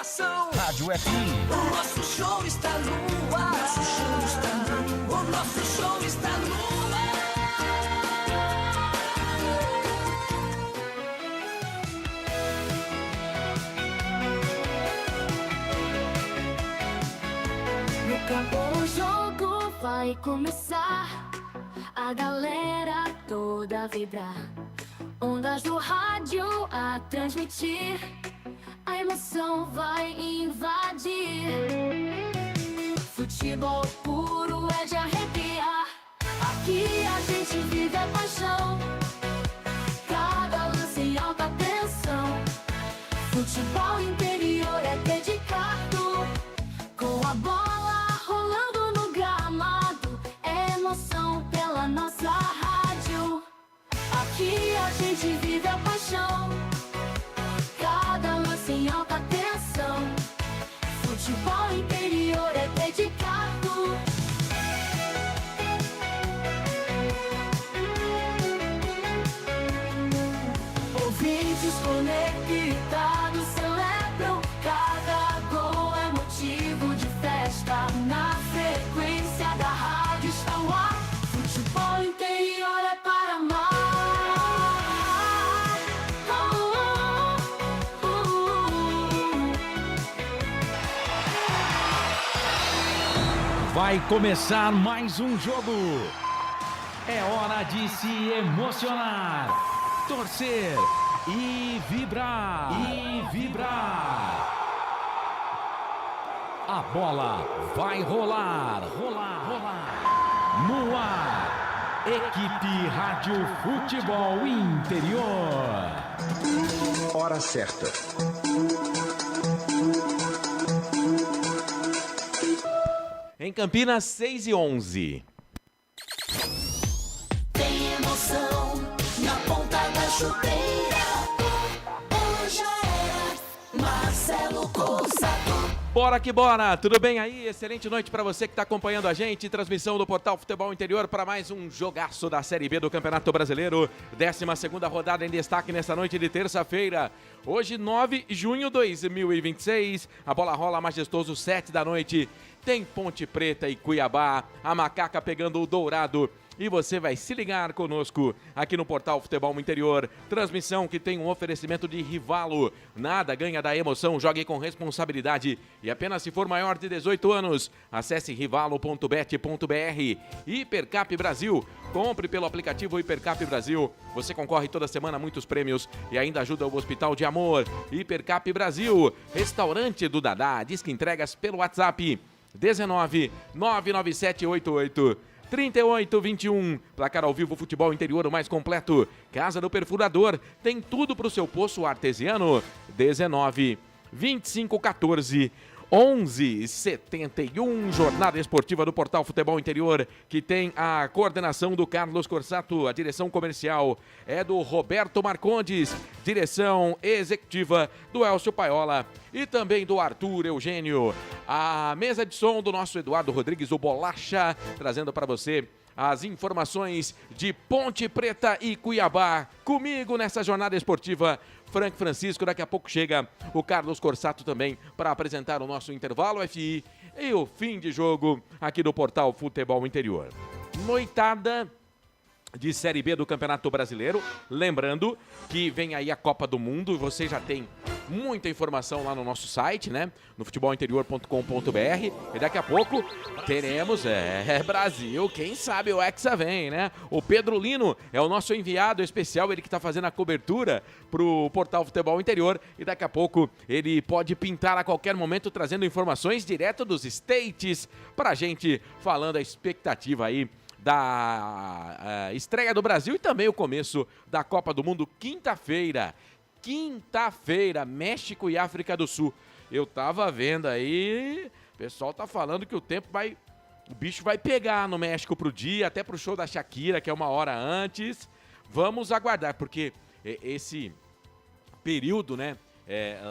coração. Rádio FM. O nosso show está no ar. Nosso show está no ar. O nosso show está no ar. No campo o jogo vai começar, a galera toda vibrar, ondas do rádio a transmitir, a emoção vai invadir. Futebol puro é de arrepiar, aqui a gente vive a paixão, cada lance em alta tensão. Futebol interior é dedicado, com a bola rolando no gramado, é emoção pela nossa rádio. Aqui a gente vive a paixão, cada lance em alta tensão. Futebol interior é dedicado. Ouvintes conectados celebram, cada gol é motivo de festa. Na frequência da rádio está o ar, futebol interior é para amar. Vai começar mais um jogo. É hora de se emocionar, torcer e vibrar. A bola vai rolar. No ar, Equipe Rádio Futebol Interior. Hora certa. Em Campinas, 6h11. Tem emoção na ponta da chuteira. Hoje é Marcelo Cossato. Bora que bora! Tudo bem aí? Excelente noite para você que está acompanhando a gente. Transmissão do Portal Futebol Interior para mais um jogaço da Série B do Campeonato Brasileiro. 12ª rodada em destaque nessa noite de terça-feira. Hoje, 9 de junho de 2026. A bola rola majestoso, 7 da noite. Tem Ponte Preta e Cuiabá. A Macaca pegando o Dourado. E você vai se ligar conosco aqui no Portal Futebol Interior. Transmissão que tem um oferecimento de Rivalo. Nada ganha da emoção, jogue com responsabilidade. E apenas se for maior de 18 anos. Acesse rivalo.bet.br. Hipercap Brasil. Compre pelo aplicativo Hipercap Brasil. Você concorre toda semana a muitos prêmios e ainda ajuda o Hospital de Amor. Hipercap Brasil. Restaurante do Dadá. Disque entregas pelo WhatsApp 19 99788 3821. Placar ao vivo, futebol interior o mais completo. Casa do Perfurador, tem tudo pro seu poço artesiano. 19 2514 1171. Jornada esportiva do Portal Futebol Interior, que tem a coordenação do Carlos Corsato. A direção comercial é do Roberto Marcondes. Direção executiva do Elcio Paiola e também do Arthur Eugênio. A mesa de som do nosso Eduardo Rodrigues, o Bolacha, trazendo para você as informações de Ponte Preta e Cuiabá. Comigo nessa jornada esportiva, Frank Francisco. Daqui a pouco chega o Carlos Corsato também para apresentar o nosso intervalo FI e o fim de jogo aqui do Portal Futebol Interior. Noitada de Série B do Campeonato Brasileiro. Lembrando que vem aí a Copa do Mundo. Você já tem muita informação lá no nosso site, né? No futebolinterior.com.br. E daqui a pouco teremos, Brasil, quem sabe o Hexa vem, né? O Pedro Lino é o nosso enviado especial, ele que tá fazendo a cobertura pro Portal Futebol Interior. E daqui a pouco ele pode pintar a qualquer momento, trazendo informações direto dos States pra gente, falando a expectativa aí da estreia do Brasil e também o começo da Copa do Mundo. Quinta-feira, México e África do Sul. Eu tava vendo aí, o pessoal tá falando que o bicho vai pegar no México pro dia, até pro show da Shakira, que é 1 hora antes. Vamos aguardar, porque esse período, né,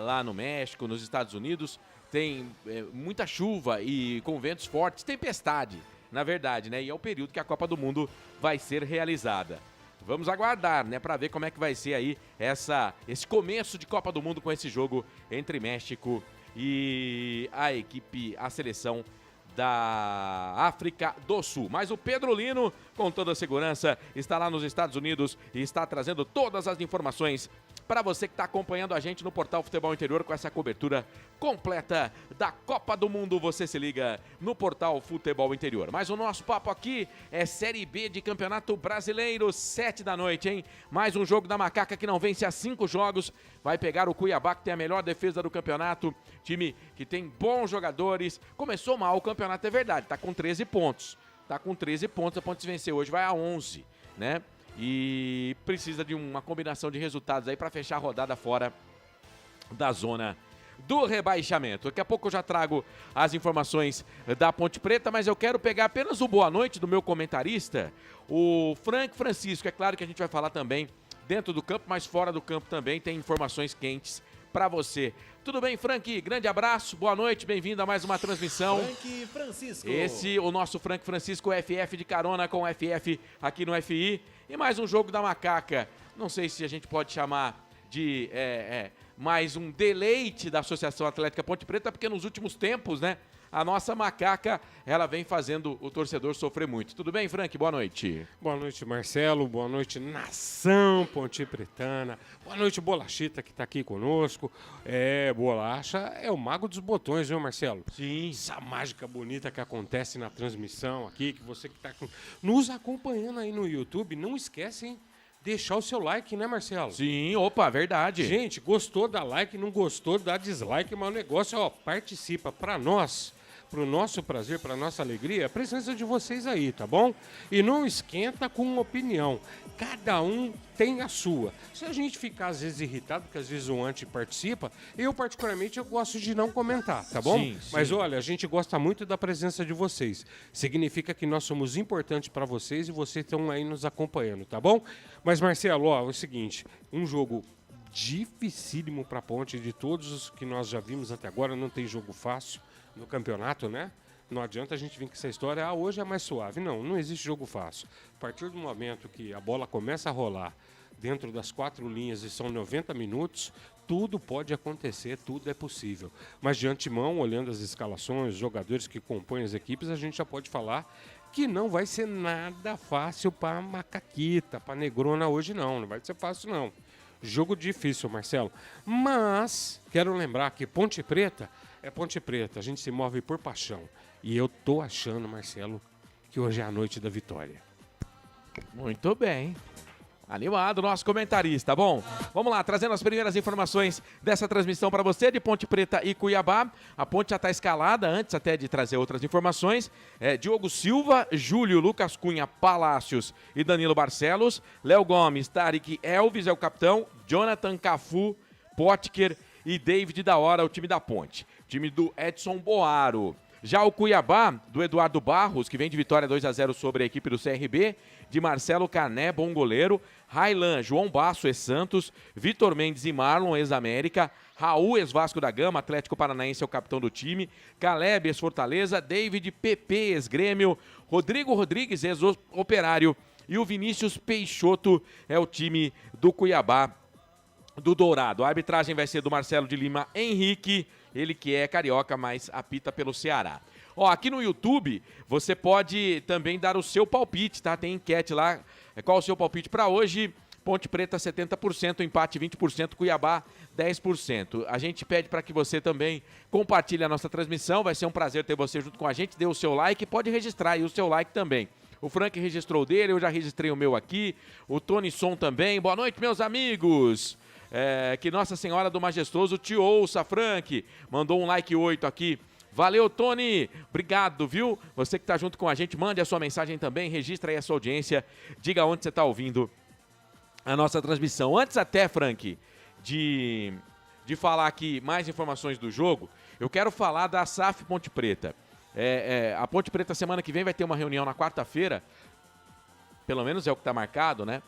lá no México, nos Estados Unidos, tem muita chuva e com ventos fortes, tempestade, na verdade, né? E é o período que a Copa do Mundo vai ser realizada. Vamos aguardar, né, para ver como é que vai ser aí esse começo de Copa do Mundo com esse jogo entre México e a seleção da África do Sul. Mas o Pedro Lino, com toda a segurança, está lá nos Estados Unidos e está trazendo todas as informações para você que está acompanhando a gente no Portal Futebol Interior com essa cobertura completa da Copa do Mundo. Você se liga no Portal Futebol Interior. Mas o nosso papo aqui é Série B de Campeonato Brasileiro, 7 da noite, hein? Mais um jogo da Macaca que não vence há 5 jogos. Vai pegar o Cuiabá, que tem a melhor defesa do campeonato. Time que tem bons jogadores. Começou mal o campeonato, é verdade. Tá com 13 pontos. A Ponte venceu hoje, vai a 11, né? E precisa de uma combinação de resultados aí para fechar a rodada fora da zona do rebaixamento. Daqui a pouco eu já trago as informações da Ponte Preta, mas eu quero pegar apenas o boa noite do meu comentarista, o Frank Francisco. É claro que a gente vai falar também dentro do campo, mas fora do campo também tem informações quentes para você. Tudo bem, Frank? Grande abraço, boa noite, bem-vindo a mais uma transmissão. Frank Francisco. Esse, o nosso Frank Francisco FF de carona com o FF aqui no FI. E mais um jogo da Macaca. Não sei se a gente pode chamar de mais um deleite da Associação Atlética Ponte Preta, porque nos últimos tempos, né, a nossa Macaca, ela vem fazendo o torcedor sofrer muito. Tudo bem, Frank? Boa noite. Boa noite, Marcelo. Boa noite, nação ponte pretana. Boa noite, Bolachita, que está aqui conosco. Bolacha é o mago dos botões, viu, Marcelo? Sim. Essa mágica bonita que acontece na transmissão aqui, que você que está nos acompanhando aí no YouTube, não esquece, hein? Deixar o seu like, né, Marcelo? Sim, opa, verdade. Gente, gostou, dá like, não gostou, dá dislike, mas o negócio, participa para nós, pro nosso prazer, pra nossa alegria, a presença de vocês aí, tá bom? E não esquenta com opinião. Cada um tem a sua. Se a gente ficar, às vezes, irritado, porque às vezes o anti participa, eu, particularmente, eu gosto de não comentar, tá bom? Sim, sim. Mas, olha, a gente gosta muito da presença de vocês. Significa que nós somos importantes para vocês e vocês estão aí nos acompanhando, tá bom? Mas, Marcelo, é o seguinte, um jogo dificílimo para a Ponte, de todos os que nós já vimos até agora, não tem jogo fácil no campeonato, né? Não adianta a gente vir com essa história, hoje é mais suave. Não existe jogo fácil. A partir do momento que a bola começa a rolar dentro das 4 linhas e são 90 minutos, tudo pode acontecer, tudo é possível. Mas de antemão, olhando as escalações, os jogadores que compõem as equipes, a gente já pode falar que não vai ser nada fácil para a Macaquita, para a Negrona hoje não vai ser fácil não. Jogo difícil, Marcelo. Mas quero lembrar que Ponte Preta é Ponte Preta, a gente se move por paixão. E eu tô achando, Marcelo, que hoje é a noite da vitória. Muito bem. Animado, nosso comentarista, bom? Vamos lá, trazendo as primeiras informações dessa transmissão para você de Ponte Preta e Cuiabá. A Ponte já está escalada, antes até de trazer outras informações. Diogo Silva, Júlio, Lucas Cunha, Palácios e Danilo Barcelos. Léo Gomes, Tarek Elvis é o capitão. Jonathan, Cafu, Potker e David da Hora, o time da Ponte. Time do Edson Boaro. Já o Cuiabá, do Eduardo Barros, que vem de vitória 2-0 sobre a equipe do CRB, de Marcelo Cané, bom goleiro, Railan, João Basso, ex-Santos, Vitor Mendes e Marlon, ex-América, Raul, ex-Vasco da Gama, Atlético Paranaense é o capitão do time, Caleb, ex-Fortaleza, David, PP, ex-Grêmio, Rodrigo Rodrigues, ex-Operário e o Vinícius Peixoto é o time do Cuiabá, do Dourado. A arbitragem vai ser do Marcelo de Lima Henrique, ele que é carioca, mas apita pelo Ceará. Aqui no YouTube, você pode também dar o seu palpite, tá? Tem enquete lá. Qual o seu palpite para hoje? Ponte Preta 70%, empate 20%, Cuiabá 10%. A gente pede para que você também compartilhe a nossa transmissão. Vai ser um prazer ter você junto com a gente. Dê o seu like, pode registrar aí o seu like também. O Frank registrou o dele, eu já registrei o meu aqui. O Tony Som também. Boa noite, meus amigos. Que Nossa Senhora do Majestoso te ouça, Frank. Mandou um like 8 aqui. Valeu, Tony. Obrigado, viu? Você que está junto com a gente, mande a sua mensagem também, registra aí a sua audiência, diga onde você está ouvindo a nossa transmissão. Antes até, Frank, de falar aqui mais informações do jogo, eu quero falar da SAF Ponte Preta. A Ponte Preta semana que vem vai ter uma reunião na quarta-feira, pelo menos é o que está marcado, né?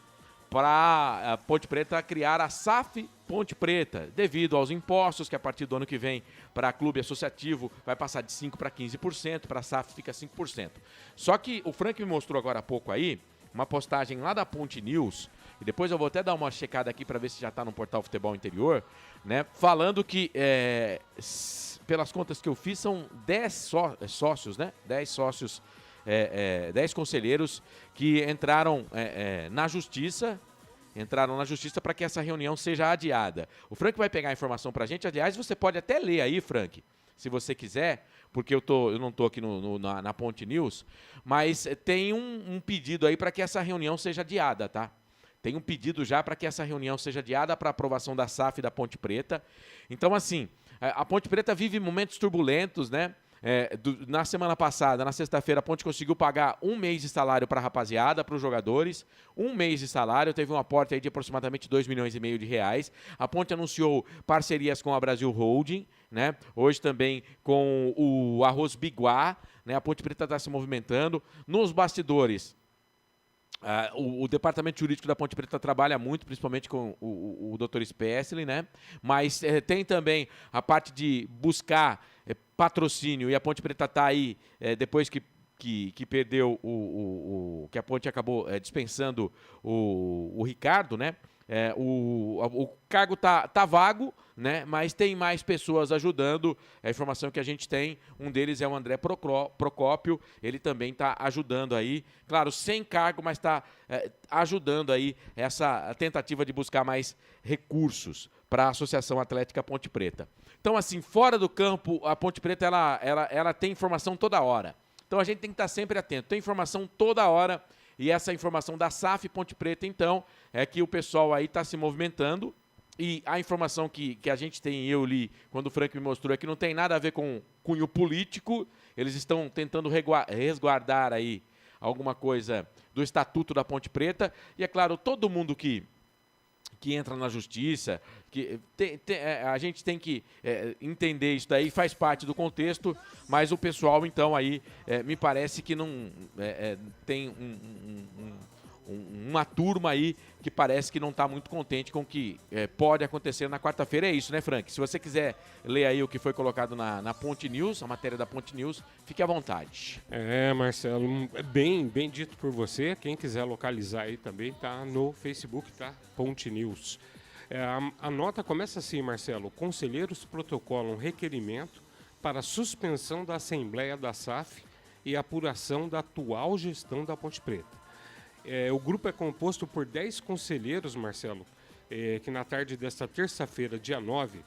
Para a Ponte Preta criar a SAF Ponte Preta, devido aos impostos que a partir do ano que vem para clube associativo vai passar de 5% para 15%, para a SAF fica 5%. Só que o Frank me mostrou agora há pouco aí, uma postagem lá da Ponte News, e depois eu vou até dar uma checada aqui para ver se já está no portal Futebol Interior, né? Falando que pelas contas que eu fiz, são 10 sócios, né? 10 sócios, 10 conselheiros que entraram na justiça. Entraram na justiça para que essa reunião seja adiada. O Frank vai pegar a informação para a gente. Aliás, você pode até ler aí, Frank, se você quiser, porque eu não estou aqui na Ponte News, mas tem um pedido aí para que essa reunião seja adiada, tá? Tem um pedido já para que essa reunião seja adiada para aprovação da SAF da Ponte Preta. Então, assim, a Ponte Preta vive momentos turbulentos, né? Na semana passada, na sexta-feira, a Ponte conseguiu pagar 1 mês de salário para a rapaziada, para os jogadores. 1 mês de salário, teve um aporte aí de aproximadamente 2,5 milhões de reais. A Ponte anunciou parcerias com a Brasil Holding, né? Hoje também com o Arroz Biguá, né? A Ponte Preta está se movimentando. Nos bastidores, o departamento jurídico da Ponte Preta trabalha muito, principalmente com o Dr. Spessli, né? Mas tem também a parte de buscar patrocínio, e a Ponte Preta está aí, depois que perdeu que a Ponte acabou dispensando o Ricardo, né? O cargo tá vago, né? Mas tem mais pessoas ajudando. A informação que a gente tem, um deles é o André Procópio, ele também está ajudando aí, claro, sem cargo, mas está ajudando aí essa tentativa de buscar mais recursos para a Associação Atlética Ponte Preta. Então, assim, fora do campo, a Ponte Preta ela tem informação toda hora. Então a gente tem que estar sempre atento. Tem informação toda hora. E essa informação da SAF Ponte Preta, então, é que o pessoal aí está se movimentando. E a informação que a gente tem, eu li, quando o Frank me mostrou, é que não tem nada a ver com cunho político. Eles estão tentando resguardar aí alguma coisa do Estatuto da Ponte Preta. E, é claro, todo mundo que entra na justiça, a gente tem que entender isso daí, faz parte do contexto, mas o pessoal, então, aí, me parece que não tem uma turma aí que parece que não está muito contente com o que pode acontecer na quarta-feira. É isso, né, Frank? Se você quiser ler aí o que foi colocado na Ponte News, a matéria da Ponte News, fique à vontade. Marcelo, bem dito por você. Quem quiser localizar aí também tá no Facebook, tá? Ponte News. A nota começa assim, Marcelo. Conselheiros protocolam requerimento para suspensão da Assembleia da SAF e apuração da atual gestão da Ponte Preta. O grupo é composto por 10 conselheiros, Marcelo, que na tarde desta terça-feira, dia 9,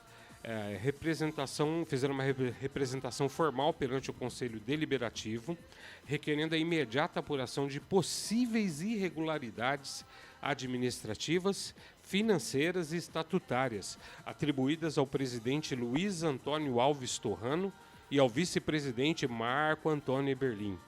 fizeram uma representação formal perante o Conselho Deliberativo, requerendo a imediata apuração de possíveis irregularidades administrativas, financeiras e estatutárias atribuídas ao presidente Luiz Antônio Alves Torrano e ao vice-presidente Marco Antônio Eberlin.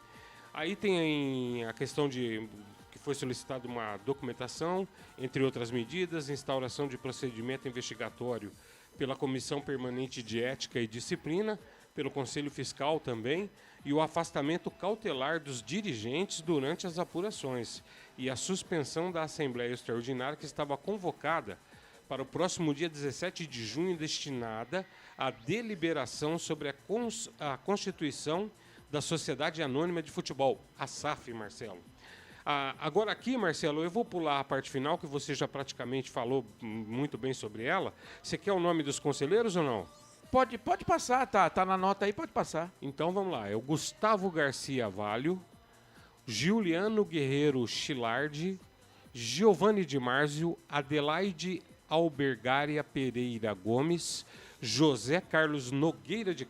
Aí tem a questão de que foi solicitada uma documentação, entre outras medidas, instauração de procedimento investigatório pela Comissão Permanente de Ética e Disciplina, pelo Conselho Fiscal também, e o afastamento cautelar dos dirigentes durante as apurações e a suspensão da Assembleia Extraordinária que estava convocada para o próximo dia 17 de junho, destinada à deliberação sobre a constituição da Sociedade Anônima de Futebol, a SAF, Marcelo. Agora aqui, Marcelo, eu vou pular a parte final, que você já praticamente falou muito bem sobre ela. Você quer o nome dos conselheiros ou não? Pode passar, tá na nota aí, pode passar. Então vamos lá, é o Gustavo Garcia Valho, Giuliano Guerreiro Chilardi, Giovanni de Marzio, Adelaide Albergária Pereira Gomes, José Carlos Nogueira de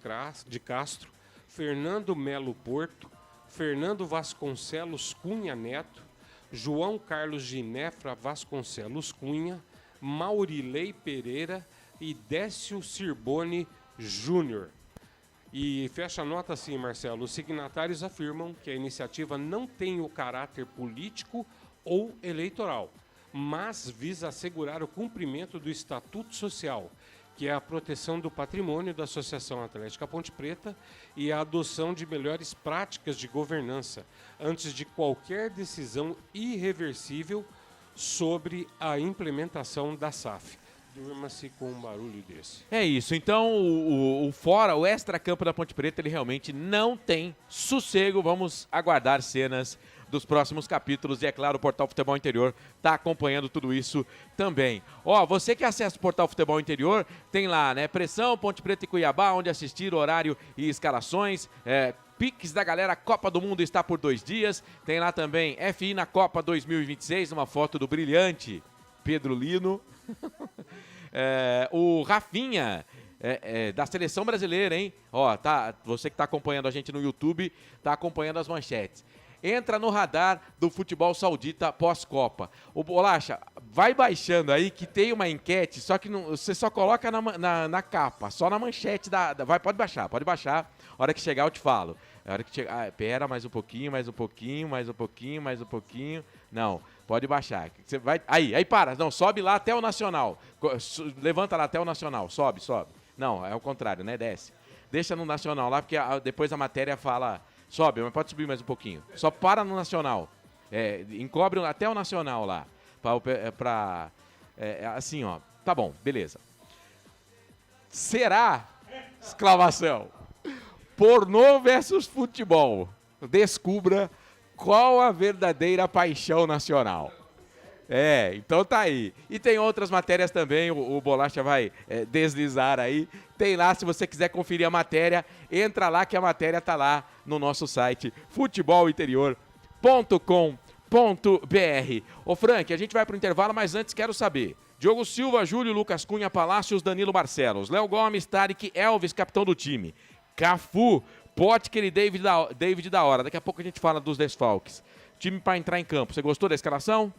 Castro, Fernando Melo Porto, Fernando Vasconcelos Cunha Neto, João Carlos Ginefra Vasconcelos Cunha, Maurilei Pereira e Décio Cirboni Júnior. E fecha a nota assim, Marcelo, os signatários afirmam que a iniciativa não tem o caráter político ou eleitoral, mas visa assegurar o cumprimento do Estatuto Social, que é a proteção do patrimônio da Associação Atlética Ponte Preta e a adoção de melhores práticas de governança, antes de qualquer decisão irreversível sobre a implementação da SAF. Durma-se com um barulho desse. É isso, então o extra-campo da Ponte Preta, ele realmente não tem sossego. Vamos aguardar cenas dos próximos capítulos. E é claro, o Portal Futebol Interior está acompanhando tudo isso também. Ó, você que acessa o Portal Futebol Interior, tem lá, né? Pressão, Ponte Preta e Cuiabá, onde assistir, horário e escalações. Piques da galera, Copa do Mundo está por 2 dias. Tem lá também FI na Copa 2026, uma foto do brilhante Pedro Lino. O Rafinha, da Seleção Brasileira, hein? Ó, você que está acompanhando a gente no YouTube, está acompanhando as manchetes. Entra no radar do futebol saudita pós-Copa. O Bolacha, vai baixando aí que tem uma enquete, só que você só coloca na capa, só na manchete pode baixar. A hora que chegar eu te falo. A hora que chegar, pera, mais um pouquinho. Não, pode baixar. Você vai, aí para, não, sobe lá até o Nacional. Levanta lá até o Nacional, sobe. Não, é o contrário, né, desce. Deixa no Nacional lá, porque depois a matéria fala, sobe, mas pode subir mais um pouquinho. Só para no Nacional. Encobre até o Nacional lá. Assim, ó, tá bom, beleza. Será? Exclamação. Pornô versus futebol. Descubra qual a verdadeira paixão nacional. Então tá aí. E tem outras matérias também, o Bolacha vai deslizar aí. Tem lá, se você quiser conferir a matéria, entra lá que a matéria tá lá no nosso site futebolinterior.com.br. Ô Frank, a gente vai pro intervalo, mas antes quero saber. Diogo Silva, Júlio, Lucas Cunha, Palácios, Danilo Barcelos, Léo Gomes, Tarek, Elvis, capitão do time. Cafu, Potker e David da hora. Daqui a pouco a gente fala dos desfalques. Time para entrar em campo. Você gostou da escalação?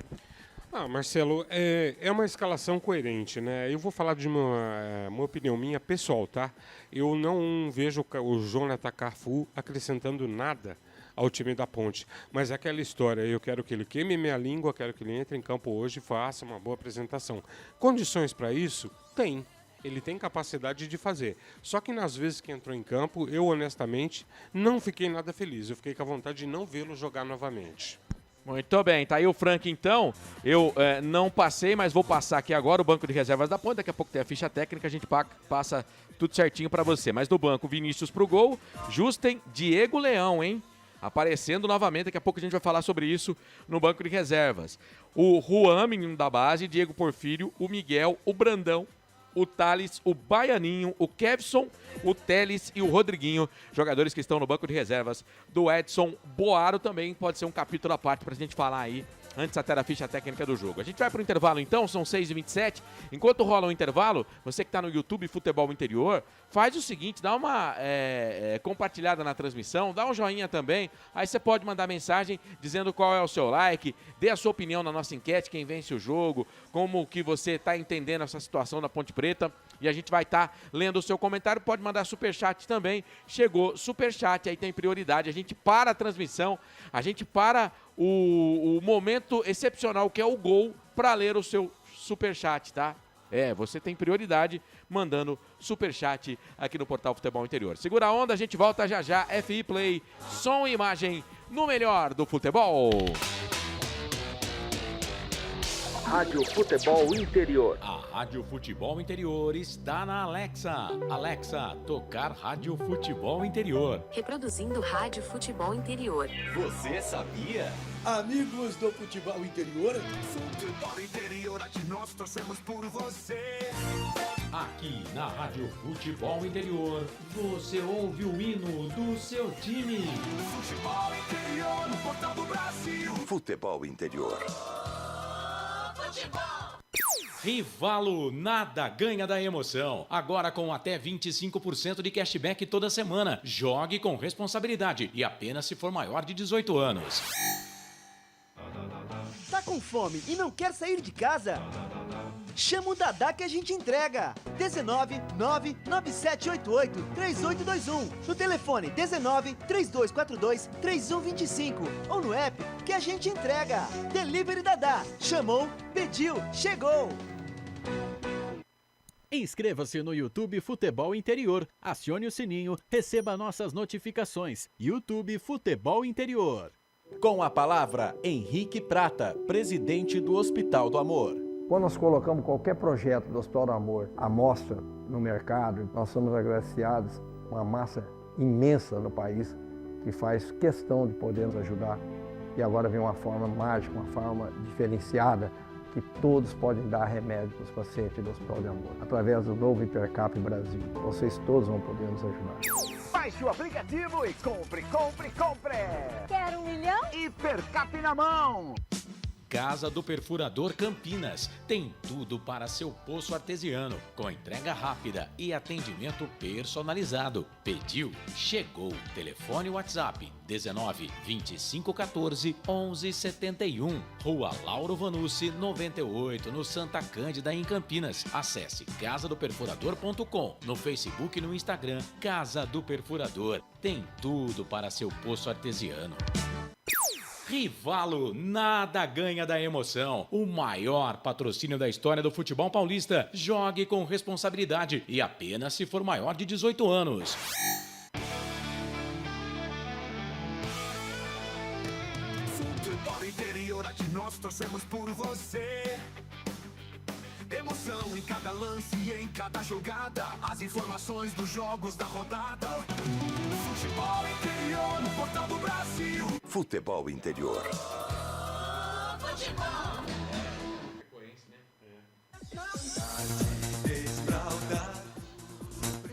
Marcelo, é uma escalação coerente, né? Eu vou falar de uma opinião minha pessoal, tá? Eu não vejo o Jonathan Cafu acrescentando nada ao time da Ponte. Mas é aquela história, eu quero que ele queime minha língua, quero que ele entre em campo hoje e faça uma boa apresentação. Condições para isso? Tem. Ele tem capacidade de fazer. Só que nas vezes que entrou em campo, eu honestamente não fiquei nada feliz. Eu fiquei com a vontade de não vê-lo jogar novamente. Muito bem, tá aí o Frank então. Eu não passei, mas vou passar aqui agora o banco de reservas da Ponte. Daqui a pouco tem a ficha técnica, a gente passa tudo certinho para você. Mas no banco, Vinícius pro gol, Justen, Diego Leão, hein? Aparecendo novamente, daqui a pouco a gente vai falar sobre isso no banco de reservas. O Juan, menino da base, Diego Porfírio, o Miguel, o Brandão, o Thales, o Baianinho, o Kevson, o Teles e o Rodriguinho, jogadores que estão no banco de reservas do Edson Boaro. Também pode ser um capítulo à parte pra gente falar aí, antes até da ficha técnica do jogo. A gente vai pro intervalo então, são 6h27. Enquanto rola o intervalo, você que tá no YouTube Futebol Interior, faz o seguinte, dá uma compartilhada na transmissão, dá um joinha também, aí você pode mandar mensagem dizendo qual é o seu like, dê a sua opinião na nossa enquete, quem vence o jogo, como que você tá entendendo essa situação da Ponte Preta, e a gente vai estar lendo o seu comentário. Pode mandar superchat também, chegou superchat, aí tem prioridade, a gente para a transmissão, a gente para o momento excepcional que é o gol para ler o seu superchat, tá? Você tem prioridade mandando superchat aqui no Portal Futebol Interior. Segura a onda, a gente volta já já. FI Play, som e imagem no melhor do futebol. Rádio Futebol Interior. A Rádio Futebol Interior está na Alexa. Alexa, tocar Rádio Futebol Interior. Reproduzindo Rádio Futebol Interior. Você sabia? Amigos do Futebol Interior, Futebol Interior, aqui nós torcemos por você. Aqui na Rádio Futebol Interior, você ouve o hino do seu time. Futebol Interior, no portal do Brasil. Futebol Interior. Rivalo, nada ganha da emoção. Agora com até 25% de cashback toda semana. Jogue com responsabilidade e apenas se for maior de 18 anos. tá com fome e não quer sair de casa? Chama o Dadá que a gente entrega. 19 99788 3821. No telefone 19 3242 3125. Ou no app que a gente entrega. Delivery Dadá. Chamou, pediu, chegou. Inscreva-se no YouTube Futebol Interior, acione o sininho, receba nossas notificações. YouTube Futebol Interior. Com a palavra, Henrique Prata, presidente do Hospital do Amor. Quando nós colocamos qualquer projeto do Hospital do Amor à mostra no mercado, nós somos agraciados com uma massa imensa no país que faz questão de poder nos ajudar E agora vem uma forma mágica, uma forma diferenciada, que todos podem dar remédio para os pacientes do Hospital de Amor. Através do novo Hipercap Brasil. Vocês todos vão poder nos ajudar. Baixe o aplicativo e compre, compre, compre! Quer 1 milhão? Hipercap na mão! Casa do Perfurador Campinas. Tem tudo para seu poço artesiano, com entrega rápida e atendimento personalizado. Pediu? Chegou. Telefone WhatsApp 19 25 14 11 71. Rua Lauro Vanucci 98, no Santa Cândida, em Campinas. Acesse casadoperfurador.com. No Facebook e no Instagram, Casa do Perfurador. Tem tudo para seu poço artesiano. Rivalo, nada ganha da emoção. O maior patrocínio da história do futebol paulista. Jogue com responsabilidade e apenas se for maior de 18 anos. Futebol interior, aqui nós torcemos por você. Emoção em cada lance e em cada jogada. As informações dos jogos da rodada. Futebol interior, no Portal do Brasil. Futebol interior.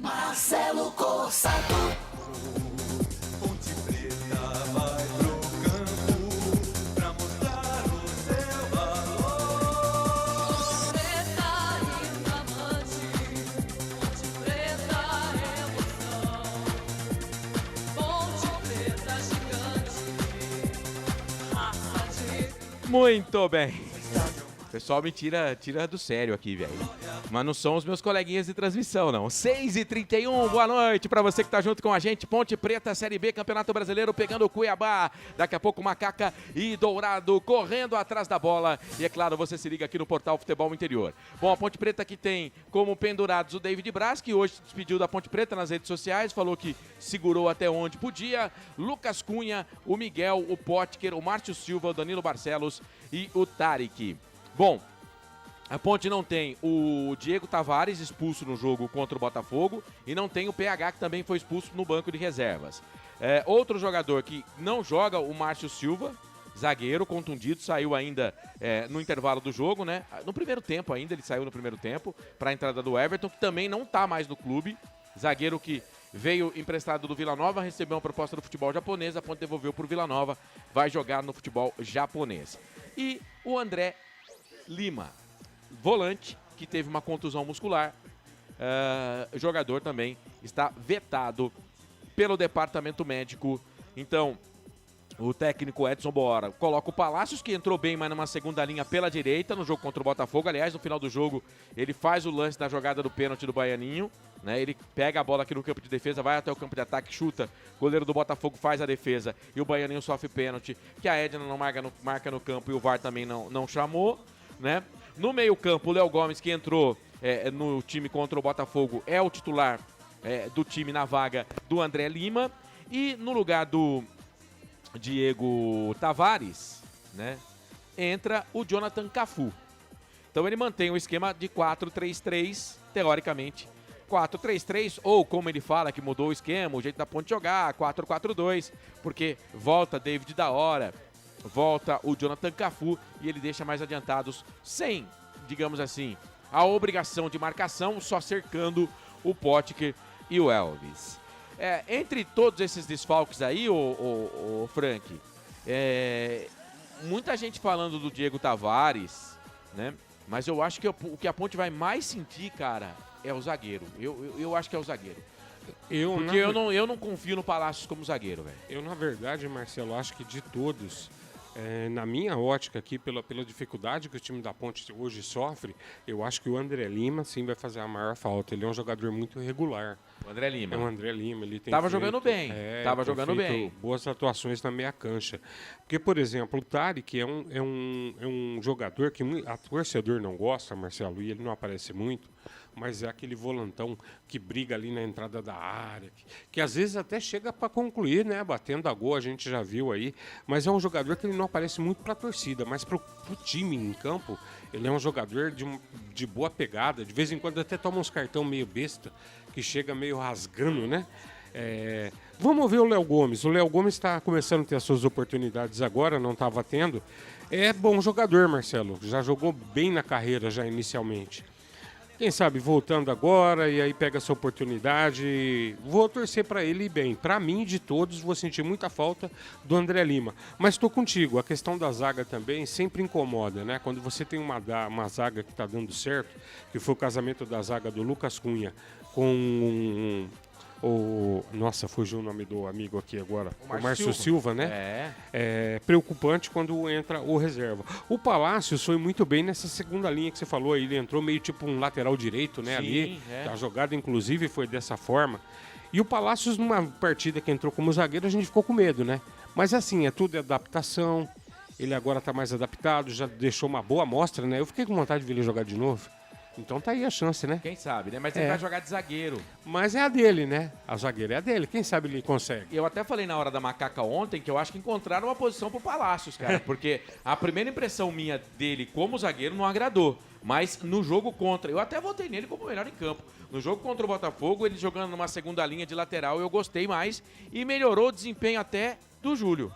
Marcelo Corsato. Ponte Preta vai pro campo pra mostrar o seu valor. Preta e diamante, Ponte Preta emoção. Ponte Preta gigante, raça de... Muito bem. O pessoal me tira do sério aqui, velho. Mas não são os meus coleguinhas de transmissão, não. 6h31, boa noite pra você que tá junto com a gente. Ponte Preta, Série B, Campeonato Brasileiro, pegando o Cuiabá. Daqui a pouco, Macaca e Dourado correndo atrás da bola. E é claro, você se liga aqui no Portal Futebol Interior. Bom, a Ponte Preta que tem como pendurados o David Braz, que hoje se despediu da Ponte Preta nas redes sociais, falou que segurou até onde podia. Lucas Cunha, o Miguel, o Potker, o Márcio Silva, o Danilo Barcelos e o Tarek. Bom, a Ponte não tem o Diego Tavares expulso no jogo contra o Botafogo e não tem o PH, que também foi expulso no banco de reservas. Outro jogador que não joga, o Márcio Silva, zagueiro, contundido, saiu ainda no intervalo do jogo, né? No primeiro tempo ainda, ele saiu no primeiro tempo para a entrada do Everton, que também não está mais no clube. Zagueiro que veio emprestado do Vila Nova, recebeu uma proposta do futebol japonês, a Ponte devolveu para o Vila Nova, vai jogar no futebol japonês. E o André Lima, volante, que teve uma contusão muscular, jogador também, está vetado pelo departamento médico. Então, o técnico Edson Boora coloca o Palácios, que entrou bem, mas numa segunda linha pela direita, no jogo contra o Botafogo. Aliás, no final do jogo, ele faz o lance da jogada do pênalti do Baianinho, né? Ele pega a bola aqui no campo de defesa, vai até o campo de ataque, chuta, o goleiro do Botafogo faz a defesa e o Baianinho sofre pênalti, que a Edna não marca no campo e o VAR também não chamou, né? No meio-campo, o Léo Gomes, que entrou no time contra o Botafogo, é o titular do time na vaga do André Lima. E no lugar do Diego Tavares, né, entra o Jonathan Cafu. Então ele mantém o esquema de 4-3-3, teoricamente 4-3-3, ou como ele fala que mudou o esquema, o jeito da Ponte jogar, 4-4-2, porque volta David da Hora, volta o Jonathan Cafu e ele deixa mais adiantados sem, digamos assim, a obrigação de marcação, só cercando o Potker e o Elvis. Entre todos esses desfalques aí, o Frank, muita gente falando do Diego Tavares, né? Mas eu acho que o que a Ponte vai mais sentir, cara, é o zagueiro. Eu acho que é o zagueiro. Porque eu não confio no Palácios como zagueiro, velho. Eu, na verdade, Marcelo, acho que de todos, na minha ótica aqui, pela dificuldade que o time da Ponte hoje sofre, eu acho que o André Lima, sim, vai fazer a maior falta. Ele é um jogador muito regular. O André Lima. É o André Lima. Ele tem Tava jogando bem. Tava jogando bem. Boas atuações na meia cancha. Porque, por exemplo, o Tarek é um jogador que a torcedor não gosta, Marcelo, e ele não aparece muito, mas é aquele volantão que briga ali na entrada da área, que às vezes até chega para concluir, né, batendo a gol, a gente já viu aí, mas é um jogador que ele não aparece muito para a torcida, mas para o time em campo, ele é um jogador de boa pegada, de vez em quando até toma uns cartão meio besta, que chega meio rasgando, né? Vamos ver o Léo Gomes. O Léo Gomes está começando a ter as suas oportunidades agora, não estava tendo. É bom jogador, Marcelo. Já jogou bem na carreira, já inicialmente. Quem sabe voltando agora e aí pega essa oportunidade. Vou torcer para ele ir bem. Para mim, de todos, vou sentir muita falta do André Lima. Mas estou contigo. A questão da zaga também sempre incomoda, né? Quando você tem uma zaga que está dando certo, que foi o casamento da zaga do Lucas Cunha com nossa, fugiu o nome do amigo aqui agora. O Márcio Silva, né? É preocupante quando entra o reserva. O Palácios foi muito bem nessa segunda linha que você falou aí. Ele entrou meio tipo um lateral direito, né? Sim, ali. A jogada, inclusive, foi dessa forma. E o Palácios, numa partida que entrou como zagueiro, a gente ficou com medo, né? Mas assim, é tudo adaptação. Ele agora tá mais adaptado, já deixou uma boa amostra, né? Eu fiquei com vontade de ver ele jogar de novo. Então tá aí a chance, né? Quem sabe, né? Mas ele vai jogar de zagueiro. Mas é a dele, né? A zagueira é a dele. Quem sabe ele consegue. Eu até falei na hora da macaca ontem que eu acho que encontraram uma posição pro Palácios, cara. Porque a primeira impressão minha dele como zagueiro não agradou. Mas no jogo contra, eu até votei nele como o melhor em campo. No jogo contra o Botafogo, ele jogando numa segunda linha de lateral, eu gostei mais. E melhorou o desempenho até do Júlio.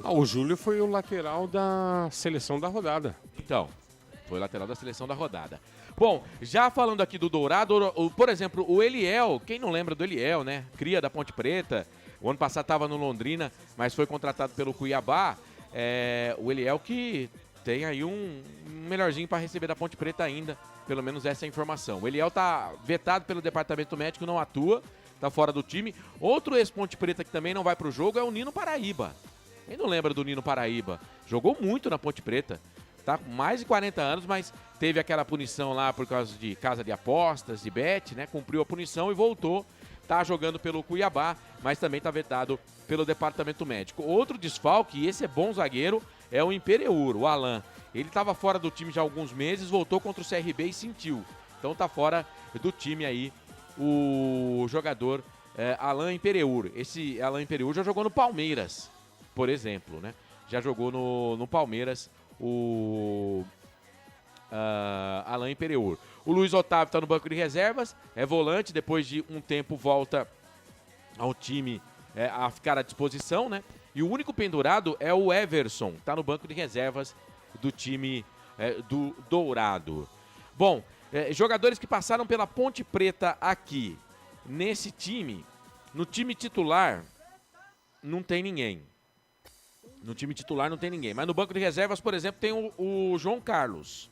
O Júlio foi o lateral da seleção da rodada. Então, foi o lateral da seleção da rodada. Bom, já falando aqui do Dourado, por exemplo, o Eliel, quem não lembra do Eliel, né? Cria da Ponte Preta, o ano passado estava no Londrina, mas foi contratado pelo Cuiabá. O Eliel que tem aí um melhorzinho para receber da Ponte Preta ainda, pelo menos essa é a informação. O Eliel tá vetado pelo departamento médico, não atua, tá fora do time. Outro ex-Ponte Preta que também não vai pro jogo é o Nino Paraíba. Quem não lembra do Nino Paraíba? Jogou muito na Ponte Preta. Tá com mais de 40 anos, mas teve aquela punição lá por causa de casa de apostas, de bet, né? Cumpriu a punição e voltou. Tá jogando pelo Cuiabá, mas também tá vetado pelo departamento médico. Outro desfalque, e esse é bom zagueiro, é o Imperiur, o Alan. Ele tava fora do time já há alguns meses, voltou contra o CRB e sentiu. Então tá fora do time aí o jogador Alan Imperiur. Esse Alan Imperiur já jogou no Palmeiras, por exemplo, né? Já jogou no Palmeiras o Alan Imperiur. O Luiz Otávio está no banco de reservas, é volante, depois de um tempo volta ao time a ficar à disposição, né? E o único pendurado é o Everson, está no banco de reservas do time do Dourado. Bom, jogadores que passaram pela Ponte Preta aqui, nesse time, no time titular, não tem ninguém. No time titular não tem ninguém. Mas no banco de reservas, por exemplo, tem o João Carlos.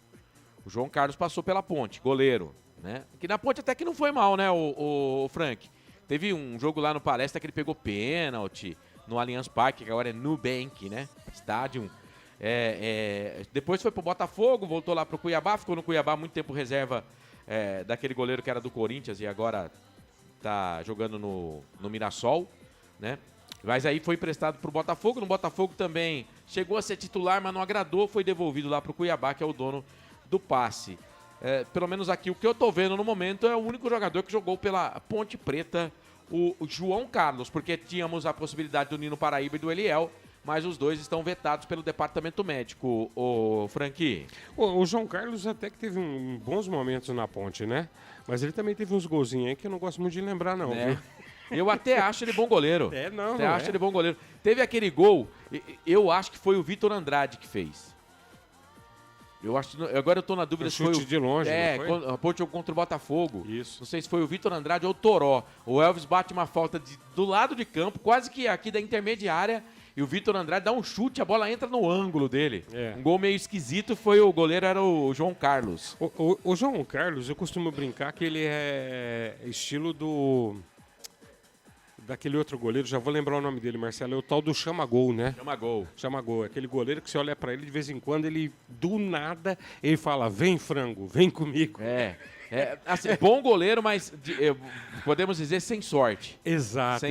O João Carlos passou pela Ponte, goleiro, né? Que na Ponte até que não foi mal, né, o Frank? Teve um jogo lá no Palestra que ele pegou pênalti no Allianz Parque, que agora é Nubank, né? Estádio. Depois foi pro Botafogo, voltou lá pro Cuiabá, ficou no Cuiabá muito tempo reserva daquele goleiro que era do Corinthians e agora tá jogando no Mirassol, né? Mas aí foi emprestado pro Botafogo. No Botafogo também chegou a ser titular, mas não agradou. Foi devolvido lá pro Cuiabá, que é o dono do passe. Pelo menos aqui, o que eu tô vendo no momento é o único jogador que jogou pela Ponte Preta, o João Carlos, porque tínhamos a possibilidade do Nino Paraíba e do Eliel, mas os dois estão vetados pelo departamento médico, o Franqui. O João Carlos até que teve bons momentos na Ponte, né? Mas ele também teve uns golzinhos aí que eu não gosto muito de lembrar, não, viu? Eu até acho ele bom goleiro. Acho ele bom goleiro. Teve aquele gol, eu acho que foi o Vitor Andrade que fez. Agora eu tô na dúvida se foi chute de longe, não foi? A Ponte contra o Botafogo. Isso. Não sei se foi o Vitor Andrade ou o Toró. O Elvis bate uma falta do lado de campo, quase que aqui da intermediária, e o Vitor Andrade dá um chute, a bola entra no ângulo dele. Um gol meio esquisito, o goleiro era o João Carlos. O João Carlos, eu costumo brincar que ele é estilo daquele outro goleiro, já vou lembrar o nome dele, Marcelo, é o tal do Chama-Gol, né? Chama-Gol, aquele goleiro que você olha pra ele, de vez em quando, ele, do nada, ele fala, vem frango, vem comigo. Assim, bom goleiro, mas podemos dizer sem sorte. Exato.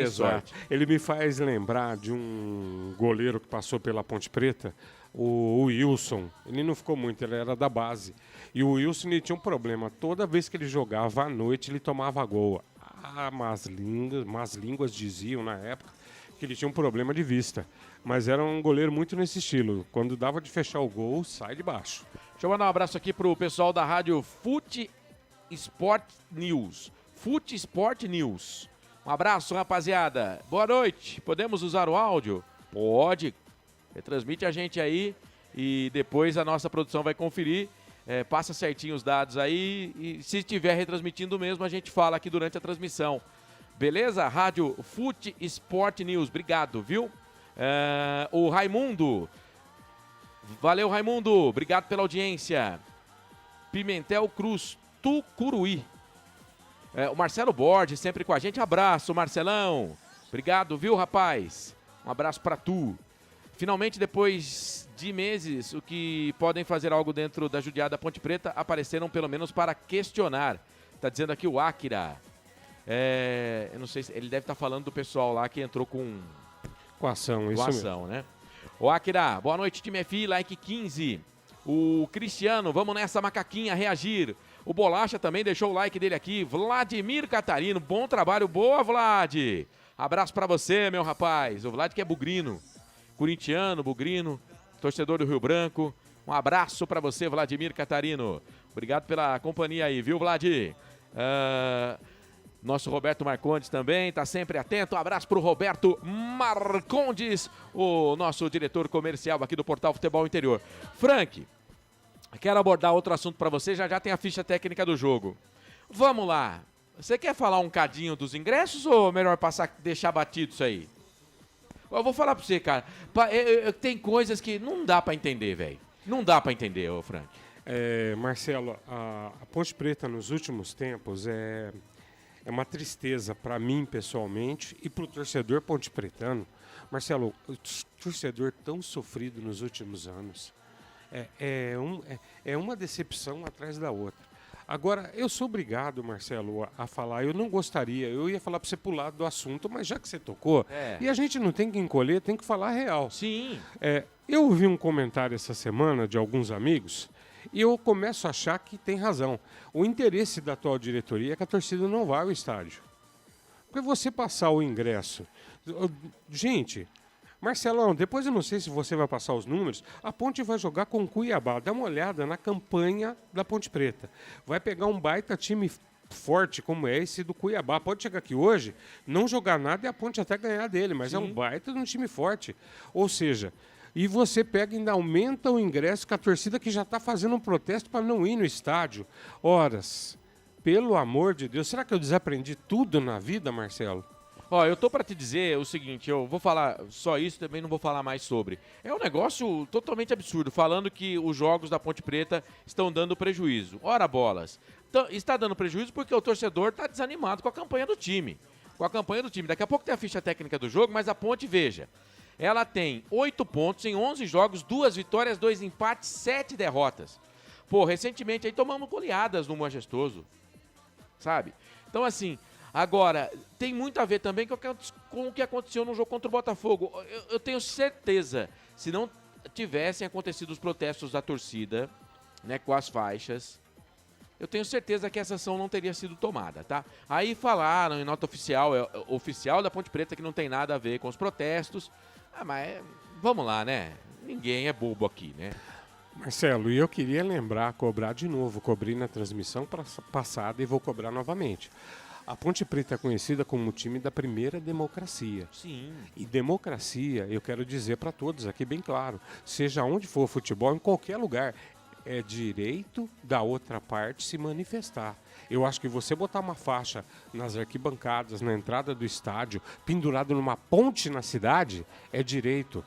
Ele me faz lembrar de um goleiro que passou pela Ponte Preta, o Wilson. Ele não ficou muito, ele era da base. E o Wilson ele tinha um problema, toda vez que ele jogava à noite, ele tomava gol. Más línguas diziam na época que ele tinha um problema de vista. Mas era um goleiro muito nesse estilo. Quando dava de fechar o gol, sai de baixo. Deixa eu mandar um abraço aqui pro pessoal da rádio Fute Sport News. Fute Sport News. Um abraço, rapaziada. Boa noite. Podemos usar o áudio? Pode. Retransmite a gente aí e depois a nossa produção vai conferir. Passa certinho os dados aí e se estiver retransmitindo mesmo, a gente fala aqui durante a transmissão. Beleza? Rádio Fute Sport News. Obrigado, viu? O Raimundo. Valeu, Raimundo. Obrigado pela audiência. Pimentel Cruz, Tucuruí. O Marcelo Borges sempre com a gente. Abraço, Marcelão. Obrigado, viu, rapaz? Um abraço pra tu. Finalmente, depois de meses, o que podem fazer algo dentro da judiada Ponte Preta apareceram pelo menos para questionar. Tá dizendo aqui o Akira. Eu não sei se ele deve estar falando do pessoal lá que entrou com ação, isso mesmo. Né? O Akira, boa noite, time FI, like 15. O Cristiano, vamos nessa macaquinha reagir. O Bolacha também deixou o like dele aqui. Vladimir Catarino, bom trabalho, boa, Vlad. Abraço pra você, meu rapaz. O Vlad que é bugrino, corintiano, bugrino, torcedor do Rio Branco. Um abraço pra você, Vladimir Catarino. Obrigado pela companhia aí, viu, Vlad? Nosso Roberto Marcondes também, tá sempre atento. Um abraço pro Roberto Marcondes, o nosso diretor comercial aqui do Portal Futebol Interior. Frank, quero abordar outro assunto para você, já tem a ficha técnica do jogo. Vamos lá. Você quer falar um cadinho dos ingressos ou melhor deixar batido isso aí? Eu vou falar para você, cara. Tem coisas que não dá para entender, velho. Não dá para entender, ô Frank. Marcelo, a Ponte Preta nos últimos tempos é uma tristeza para mim pessoalmente e para o torcedor ponte-pretano. Marcelo, o torcedor tão sofrido nos últimos anos. É uma decepção atrás da outra. Agora, eu sou obrigado, Marcelo, a falar. Eu não gostaria, eu ia falar para você pular do assunto, mas já que você tocou, e a gente não tem que encolher, tem que falar a real. Sim. Eu ouvi um comentário essa semana de alguns amigos e eu começo a achar que tem razão. O interesse da atual diretoria é que a torcida não vá ao estádio. Porque você passar o ingresso... Gente, Marcelão, depois eu não sei se você vai passar os números, a Ponte vai jogar com o Cuiabá. Dá uma olhada na campanha da Ponte Preta. Vai pegar um baita time forte como é esse do Cuiabá. Pode chegar aqui hoje, não jogar nada e a Ponte até ganhar dele, mas é um baita de um time forte. Ou seja... E você pega e ainda aumenta o ingresso com a torcida que já está fazendo um protesto para não ir no estádio. Horas, pelo amor de Deus, será que eu desaprendi tudo na vida, Marcelo? Eu tô para te dizer o seguinte, eu vou falar só isso, também não vou falar mais sobre. É um negócio totalmente absurdo, falando que os jogos da Ponte Preta estão dando prejuízo. Ora bolas, está dando prejuízo porque o torcedor está desanimado com a campanha do time. Daqui a pouco tem a ficha técnica do jogo, mas a Ponte, veja... Ela tem 8 pontos em 11 jogos, 2 vitórias, 2 empates, 7 derrotas. Recentemente aí tomamos goleadas no Majestoso, sabe? Então, assim, agora, tem muito a ver também com o que aconteceu no jogo contra o Botafogo. Eu tenho certeza, se não tivessem acontecido os protestos da torcida, né, com as faixas, eu tenho certeza que essa ação não teria sido tomada, tá? Aí falaram em nota oficial da Ponte Preta que não tem nada a ver com os protestos. Mas vamos lá, né? Ninguém é bobo aqui, né? Marcelo, e eu queria cobrar de novo. Cobrei na transmissão passada e vou cobrar novamente. A Ponte Preta é conhecida como o time da primeira democracia. Sim. E democracia, eu quero dizer para todos aqui bem claro, seja onde for futebol, em qualquer lugar, é direito da outra parte se manifestar. Eu acho que você botar uma faixa nas arquibancadas, na entrada do estádio, pendurado numa ponte na cidade, é direito.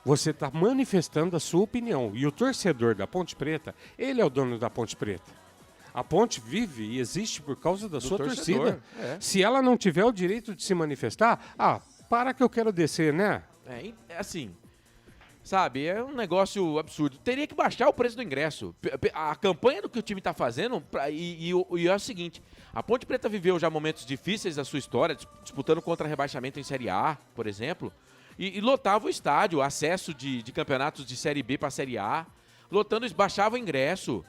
Você está manifestando a sua opinião. E o torcedor da Ponte Preta, ele é o dono da Ponte Preta. A Ponte vive e existe por causa da sua torcida. Se ela não tiver o direito de se manifestar, para que eu quero descer, né? Assim... Sabe, é um negócio absurdo. Teria que baixar o preço do ingresso. A campanha do que o time está fazendo, e é o seguinte, a Ponte Preta viveu já momentos difíceis da sua história, disputando contra rebaixamento em Série A, por exemplo, e lotava o estádio, acesso de campeonatos de Série B para Série A, baixava o ingresso,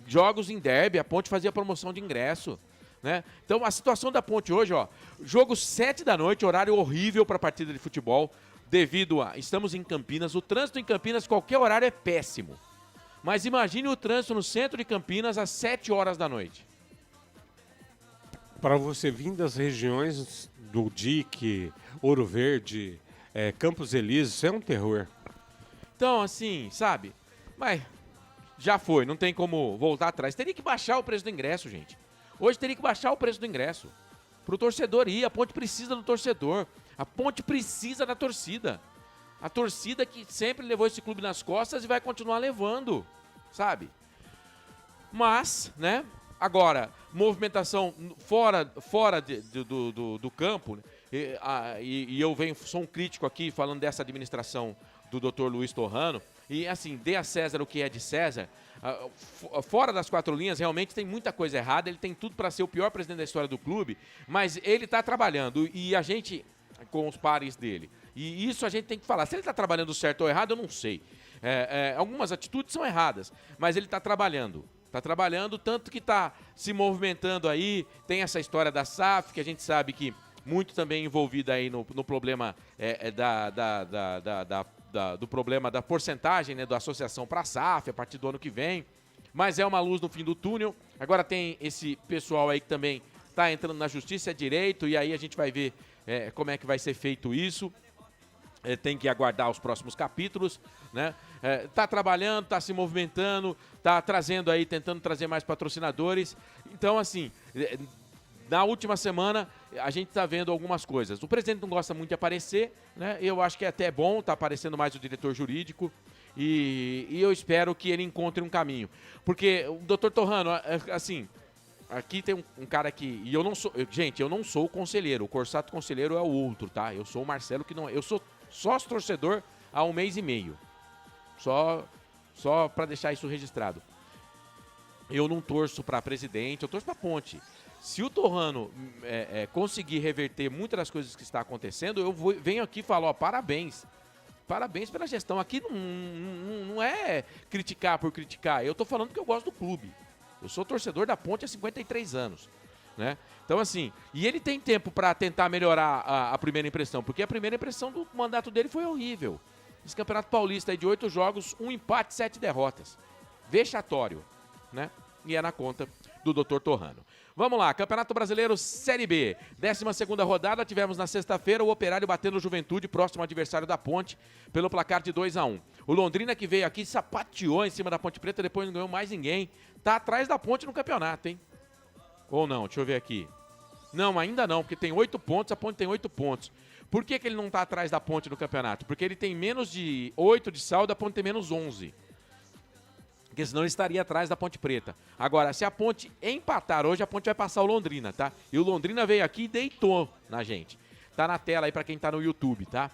jogos em derby, a Ponte fazia promoção de ingresso. Né? Então a situação da Ponte hoje, jogo 7 da noite, horário horrível para partida de futebol, estamos em Campinas, o trânsito em Campinas, qualquer horário é péssimo. Mas imagine o trânsito no centro de Campinas às 7 horas da noite. Para você vir das regiões do DIC, Ouro Verde, Campos Elíseos, isso é um terror. Então, assim, sabe? Mas já foi, não tem como voltar atrás. Teria que baixar o preço do ingresso, gente. Hoje teria que baixar o preço do ingresso. Pro torcedor ir, a Ponte precisa do torcedor. A Ponte precisa da torcida. A torcida que sempre levou esse clube nas costas e vai continuar levando, sabe? Mas, né? Agora, movimentação fora do campo, e eu sou um crítico aqui falando dessa administração do Dr. Luiz Torrano, e assim, dê a César o que é de César. Fora das quatro linhas, realmente tem muita coisa errada, ele tem tudo para ser o pior presidente da história do clube, mas ele está trabalhando, e a gente, com os pares dele, e isso a gente tem que falar. Se ele está trabalhando certo ou errado, eu não sei. Algumas atitudes são erradas, mas ele está trabalhando. Está trabalhando, tanto que está se movimentando aí. Tem essa história da SAF, que a gente sabe que muito também envolvida aí no problema do problema da porcentagem, né, da associação para a SAF a partir do ano que vem. Mas é uma luz no fim do túnel. Agora tem esse pessoal aí que também está entrando na justiça, direito, e aí a gente vai ver como é que vai ser feito isso. Tem que aguardar os próximos capítulos, né? Tá trabalhando, tá se movimentando, tá trazendo aí, tentando trazer mais patrocinadores. Então, assim, na última semana a gente tá vendo algumas coisas. O presidente não gosta muito de aparecer, né? Eu acho que é até bom, tá aparecendo mais o diretor jurídico. E eu espero que ele encontre um caminho. Porque o doutor Torrano, assim, aqui tem um cara que... E eu não sou... Gente, eu não sou o conselheiro. O Corsato conselheiro é o outro, tá? Eu sou o Marcelo, que não... Eu sou sócio torcedor há 1 mês e meio. Só para deixar isso registrado. Eu não torço para presidente, eu torço para Ponte. Se o Torrano conseguir reverter muitas das coisas que está acontecendo, eu venho aqui e falo, ó, parabéns. Parabéns pela gestão. Aqui não é criticar por criticar. Eu tô falando que eu gosto do clube. Eu sou torcedor da Ponte há 53 anos. Né? Então, assim, e ele tem tempo para tentar melhorar a primeira impressão, porque a primeira impressão do mandato dele foi horrível. Esse Campeonato Paulista aí de 8 jogos, 1 empate, 7 derrotas. Vexatório, né? E é na conta do Dr. Torrano. Vamos lá, Campeonato Brasileiro Série B. 12ª rodada, tivemos na sexta-feira o Operário batendo o Juventude, próximo adversário da Ponte, pelo placar de 2-1. O Londrina, que veio aqui, sapateou em cima da Ponte Preta, depois não ganhou mais ninguém. Tá atrás da Ponte no campeonato, hein? Ou não? Deixa eu ver aqui. Não, ainda não, porque tem 8 pontos, a Ponte tem 8 pontos. Por que ele não tá atrás da Ponte no campeonato? Porque ele tem menos de 8 de saldo, a Ponte tem menos 11. Porque senão ele estaria atrás da Ponte Preta. Agora, se a Ponte empatar hoje, a Ponte vai passar o Londrina, tá? E o Londrina veio aqui e deitou na gente. Tá na tela aí pra quem tá no YouTube, tá?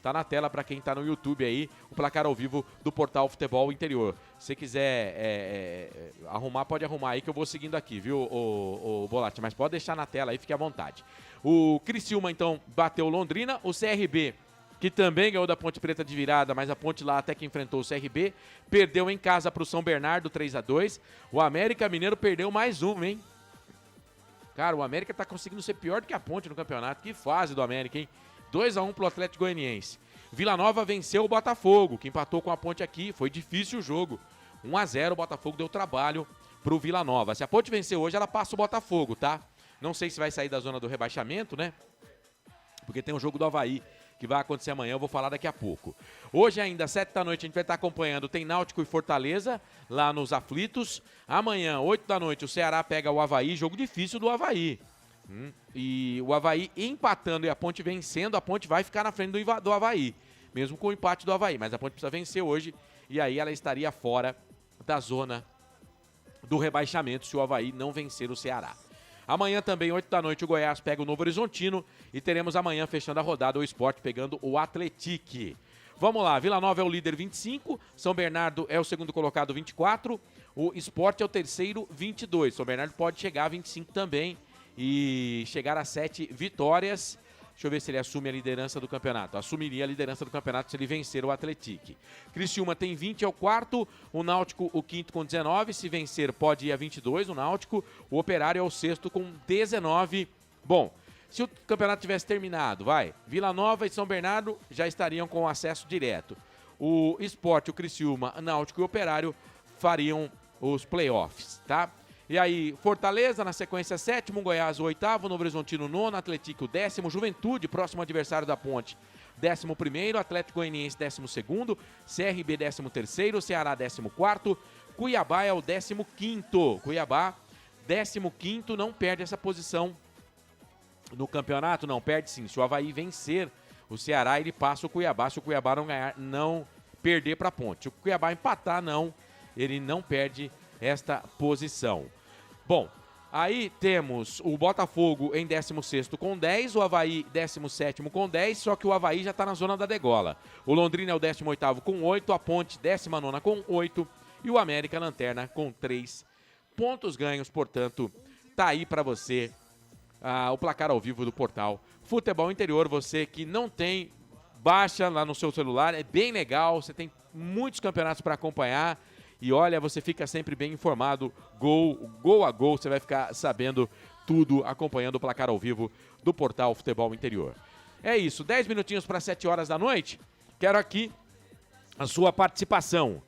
Tá na tela pra quem tá no YouTube aí, o placar ao vivo do Portal Futebol Interior. Se quiser arrumar, pode arrumar aí que eu vou seguindo aqui, viu, o Bolatti? Mas pode deixar na tela aí, fique à vontade. O Criciúma, então, bateu o Londrina. O CRB, que também ganhou da Ponte Preta de virada, mas a Ponte lá até que enfrentou o CRB, perdeu em casa pro São Bernardo 3-2. O América Mineiro perdeu mais um, hein? Cara, o América tá conseguindo ser pior do que a Ponte no campeonato. Que fase do América, hein? 2-1 pro Atlético Goianiense. Vila Nova venceu o Botafogo, que empatou com a Ponte aqui. Foi difícil o jogo. 1-0, o Botafogo deu trabalho pro Vila Nova. Se a Ponte vencer hoje, ela passa o Botafogo, tá? Não sei se vai sair da zona do rebaixamento, né? Porque tem o jogo do Avaí, que vai acontecer amanhã, eu vou falar daqui a pouco. Hoje ainda, às 7 da noite, a gente vai estar acompanhando, tem Náutico e Fortaleza, lá nos Aflitos. Amanhã, 8 da noite, o Ceará pega o Avaí, jogo difícil do Avaí. E o Avaí empatando e a Ponte vencendo, a Ponte vai ficar na frente do Avaí, mesmo com o empate do Avaí. Mas a Ponte precisa vencer hoje e aí ela estaria fora da zona do rebaixamento se o Avaí não vencer o Ceará. Amanhã também, 8 da noite, o Goiás pega o Novo Horizontino e teremos amanhã, fechando a rodada, o Sport pegando o Atlético. Vamos lá, Vila Nova é o líder 25, São Bernardo é o segundo colocado 24, o Sport é o terceiro 22. São Bernardo pode chegar a 25 também e chegar a 7 vitórias. Deixa eu ver se ele assume a liderança do campeonato. Assumiria a liderança do campeonato se ele vencer o Atlético. Criciúma tem 20, é o quarto. O Náutico, o quinto, com 19. Se vencer, pode ir a 22, o Náutico. O Operário é o sexto, com 19. Bom, se o campeonato tivesse terminado, Vila Nova e São Bernardo já estariam com acesso direto. O Sport, o Criciúma, Náutico e o Operário fariam os playoffs, tá? E aí, Fortaleza, na sequência, 7º, Goiás, o 8º, Novo Horizontino, 9º, Atlético, 10º, Juventude, próximo adversário da Ponte, 11º, Atlético Goianiense, 12º, CRB, 13º, Ceará, 14º, Cuiabá é o 15º. Cuiabá, 15º, não perde essa posição no campeonato, não perde sim. Se o Avaí vencer o Ceará, ele passa o Cuiabá. Se o Cuiabá não ganhar, não perder para a Ponte. Se o Cuiabá empatar, não, ele não perde esta posição. Bom, aí temos o Botafogo em 16º com 10, o Avaí 17º com 10, só que o Avaí já está na zona da degola. O Londrina é o 18º com 8, a Ponte 19ª com 8 e o América Lanterna com 3 pontos ganhos. Portanto, tá aí para você o placar ao vivo do portal Futebol Interior. Você que não tem, baixa lá no seu celular, é bem legal, você tem muitos campeonatos para acompanhar. E olha, você fica sempre bem informado, gol a gol, você vai ficar sabendo tudo, acompanhando o placar ao vivo do portal Futebol Interior. É isso, 10 minutinhos para 7 horas da noite, quero aqui a sua participação.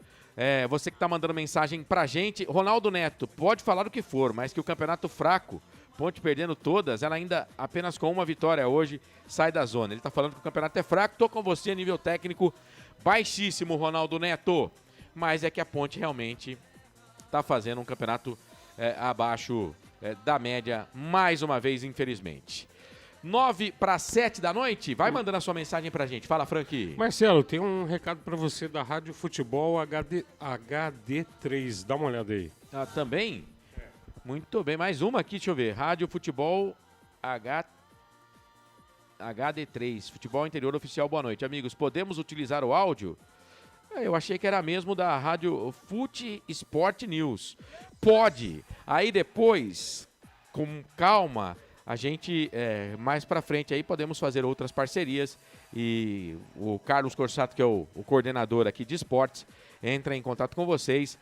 Você que está mandando mensagem pra gente, Ronaldo Neto, pode falar o que for, mas que o campeonato fraco, Ponte perdendo todas, ela ainda apenas com uma vitória hoje sai da zona. Ele está falando que o campeonato é fraco, tô com você a nível técnico baixíssimo, Ronaldo Neto. Mas é que a Ponte realmente está fazendo um campeonato abaixo da média, mais uma vez, infelizmente. 9 para 7 da noite, vai mandando a sua mensagem pra gente. Fala, Frank. Marcelo, tem um recado para você da Rádio Futebol HD3, dá uma olhada aí. Também? Muito bem, mais uma aqui, deixa eu ver. Rádio Futebol HD3, Futebol Interior Oficial, boa noite. Amigos, podemos utilizar o áudio? Eu achei que era mesmo da Rádio Fute Sport News. Pode. Aí depois, com calma, a gente, mais pra frente aí, podemos fazer outras parcerias. E o Carlos Corsato, que é o coordenador aqui de esportes, entra em contato com vocês,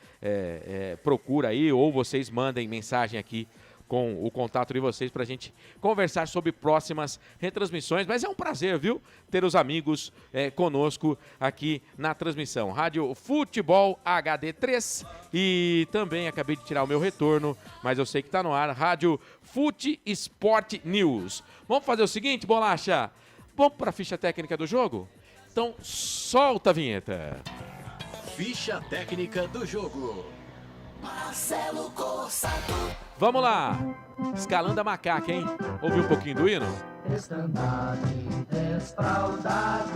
procura aí, ou vocês mandem mensagem aqui com o contato de vocês pra gente conversar sobre próximas retransmissões. Mas é um prazer, viu, ter os amigos conosco aqui na transmissão. Rádio Futebol HD3 e também acabei de tirar o meu retorno, mas eu sei que tá no ar, Rádio Fute Sport News. Vamos fazer o seguinte, Bolacha? Vamos pra ficha técnica do jogo? Então solta a vinheta. Ficha técnica do jogo. Marcelo Corsato. Vamos lá, escalando a macaca, hein? Ouve um pouquinho do hino? Estandarte desfraldado,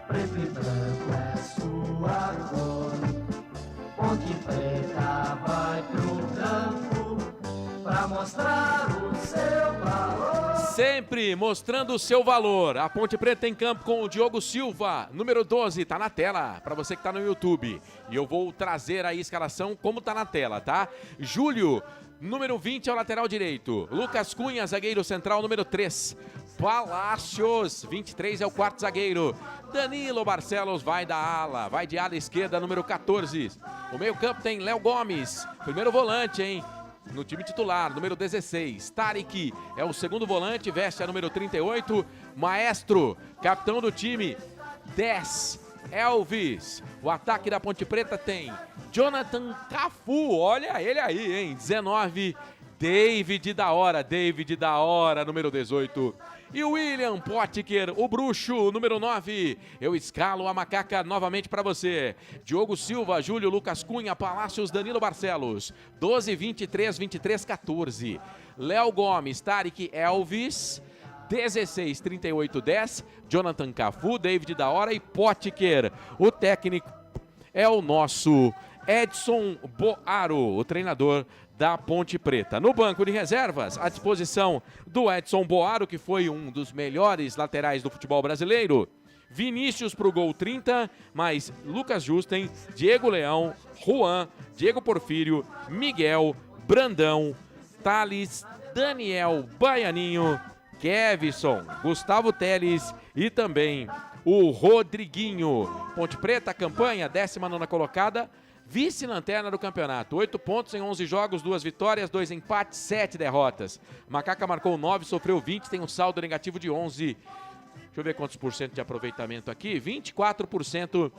preto e branco é sua cor. Ponte Preta vai pro campo pra mostrar o seu valor. Sempre mostrando o seu valor. A Ponte Preta em campo com o Diogo Silva, número 12, tá na tela, para você que tá no YouTube. E eu vou trazer aí a escalação como tá na tela, tá? Júlio, número 20 é o lateral direito. Lucas Cunha, zagueiro central, número 3. Palácios, 23 é o quarto zagueiro. Danilo Barcelos vai da ala, vai de ala esquerda, número 14. O meio campo tem Léo Gomes, primeiro volante, hein? No time titular, número 16, Tarek é o segundo volante, veste a número 38, Maestro, capitão do time, 10, Elvis. O ataque da Ponte Preta tem Jonathan Cafu, olha ele aí, hein, 19, David da hora, número 18. E o William Potker, o bruxo, número 9. Eu escalo a macaca novamente para você. Diogo Silva, Júlio, Lucas Cunha, Palácios, Danilo Barcelos. 12, 23, 23, 14. Léo Gomes, Tarek, Elvis. 16, 38, 10. Jonathan Cafu, David da hora e Potker. O técnico é o nosso Edson Boaro, o treinador da Ponte Preta. No banco de reservas, à disposição do Edson Boaro, que foi um dos melhores laterais do futebol brasileiro. Vinícius pro gol 30, mais Lucas Justen, Diego Leão, Juan, Diego Porfírio, Miguel, Brandão, Thales, Daniel Baianinho, Kevson, Gustavo Teles e também o Rodriguinho. Ponte Preta, campanha, 19ª colocada, vice-lanterna do campeonato. 8 pontos em 11 jogos, 2 vitórias, 2 empates, 7 derrotas. Macaca marcou 9, sofreu 20, tem um saldo negativo de 11. Deixa eu ver quantos por cento de aproveitamento aqui. 24%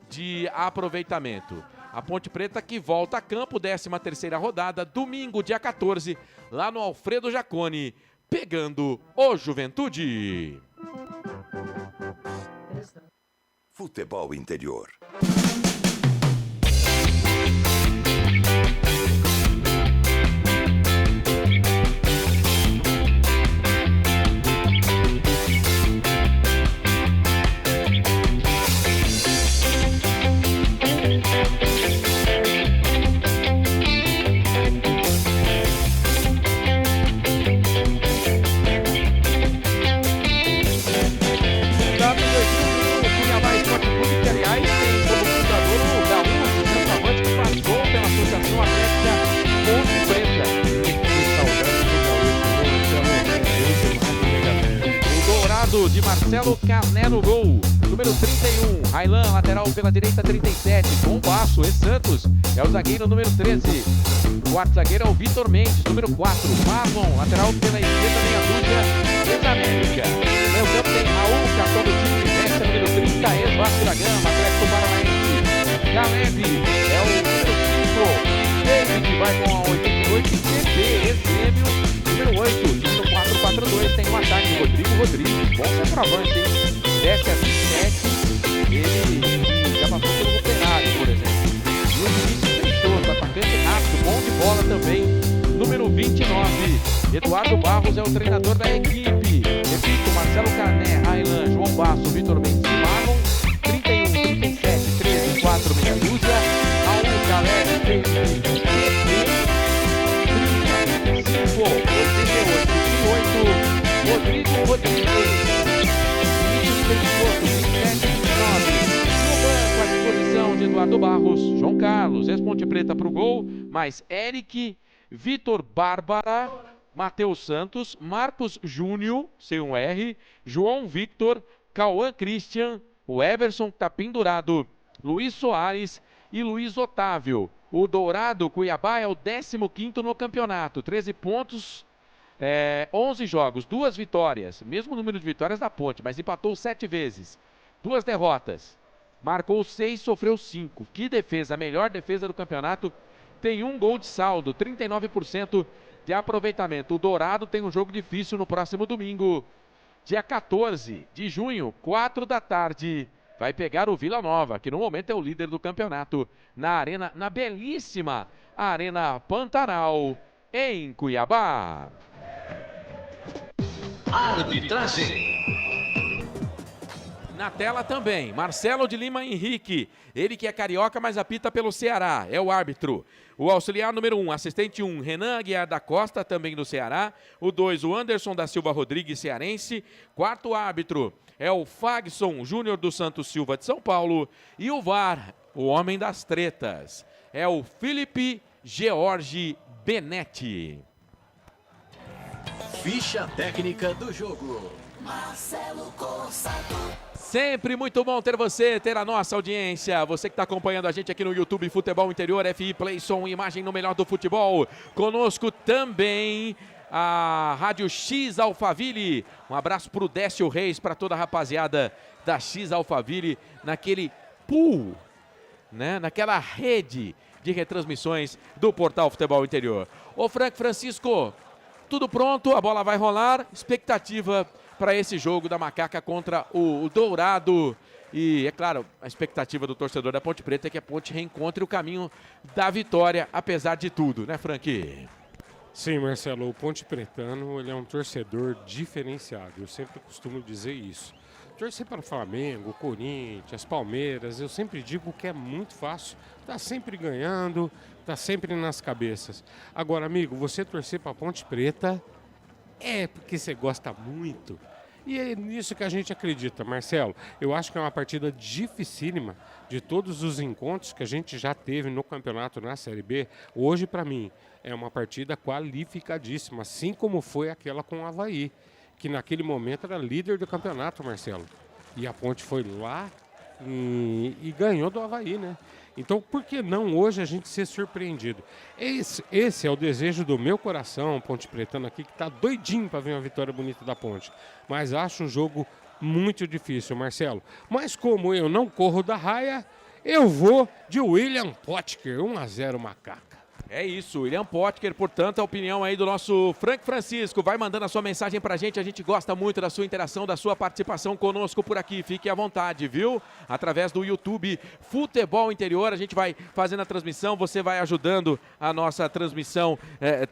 de aproveitamento. A Ponte Preta que volta a campo, 13ª rodada, domingo, dia 14, lá no Alfredo Jaconi, pegando o Juventude. Futebol Interior. De Marcelo Carné no gol, número 31, Railan, lateral pela direita, 37, Bombaço, Santos, é o zagueiro número 13, o quarto zagueiro é o Vitor Mendes, número 4, Marlon, lateral pela esquerda, meia dúzia, ex-América, meio campo tem Raul, cartão do time, veste número 30, ex-Vasco da Gama, Atlético Paranaense, Caleb, é o número 5, David vai com a 88, CB, ex-Grêmio, número 8, número 4-4-2, tem um ataque, Rodrigo Rodrigues, bom centroavante, hein? Desce a 27, ele já passou pelo Operário, por exemplo. E o Vinícius Feitoso, atacante rápido, bom de bola também, número 29. Eduardo Barros é o treinador da equipe. Repito, Marcelo Carné, Railan, João Basso, Vitor Mendes e Marlon, 31, 37, 13, 4, meia dúzia, Raul, Caleb, 30, 88, 8, Rodrigo Rodrigues, Vinícius Feitoso, 27, 29. No banco, à disposição de Eduardo Barros, João Carlos, ex-Ponte Preta para o gol, mais Eric, Vitor Bárbara, Matheus Santos, Marcos Júnior, C1R, João Victor, Cauã Christian, o Everson que está pendurado, Luiz Soares e Luiz Otávio. O Dourado Cuiabá é o 15º no campeonato, 13 pontos, 11 jogos, 2 vitórias, mesmo número de vitórias da Ponte, mas empatou 7 vezes, 2 derrotas, marcou 6, sofreu 5. Que defesa, a melhor defesa do campeonato, tem 1 gol de saldo, 39% de aproveitamento. O Dourado tem um jogo difícil no próximo domingo, dia 14 de junho, 4 da tarde. Vai pegar o Vila Nova, que no momento é o líder do campeonato, na belíssima Arena Pantanal, em Cuiabá. Arbitragem. Na tela também, Marcelo de Lima Henrique, ele que é carioca, mas apita pelo Ceará, é o árbitro. O auxiliar número 1, assistente 1, Renan Aguiar da Costa, também do Ceará. O 2, o Anderson da Silva Rodrigues, cearense. Quarto árbitro é o Fagson Júnior dos Santos Silva de São Paulo. E o VAR, o homem das tretas, é o Felipe George Benetti. Ficha técnica do jogo. Marcelo Corsato. Sempre muito bom ter a nossa audiência. Você que está acompanhando a gente aqui no YouTube Futebol Interior, FI Play Som, imagem no melhor do futebol. Conosco também a Rádio X Alphaville. Um abraço para o Décio Reis, para toda a rapaziada da X Alphaville, naquele pool, né? Naquela rede de retransmissões do Portal Futebol Interior. Ô Francisco, tudo pronto, a bola vai rolar, expectativa para esse jogo da Macaca contra o Dourado. E, é claro, a expectativa do torcedor da Ponte Preta é que a Ponte reencontre o caminho da vitória, apesar de tudo, né, Frank? Sim, Marcelo, o Ponte Pretano, ele é um torcedor diferenciado, eu sempre costumo dizer isso. Torcer para o Flamengo, Corinthians, Palmeiras, eu sempre digo que é muito fácil, tá sempre ganhando, tá sempre nas cabeças. Agora, amigo, você torcer para a Ponte Preta é porque você gosta muito. E é nisso que a gente acredita, Marcelo. Eu acho que é uma partida dificílima de todos os encontros que a gente já teve no campeonato na Série B. Hoje, para mim, é uma partida qualificadíssima, assim como foi aquela com o Avaí, que naquele momento era líder do campeonato, Marcelo. E a Ponte foi lá e ganhou do Avaí, né? Então, por que não hoje a gente ser surpreendido? Esse é o desejo do meu coração, Ponte Pretano aqui, que está doidinho para ver uma vitória bonita da Ponte. Mas acho um jogo muito difícil, Marcelo. Mas como eu não corro da raia, Eu vou de William Potker, 1-0 Macaca. É isso, William Potker, portanto, a opinião aí do nosso Frank Francisco. Vai mandando a sua mensagem pra gente, a gente gosta muito da sua interação, da sua participação conosco por aqui. Fique à vontade, viu? Através do YouTube Futebol Interior, a gente vai fazendo a transmissão, você vai ajudando a nossa transmissão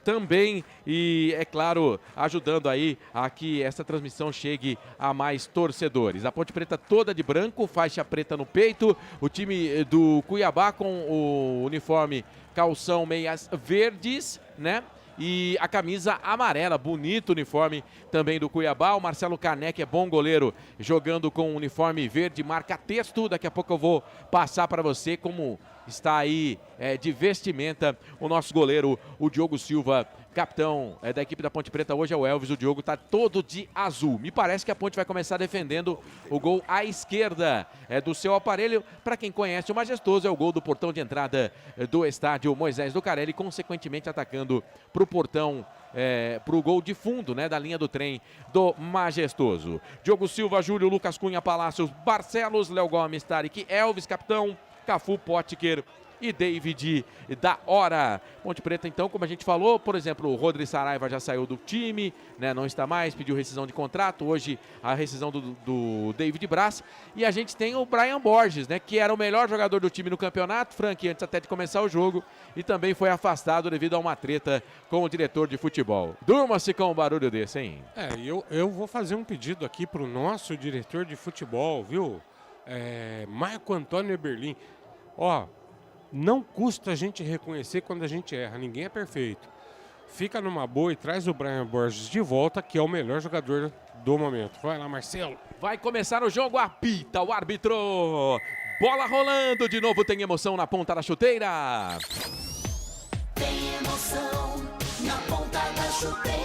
também e, é claro, ajudando aí a que essa transmissão chegue a mais torcedores. A Ponte Preta toda de branco, faixa preta no peito, o time do Cuiabá com o uniforme calção meias verdes, né? E a camisa amarela, bonito uniforme também do Cuiabá. O Marcelo Caneca é bom goleiro, jogando com o uniforme verde, marca texto. Daqui a pouco eu vou passar para você como está aí de vestimenta o nosso goleiro, o Diogo Silva, capitão da equipe da Ponte Preta. Hoje é o Elvis, o Diogo tá todo de azul. Me parece que a Ponte vai começar defendendo o gol à esquerda do seu aparelho. Para quem conhece o Majestoso, é o gol do portão de entrada do estádio Moisés Lucarelli, consequentemente atacando para o portão, para o gol de fundo, né, da linha do trem do Majestoso. Diogo Silva, Júlio, Lucas Cunha, Palácios, Barcelos, Léo Gomes, Tarek, Elvis, capitão, Cafu, Potker e David da Hora. Ponte Preta, então, como a gente falou, por exemplo, o Rodrigo Saraiva já saiu do time, né, não está mais, pediu rescisão de contrato, hoje a rescisão do David Braz, e a gente tem o Brian Borges, né, que era o melhor jogador do time no campeonato, Frank, antes até de começar o jogo, e também foi afastado devido a uma treta com o diretor de futebol. Durma-se com um barulho desse, hein? Eu vou fazer um pedido aqui pro nosso diretor de futebol, viu? Marco Antônio Eberlin. Ó, não custa a gente reconhecer quando a gente erra, ninguém é perfeito. Fica numa boa e traz o Brian Borges de volta, que é o melhor jogador do momento. Vai lá, Marcelo. Vai começar o jogo, apita o árbitro. Bola rolando, de novo tem emoção na ponta da chuteira. Tem emoção na ponta da chuteira.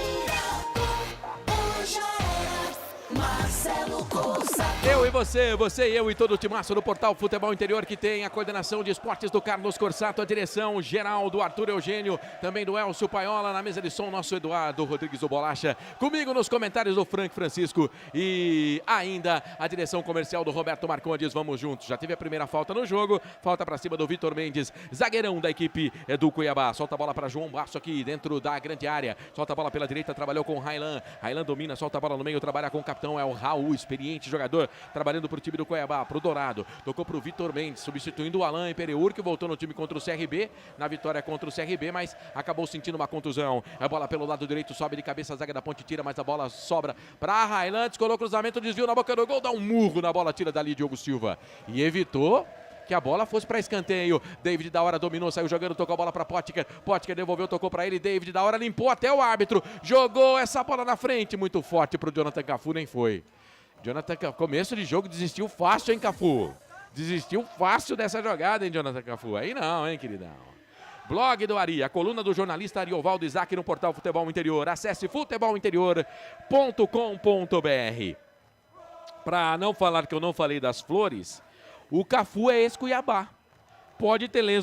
Hoje é Marcelo Couça. Eu e você e eu e todo o timaço do Portal Futebol Interior, que tem a coordenação de esportes do Carlos Corsato, a direção geral do Arthur Eugênio, também do Elcio Paiola, na mesa de som nosso Eduardo Rodrigues do Bolacha, comigo nos comentários do Frank Francisco e ainda a direção comercial do Roberto Marcondes. Vamos juntos, já teve a primeira falta no jogo, falta pra cima do Vitor Mendes, zagueirão da equipe do Cuiabá, solta a bola pra João Basso aqui dentro da grande área, solta a bola pela direita, trabalhou com o Railan domina, solta a bola no meio, trabalha com o capitão, é o Raul, experiente jogador, trabalhando pro time do Cuiabá, pro Dourado, tocou pro Vitor Mendes, substituindo o Alain Pereur, que voltou no time contra o CRB, na vitória contra o CRB, mas acabou sentindo uma contusão. A bola pelo lado direito, sobe de cabeça, a zaga da Ponte tira, mas a bola sobra pra Railan, descolou o cruzamento, desvio na boca do gol, dá um murro na bola, tira dali Diogo Silva e evitou que a bola fosse para escanteio. David da Hora dominou, saiu jogando, tocou a bola para Potker. Potker devolveu, tocou para ele. David da Hora limpou até o árbitro. Jogou essa bola na frente, muito forte para o Jonathan Cafu, nem foi. Jonathan, começo de jogo, desistiu fácil, hein, Cafu? Desistiu fácil dessa jogada, hein, Jonathan Cafu? Aí não, hein, queridão? Blog do Ari, a coluna do jornalista Ariovaldo Isaac no portal Futebol Interior. Acesse futebolinterior.com.br. Para não falar que eu não falei das flores, o Cafu é ex-Cuiabá. Pode ter lei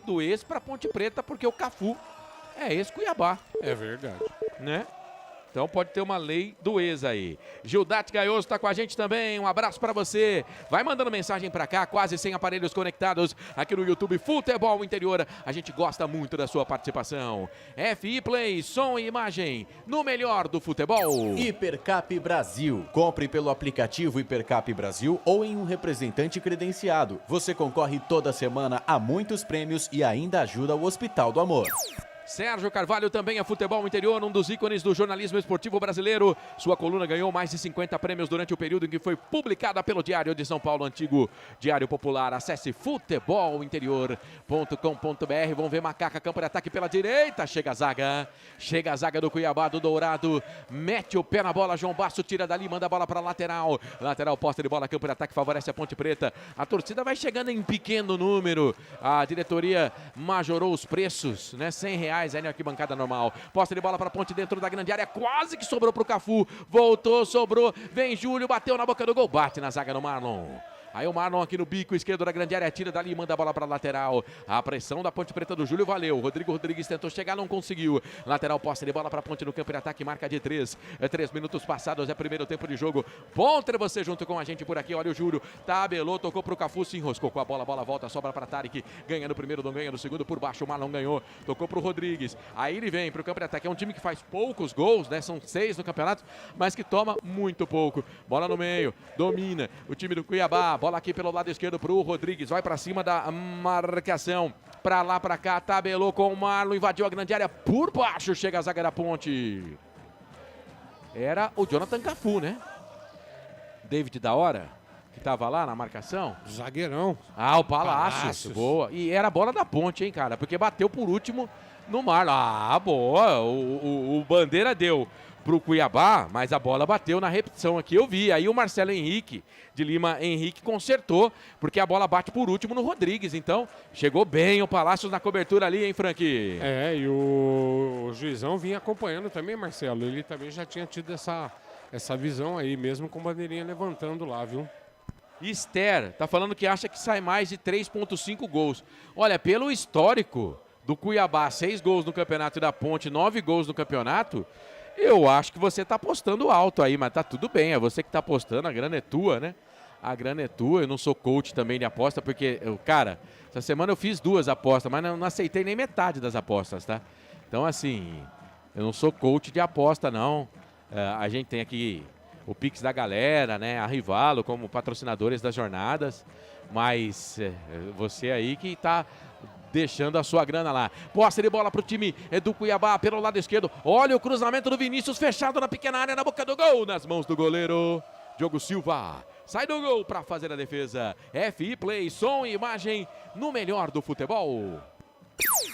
do ex para Ponte Preta, porque o Cafu é ex-Cuiabá. É verdade. Né? Então pode ter uma lei do ex aí. Gildate Gaioso está com a gente também. Um abraço para você. Vai mandando mensagem para cá, quase 100 aparelhos conectados aqui no YouTube Futebol Interior. A gente gosta muito da sua participação. FI Play, som e imagem no melhor do futebol. Hipercap Brasil. Compre pelo aplicativo Hipercap Brasil ou em um representante credenciado. Você concorre toda semana a muitos prêmios e ainda ajuda o Hospital do Amor. Sérgio Carvalho também é Futebol Interior, um dos ícones do jornalismo esportivo brasileiro. Sua coluna ganhou mais de 50 prêmios durante o período em que foi publicada pelo Diário de São Paulo, antigo Diário Popular. Acesse futebolinterior.com.br. Vamos ver Macaca, campo de ataque pela direita. Chega a zaga do Cuiabá, do Dourado. Mete o pé na bola, João Basso tira dali, manda a bola para lateral. Lateral, posta de bola, campo de ataque, favorece a Ponte Preta. A torcida vai chegando em pequeno número. A diretoria majorou os preços, né? R$100 aí na arquibancada normal. Posta de bola para Ponte dentro da grande área, quase que sobrou para o Cafu. Voltou, sobrou, vem Júlio, bateu na boca do gol, bate na zaga no Marlon. Aí o Marlon aqui no bico esquerdo da grande área, tira dali e manda a bola para lateral. A pressão da Ponte Preta do Júlio valeu. Rodrigo Rodrigues tentou chegar, não conseguiu. Lateral posse de bola para a Ponte no campo de ataque, marca de 3. 3 minutos passados, é primeiro tempo de jogo. Bom ter você junto com a gente por aqui. Olha o Júlio, tabelou, tocou pro Cafu, se enroscou com a bola volta, sobra para Tarek. Ganha no primeiro, não ganha no segundo, por baixo o Marlon ganhou. Tocou pro Rodrigues. Aí ele vem pro campo de ataque. É um time que faz poucos gols, né? São 6 no campeonato, mas que toma muito pouco. Bola no meio, domina o time do Cuiabá. Bola aqui pelo lado esquerdo pro Rodrigues. Vai para cima da marcação. Pra lá, pra cá, tabelou com o Marlon, invadiu a grande área. Por baixo chega a zaga da Ponte. Era o Jonathan Cafu, né? David da hora, que tava lá na marcação. Zagueirão. Ah, o Palácios. Boa. E era a bola da Ponte, hein, cara? Porque bateu por último no Marlon. Ah, boa. O Bandeira deu pro Cuiabá, mas a bola bateu na repetição aqui, eu vi. Aí o Marcelo Henrique, de Lima Henrique, consertou, porque a bola bate por último no Rodrigues. Então, chegou bem o Palácios na cobertura ali, hein, Frank? É, e o juizão vinha acompanhando também, Marcelo. Ele também já tinha tido essa visão aí, mesmo com bandeirinha levantando lá, viu? Esther tá falando que acha que sai mais de 3,5 gols. Olha, pelo histórico do Cuiabá, 6 gols no campeonato e da Ponte, 9 gols no campeonato, eu acho que você tá apostando alto aí, mas tá tudo bem, é você que tá apostando, a grana é tua, né? A grana é tua, eu não sou coach também de aposta, porque, cara, essa semana eu fiz 2 apostas, mas não aceitei nem metade das apostas, tá? Então, assim, eu não sou coach de aposta, não. A gente tem aqui o Pix da galera, né? A Rivalo como patrocinadores das jornadas, mas você aí que tá deixando a sua grana lá. Posse de bola pro time do Cuiabá pelo lado esquerdo. Olha o cruzamento do Vinícius fechado na pequena área, na boca do gol, nas mãos do goleiro Diogo Silva. Sai do gol para fazer a defesa. FI Play, som e imagem no melhor do futebol.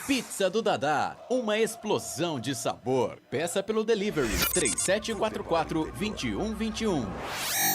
Pizza do Dadá, uma explosão de sabor. Peça pelo delivery 3744-2121.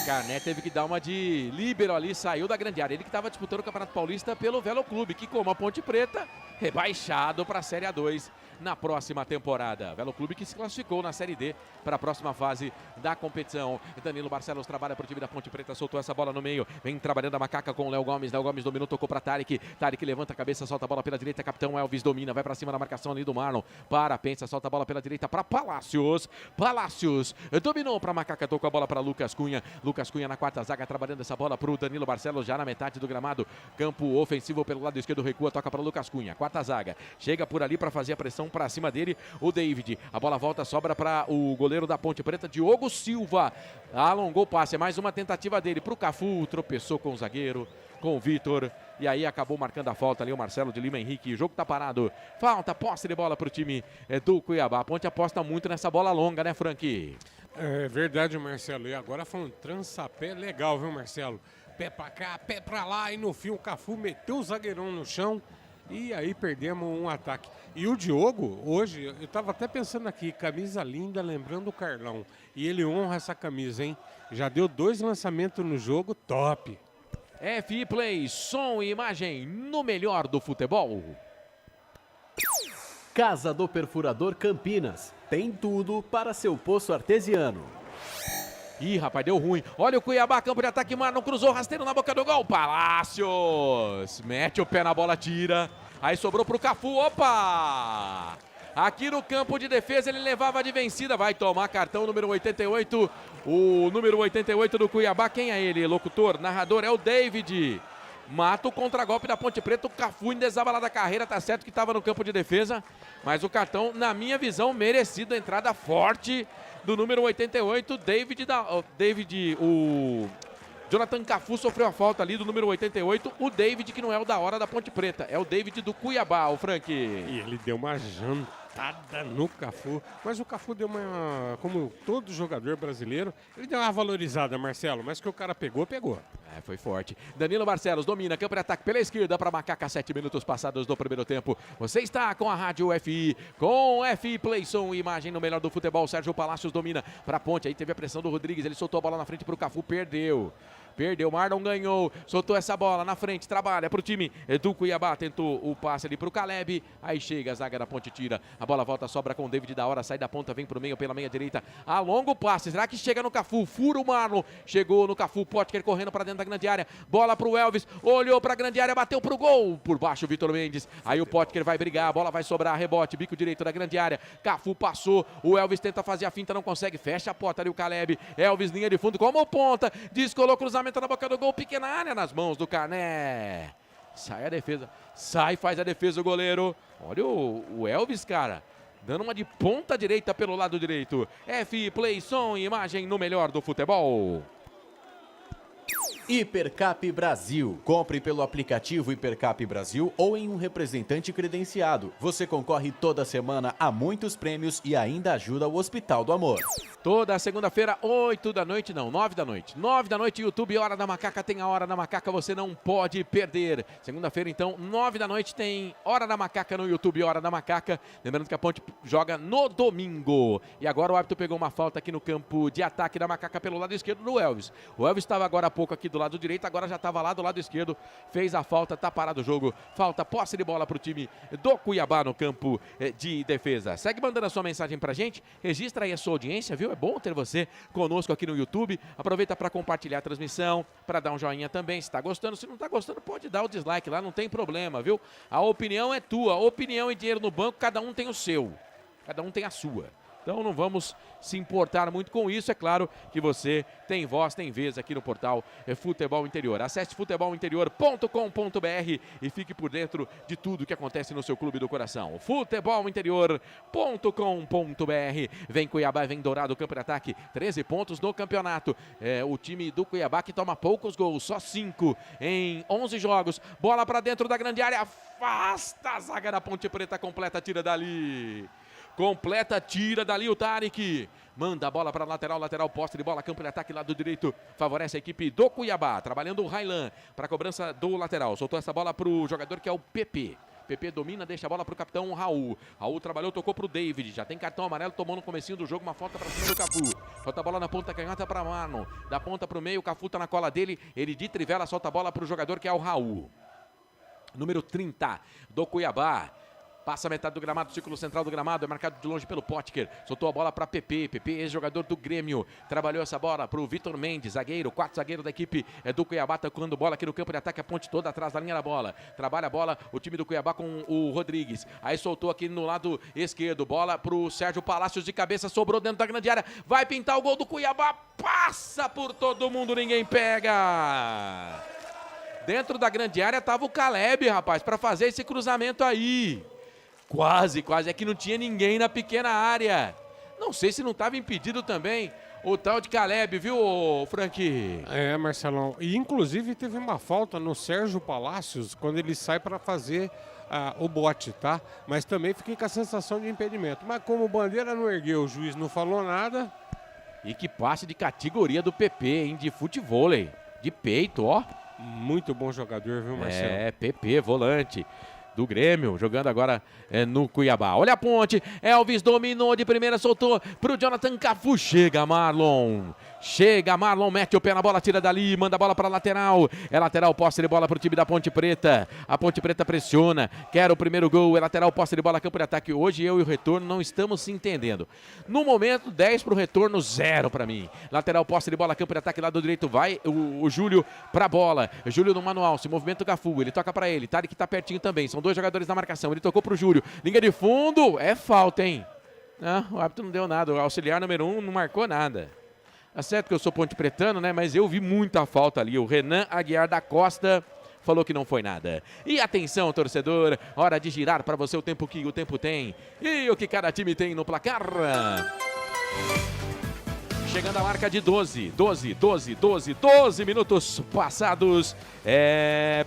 Carné teve que dar uma de líbero ali, saiu da grande área. Ele que estava disputando o Campeonato Paulista pelo Velo Clube, que como a Ponte Preta, rebaixado para a Série A2 na próxima temporada. Velo Clube que se classificou na Série D para a próxima fase da competição. Danilo Barcelos trabalha para o time da Ponte Preta, soltou essa bola no meio, vem trabalhando a macaca com o Léo Gomes. Léo Gomes dominou, tocou para Tarek. Tarek levanta a cabeça, solta a bola pela direita, capitão Elvis domina, vai para cima da marcação ali do Marlon. Para, pensa, solta a bola pela direita para Palácios. Palácios dominou para macaca, tocou a bola para Lucas Cunha. Lucas Cunha na quarta zaga, trabalhando essa bola para o Danilo Barcelos, já na metade do gramado. Campo ofensivo pelo lado esquerdo, recua, toca para Lucas Cunha. Quarta zaga, chega por ali para fazer a pressão para cima dele. O David, a bola volta, sobra para o goleiro da Ponte Preta, Diogo Silva. Alongou o passe, mais uma tentativa dele para o Cafu, tropeçou com o zagueiro, com o Vitor. E aí acabou marcando a falta ali o Marcelo de Lima Henrique. O jogo tá parado. Falta, posse de bola pro time do Cuiabá. A Ponte aposta muito nessa bola longa, né, Frank? É verdade, Marcelo. E agora foi um trança-pé legal, viu, Marcelo? Pé pra cá, pé pra lá. E no fim o Cafu meteu o zagueirão no chão. E aí perdemos um ataque. E o Diogo, hoje, eu tava até pensando aqui, camisa linda, lembrando o Carlão. E ele honra essa camisa, hein? Já deu 2 lançamentos no jogo, top. FI Play, som e imagem no melhor do futebol. Casa do Perfurador Campinas. Tem tudo para seu poço artesiano. Ih, rapaz, deu ruim. Olha o Cuiabá, campo de ataque, Marlon cruzou, rasteiro na boca do gol. Palácios mete o pé na bola, tira. Aí sobrou pro Cafu, opa! Aqui no campo de defesa ele levava de vencida, vai tomar cartão número 88. O número 88 do Cuiabá, quem é ele? Locutor, narrador, é o David. Mata o contragolpe da Ponte Preta, o Cafu em desabalada carreira, tá certo que estava no campo de defesa, mas o cartão, na minha visão, merecido, a entrada forte do número 88, o Jonathan Cafu sofreu a falta ali do número 88, o David, que não é o da hora da Ponte Preta, é o David do Cuiabá, o Frank. E ele deu uma jantada no Cafu, mas o Cafu deu uma, como todo jogador brasileiro, ele deu uma valorizada, Marcelo, mas que o cara pegou, pegou. É, foi forte. Danilo Barcelos domina, campo de ataque pela esquerda para Macaca, 7 minutos passados do primeiro tempo. Você está com a Rádio FI, com FI Play, som e imagem no melhor do futebol. Sérgio Palácios domina para a Ponte, aí teve a pressão do Rodrigues, ele soltou a bola na frente para o Cafu, perdeu. perdeu, Marlon ganhou, soltou essa bola na frente, trabalha pro time do Cuiabá, tentou o passe ali pro Caleb, aí chega a zaga da Ponte, tira, a bola volta, sobra com o David da hora, sai da ponta, vem pro meio pela meia direita, a longo passe, será que chega no Cafu? Fura o Marlon, chegou no Cafu, Potker correndo pra dentro da grande área, bola pro Elvis, olhou pra grande área, bateu pro gol, por baixo o Vitor Mendes, aí o Potker vai brigar, a bola vai sobrar, rebote, bico direito da grande área, Cafu passou, o Elvis tenta fazer a finta, não consegue, fecha a porta ali o Caleb, Elvis linha de fundo como ponta, descolou cruzamento na boca do gol, pequena área nas mãos do Carné, sai a defesa, faz a defesa o goleiro, olha o Elvis, cara, dando uma de ponta direita pelo lado direito, Play, som e imagem no melhor do futebol. Hipercap Brasil. Compre pelo aplicativo Hipercap Brasil ou em um representante credenciado. Você concorre toda semana a muitos prêmios e ainda ajuda o Hospital do Amor. Toda segunda-feira, 9 da noite, 9 da noite, YouTube, Hora da Macaca, tem a Hora da Macaca, você não pode perder. Segunda-feira, então, 9 da noite, tem Hora da Macaca no YouTube, Hora da Macaca. Lembrando que a Ponte joga no domingo. E agora o árbitro pegou uma falta aqui no campo de ataque da Macaca pelo lado esquerdo do Elvis. O Elvis estava agora há pouco aqui do lado direito, agora já estava lá do lado esquerdo, fez a falta, tá parado o jogo, falta, posse de bola pro time do Cuiabá no campo de defesa. Segue mandando a sua mensagem pra gente, registra aí a sua audiência, viu? É bom ter você conosco aqui no YouTube, aproveita para compartilhar a transmissão, para dar um joinha também, se tá gostando, se não tá gostando pode dar o dislike lá, não tem problema, viu? A opinião é tua, opinião e dinheiro no banco, cada um tem o seu, cada um tem a sua. Então não vamos se importar muito com isso. É claro que você tem voz, tem vez aqui no portal Futebol Interior. Acesse futebolinterior.com.br e fique por dentro de tudo que acontece no seu clube do coração. futebolinterior.com.br. Vem Cuiabá, vem Dourado, campo de ataque. 13 pontos no campeonato. O time do Cuiabá que toma poucos gols, só 5 em 11 jogos. Bola para dentro da grande área. Afasta a zaga da Ponte Preta, completa, tira dali. Completa, tira dali o Tarek. Manda a bola para lateral, poste de bola, campo de ataque, lado direito. Favorece a equipe do Cuiabá. Trabalhando o Railan para a cobrança do lateral. Soltou essa bola para o jogador que é o PP. PP domina, deixa a bola para o capitão Raul. Raul trabalhou, tocou para o David. Já tem cartão amarelo, tomou no comecinho do jogo uma falta para cima do Cafu. Falta a bola na ponta canhota para Marlon. Da ponta para o meio, o Cafu tá na cola dele. Ele de trivela, solta a bola para o jogador que é o Raul. Número 30 do Cuiabá. Passa a metade do gramado, círculo central do gramado, é marcado de longe pelo Potker. Soltou a bola para PP, ex-jogador do Grêmio. Trabalhou essa bola para o Vitor Mendes, zagueiro, 4 zagueiro da equipe do Cuiabá, tocando bola aqui no campo de ataque, a Ponte toda atrás da linha da bola. Trabalha a bola, o time do Cuiabá com o Rodrigues. Aí soltou aqui no lado esquerdo, bola para o Sérgio Palácios de cabeça, sobrou dentro da grande área. Vai pintar o gol do Cuiabá, passa por todo mundo, ninguém pega. Dentro da grande área estava o Caleb, rapaz, para fazer esse cruzamento aí. Quase, é que não tinha ninguém na pequena área. Não sei se não estava impedido também o tal de Caleb, viu, Frank? Marcelão. E inclusive teve uma falta no Sérgio Palácios quando ele sai para fazer o bote, tá? Mas também fiquei com a sensação de impedimento. Mas como o bandeira não ergueu, o juiz não falou nada. E que passe de categoria do PP, hein? De futevôlei, de peito, ó. Muito bom jogador, viu, Marcelo? PP, volante do Grêmio, jogando agora no Cuiabá. Olha a Ponte, Elvis dominou de primeira, soltou pro Jonathan Cafu, chega Marlon, mete o pé na bola, tira dali, manda a bola para lateral, é lateral, posse de bola pro time da Ponte Preta, a Ponte Preta pressiona, quer o primeiro gol, é lateral, posse de bola, campo de ataque. Hoje eu e o retorno não estamos se entendendo. No momento, 10 pro retorno, 0 para mim. Lateral, posse de bola, campo de ataque, lado direito, vai o Júlio pra bola, Júlio no manual, se movimenta o Cafu, ele toca para ele, Tarek tá pertinho também, são 2 jogadores na marcação, ele tocou pro Júlio, linha de fundo, é falta, hein? O árbitro não deu nada, o auxiliar número 1 não marcou nada. É certo que eu sou ponte pretano, né? Mas eu vi muita falta ali. O Renan Aguiar da Costa falou que não foi nada. E atenção, torcedor, hora de girar para você o tempo que o tempo tem. E o que cada time tem no placar. Chegando a marca de 12 minutos passados.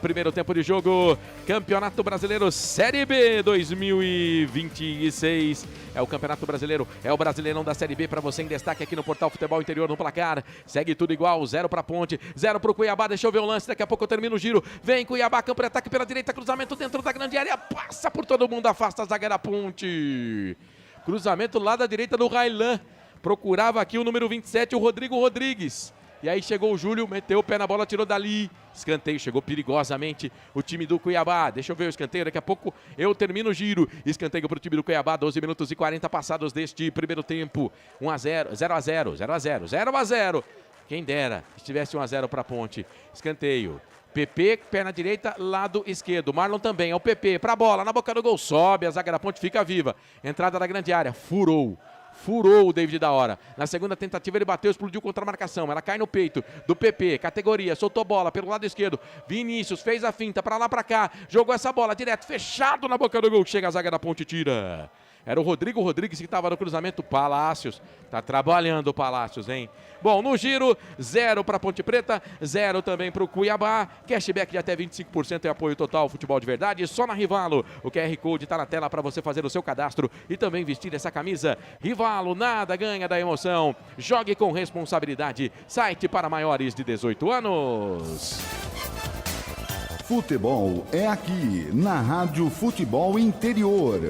Primeiro tempo de jogo, Campeonato Brasileiro Série B 2026. É o Campeonato Brasileiro, é o Brasileirão da Série B para você em destaque aqui no Portal Futebol Interior no placar. Segue tudo igual, 0 para Ponte, 0 para o Cuiabá. Deixa eu ver o lance, daqui a pouco eu termino o giro. Vem Cuiabá, campo de ataque pela direita, cruzamento dentro da grande área, passa por todo mundo, afasta a zaga da Ponte. Cruzamento lá da direita do Railan. Procurava aqui o número 27, o Rodrigo Rodrigues. E aí chegou o Júlio, meteu o pé na bola, tirou dali. Escanteio, chegou perigosamente o time do Cuiabá. Deixa eu ver o escanteio, daqui a pouco eu termino o giro. Escanteio para o time do Cuiabá, 12 minutos e 40 passados deste primeiro tempo. 1-0, 0-0, 0-0, 0-0. Quem dera, estivesse 1-0 para a Ponte. Escanteio. PP, perna direita, lado esquerdo. Marlon também, é o PP, para a bola, na boca do gol. Sobe, a zaga da Ponte fica viva. Entrada da grande área, furou o David da hora. Na segunda tentativa ele bateu, explodiu contra a marcação. Ela cai no peito do PP, categoria, soltou bola pelo lado esquerdo. Vinícius fez a finta, para lá, para cá. Jogou essa bola direto, fechado na boca do gol. Chega a zaga da Ponte, tira. Era o Rodrigo Rodrigues que estava no cruzamento. Palácios, tá trabalhando o Palácios, hein? Bom, no giro, 0 para Ponte Preta, 0 também para o Cuiabá. Cashback de até 25% e apoio total Futebol de Verdade. Só na Rivalo. O QR Code está na tela para você fazer o seu cadastro e também vestir essa camisa. Rivalo, nada ganha da emoção. Jogue com responsabilidade. Site para maiores de 18 anos. Futebol é aqui, na Rádio Futebol Interior.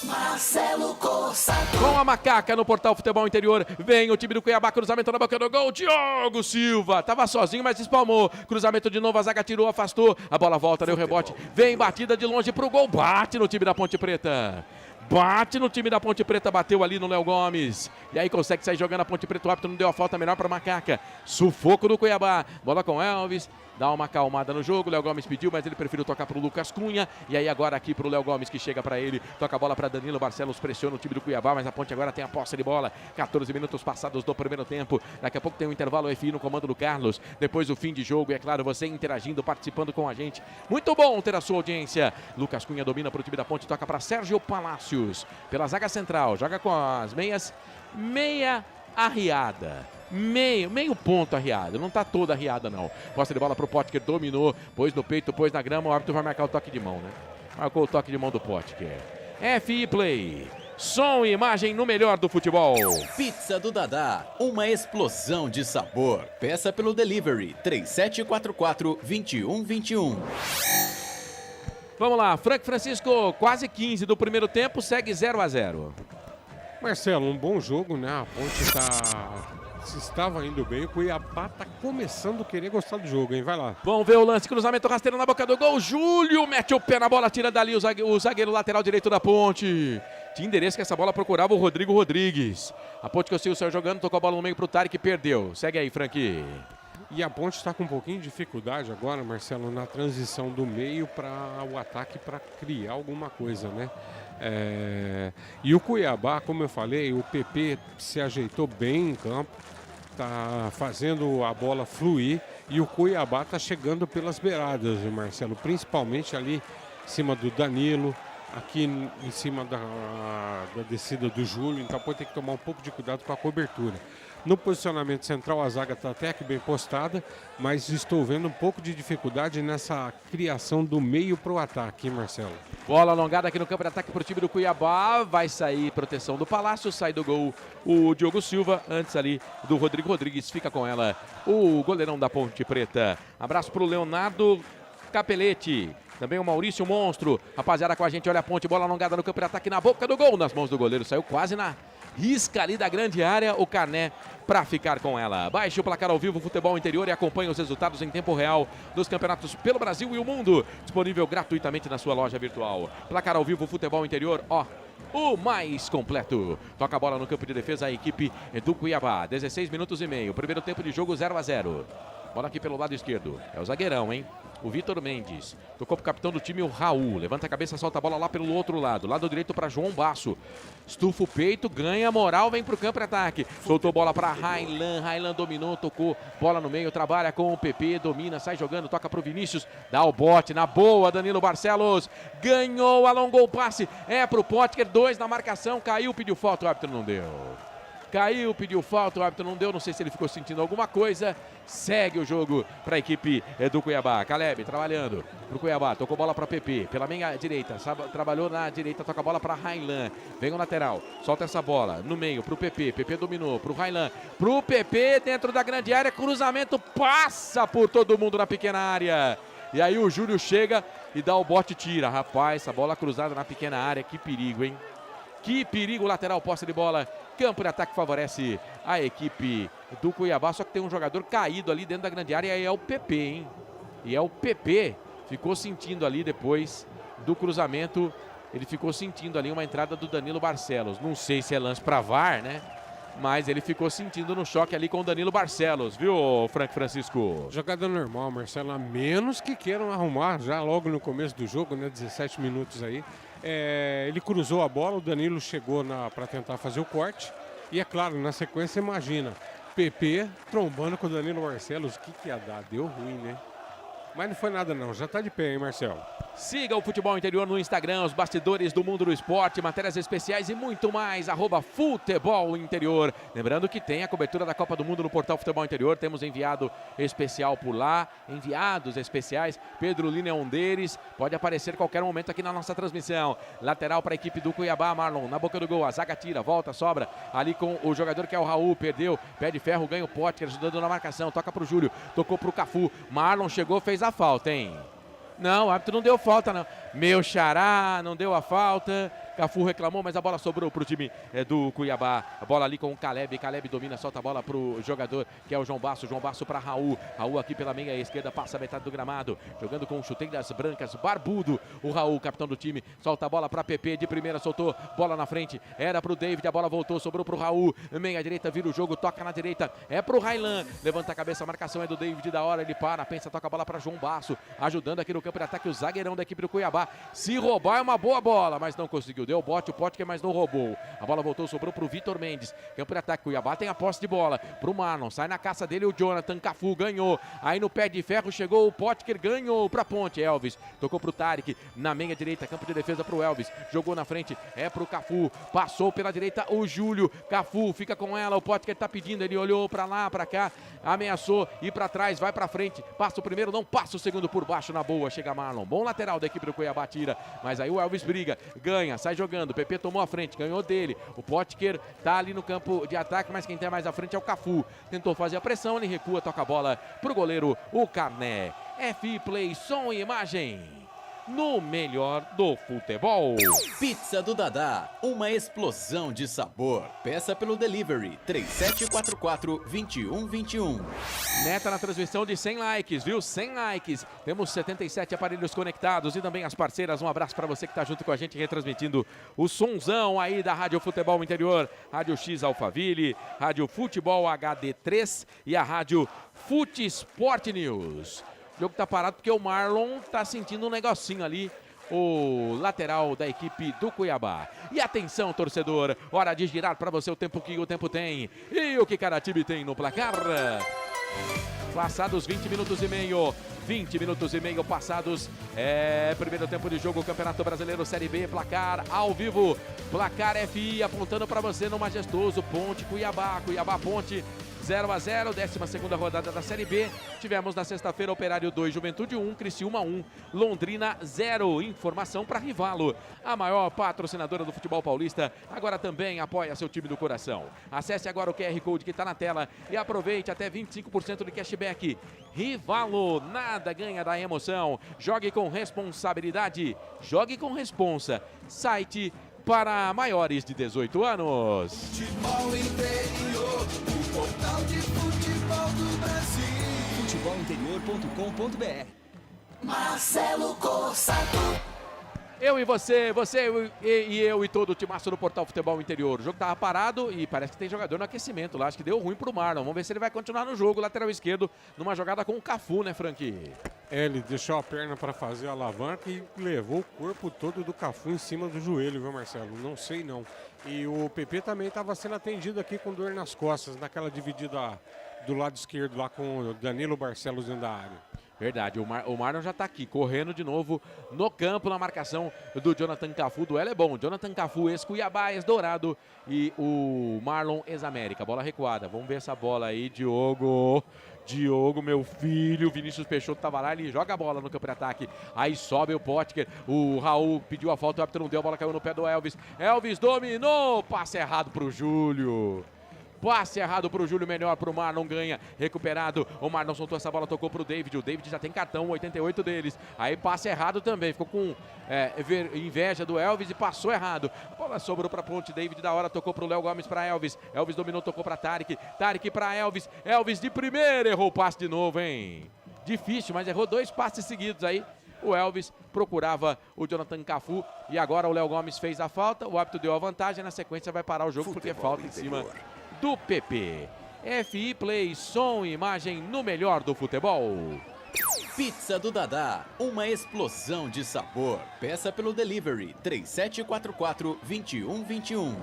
Marcelo Corsato. Com a macaca no portal Futebol Interior, vem o time do Cuiabá, cruzamento na boca do gol, Diogo Silva, tava sozinho, mas espalmou, cruzamento de novo, a zaga tirou, afastou, a bola volta, deu rebote, vem batida de longe pro gol, bate no time da Ponte Preta. Bate no time da Ponte Preta, bateu ali no Léo Gomes. E aí consegue sair jogando a Ponte Preta, o árbitro não deu a falta melhor para Macaca. Sufoco do Cuiabá, bola com Elvis. Dá uma acalmada no jogo, o Léo Gomes pediu, mas ele preferiu tocar para o Lucas Cunha. E aí agora aqui para o Léo Gomes que chega para ele. Toca a bola para Danilo Barcelos, pressiona o time do Cuiabá, mas a Ponte agora tem a posse de bola. 14 minutos passados do primeiro tempo. Daqui a pouco tem um intervalo FI no comando do Carlos. Depois o fim de jogo e é claro, você interagindo, participando com a gente. Muito bom ter a sua audiência. Lucas Cunha domina para o time da Ponte, toca para Sérgio Palácios. Pela zaga central, joga com as meias, meia arriada. Meio ponto arriado, não tá toda arriada não. Posse de bola pro Potker, dominou, pôs no peito, pôs na grama, o árbitro vai marcar o toque de mão, né? Marcou o toque de mão do Potker. FI Play, som e imagem no melhor do futebol. Pizza do Dadá, uma explosão de sabor. Peça pelo delivery 3744-2121. Vamos lá, Francisco, quase 15 do primeiro tempo, segue 0-0. Marcelo, um bom jogo, né? A Ponte estava indo bem, o Cuiabá tá começando a querer gostar do jogo, hein? Vai lá. Vamos ver o lance, cruzamento rasteiro na boca do gol, Júlio mete o pé na bola, tira dali o zagueiro lateral direito da Ponte. Tinha endereço que essa bola procurava o Rodrigo Rodrigues. A Ponte conseguiu sair jogando, tocou a bola no meio pro Tarek, perdeu. Segue aí, Franqui. E a Ponte está com um pouquinho de dificuldade agora, Marcelo, na transição do meio para o ataque para criar alguma coisa, né? E o Cuiabá, como eu falei, o PP se ajeitou bem em campo, tá fazendo a bola fluir e o Cuiabá tá chegando pelas beiradas, Marcelo, principalmente ali em cima do Danilo, aqui em cima da descida do Júlio, então pode ter que tomar um pouco de cuidado com a cobertura. No posicionamento central a zaga está até que bem postada, mas estou vendo um pouco de dificuldade nessa criação do meio para o ataque, Marcelo. Bola alongada aqui no campo de ataque para o time do Cuiabá, vai sair proteção do Palácio, sai do gol o Diogo Silva, antes ali do Rodrigo Rodrigues, fica com ela o goleirão da Ponte Preta. Abraço para o Leonardo Capelete. Também o Maurício Monstro, rapaziada com a gente, olha a Ponte, bola alongada no campo de ataque na boca do gol, nas mãos do goleiro, saiu quase na risca ali da grande área, o Carné para ficar com ela. Baixe o placar ao vivo Futebol Interior e acompanhe os resultados em tempo real dos campeonatos pelo Brasil e o mundo, disponível gratuitamente na sua loja virtual. Placar ao vivo Futebol Interior, o mais completo. Toca a bola no campo de defesa a equipe do Cuiabá, 16 minutos e meio, primeiro tempo de jogo 0-0. Bola aqui pelo lado esquerdo, é o zagueirão, hein? O Vitor Mendes, tocou pro capitão do time, o Raul, levanta a cabeça, solta a bola lá pelo outro lado direito para João Basso, estufa o peito, ganha moral, vem pro campo de ataque, soltou bola para Railan dominou, tocou, bola no meio, trabalha com o PP, domina, sai jogando, toca pro Vinícius, dá o bote, na boa, Danilo Barcelos, ganhou, alongou o passe, é pro Potker, 2 na marcação, caiu, pediu falta, o árbitro não deu. Caiu, pediu falta, o árbitro não deu, não sei se ele ficou sentindo alguma coisa. Segue o jogo para a equipe do Cuiabá. Caleb trabalhando para o Cuiabá, tocou bola para PP, pela meia direita, trabalhou na direita, toca a bola para Railan. Vem o lateral, solta essa bola no meio para o PP, PP dominou, para o Railan, para o PP dentro da grande área, cruzamento, passa por todo mundo na pequena área. E aí o Júlio chega e dá o bote e tira. Rapaz, essa bola cruzada na pequena área, que perigo, hein? Que perigo lateral, posse de bola. Campo de ataque favorece a equipe do Cuiabá. Só que tem um jogador caído ali dentro da grande área e é o PP, hein? E é o PP. Ficou sentindo ali depois do cruzamento. Ele ficou sentindo ali uma entrada do Danilo Barcelos. Não sei se é lance para VAR, né? Mas ele ficou sentindo no choque ali com o Danilo Barcelos, viu, Frank Francisco? Jogada normal, Marcelo, a menos que queiram arrumar já logo no começo do jogo, né, 17 minutos aí. Ele cruzou a bola, o Danilo chegou para tentar fazer o corte. E é claro, na sequência, imagina, PP trombando com o Danilo Barcelos, o que ia dar? Deu ruim, né? Mas não foi nada não, já tá de pé, hein, Marcelo? Siga o Futebol Interior no Instagram, os bastidores do mundo do esporte, matérias especiais e muito mais, @Futebol Interior. Lembrando que tem a cobertura da Copa do Mundo no portal Futebol Interior, temos enviado especial por lá, enviados especiais, Pedro Lina é um deles, pode aparecer qualquer momento aqui na nossa transmissão. Lateral para a equipe do Cuiabá, Marlon, na boca do gol, a zaga tira, volta, sobra, ali com o jogador que é o Raul, perdeu, pé de ferro, ganha o Potker, ajudando na marcação, toca pro Júlio, tocou pro Cafu, Marlon chegou, fez a falta, hein? Não, o árbitro não deu falta, não. Meu xará, não deu a falta. Cafu reclamou, mas a bola sobrou pro time do Cuiabá. A bola ali com o Caleb. Caleb domina, solta a bola pro jogador que é o João Basso. João Basso para Raul. Raul aqui pela meia esquerda, passa a metade do gramado. Jogando com chuteiras brancas, barbudo. O Raul, capitão do time, solta a bola para PP de primeira, soltou. Bola na frente, era pro David. A bola voltou, sobrou pro Raul. Meia direita, vira o jogo, toca na direita. É pro Railan. Levanta a cabeça, a marcação é do David da hora. Ele para, pensa, toca a bola para João Basso. Ajudando aqui no campo de ataque o zagueirão da equipe do Cuiabá. Se roubar é uma boa bola, mas não conseguiu. Deu bote, o Potker, mas não roubou. A bola voltou, sobrou pro Vitor Mendes. Campo de ataque, Cuiabá tem a posse de bola. Pro Marlon, sai na caça dele o Jonathan. Cafu ganhou. Aí no pé de ferro chegou o Potker, ganhou pra ponte. Elvis tocou pro Tarek. Na meia direita, campo de defesa pro Elvis. Jogou na frente, é pro Cafu. Passou pela direita o Júlio. Cafu fica com ela. O Potker tá pedindo. Ele olhou pra lá, pra cá. Ameaçou ir pra trás, vai pra frente. Passa o primeiro, não passa o segundo por baixo na boa. Chega Marlon. Bom lateral da equipe do Cuiabá, tira. Mas aí o Elvis briga, ganha, sai jogando. O PP tomou a frente, ganhou dele. O Potker tá ali no campo de ataque, mas quem tem mais à frente é o Cafu. Tentou fazer a pressão, ele recua, toca a bola pro goleiro, o Carné. FI Play, som e imagem. No melhor do futebol. Pizza do Dadá, uma explosão de sabor. Peça pelo delivery 3744-2121. Meta na transmissão de 100 likes, viu? 100 likes. Temos 77 aparelhos conectados e também as parceiras. Um abraço para você que está junto com a gente retransmitindo o sonzão aí da Rádio Futebol Interior, Rádio X Alphaville, Rádio Futebol HD3 e a Rádio Fute Sport News. O jogo tá parado porque o Marlon tá sentindo um negocinho ali, o lateral da equipe do Cuiabá. E atenção, torcedor, hora de girar para você o tempo que o tempo tem. E o que cada time tem no placar? Passados 20 minutos e meio. 20 minutos e meio passados. Primeiro tempo de jogo, Campeonato Brasileiro Série B, placar ao vivo. Placar FI apontando para você no majestoso Ponte Cuiabá. Cuiabá Ponte 0-0, 12ª rodada da Série B. Tivemos na sexta-feira Operário 2, Juventude 1, Criciúma 1, Londrina 0. Informação para Rivalo, a maior patrocinadora do futebol paulista, agora também apoia seu time do coração. Acesse agora o QR Code que está na tela e aproveite até 25% de cashback. Rivalo, nada ganha da emoção. Jogue com responsabilidade, jogue com responsa. Site para maiores de 18 anos. Futebol Interior, o portal de futebol do Brasil. Futebolinterior.com.br. Marcelo Corsato. Eu e você e eu e todo o timaço do portal Futebol Interior. O jogo tava parado e parece que tem jogador no aquecimento lá. Acho que deu ruim pro Marlon. Vamos ver se ele vai continuar no jogo. Lateral esquerdo, numa jogada com o Cafu, né, Frank? Ele deixou a perna para fazer a alavanca e levou o corpo todo do Cafu em cima do joelho, viu, Marcelo? Não sei não. E o PP também estava sendo atendido aqui com dor nas costas, naquela dividida do lado esquerdo lá com o Danilo Barcelos dentro da área. Verdade, o Marlon já tá aqui, correndo de novo no campo, na marcação do Jonathan Cafu. O duelo é bom, Jonathan Cafu, ex-Cuiabá, ex-Dourado e o Marlon, ex-América. Bola recuada, vamos ver essa bola aí, Diogo, meu filho, Vinícius Peixoto tava lá, ele joga a bola no campo de ataque. Aí sobe o Potker, o Raul pediu a falta, o árbitro não deu, a bola caiu no pé do Elvis. Elvis dominou, passe errado pro Júlio. Passe errado pro Júlio, melhor pro Marlon, ganha, recuperado. O Marlon soltou essa bola, tocou pro David. O David já tem cartão, 88 deles. Aí passe errado também, ficou com inveja do Elvis e passou errado. A bola sobrou pra ponte, David da hora, tocou pro Léo Gomes, pra Elvis. Elvis dominou, tocou pra Tarek. Tarek pra Elvis. Elvis de primeira, errou o passe de novo, hein? Difícil, mas errou 2 passes seguidos aí. O Elvis procurava o Jonathan Cafu e agora o Léo Gomes fez a falta. O árbitro deu a vantagem, na sequência vai parar o jogo porque é falta em cima do PP. FI Play, som e imagem no melhor do futebol. Pizza do Dadá, uma explosão de sabor. Peça pelo delivery 3744-2121.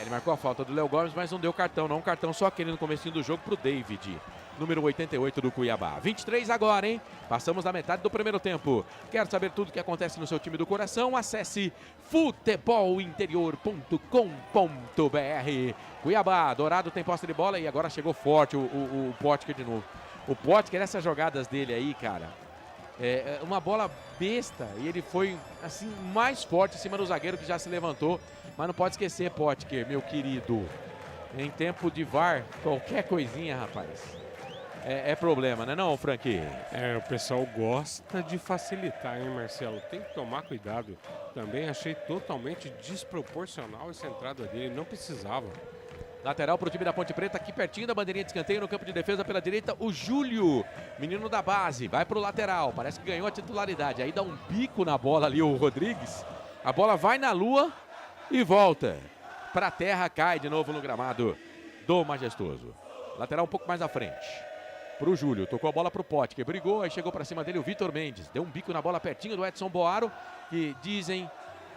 Ele marcou a falta do Léo Gomes, mas não deu cartão, não. Cartão só aquele no comecinho do jogo pro David, número 88 do Cuiabá. 23 agora, hein? Passamos da metade do primeiro tempo. Quer saber tudo o que acontece no seu time do coração? Acesse futebolinterior.com.br. Cuiabá, Dourado tem posse de bola e agora chegou forte o Potker de novo. O Potker, essas jogadas dele aí, cara, é uma bola besta e ele foi, assim, mais forte em cima do zagueiro que já se levantou. Mas não pode esquecer, Potker, meu querido, em tempo de VAR, qualquer coisinha, rapaz, é problema, né não, Frank? O pessoal gosta de facilitar, hein, Marcelo? Tem que tomar cuidado. Também achei totalmente desproporcional essa entrada dele, não precisava. Lateral para o time da Ponte Preta, aqui pertinho da bandeirinha de escanteio, no campo de defesa pela direita, o Júlio, menino da base, vai para o lateral, parece que ganhou a titularidade, aí dá um bico na bola ali o Rodrigues, a bola vai na lua e volta para a terra, cai de novo no gramado do Majestoso. Lateral um pouco mais à frente, para o Júlio, tocou a bola para o Potker, brigou, aí chegou para cima dele o Vitor Mendes, deu um bico na bola pertinho do Edson Boaro, que dizem,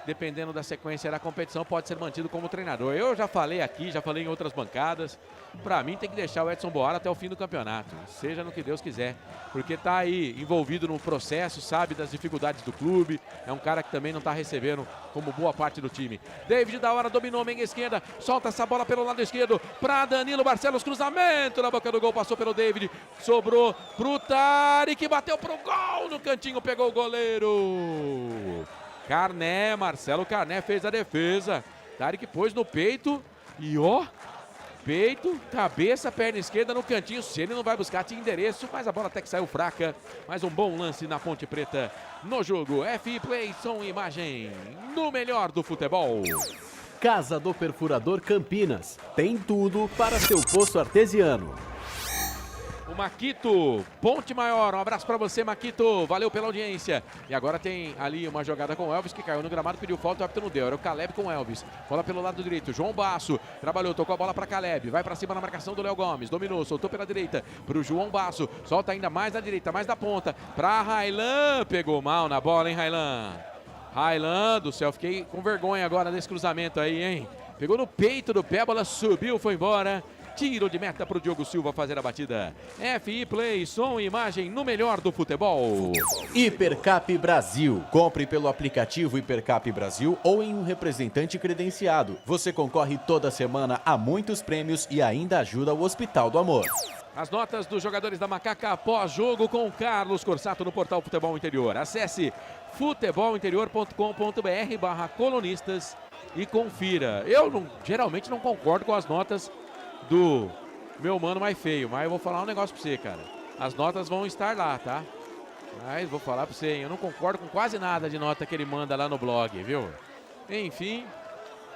dependendo da sequência da competição, pode ser mantido como treinador. Eu já falei aqui, já falei em outras bancadas. Para mim tem que deixar o Edson Boara até o fim do campeonato, seja no que Deus quiser, porque tá aí envolvido no processo, sabe das dificuldades do clube, é um cara que também não tá recebendo como boa parte do time. David da hora dominou, meia esquerda, solta essa bola pelo lado esquerdo para Danilo Barcelos, cruzamento na boca do gol, passou pelo David, sobrou pro Tarek, bateu pro gol no cantinho, pegou o goleiro. Carné, Marcelo Carné fez a defesa. Tarek pôs no peito e peito, cabeça, perna esquerda no cantinho. Se ele não vai buscar, tinha endereço, mas a bola até que saiu fraca. Mais um bom lance na Ponte Preta no jogo. FI Play, som e imagem no melhor do futebol. Casa do Perfurador Campinas. Tem tudo para seu poço artesiano. O Maquito, Ponte Maior, um abraço pra você, Maquito, valeu pela audiência. E agora tem ali uma jogada com o Elvis, que caiu no gramado, pediu falta, o árbitro não deu, era o Caleb com o Elvis. Bola pelo lado direito, João Basso, trabalhou, tocou a bola pra Caleb, vai pra cima na marcação do Léo Gomes, dominou, soltou pela direita, pro João Basso, solta ainda mais na direita, mais da ponta, pra Railan, pegou mal na bola, hein, Railan? Railan do céu, fiquei com vergonha agora desse cruzamento aí, hein? Pegou no peito do pé, a bola subiu, foi embora. Tiro de meta para o Diogo Silva fazer a batida. FI Play, som e imagem no melhor do futebol. Hipercap Brasil. Compre pelo aplicativo Hipercap Brasil ou em um representante credenciado. Você concorre toda semana a muitos prêmios e ainda ajuda o Hospital do Amor. As notas dos jogadores da Macaca após jogo com Carlos Corsato no portal Futebol Interior. Acesse futebolinterior.com.br/colonistas e confira. Eu geralmente não concordo com as notas do meu mano mais feio, mas eu vou falar um negócio pra você, cara. As notas vão estar lá, tá? Mas vou falar pra você, hein? Eu não concordo com quase nada de nota que ele manda lá no blog, viu? Enfim,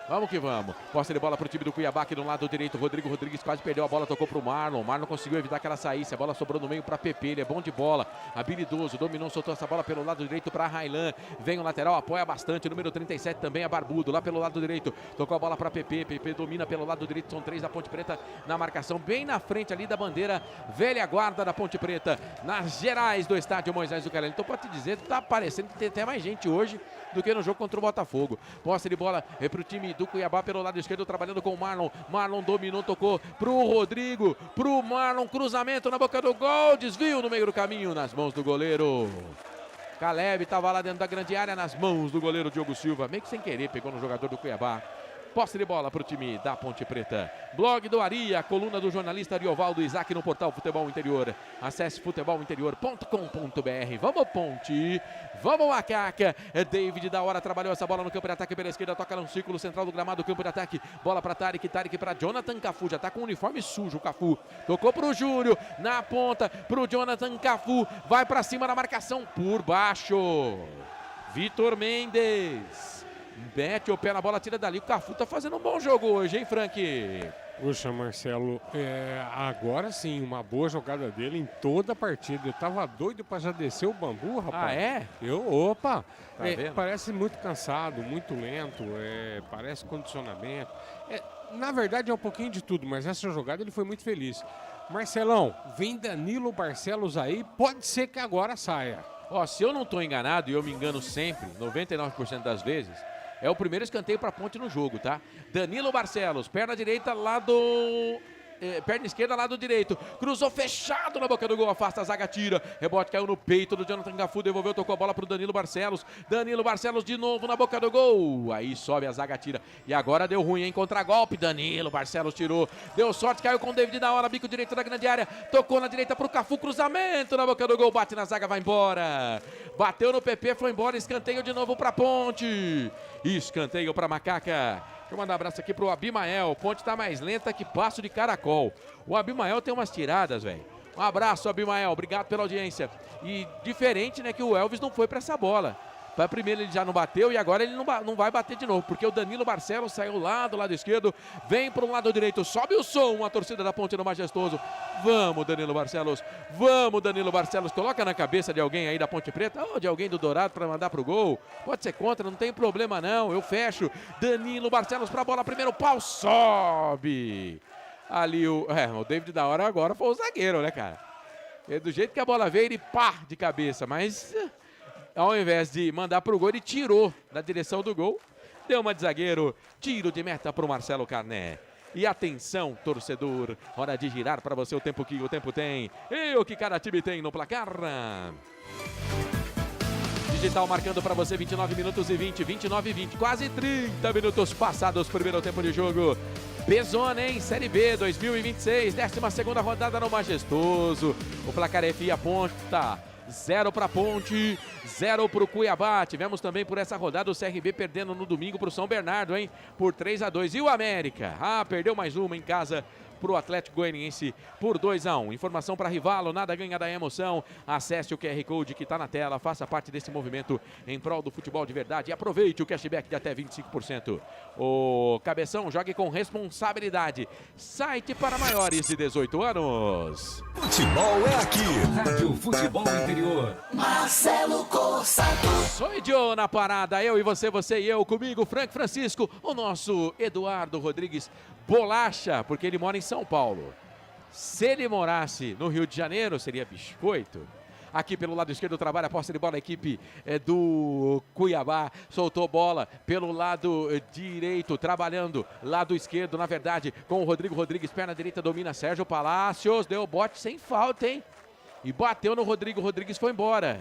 vamos que vamos. Posse de bola pro time do Cuiabá aqui do lado direito. Rodrigo Rodrigues quase perdeu a bola, tocou pro Marlon. Marlon conseguiu evitar que ela saísse. A bola sobrou no meio pra PP. Ele é bom de bola, habilidoso, dominou, soltou essa bola pelo lado direito pra Railan. Vem o lateral, apoia bastante. Número 37 também é Barbudo, lá pelo lado direito. Tocou a bola pra PP. PP domina pelo lado direito. São 3 da Ponte Preta na marcação, bem na frente ali da bandeira velha guarda da Ponte Preta, nas gerais do estádio Moisés Zuccarelli. Então pode te dizer, tá parecendo que tem até mais gente hoje do que no jogo contra o Botafogo. Posse de bola é pro time do Cuiabá pelo lado esquerdo, trabalhando com o Marlon. Marlon dominou, tocou pro Rodrigo, pro Marlon, cruzamento na boca do gol, desvio no meio do caminho, nas mãos do goleiro. Caleb estava lá dentro da grande área, nas mãos do goleiro Diogo Silva, meio que sem querer, pegou no jogador do Cuiabá. Posse de bola para o time da Ponte Preta. Blog do Ari, a coluna do jornalista Ariovaldo Isaac no portal Futebol Interior. Acesse futebolinterior.com.br. Vamos, Ponte. Vamos, Macaca. David da hora trabalhou essa bola no campo de ataque pela esquerda. Toca no círculo central do gramado, campo de ataque. Bola para Tarek. Tarek para Jonathan Cafu. Já tá com o uniforme sujo o Cafu. Tocou pro Júlio. Na ponta pro Jonathan Cafu. Vai para cima da marcação por baixo. Vitor Mendes. Mete o pé na bola, tira dali. O Cafu tá fazendo um bom jogo hoje, hein, Frank? Puxa, Marcelo, agora sim, uma boa jogada dele em toda a partida. Eu tava doido pra já descer o bambu, rapaz. Ah, é? Opa! Tá vendo? Parece muito cansado, muito lento, parece condicionamento. Na verdade é um pouquinho de tudo, mas essa jogada ele foi muito feliz. Marcelão, vem Danilo Barcelos aí, pode ser que agora saia. Ó, se eu não tô enganado, e eu me engano sempre, 99% das vezes, é o primeiro escanteio para Ponte no jogo, tá? Danilo Barcelos, perna direita, perna esquerda, lado direito. Cruzou fechado na boca do gol, afasta a zaga, tira. Rebote caiu no peito do Jonathan Cafu, devolveu, tocou a bola pro Danilo Barcelos. Danilo Barcelos de novo na boca do gol. Aí sobe a zaga, tira. E agora deu ruim, hein? Contra-golpe. Danilo Barcelos tirou. Deu sorte, caiu com o David na hora, bico direito da grande área. Tocou na direita pro Cafu, cruzamento na boca do gol. Bate na zaga, vai embora. Bateu no PP, foi embora. Escanteio de novo pra Ponte. Escanteio pra Macaca. Deixa eu mandar um abraço aqui pro Abimael. Ponte tá mais lenta que passo de caracol. O Abimael tem umas tiradas, velho. Um abraço, Abimael. Obrigado pela audiência. E diferente, né, que o Elvis não foi pra essa bola. Para primeiro ele já não bateu e agora ele não vai bater de novo, porque o Danilo Barcelos saiu lá do lado esquerdo, vem para um lado direito, sobe o som, a torcida da Ponte no Majestoso. Vamos, Danilo Barcelos. Vamos, Danilo Barcelos. Coloca na cabeça de alguém aí da Ponte Preta ou de alguém do Dourado para mandar pro gol. Pode ser contra, não tem problema não. Eu fecho. Danilo Barcelos para a bola, primeiro pau, sobe. Ali o David da hora agora foi o zagueiro, né, cara? E do jeito que a bola veio, ele pá de cabeça, mas ao invés de mandar pro gol, ele tirou da direção do gol. Deu uma de zagueiro, tiro de meta pro Marcelo Carné. E atenção, torcedor, hora de girar para você o tempo que o tempo tem e o que cada time tem no placar. Digital marcando para você 29 minutos e 20, 29 e 20, quase 30 minutos passados, primeiro tempo de jogo. Bezona, hein? Série B 2026, 12ª rodada no Majestoso. O placar é FIA Ponta. 0 para Ponte, 0 para o Cuiabá. Tivemos também por essa rodada o CRB perdendo no domingo para o São Bernardo, hein? Por 3-2. E o América? Perdeu mais uma em casa para o Atlético Goianiense por 2-1. Informação para Rivalo, nada ganha da emoção. Acesse o QR Code que está na tela, faça parte desse movimento em prol do futebol de verdade e aproveite o cashback de até 25%. O Cabeção, jogue com responsabilidade. Site para maiores de 18 anos. Futebol é aqui. Rádio Futebol Interior. Marcelo Corsato. Sou Joe na parada, eu e você e eu, comigo, Frank Francisco, o nosso Eduardo Rodrigues Bolacha, porque ele mora em São Paulo. Se ele morasse no Rio de Janeiro, seria biscoito. Aqui pelo lado esquerdo trabalha a posse de bola, a equipe do Cuiabá. Soltou bola pelo lado direito, trabalhando lado esquerdo, na verdade, com o Rodrigo Rodrigues, perna direita, domina Sérgio Palácios, deu bote sem falta, hein? E bateu no Rodrigo Rodrigues, foi embora.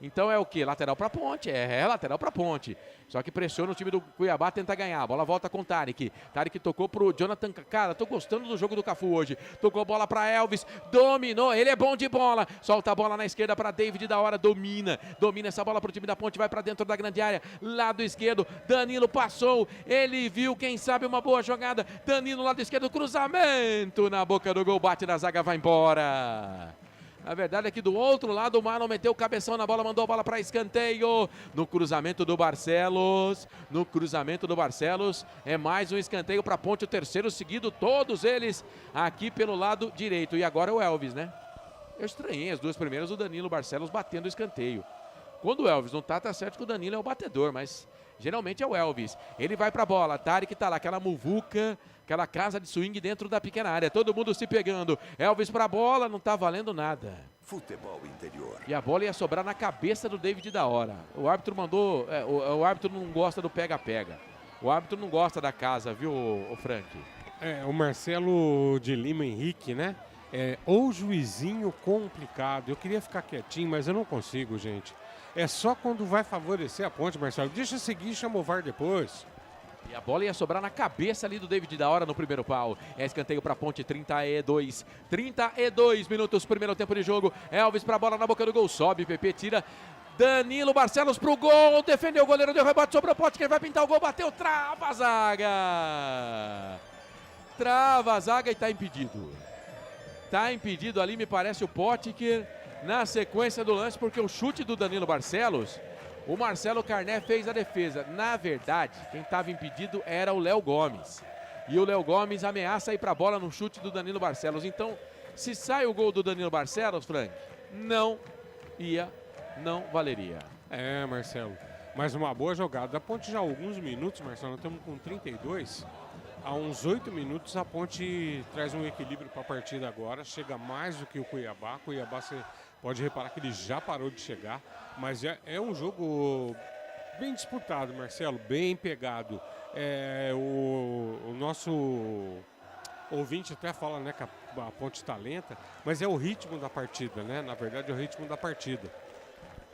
Então é o que? Lateral para Ponte. Lateral para Ponte. Só que pressiona o time do Cuiabá, tenta ganhar. A bola volta com o Tarek. Tarek tocou pro Jonathan. Cara, tô gostando do jogo do Cafu hoje. Tocou a bola para Elvis. Dominou. Ele é bom de bola. Solta a bola na esquerda para David da hora. Domina essa bola pro time da Ponte. Vai para dentro da grande área. Lado esquerdo. Danilo passou. Ele viu, quem sabe, uma boa jogada. Danilo, lado esquerdo. Cruzamento na boca do gol. Bate na zaga, vai embora. A verdade é que do outro lado o Marlon meteu o cabeção na bola, mandou a bola para escanteio. No cruzamento do Barcelos. É mais um escanteio para Ponte, o terceiro seguido, todos eles aqui pelo lado direito. E agora é o Elvis, né? Eu estranhei as duas primeiras, o Danilo Barcelos batendo o escanteio. Quando o Elvis não tá certo que o Danilo é o batedor, mas geralmente é o Elvis. Ele vai pra bola, Tarek tá lá, aquela muvuca, aquela casa de swing dentro da pequena área. Todo mundo se pegando. Elvis pra bola, não tá valendo nada. Futebol Interior. E a bola ia sobrar na cabeça do David da hora. O árbitro mandou... o árbitro não gosta do pega-pega. O árbitro não gosta da casa, viu, o Frank? O Marcelo de Lima Henrique, né? Ou juizinho complicado. Eu queria ficar quietinho, mas eu não consigo, gente. É só quando vai favorecer a Ponte, Marcelo. Deixa seguir e chama o VAR depois. E a bola ia sobrar na cabeça ali do David da hora no primeiro pau. É escanteio pra Ponte, 32. 32 minutos, primeiro tempo de jogo. Elvis pra bola na boca do gol, sobe, PP tira. Danilo Barcelos pro gol, defendeu o goleiro, deu rebote, sobrou Potker, vai pintar o gol, bateu, trava a zaga. Trava a zaga e tá impedido. Tá impedido ali, me parece, o Potker na sequência do lance, porque o chute do Danilo Barcelos, o Marcelo Carné fez a defesa. Na verdade, quem estava impedido era o Léo Gomes. E o Léo Gomes ameaça ir pra bola no chute do Danilo Barcelos. Então, se sai o gol do Danilo Barcelos, Frank, não valeria. É, Marcelo, mas uma boa jogada. A Ponte já há alguns minutos, Marcelo, nós estamos com 32. Há uns 8 minutos a Ponte traz um equilíbrio para a partida agora. Chega mais do que o Cuiabá. Cuiabá, você pode reparar que ele já parou de chegar. Mas é um jogo bem disputado, Marcelo, bem pegado. O nosso ouvinte até fala, né, que a Ponte está lenta, mas é o ritmo da partida, né? Na verdade, é o ritmo da partida.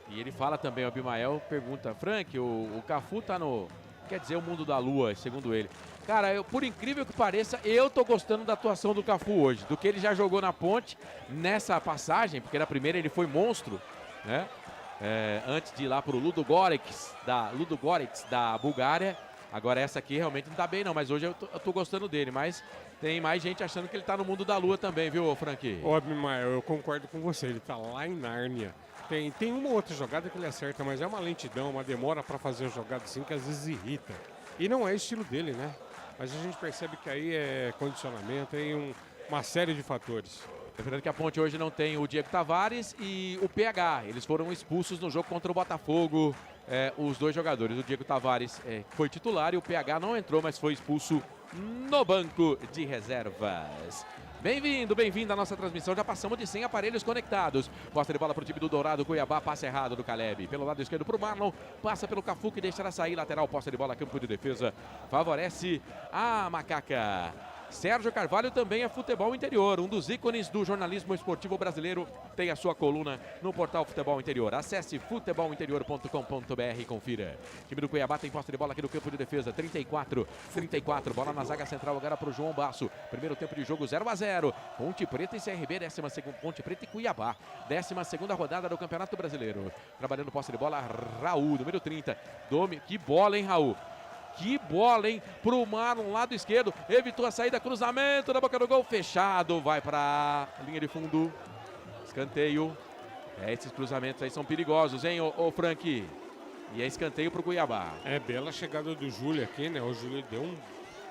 E ele fala também, o Abimael pergunta, Frank, o Cafu tá no, quer dizer, o mundo da lua, segundo ele. Cara, por incrível que pareça, eu tô gostando da atuação do Cafu hoje, do que ele já jogou na Ponte, nessa passagem, porque na primeira ele foi monstro, né? Antes de ir lá pro Ludogorets da Bulgária. Agora essa aqui realmente não tá bem não, mas hoje eu tô gostando dele, mas tem mais gente achando que ele tá no mundo da lua também, viu, Frank? Ó, Abimael, eu concordo com você, ele tá lá em Nárnia. Tem uma outra jogada que ele acerta, mas é uma lentidão, uma demora para fazer a jogada assim que às vezes irrita. E não é estilo dele, né? Mas a gente percebe que aí é condicionamento, tem uma série de fatores. Lembrando que a Ponte hoje não tem o Diego Tavares e o PH. Eles foram expulsos no jogo contra o Botafogo, os dois jogadores. O Diego Tavares foi titular e o PH não entrou, mas foi expulso no banco de reservas. Bem-vindo, bem-vindo à nossa transmissão. Já passamos de 100 aparelhos conectados. Posta de bola para o time do Dourado, Cuiabá, passe errado do Caleb. Pelo lado esquerdo para o Marlon, passa pelo Cafu que deixará sair, lateral, posta de bola, campo de defesa. Favorece a Macaca. Sérgio Carvalho também é futebol interior, um dos ícones do jornalismo esportivo brasileiro. Tem a sua coluna no portal Futebol Interior. Acesse futebolinterior.com.br e confira. O time do Cuiabá tem posse de bola aqui no campo de defesa. 34, bola na zaga central agora para o João Basso. Primeiro tempo de jogo 0-0. Ponte Preta e CRB, Ponte Preta e Cuiabá. 12ª rodada do Campeonato Brasileiro. Trabalhando posse de bola, Raul, número 30. Que bola, hein, Raul? Que bola, hein? Pro Marlon, lado esquerdo. Evitou a saída, cruzamento na boca do gol. Fechado, vai pra linha de fundo. Escanteio. Esses cruzamentos aí são perigosos, hein, ô Frank? E é escanteio pro Cuiabá. Bela chegada do Júlio aqui, né? O Júlio deu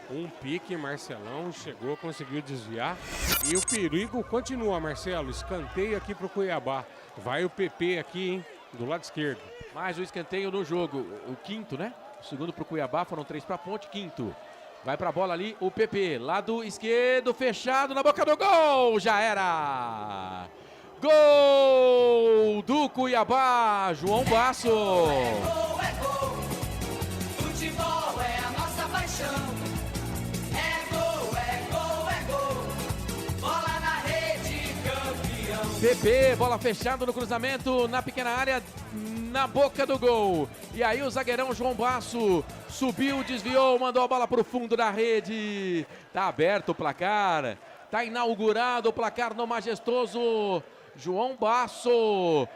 um pique, Marcelão chegou, conseguiu desviar. E o perigo continua, Marcelo. Escanteio aqui pro Cuiabá. Vai o PP aqui, hein? Do lado esquerdo. Mais um escanteio no jogo. O quinto, né? O segundo para o Cuiabá, foram 3 para a Ponte, quinto. Vai para a bola ali, o PP, lado esquerdo, fechado na boca do gol, já era! Gol do Cuiabá, João Basso! É gol, futebol é a nossa paixão. É gol, bola na rede, campeão. PP, bola fechada no cruzamento, na pequena área, na boca do gol. E aí o zagueirão João Basso subiu, desviou, mandou a bola para o fundo da rede. Tá aberto o placar, tá inaugurado o placar no majestoso João Basso,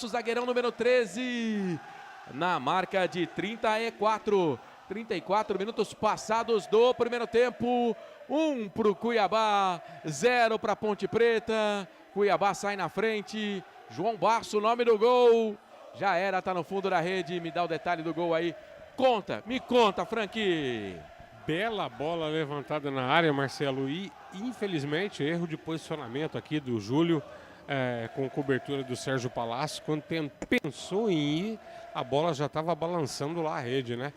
zagueirão número 13, na marca de 34 minutos passados do primeiro tempo. 1 para o Cuiabá, 0 para Ponte Preta. Cuiabá sai na frente. João Basso, nome do gol. Já era, tá no fundo da rede. Me dá o detalhe do gol aí. Me conta, Frank. Bela bola levantada na área, Marcelo. E, infelizmente, erro de posicionamento aqui do Júlio, com cobertura do Sérgio Palácio. Quando pensou em ir, a bola já estava balançando lá a rede, né?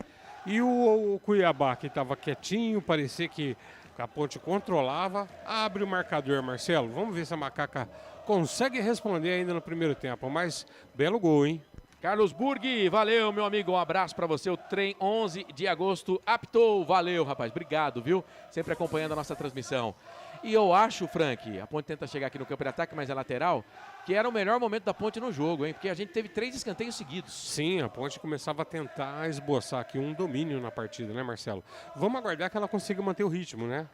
E o Cuiabá, que estava quietinho, parecia que a Ponte controlava. Abre o marcador, Marcelo. Vamos ver se a Macaca consegue responder ainda no primeiro tempo. Mas, belo gol, hein? Carlos Burg, valeu, meu amigo, um abraço pra você. O trem 11 de agosto apitou, valeu, rapaz, obrigado, viu? Sempre acompanhando a nossa transmissão. E eu acho, Frank, a Ponte tenta chegar aqui no campo de ataque, mas é lateral, que era o melhor momento da Ponte no jogo, hein? Porque a gente teve 3 escanteios seguidos. Sim, a Ponte começava a tentar esboçar aqui um domínio na partida, né, Marcelo? Vamos aguardar que ela consiga manter o ritmo, né?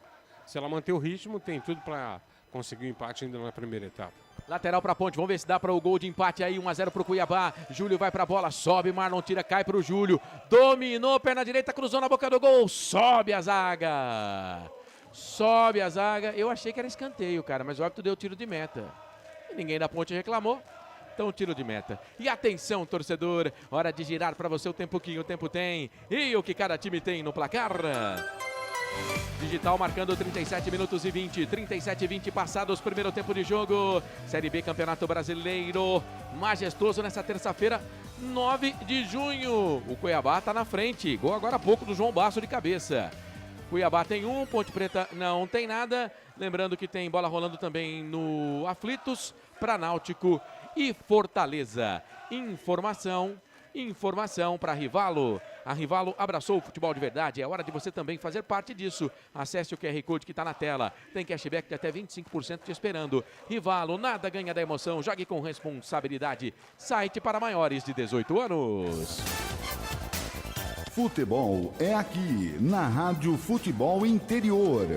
Se ela manter o ritmo, tem tudo para conseguir o empate ainda na primeira etapa. Lateral pra Ponte, vamos ver se dá para o gol de empate aí, 1-0 pro Cuiabá. Júlio vai pra bola, sobe, Marlon tira, cai pro Júlio. Dominou, perna direita, cruzou na boca do gol, sobe a zaga. Sobe a zaga. Eu achei que era escanteio, cara, mas o árbitro deu tiro de meta. E ninguém da Ponte reclamou. Então, tiro de meta. E atenção, torcedor, hora de girar para você o tempo que o tempo tem e o que cada time tem no placar. Digital marcando 37 minutos e 20, 37 e 20 passados, primeiro tempo de jogo. Série B, Campeonato Brasileiro, majestoso nessa terça-feira, 9 de junho. O Cuiabá está na frente, gol agora há pouco do João Basso de cabeça. Cuiabá tem 1, Ponte Preta não tem nada. Lembrando que tem bola rolando também no Aflitos, para Náutico e Fortaleza. Informação para Rivalo. A Rivalo abraçou o futebol de verdade. É hora de você também fazer parte disso. Acesse o QR Code que está na tela. Tem cashback de até 25% te esperando. Rivalo, nada ganha da emoção. Jogue com responsabilidade. Site para maiores de 18 anos. Futebol é aqui, na Rádio Futebol Interior.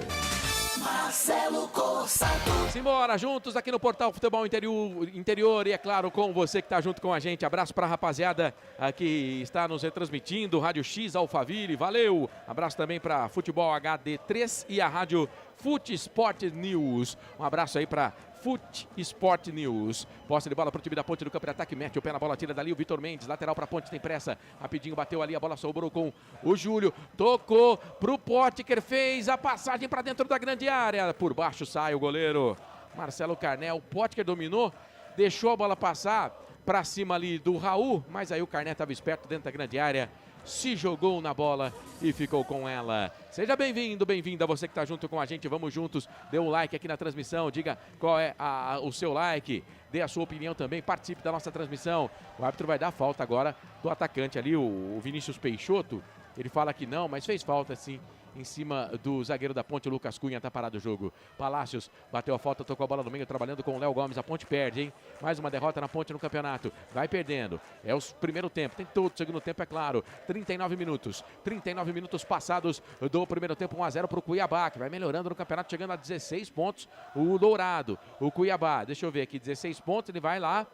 Marcelo Corsato. Simbora, juntos aqui no Portal Futebol Interior e é claro com você que está junto com a gente. Abraço para a rapaziada que está nos retransmitindo, Rádio X Alphaville, valeu. Abraço também para Futebol HD3 e a Rádio Fute Sport News. Um abraço aí para Fute Sport News. Posse de bola pro time da Ponte do campo de ataque. Mete o pé na bola, tira dali o Vitor Mendes. Lateral pra Ponte, tem pressa. Rapidinho bateu ali, a bola sobrou com o Júlio. Tocou pro Potker, fez a passagem pra dentro da grande área. Por baixo sai o goleiro Marcelo Carné. O Potker dominou, deixou a bola passar pra cima ali do Raul. Mas aí o Carné estava esperto dentro da grande área. Se jogou na bola e ficou com ela. Seja bem-vindo, bem-vinda você que está junto com a gente. Vamos juntos, dê um like aqui na transmissão, diga qual é o seu like, dê a sua opinião também, participe da nossa transmissão. O árbitro vai dar falta agora do atacante ali, o Vinícius Peixoto. Ele fala que não, mas fez falta sim, em cima do zagueiro da Ponte, o Lucas Cunha, tá parado o jogo. Palácios bateu a falta, tocou a bola no meio, trabalhando com o Léo Gomes. A Ponte perde, hein? Mais uma derrota na Ponte no campeonato. Vai perdendo. É o primeiro tempo, tem todo o segundo tempo, é claro. 39 minutos passados do primeiro tempo, 1-0 pro Cuiabá, que vai melhorando no campeonato, chegando a 16 pontos. O Dourado, o Cuiabá, deixa eu ver aqui, 16 pontos, ele vai lá,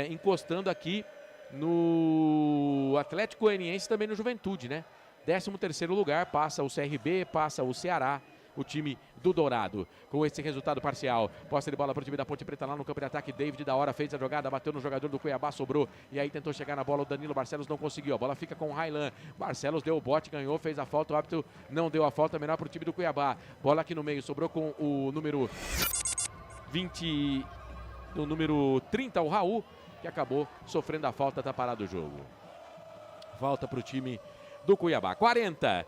encostando aqui no Atlético Goianiense, também no Juventude, né? 13º lugar, passa o CRB, passa o Ceará, o time do Dourado. Com esse resultado parcial, posse de bola para o time da Ponte Preta lá no campo de ataque. David da hora fez a jogada, bateu no jogador do Cuiabá, sobrou. E aí tentou chegar na bola, o Danilo Barcelos não conseguiu. A bola fica com o Railan. Barcelos deu o bote, ganhou, fez a falta. O árbitro não deu a falta, menor para o time do Cuiabá. Bola aqui no meio, sobrou com o número 20, o número 30, o Raul, que acabou sofrendo a falta, tá parado o jogo. Falta para o time do Cuiabá. 40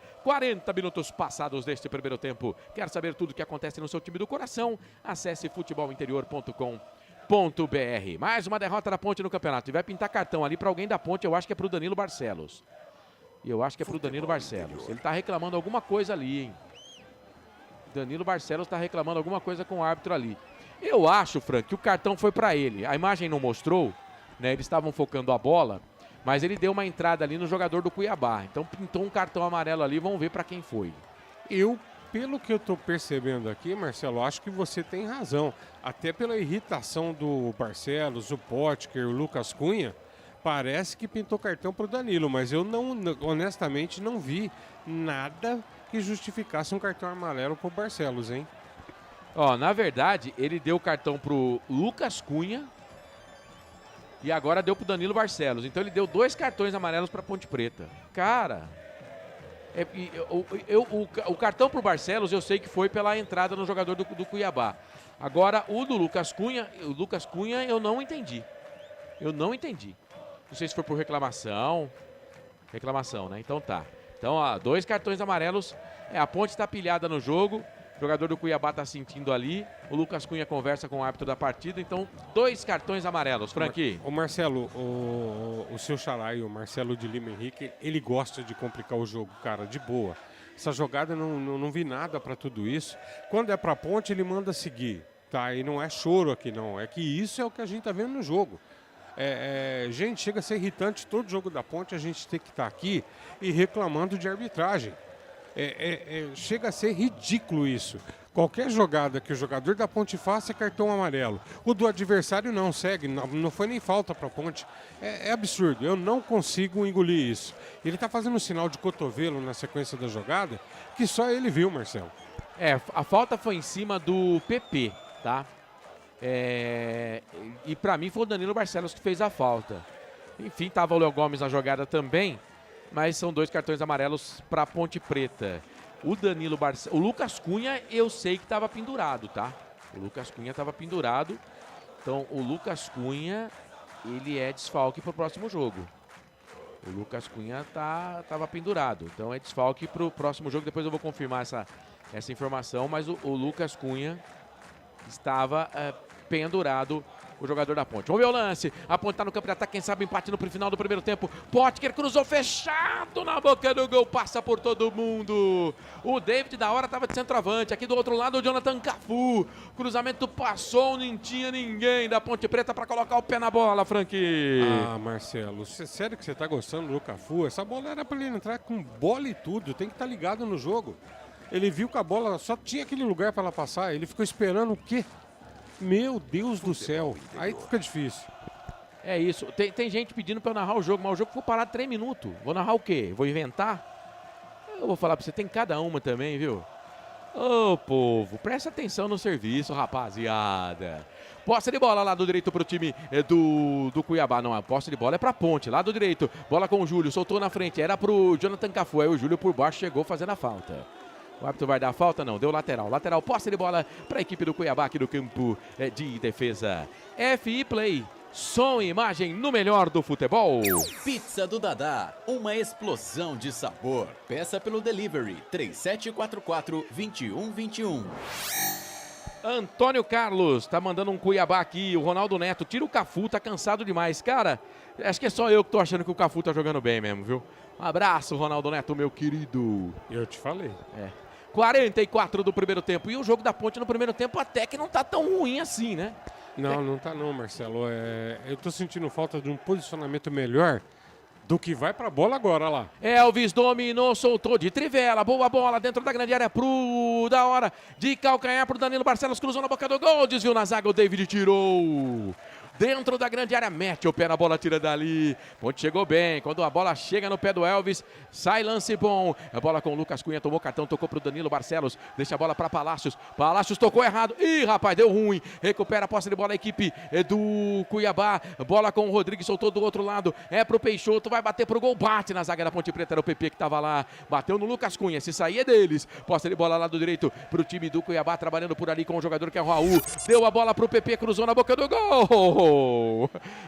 minutos passados deste primeiro tempo. Quer saber tudo o que acontece no seu time do coração? Acesse futebolinterior.com.br. Mais uma derrota da Ponte no campeonato. E vai pintar cartão ali para alguém da Ponte. Eu acho que é para o Danilo Barcelos. Ele está reclamando alguma coisa ali, hein? Danilo Barcelos está reclamando alguma coisa com o árbitro ali. Eu acho, Frank, que o cartão foi para ele. A imagem não mostrou, né? Eles estavam focando a bola, mas ele deu uma entrada ali no jogador do Cuiabá. Então pintou um cartão amarelo ali, vamos ver para quem foi. Pelo que eu tô percebendo aqui, Marcelo, acho que você tem razão. Até pela irritação do Barcelos, o Potker, o Lucas Cunha, parece que pintou cartão pro Danilo, mas eu honestamente não vi nada que justificasse um cartão amarelo pro Barcelos, hein? Ó, na verdade, ele deu o cartão pro Lucas Cunha e agora deu pro Danilo Barcelos. Então ele deu 2 cartões amarelos pra Ponte Preta. Cara, o cartão pro Barcelos eu sei que foi pela entrada no jogador do Cuiabá. Agora o do Lucas Cunha, eu não entendi. Não sei se foi por reclamação, né? Então tá. Então, ó, 2 cartões amarelos. A Ponte tá pilhada no jogo. O jogador do Cuiabá tá sentindo ali. O Lucas Cunha conversa com o árbitro da partida. Então, 2 cartões amarelos. Franqui. O Marcelo, o seu xará, o Marcelo de Lima Henrique, ele gosta de complicar o jogo, cara, de boa. Essa jogada, não vi nada para tudo isso. Quando é para Ponte, ele manda seguir. Tá? E não é choro aqui, não. É que isso é o que a gente está vendo no jogo. Gente, chega a ser irritante todo jogo da Ponte, a gente tem que estar aqui e reclamando de arbitragem. Chega a ser ridículo isso. Qualquer jogada que o jogador da Ponte faça é cartão amarelo. O do adversário não segue, não foi nem falta para a Ponte. É absurdo, eu não consigo engolir isso. Ele está fazendo um sinal de cotovelo na sequência da jogada que só ele viu, Marcelo. A falta foi em cima do PP, tá? E para mim foi o Danilo Barcelos que fez a falta. Enfim, tava o Léo Gomes na jogada também, mas são 2 cartões amarelos para Ponte Preta. O Lucas Cunha eu sei que estava pendurado, tá? O Lucas Cunha estava pendurado. Então o Lucas Cunha, ele é desfalque para o próximo jogo. O Lucas Cunha estava pendurado. Então é desfalque para o próximo jogo. Depois eu vou confirmar essa informação. Mas o Lucas Cunha estava pendurado, o jogador da Ponte. Vamos ver o lance. A Ponte tá no campo de ataque, quem sabe empate no final do primeiro tempo. Potker cruzou fechado na boca do gol, passa por todo mundo. O David da hora tava de centroavante. Aqui do outro lado o Jonathan Cafu. Cruzamento passou, não tinha ninguém da Ponte Preta para colocar o pé na bola, Frank. Marcelo, sério que você tá gostando do Cafu? Essa bola era para ele entrar com bola e tudo, tem que estar ligado no jogo. Ele viu que a bola só tinha aquele lugar para ela passar, ele ficou esperando o quê? Meu Deus do céu, aí fica difícil. É isso, tem gente pedindo para eu narrar o jogo, mas o jogo ficou parado 3 minutos. Vou narrar o quê? Vou inventar? Eu vou falar para você, tem cada uma também, viu? Ô, povo, presta atenção no serviço, rapaziada. Posse de bola lá do direito pro time do Cuiabá. Não, a posse de bola é pra Ponte, lá do direito. Bola com o Júlio, soltou na frente, era pro Jonathan Cafu. Aí o Júlio por baixo chegou fazendo a falta. O árbitro vai dar a falta? Não, deu lateral. Lateral, posse de bola para a equipe do Cuiabá aqui no campo de defesa. FI Play, som e imagem no melhor do futebol. Pizza do Dadá, uma explosão de sabor. Peça pelo delivery 3744-2121. Antônio Carlos tá mandando um Cuiabá aqui. O Ronaldo Neto, tira o Cafu, tá cansado demais. Cara, acho que é só eu que tô achando que o Cafu tá jogando bem mesmo, viu? Um abraço, Ronaldo Neto, meu querido. Eu te falei. 44 do primeiro tempo. E o jogo da Ponte no primeiro tempo até que não tá tão ruim assim, né? Não tá não, Marcelo. Eu tô sentindo falta de um posicionamento melhor do que vai pra bola agora, lá. Elvis dominou, soltou de trivela. Boa bola dentro da grande área pro da hora de calcanhar pro Danilo Barcelos. Cruzou na boca do gol, desviou na zaga, o David tirou. Dentro da grande área, mete o pé na bola, tira dali. Ponte chegou bem, quando a bola chega no pé do Elvis, sai lance bom. A bola com o Lucas Cunha, tomou cartão, tocou pro Danilo Barcelos, deixa a bola para Palácios. Palácios tocou errado. Ih, rapaz, deu ruim. Recupera a posse de bola a equipe do Cuiabá. Bola com o Rodrigues, soltou do outro lado. É pro Peixoto, vai bater pro gol, bate na zaga da Ponte Preta, era o PP que tava lá. Bateu no Lucas Cunha, se sair é deles. Posse de bola lá do direito pro time do Cuiabá, trabalhando por ali com o jogador que é o Raul. Deu a bola pro PP, cruzou na boca do gol.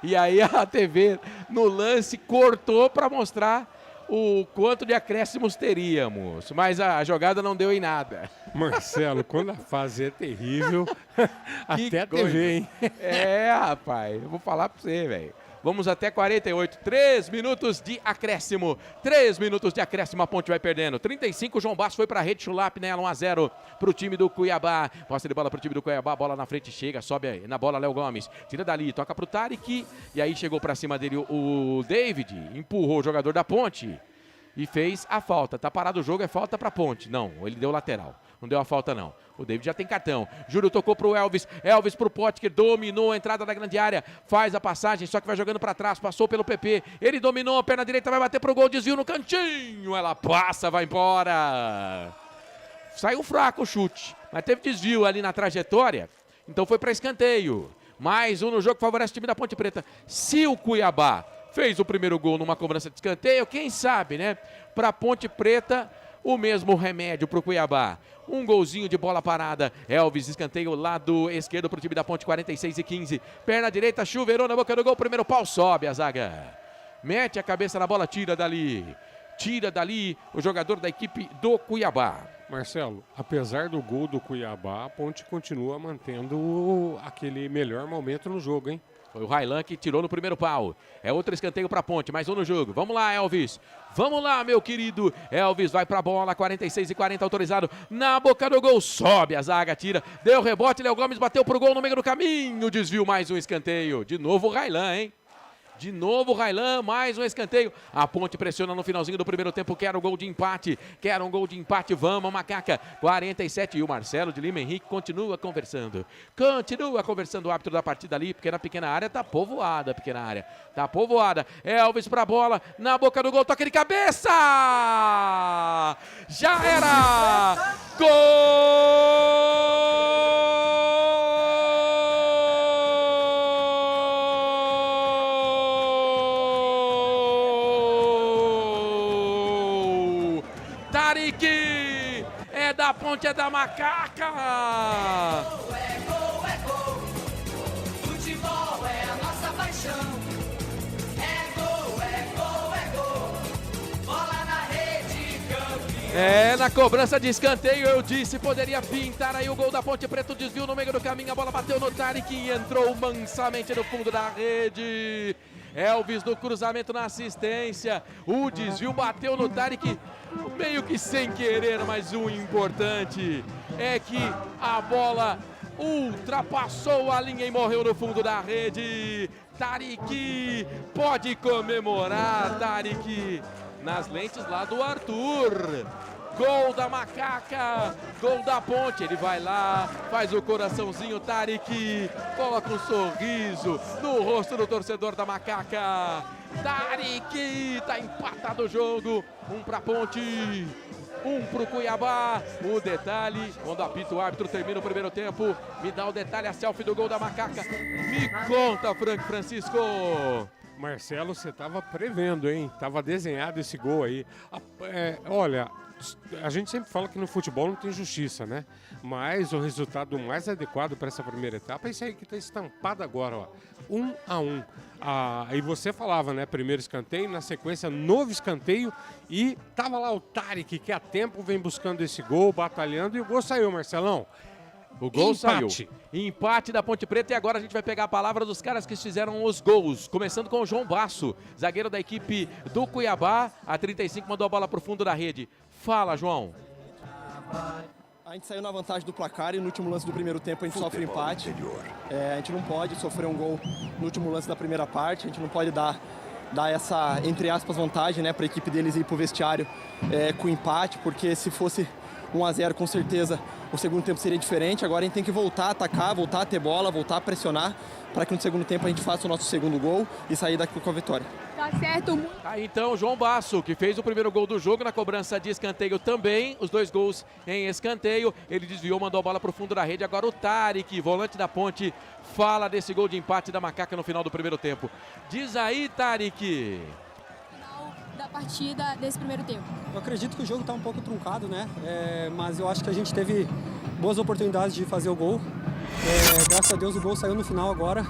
E aí a TV no lance cortou para mostrar o quanto de acréscimos teríamos, mas a jogada não deu em nada. Marcelo, quando a fase é terrível, até a coisa. TV, hein? Rapaz, eu vou falar para você, velho. Vamos até 48, 3 minutos de acréscimo. 3 minutos de acréscimo, a Ponte vai perdendo. 35, João Basso foi para a rede, Chulap nela, 1-0 para o time do Cuiabá. Posse de bola para o time do Cuiabá, bola na frente, chega, sobe aí, na bola, Léo Gomes. Tira dali, toca para o Tarek, e aí chegou para cima dele o David, empurrou o jogador da Ponte e fez a falta. Tá parado o jogo, é falta para a Ponte. Não, ele deu lateral, não deu a falta não. O David já tem cartão. Júlio tocou pro Elvis. Elvis pro Potker. Dominou a entrada da grande área. Faz a passagem, só que vai jogando para trás. Passou pelo PP. Ele dominou. Perna direita vai bater pro gol. Desvio no cantinho. Ela passa, vai embora. Saiu fraco o chute. Mas teve desvio ali na trajetória. Então foi para escanteio. Mais um no jogo que favorece o time da Ponte Preta. Se o Cuiabá fez o primeiro gol numa cobrança de escanteio, quem sabe, né? Para Ponte Preta, o mesmo remédio para o Cuiabá. Um golzinho de bola parada. Elvis, escanteio lado esquerdo para o time da Ponte, 46-15. Perna direita, chuveirou na boca do gol. Primeiro pau, sobe a zaga. Mete a cabeça na bola, tira dali. Tira dali o jogador da equipe do Cuiabá. Marcelo, apesar do gol do Cuiabá, a Ponte continua mantendo aquele melhor momento no jogo, hein? Foi o Railan que tirou no primeiro pau. É outro escanteio para a Ponte, mais um no jogo. Vamos lá, Elvis. Vamos lá, meu querido. Elvis vai para a bola, 46-40 autorizado. Na boca do gol, sobe a zaga, tira. Deu rebote, Léo Gomes bateu pro gol no meio do caminho. Desviou mais um escanteio. De novo o Railan, hein? De novo o Railan, mais um escanteio. A Ponte pressiona no finalzinho do primeiro tempo. Quer um gol de empate. Quer um gol de empate. Vamos, Macaca. 47. E o Marcelo de Lima Henrique continua conversando. Continua conversando o árbitro da partida ali, porque na pequena área tá povoada. A pequena área tá povoada. Elvis pra bola. Na boca do gol. Toque de cabeça. Já era. Gol. Tarik, é da Ponte, é da Macaca. É gol, futebol é a nossa paixão. É gol, bola na rede, campeão. É, na cobrança de escanteio, eu disse, poderia pintar aí o gol da Ponte Preta, desvio no meio do caminho, a bola bateu no Tarik e entrou mansamente no fundo da rede. Elvis do cruzamento na assistência, o desvio bateu no Tarik, meio que sem querer, mas o importante é que a bola ultrapassou a linha e morreu no fundo da rede. Tarik, pode comemorar, Tarik, nas lentes lá do Arthur. Gol da Macaca, gol da Ponte, ele vai lá, faz o coraçãozinho, Tarik, coloca um sorriso no rosto do torcedor da Macaca. Tarik, tá empatado o jogo, um pra Ponte, um pro Cuiabá. O detalhe, quando apita o árbitro, termina o primeiro tempo, me dá o detalhe, a selfie do gol da Macaca. Me conta, Francisco. Marcelo, você estava prevendo, hein? Tava desenhado esse gol aí. Olha, a gente sempre fala que no futebol não tem justiça, né? Mas o resultado mais adequado para essa primeira etapa é isso aí que está estampado agora, ó. 1-1. Aí você falava, né? Primeiro escanteio, na sequência, novo escanteio. E tava lá o Tarik, que há tempo vem buscando esse gol, batalhando, e o gol saiu, Marcelão. O gol Empate. saiu. Empate da Ponte Preta e agora a gente vai pegar a palavra dos caras que fizeram os gols. Começando com o João Basso, zagueiro da equipe do Cuiabá. A 35 mandou a bola pro fundo da rede. Fala, João. A gente saiu na vantagem do placar e no último lance do primeiro tempo a gente sofre empate. A gente não pode sofrer um gol no último lance da primeira parte. A gente não pode dar essa, entre aspas, vantagem, né, para a equipe deles ir pro vestiário com empate, porque se fosse 1-0 com certeza o segundo tempo seria diferente. Agora a gente tem que voltar a atacar, voltar a ter bola, voltar a pressionar para que no segundo tempo a gente faça o nosso segundo gol e sair daqui com a vitória. Tá certo. Tá, então, João Basso, que fez o primeiro gol do jogo na cobrança de escanteio também. Os dois gols em escanteio. Ele desviou, mandou a bola pro fundo da rede. Agora o Tarik, volante da Ponte, fala desse gol de empate da Macaca no final do primeiro tempo. Diz aí, Tarik. Da partida desse primeiro tempo. Eu acredito que o jogo está um pouco truncado, né? Mas eu acho que a gente teve boas oportunidades de fazer o gol. Graças a Deus o gol saiu no final agora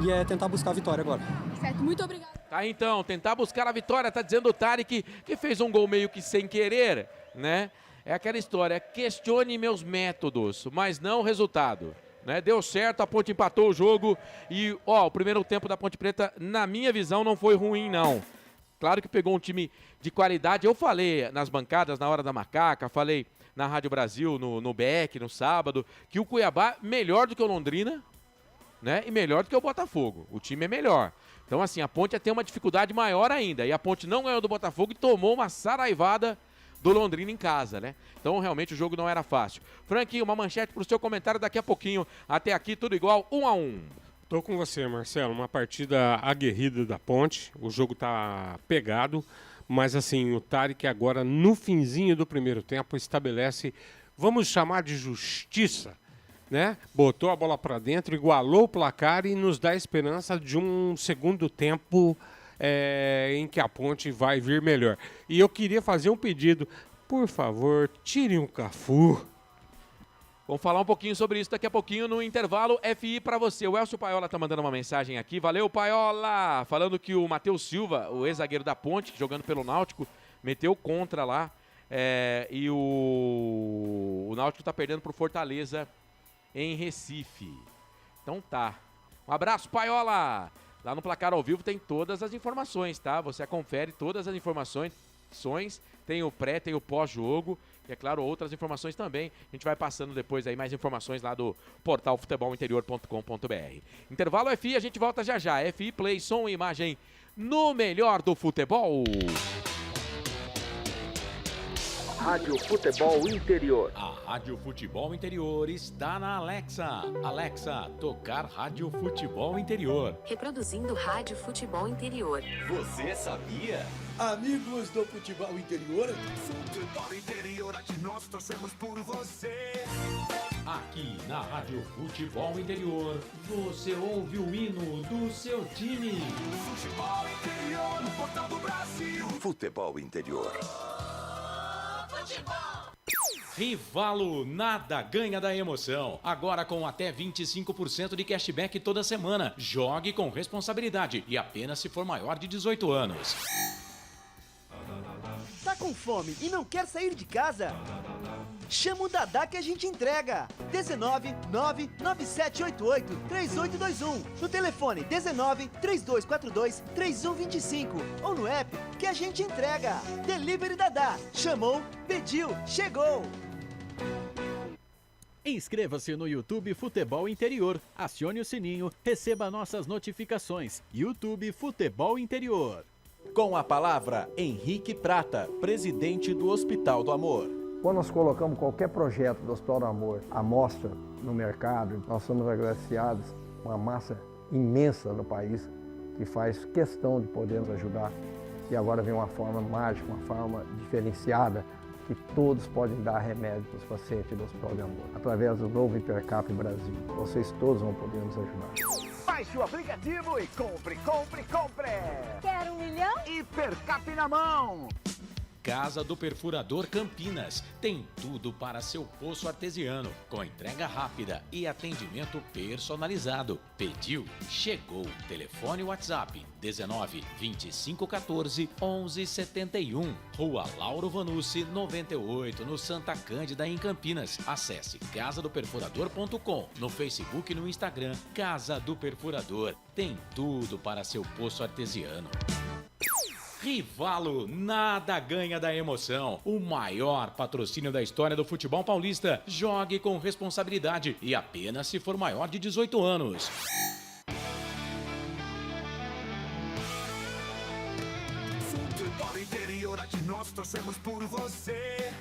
e é tentar buscar a vitória agora. Certo, muito obrigado. Tá, então, tentar buscar a vitória, tá dizendo o Tarik, que fez um gol meio que sem querer, né? É aquela história, questione meus métodos, mas não o resultado. Né? Deu certo, a Ponte empatou o jogo e, o primeiro tempo da Ponte Preta, na minha visão, não foi ruim, não. Claro que pegou um time de qualidade. Eu falei nas bancadas, na hora da Macaca, falei na Rádio Brasil, no BEC, no sábado, que o Cuiabá melhor do que o Londrina, né? E melhor do que o Botafogo. O time é melhor. Então, assim, a Ponte tem uma dificuldade maior ainda. E a Ponte não ganhou do Botafogo e tomou uma saraivada do Londrina em casa, né? Então, realmente, o jogo não era fácil. Franquinho, uma manchete para o seu comentário daqui a pouquinho. Até aqui, tudo igual, 1-1. Tô com você, Marcelo. Uma partida aguerrida da Ponte. O jogo tá pegado, mas assim, o Tarik agora no finzinho do primeiro tempo estabelece, vamos chamar de justiça, né? Botou a bola para dentro, igualou o placar e nos dá esperança de um segundo tempo em que a Ponte vai vir melhor. E eu queria fazer um pedido, por favor, tirem o Cafu. Vamos falar um pouquinho sobre isso daqui a pouquinho no intervalo. FI para você. O Elcio Paiola tá mandando uma mensagem aqui. Valeu, Paiola! Falando que o Matheus Silva, o ex-zagueiro da Ponte, jogando pelo Náutico, meteu contra lá E o Náutico tá perdendo pro Fortaleza em Recife. Então tá. Um abraço, Paiola! Lá no Placar ao Vivo tem todas as informações, tá? Você confere todas as informações. Tem o pré, tem o pós-jogo. E, é claro, outras informações também. A gente vai passando depois aí mais informações lá do portal futebolinterior.com.br. Intervalo FI, a gente volta já já. FI Play, som e imagem no melhor do futebol. Rádio Futebol Interior. A Rádio Futebol Interior está na Alexa. Alexa, tocar Rádio Futebol Interior. Reproduzindo Rádio Futebol Interior. Você sabia? Amigos do Futebol Interior, Futebol Interior, aqui nós torcemos por você. Aqui na Rádio Futebol Interior, você ouve o hino do seu time. Futebol Interior, no portal do Brasil. Futebol Interior. Rivalo, nada ganha da emoção. Agora com até 25% de cashback toda semana. Jogue com responsabilidade e apenas se for maior de 18 anos. Tá com fome e não quer sair de casa? Chama o Dadá que a gente entrega. 19 99788 3821. No telefone 19 3242 3125. Ou no app que a gente entrega. Delivery Dadá. Chamou, pediu, chegou. Inscreva-se no YouTube Futebol Interior. Acione o sininho, receba nossas notificações. YouTube Futebol Interior. Com a palavra, Henrique Prata, presidente do Hospital do Amor. Quando nós colocamos qualquer projeto do Hospital do Amor à mostra no mercado, nós somos agraciados com uma massa imensa no país que faz questão de poder nos ajudar. E agora vem uma forma mágica, uma forma diferenciada, que todos podem dar remédio para os pacientes do Hospital do Amor. Através do novo Hipercap Brasil, vocês todos vão poder nos ajudar. Baixe o aplicativo e compre, compre, compre! Quer 1 milhão? Hipercap na mão! Casa do Perfurador Campinas. Tem tudo para seu poço artesiano, com entrega rápida e atendimento personalizado. Pediu, chegou. Telefone WhatsApp 19 25 14 11 71. Rua Lauro Vanucci 98, no Santa Cândida, em Campinas. Acesse casadoperfurador.com. No Facebook e no Instagram, Casa do Perfurador. Tem tudo para seu poço artesiano. Rivalo, nada ganha da emoção. O maior patrocínio da história do futebol paulista. Jogue com responsabilidade e apenas se for maior de 18 anos. Futebol Interior, aqui nós torcemos por você.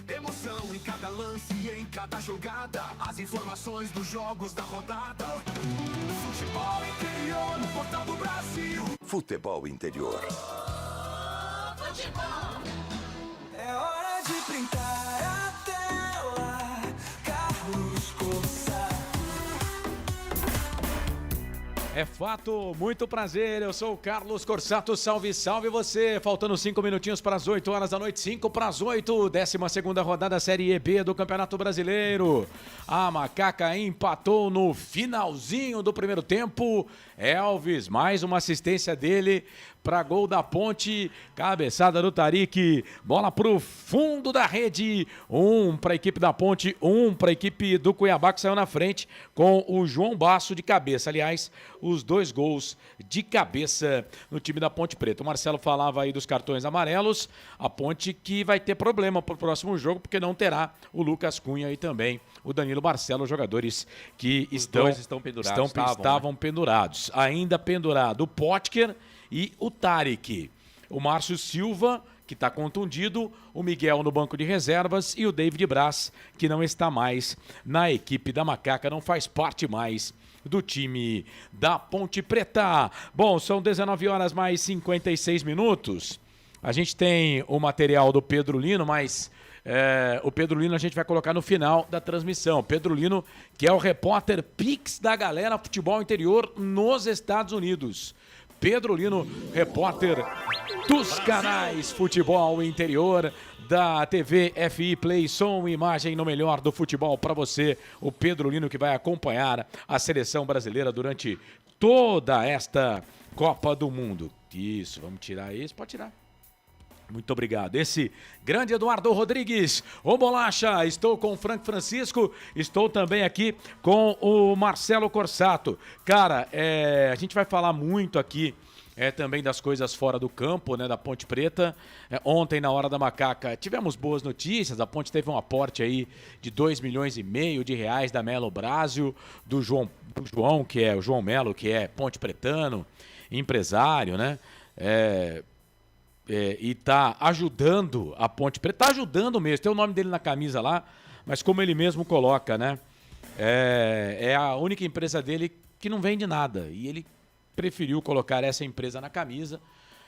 Emoção em cada lance e em cada jogada. As informações dos jogos da rodada. Futebol Interior, no portal do Brasil. Futebol Interior. É hora de printar a tela. Carlos Corsato. É fato, muito prazer, eu sou o Carlos Corsato, salve, salve você, faltando 5 minutinhos para as 8 horas da noite, 5 para as 8, 12ª rodada Série EB do Campeonato Brasileiro. A Macaca empatou no finalzinho do primeiro tempo, Elvis, mais uma assistência dele para gol da Ponte, cabeçada do Tarik, bola pro fundo da rede, 1 para a equipe da Ponte, 1 para a equipe do Cuiabá, que saiu na frente com o João Basso de cabeça. Aliás, os 2 gols de cabeça no time da Ponte Preta. O Marcelo falava aí dos cartões amarelos, a Ponte que vai ter problema pro próximo jogo, porque não terá o Lucas Cunha e também o Danilo Barcelos, jogadores que estão pendurados, estavam pendurados. Ainda pendurado o Potker e o Tarik. O Márcio Silva, que está contundido, o Miguel no banco de reservas e o David Braz, que não está mais na equipe da Macaca, não faz parte mais do time da Ponte Preta. Bom, são 19 horas mais 56 minutos. A gente tem o material do Pedro Lino, mas o Pedro Lino a gente vai colocar no final da transmissão. Pedro Lino, que é o repórter Pix da galera Futebol Interior nos Estados Unidos. Pedro Lino, repórter dos canais Futebol Interior, da TV FI Play, som e imagem no melhor do futebol para você. O Pedro Lino que vai acompanhar a seleção brasileira durante toda esta Copa do Mundo. Isso, vamos tirar esse, pode tirar. Muito obrigado. Esse grande Eduardo Rodrigues, ô Bolacha, estou com o Frank Francisco, estou também aqui com o Marcelo Corsato. Cara, a gente vai falar muito aqui também das coisas fora do campo, né, da Ponte Preta. Ontem, na Hora da Macaca, tivemos boas notícias. A Ponte teve um aporte aí de R$2,5 milhões da Melo Brásio, do João, que é o João Melo, que é ponte pretano, empresário, né? E tá ajudando a Ponte Preta, tá ajudando mesmo, tem o nome dele na camisa lá, mas como ele mesmo coloca, né? É a única empresa dele que não vende nada, e ele preferiu colocar essa empresa na camisa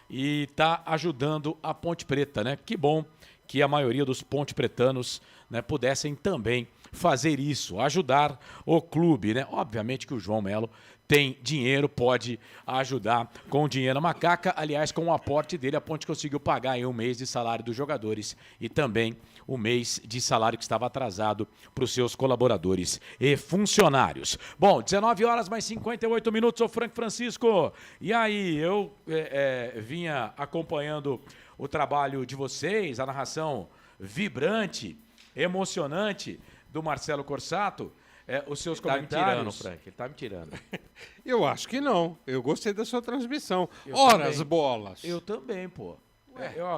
e tá ajudando a Ponte Preta, né? Que bom que a maioria dos ponte pretanos, né, pudessem também fazer isso, ajudar o clube, né? Obviamente que o João Melo tem dinheiro, pode ajudar com o dinheiro na Macaca. Aliás, com o aporte dele, a Ponte conseguiu pagar aí um mês de salário dos jogadores e também o mês de salário que estava atrasado para os seus colaboradores e funcionários. Bom, 19 horas mais 58 minutos, ô Frank Francisco. E aí, eu vinha acompanhando o trabalho de vocês, a narração vibrante, emocionante do Marcelo Corsato. Os seus comentários. Frank, ele tá me tirando. Eu acho que não. Eu gostei da sua transmissão. Horas bolas. Eu também, pô.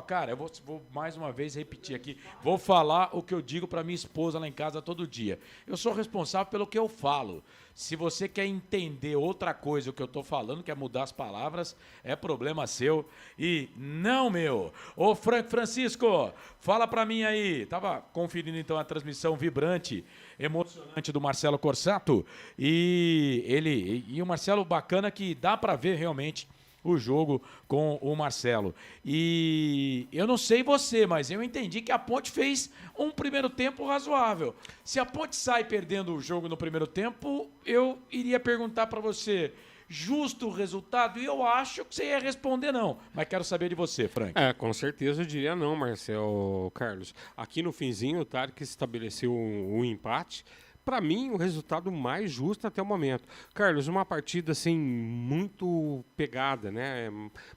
Cara, eu vou mais uma vez repetir aqui. Vou falar o que eu digo pra minha esposa lá em casa todo dia. Eu sou responsável pelo que eu falo. Se você quer entender outra coisa, o que eu tô falando, quer mudar as palavras, é problema seu e não meu. Ô Frank Francisco, fala pra mim aí. Tava conferindo então a transmissão vibrante, emocionante do Marcelo Corsato. E o Marcelo bacana que dá pra ver realmente o jogo com o Marcelo. E eu não sei você, mas eu entendi que a Ponte fez um primeiro tempo razoável. Se a Ponte sai perdendo o jogo no primeiro tempo, eu iria perguntar para você, justo o resultado? E eu acho que você ia responder não. Mas quero saber de você, Frank. Com certeza eu diria não, Marcelo Carlos. Aqui no finzinho, o Tarek estabeleceu um empate. Para mim, o resultado mais justo até o momento. Carlos, uma partida assim muito pegada, né?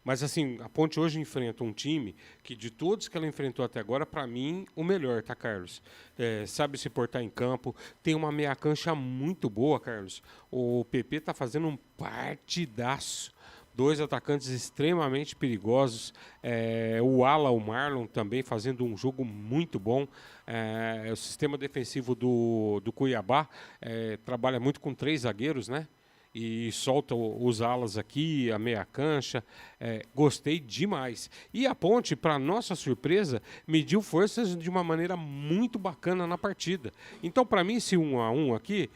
Mas assim, a Ponte hoje enfrenta um time que de todos que ela enfrentou até agora, para mim, o melhor, tá, Carlos? Sabe se portar em campo, tem uma meia cancha muito boa, Carlos. O PP tá fazendo um partidaço. 2 atacantes extremamente perigosos. O Marlon também fazendo um jogo muito bom. O sistema defensivo do Cuiabá trabalha muito com 3 zagueiros, né? E solta os alas aqui, a meia cancha. Gostei demais. E a Ponte, para nossa surpresa, mediu forças de uma maneira muito bacana na partida. Então, para mim, esse 1-1 aqui,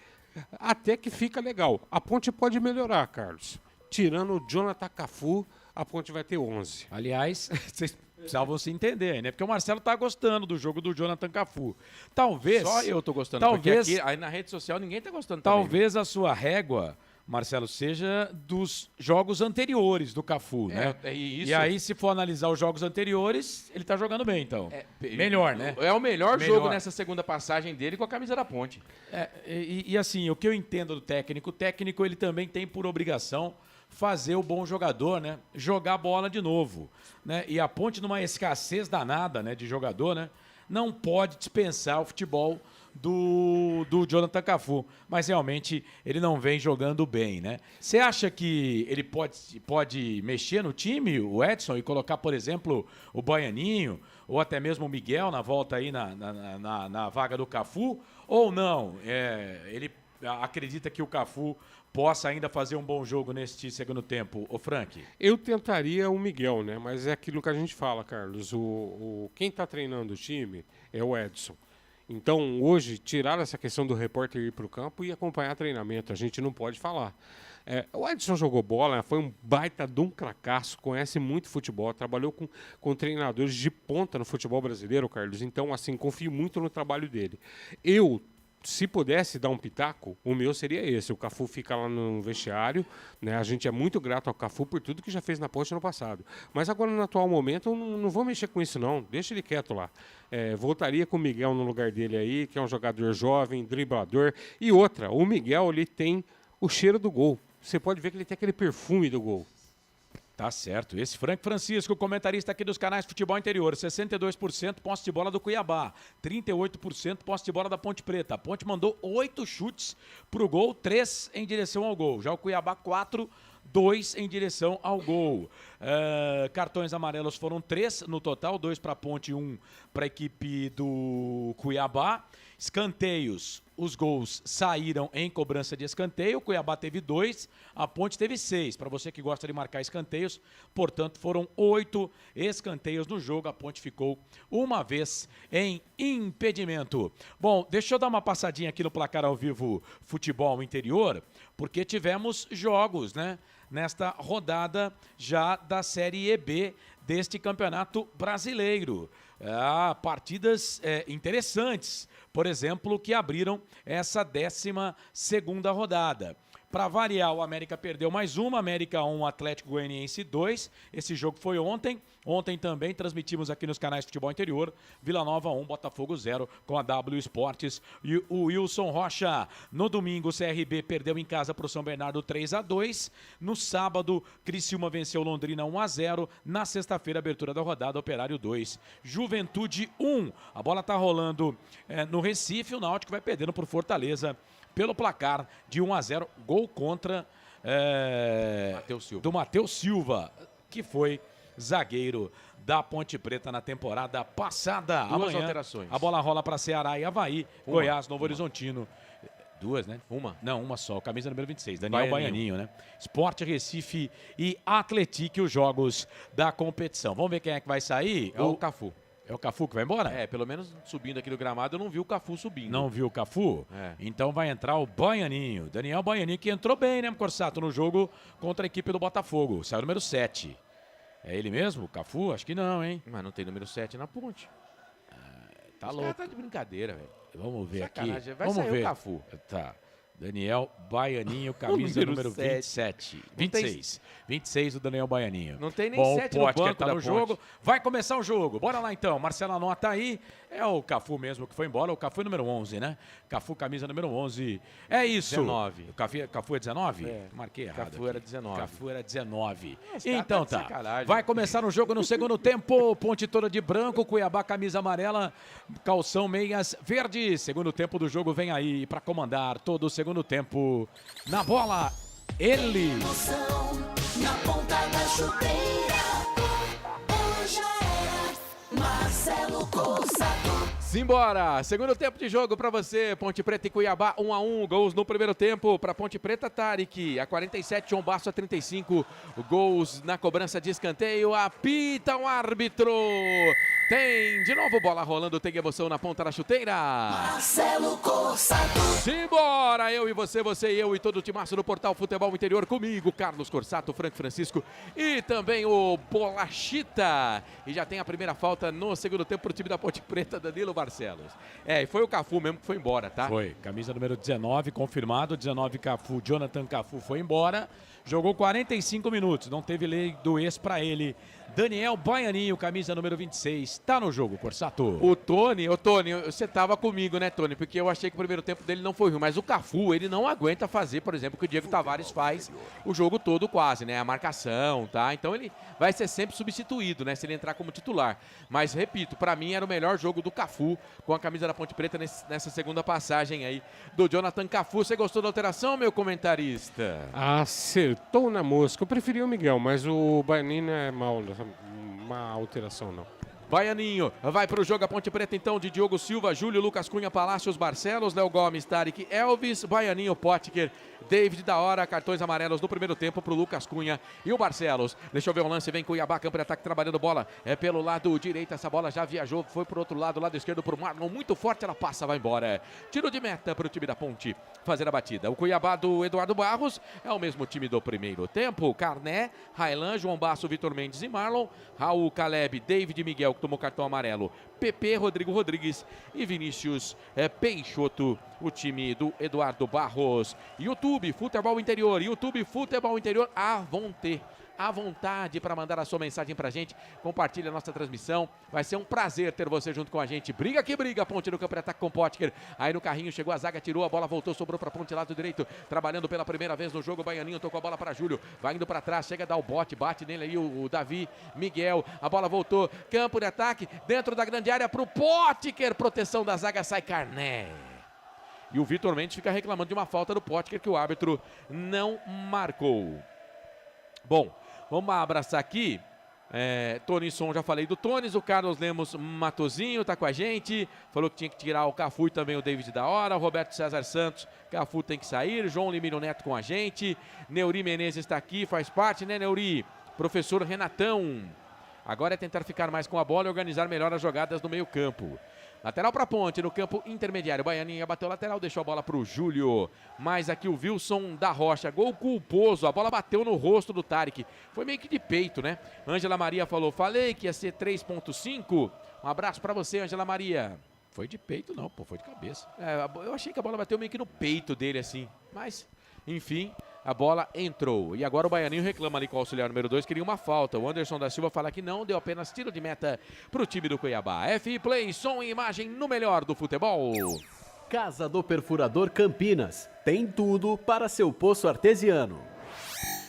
até que fica legal. A Ponte pode melhorar, Carlos. Tirando o Jonathan Cafu, a Ponte vai ter 11. Aliás, vocês precisavam se entender, né? Porque o Marcelo tá gostando do jogo do Jonathan Cafu. Talvez... Só eu tô gostando, talvez, porque aqui, aí na rede social ninguém tá gostando talvez também. A sua régua, Marcelo, seja dos jogos anteriores do Cafu, né? Isso. E aí, se for analisar os jogos anteriores, ele tá jogando bem, então. Melhor, né? É o melhor jogo nessa segunda passagem dele com a camisa da Ponte. E assim, o que eu entendo do técnico, o técnico ele também tem por obrigação fazer o bom jogador, né? Jogar bola de novo, né? E a Ponte, numa escassez danada, né, de jogador, né, não pode dispensar o futebol do Jonathan Cafu, mas realmente ele não vem jogando bem, né? Você acha que ele pode mexer no time, o Edson, e colocar, por exemplo, o Baianinho ou até mesmo o Miguel na volta aí na vaga do Cafu, ou não? Ele acredita que o Cafu possa ainda fazer um bom jogo neste segundo tempo, o Frank? Eu tentaria o Miguel, né? Mas é aquilo que a gente fala, Carlos. Quem está treinando o time é o Edson. Então, hoje, tirar essa questão do repórter ir para o campo e acompanhar treinamento, a gente não pode falar. O Edson jogou bola, foi um baita de um cracaço, conhece muito futebol, trabalhou com treinadores de ponta no futebol brasileiro, Carlos. Então, assim, confio muito no trabalho dele. Se pudesse dar um pitaco, o meu seria esse. O Cafu fica lá no vestiário, né? A gente é muito grato ao Cafu por tudo que já fez na Ponte no passado. Mas agora, no atual momento, eu não vou mexer com isso, não. Deixa ele quieto lá. Voltaria com o Miguel no lugar dele aí, que é um jogador jovem, driblador. E outra, o Miguel, ele tem o cheiro do gol. Você pode ver que ele tem aquele perfume do gol. Tá certo. Esse Frank Francisco, comentarista aqui dos canais Futebol Interior. 62% posse de bola do Cuiabá. 38% posse de bola da Ponte Preta. A Ponte mandou 8 chutes pro gol, 3 em direção ao gol. Já o Cuiabá, 4, 2 em direção ao gol. Cartões amarelos foram 3 no total, 2 para a Ponte, 1 para a equipe do Cuiabá. Escanteios, os gols saíram em cobrança de escanteio. O Cuiabá teve 2, a Ponte teve 6. Para você que gosta de marcar escanteios, portanto, foram 8 escanteios no jogo. A Ponte ficou uma vez em impedimento. Bom, deixa eu dar uma passadinha aqui no placar ao vivo Futebol Interior, porque tivemos jogos, né? Nesta rodada já da Série EB deste Campeonato Brasileiro. Partidas interessantes, por exemplo, que abriram essa 12ª rodada. Para variar, o América perdeu mais uma, América 1, Atlético Goianiense 2. Esse jogo foi ontem. Ontem também transmitimos aqui nos canais Futebol Interior. Vila Nova 1, Botafogo 0 com a W Esportes e o Wilson Rocha. No domingo, o CRB perdeu em casa para o São Bernardo 3-2. No sábado, Criciúma venceu Londrina 1-0. Na sexta-feira, abertura da rodada, Operário 2, Juventude 1. A bola está rolando no Recife. O Náutico vai perdendo por Fortaleza pelo placar de 1-0, gol contra do Matheus Silva, que foi zagueiro da Ponte Preta na temporada passada. Duas alterações. A bola rola para Ceará e Avaí, Goiás, Novo Horizontino. 2, né? Não, uma só. Camisa número 26, Daniel Baianinho, né? Sport Recife e Atlético, os jogos da competição. Vamos ver quem é que vai sair? É o Cafu. É o Cafu que vai embora? Pelo menos subindo aqui do gramado, eu não vi o Cafu subindo. Não viu o Cafu? Então vai entrar o Baianinho. Daniel Baianinho, que entrou bem, né, Corsato, no jogo contra a equipe do Botafogo. Saiu o número 7. É ele mesmo, o Cafu? Acho que não, hein? Mas não tem número 7 na Ponte. Tá louco. Tá de brincadeira, velho. Vamos ver Sacanagem. aqui. Vai Vamos sair ver. o Cafu. Tá. Daniel Baianinho, camisa número 27. 26. 26 do Daniel Baianinho. Não tem nem Bom, 7 no banco tá da no Ponte. jogo. Vai começar o jogo. Bora lá então. Marcelo anota aí. É o Cafu mesmo que foi embora. O Cafu é número 11, né? Cafu, camisa número 11. É isso. 19. O Cafu é 19? Marquei errado. Cafu era 19. Cafu era 19. Esse Então cara tá. de sacanagem. Vai começar o jogo no segundo tempo. Ponte toda de branco. Cuiabá, camisa amarela. Calção, meias verde. Segundo tempo do jogo vem aí para comandar todo o segundo tempo. Na bola, ele. Emoção na ponta da chuteira. Já era Marcelo Corsato. Simbora! Segundo tempo de jogo pra você, Ponte Preta e Cuiabá, 1-1, gols no primeiro tempo pra Ponte Preta, Tarek, a 47, João Basso a 35, gols na cobrança de escanteio, apita o árbitro, tem de novo bola rolando, tem emoção na ponta da chuteira. Marcelo Corsato. Simbora! Eu e você e eu e todo o timaço do Portal Futebol Interior, comigo, Carlos Corsato, Frank Francisco e também o Bolachita. E já tem a primeira falta no segundo tempo pro time da Ponte Preta, Danilo Barcelos. E foi o Cafu mesmo que foi embora, tá? Foi, camisa número 19, confirmado, 19 Cafu, Jonathan Cafu foi embora, jogou 45 minutos, não teve lei do ex pra ele. Daniel Baianinho, camisa número 26, tá no jogo, Corsato. O Tony, você tava comigo, né, Tony? Porque eu achei que o primeiro tempo dele não foi ruim, mas o Cafu, ele não aguenta fazer, por exemplo, o que o Diego Tavares faz o jogo todo quase, né? A marcação, tá? Então ele vai ser sempre substituído, né? Se ele entrar como titular. Mas, repito, pra mim era o melhor jogo do Cafu com a camisa da Ponte Preta nessa segunda passagem aí do Jonathan Cafu. Você gostou da alteração, meu comentarista? Acertou na mosca. Eu preferi o Miguel, mas o Baianinho não é má alteração, não. Baianinho, vai pro jogo a Ponte Preta então de Diogo Silva, Júlio, Lucas Cunha, Palácios, Barcelos, Léo Gomes, Tarek, Elvis, Baianinho, Potker, David da hora, cartões amarelos no primeiro tempo pro Lucas Cunha e o Barcelos. Deixa eu ver o lance, vem Cuiabá, campo de ataque trabalhando bola, pelo lado direito, essa bola já viajou, foi pro outro lado, lado esquerdo pro Marlon, muito forte, ela passa, vai embora. Tiro de meta pro time da Ponte fazer a batida. O Cuiabá do Eduardo Barros é o mesmo time do primeiro tempo, Carné, Railan, João Basso, Vitor Mendes e Marlon, Raul, Caleb, David e Miguel, que tomou cartão amarelo, PP, Rodrigo Rodrigues e Vinícius Peixoto, o time do Eduardo Barros. YouTube, Futebol Interior, YouTube, Futebol Interior, vão ter à vontade para mandar a sua mensagem pra gente. Compartilhe a nossa transmissão. Vai ser um prazer ter você junto com a gente. Briga que briga, Ponte no campo de ataque com Potker. Aí no carrinho chegou a zaga, tirou a bola, voltou, sobrou pra Ponte lado direito. Trabalhando pela primeira vez no jogo, o Baianinho tocou a bola para Júlio. Vai indo para trás, chega a dar o bote, bate nele aí o Davi Miguel. A bola voltou, campo de ataque, dentro da grande área pro Potker. Proteção da zaga, sai Carné. E o Vitor Mendes fica reclamando de uma falta do Potker que o árbitro não marcou. Bom, vamos abraçar aqui. Tonisson, já falei do Tonis. O Carlos Lemos Matozinho tá com a gente. Falou que tinha que tirar o Cafu e também o David da hora. O Roberto César Santos, Cafu tem que sair. João Limiro Neto com a gente. Neuri Menezes está aqui, faz parte, né, Neuri? Professor Renatão. Agora é tentar ficar mais com a bola e organizar melhor as jogadas no meio campo. Lateral para Ponte, no campo intermediário. Baianinha bateu lateral, deixou a bola para o Júlio. Mais aqui o Wilson da Rocha. Gol culposo, a bola bateu no rosto do Tarek. Foi meio que de peito, né? Ângela Maria falou, falei que ia ser 3.5. Um abraço para você, Ângela Maria. Foi de peito não, pô, foi de cabeça. Eu achei que a bola bateu meio que no peito dele, assim. Mas, enfim, a bola entrou. E agora o Baianinho reclama ali com o auxiliar número 2, queria uma falta. O Anderson da Silva fala que não, deu apenas tiro de meta para o time do Cuiabá. FI Play, som e imagem no melhor do futebol. Casa do Perfurador Campinas. Tem tudo para seu poço artesiano.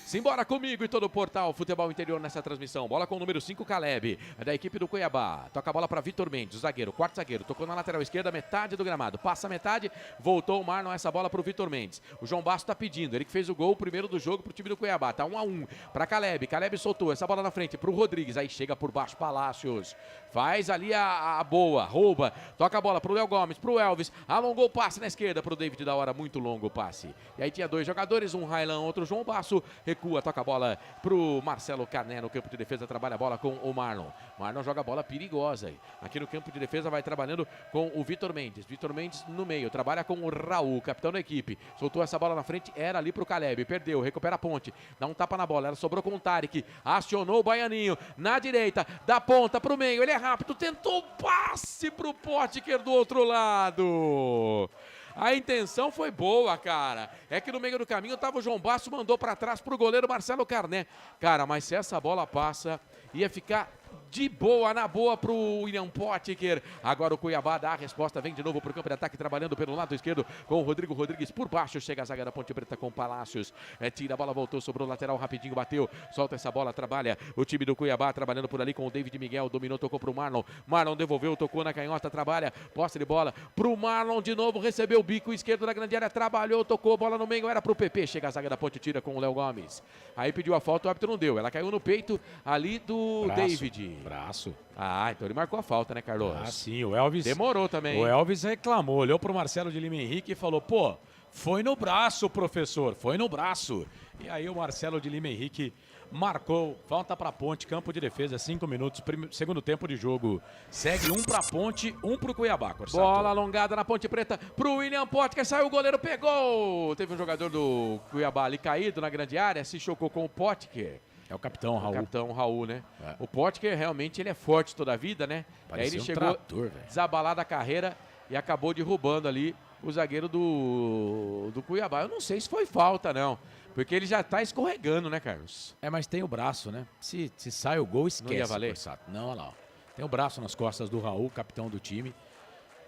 Simbora comigo e todo o portal Futebol Interior nessa transmissão. Bola com o número 5, Caleb, da equipe do Cuiabá. Toca a bola para Vitor Mendes, o zagueiro, quarto zagueiro. Tocou na lateral esquerda, metade do gramado. Passa a metade, voltou o Marlon, essa bola para o Vitor Mendes. O João Basso tá pedindo, ele que fez o gol, o primeiro do jogo para o time do Cuiabá. Tá 1-1 para Caleb. Caleb soltou essa bola na frente para o Rodrigues. Aí chega por baixo Palácios. Faz ali a boa, rouba. Toca a bola para o Léo Gomes, para o Elvis. Alongou o passe na esquerda para o David da hora, muito longo o passe. E aí tinha dois jogadores, um Railan, outro João Basso. Recua, toca a bola pro Marcelo Carné no campo de defesa, trabalha a bola com o Marlon. Marlon joga a bola perigosa aí. Aqui no campo de defesa vai trabalhando com o Vitor Mendes. Vitor Mendes no meio, trabalha com o Raul, capitão da equipe. Soltou essa bola na frente, era ali pro Caleb, perdeu, recupera a ponte, dá um tapa na bola, ela sobrou com o Tarek, acionou o Baianinho, na direita, da ponta pro meio, ele é rápido, tentou o passe pro Potker do outro lado. A intenção foi boa, cara. É que no meio do caminho tava o João Basso, mandou para trás pro goleiro Marcelo Carné. Cara, mas se essa bola passa, ia ficar de boa, na boa pro William Potker. Agora o Cuiabá dá a resposta, vem de novo pro campo de ataque, trabalhando pelo lado esquerdo com o Rodrigo Rodrigues por baixo. Chega a zaga da Ponte Preta com Palácios. Tira a bola, voltou, sobrou lateral, rapidinho, bateu. Solta essa bola, trabalha o time do Cuiabá, trabalhando por ali com o David Miguel. Dominou, tocou pro Marlon. Marlon devolveu, tocou na canhota, trabalha. Posse de bola pro Marlon de novo, recebeu o bico esquerdo da grande área, trabalhou, tocou, bola no meio, era pro PP. Chega a zaga da Ponte, tira com o Léo Gomes. Aí pediu a falta, o árbitro não deu. Ela caiu no peito ali do David. Braço. Ah, então ele marcou a falta, né, Carlos? Ah, sim, o Elvis... Demorou também. O Elvis reclamou, olhou pro Marcelo de Lima Henrique e falou, pô, foi no braço, professor, foi no braço. E aí o Marcelo de Lima Henrique marcou, falta pra Ponte, campo de defesa, 5 minutos, segundo tempo de jogo. Segue um pra Ponte, um pro Cuiabá, Corsato. Bola alongada na Ponte Preta pro William Potker, saiu o goleiro, pegou! Teve um jogador do Cuiabá ali caído na grande área, se chocou com o Potker. É o capitão Raul. O capitão Raul, né? O Potker realmente ele é forte toda a vida, né? Aí ele chegou desabalado a carreira e acabou derrubando ali o zagueiro do Cuiabá. Eu não sei se foi falta, não. Porque ele já tá escorregando, né, Carlos? Mas tem o braço, né? Se sai o gol, esquece. Não ia valer? Não, olha lá. Tem o braço nas costas do Raul, capitão do time.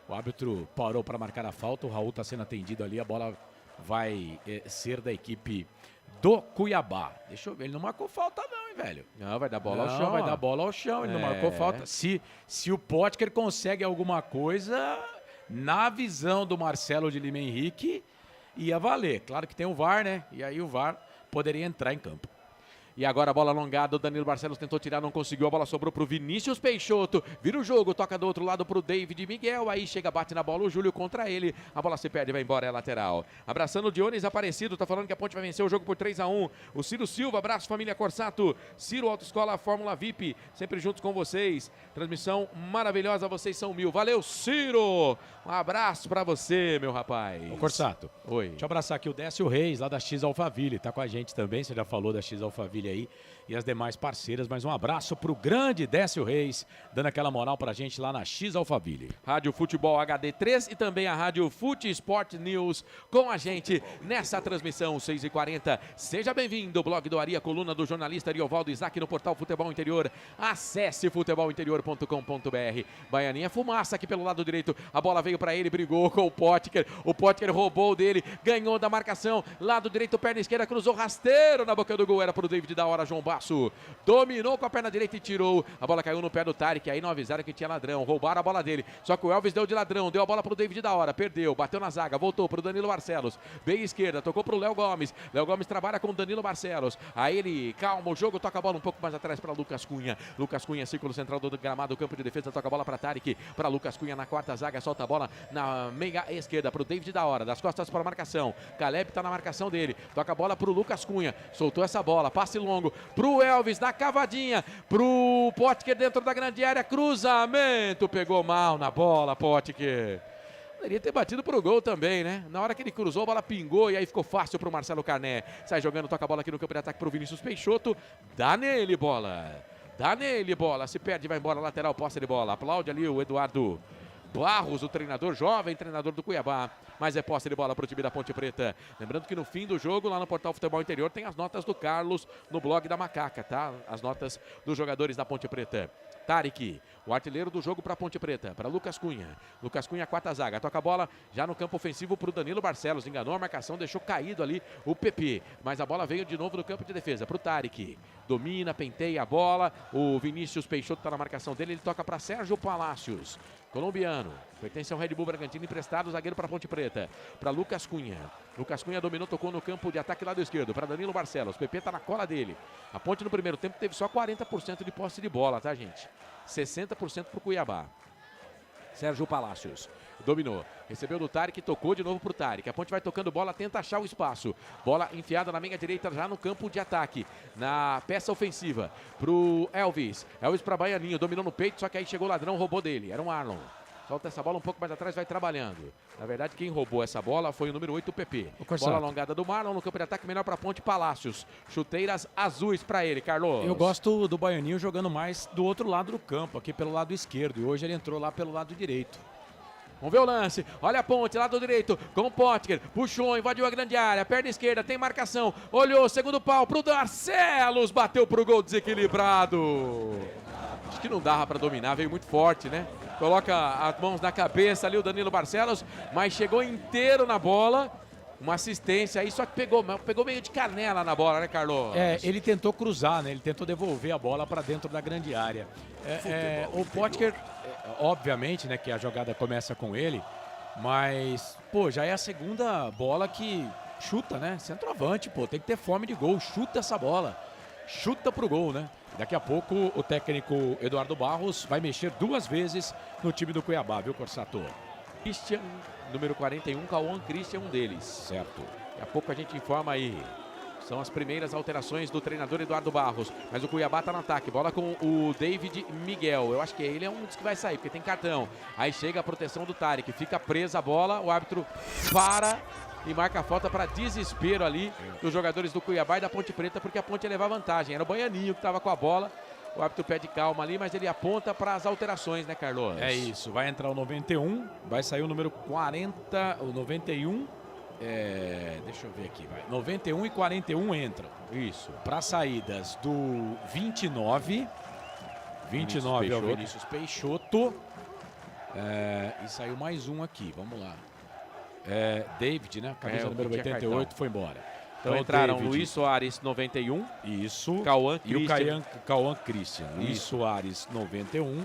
O árbitro parou para marcar a falta. O Raul tá sendo atendido ali. A bola vai ser da equipe do Cuiabá. Deixa eu ver, ele não marcou falta não, hein, velho? Não, vai dar bola ao chão. Vai dar bola ao chão, ele não marcou falta. Se o Potker consegue alguma coisa, na visão do Marcelo de Lima Henrique, ia valer. Claro que tem o VAR, né? E aí o VAR poderia entrar em campo. E agora a bola alongada, o Danilo Barcelos tentou tirar, não conseguiu, a bola sobrou pro Vinícius Peixoto, vira o jogo, toca do outro lado pro David Miguel, aí chega, bate na bola o Júlio contra ele, a bola se perde, vai embora, é lateral. Abraçando o Dionis Aparecido, tá falando que a Ponte vai vencer o jogo por 3-1. O Ciro Silva, abraço família Corsato, Ciro Autoescola Fórmula VIP, sempre juntos com vocês, transmissão maravilhosa, vocês são 1000, valeu Ciro, um abraço pra você, meu rapaz. Ô Corsato, oi. Deixa eu abraçar aqui o Décio Reis, lá da X Alphaville, tá com a gente também, você já falou da X Alphaville família aí e as demais parceiras. Mas um abraço pro grande Décio Reis, dando aquela moral pra gente lá na X Alphaville. Rádio Futebol HD3 e também a Rádio Fute Sport News com a gente nessa transmissão 6h40. Seja bem-vindo, blog do Ari, a coluna do jornalista Ariovaldo Isaac no portal Futebol Interior. Acesse futebolinterior.com.br. Baianinha fumaça aqui pelo lado direito. A bola veio para ele, brigou com o Potker. O Potker roubou dele, ganhou da marcação. Lado direito, perna esquerda, cruzou rasteiro na boca do gol. Era pro David da hora, João Basso. Dominou com a perna direita e tirou. A bola caiu no pé do Tarek. Aí não avisaram que tinha ladrão. Roubaram a bola dele. Só que o Elvis deu de ladrão. Deu a bola pro David da hora. Perdeu. Bateu na zaga. Voltou pro Danilo Barcelos. Bem esquerda. Tocou pro Léo Gomes. Léo Gomes trabalha com o Danilo Barcelos. Aí ele calma o jogo. Toca a bola um pouco mais atrás para Lucas Cunha. Lucas Cunha, círculo central do gramado. Campo de defesa. Toca a bola para Tarek. Para Lucas Cunha na quarta zaga. Solta a bola na meia esquerda pro David da hora. Das costas para a marcação. Caleb tá na marcação dele. Toca a bola pro Lucas Cunha. Soltou essa bola. Passe longo pro Elvis na cavadinha. Pro Potker dentro da grande área. Cruzamento. Pegou mal na bola, Potker. Poderia ter batido pro gol também, né? Na hora que ele cruzou, a bola pingou e aí ficou fácil pro Marcelo Carné. Sai jogando, toca a bola aqui no campo de ataque pro Vinícius Peixoto. Dá nele, bola. Dá nele, bola. Se perde, vai embora, lateral, posse de bola. Aplaude ali o Eduardo Barros, o treinador, jovem treinador do Cuiabá. Mas é posse de bola pro time da Ponte Preta. Lembrando que no fim do jogo, lá no portal Futebol Interior, tem as notas do Carlos no blog da Macaca, tá? As notas dos jogadores da Ponte Preta. Tarek, o artilheiro do jogo para Ponte Preta, para Lucas Cunha. Lucas Cunha, quarta zaga, toca a bola já no campo ofensivo para o Danilo Barcelos. Enganou a marcação, deixou caído ali o PP. Mas a bola veio de novo no campo de defesa para o Tarek. Domina, penteia a bola. O Vinícius Peixoto está na marcação dele. Ele toca para Sérgio Palácios, colombiano. Pertence ao Red Bull Bragantino, emprestado, zagueiro para Ponte Preta. Para Lucas Cunha. Lucas Cunha dominou, tocou no campo de ataque lado esquerdo. Para Danilo Barcelos. PP está na cola dele. A Ponte no primeiro tempo teve só 40% de posse de bola, tá, gente? 60% para o Cuiabá. Sérgio Palácios dominou, recebeu do Tarek, tocou de novo para o Tarek. A Ponte vai tocando bola, tenta achar o espaço. Bola enfiada na meia direita já no campo de ataque, na peça ofensiva para o Elvis. Elvis para Baianinho, dominou no peito, só que aí chegou o ladrão, roubou dele. Era um Arlon. Solta essa bola um pouco mais atrás, vai trabalhando. Na verdade, quem roubou essa bola foi o número 8, o PP. Bola alongada do Marlon no campo de ataque, melhor para a Ponte, Palácios. Chuteiras azuis para ele, Carlos. Eu gosto do Baianinho jogando mais do outro lado do campo, aqui pelo lado esquerdo. E hoje ele entrou lá pelo lado direito. Vamos ver o lance. Olha a Ponte, lado direito, com o Potker. Puxou, invadiu a grande área. Perna esquerda, tem marcação. Olhou, segundo pau pro Barcelos. Bateu pro gol desequilibrado. Acho que não dava para dominar, veio muito forte, né? Coloca as mãos na cabeça ali o Danilo Barcelos, mas chegou inteiro na bola. Uma assistência aí, só que pegou meio de canela na bola, né, Carlos? É, ele tentou cruzar, né? Ele tentou devolver a bola para dentro da grande área. O Potker, obviamente, né, que a jogada começa com ele, mas, pô, já é a segunda bola que chuta, né? Centroavante, pô, tem que ter fome de gol, chuta essa bola. Chuta pro gol, né? Daqui a pouco o técnico Eduardo Barros vai mexer 2 vezes no time do Cuiabá, viu, Corsato? Christian, número 41, Cauã Christian, um deles. Certo. Daqui a pouco a gente informa aí. São as primeiras alterações do treinador Eduardo Barros. Mas o Cuiabá tá no ataque. Bola com o David Miguel. Eu acho que ele é um dos que vai sair, porque tem cartão. Aí chega a proteção do Tarek. Fica presa a bola. O árbitro para e marca a falta para desespero ali dos jogadores do Cuiabá e da Ponte Preta, porque a Ponte ia levar vantagem. Era o Baianinho que estava com a bola. O árbitro pede calma ali, mas ele aponta para as alterações, né, Carlos? É isso. Vai entrar o 91, vai sair o número 40, o 91. Deixa eu ver aqui, vai. 91 e 41 entram. Isso. Para saídas do 29. 29 é o Vinícius Peixoto. E saiu mais um aqui, vamos lá. David, né? Camisa número 88 foi embora. Então entraram David, Luiz Soares, 91. Isso. Cauã e o Cauã Christian. Luiz Soares, 91.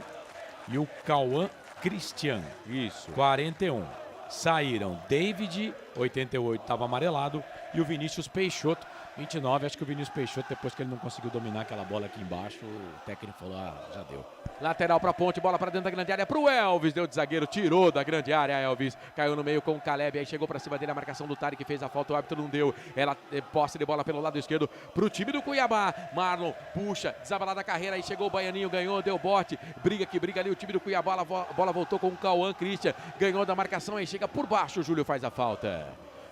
E o Cauã Christian. Isso. 41. Saíram David, 88, estava amarelado. E o Vinícius Peixoto, 29. Acho que o Vinícius Peixoto, depois que ele não conseguiu dominar aquela bola aqui embaixo, o técnico falou, já deu. Lateral para Ponte, bola para dentro da grande área pro Elvis, deu de zagueiro, tirou da grande área, Elvis, caiu no meio com o Caleb, aí chegou para cima dele a marcação do Tarek, fez a falta, o árbitro não deu, ela posse de bola pelo lado esquerdo pro time do Cuiabá, Marlon puxa, desabalada a carreira, aí chegou o Baianinho, ganhou, deu bote, briga ali o time do Cuiabá, a bola voltou com o Cauã Christian, ganhou da marcação, aí chega por baixo, o Júlio faz a falta.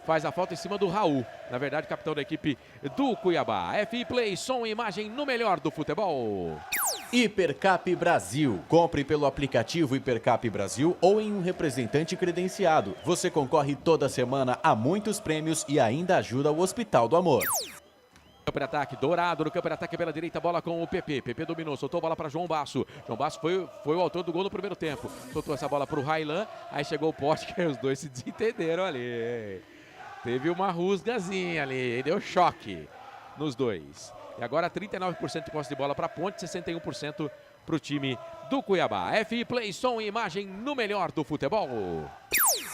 faz a falta em cima do Raul. Na verdade, capitão da equipe do Cuiabá. FI Play, som e imagem no melhor do futebol. Hipercap Brasil. Compre pelo aplicativo Hipercap Brasil ou em um representante credenciado. Você concorre toda semana a muitos prêmios e ainda ajuda o Hospital do Amor. Campo de ataque, Dourado no campo de ataque pela direita, bola com o PP. PP dominou, soltou a bola para João Basso. João Basso foi o autor do gol no primeiro tempo. Soltou essa bola para o Railan, aí chegou o Potker, os dois se desentenderam ali. Teve uma rusgazinha ali, deu choque nos dois. E agora 39% de posse de bola para a Ponte, 61% para o time do Cuiabá. FI Play, som e imagem no melhor do futebol.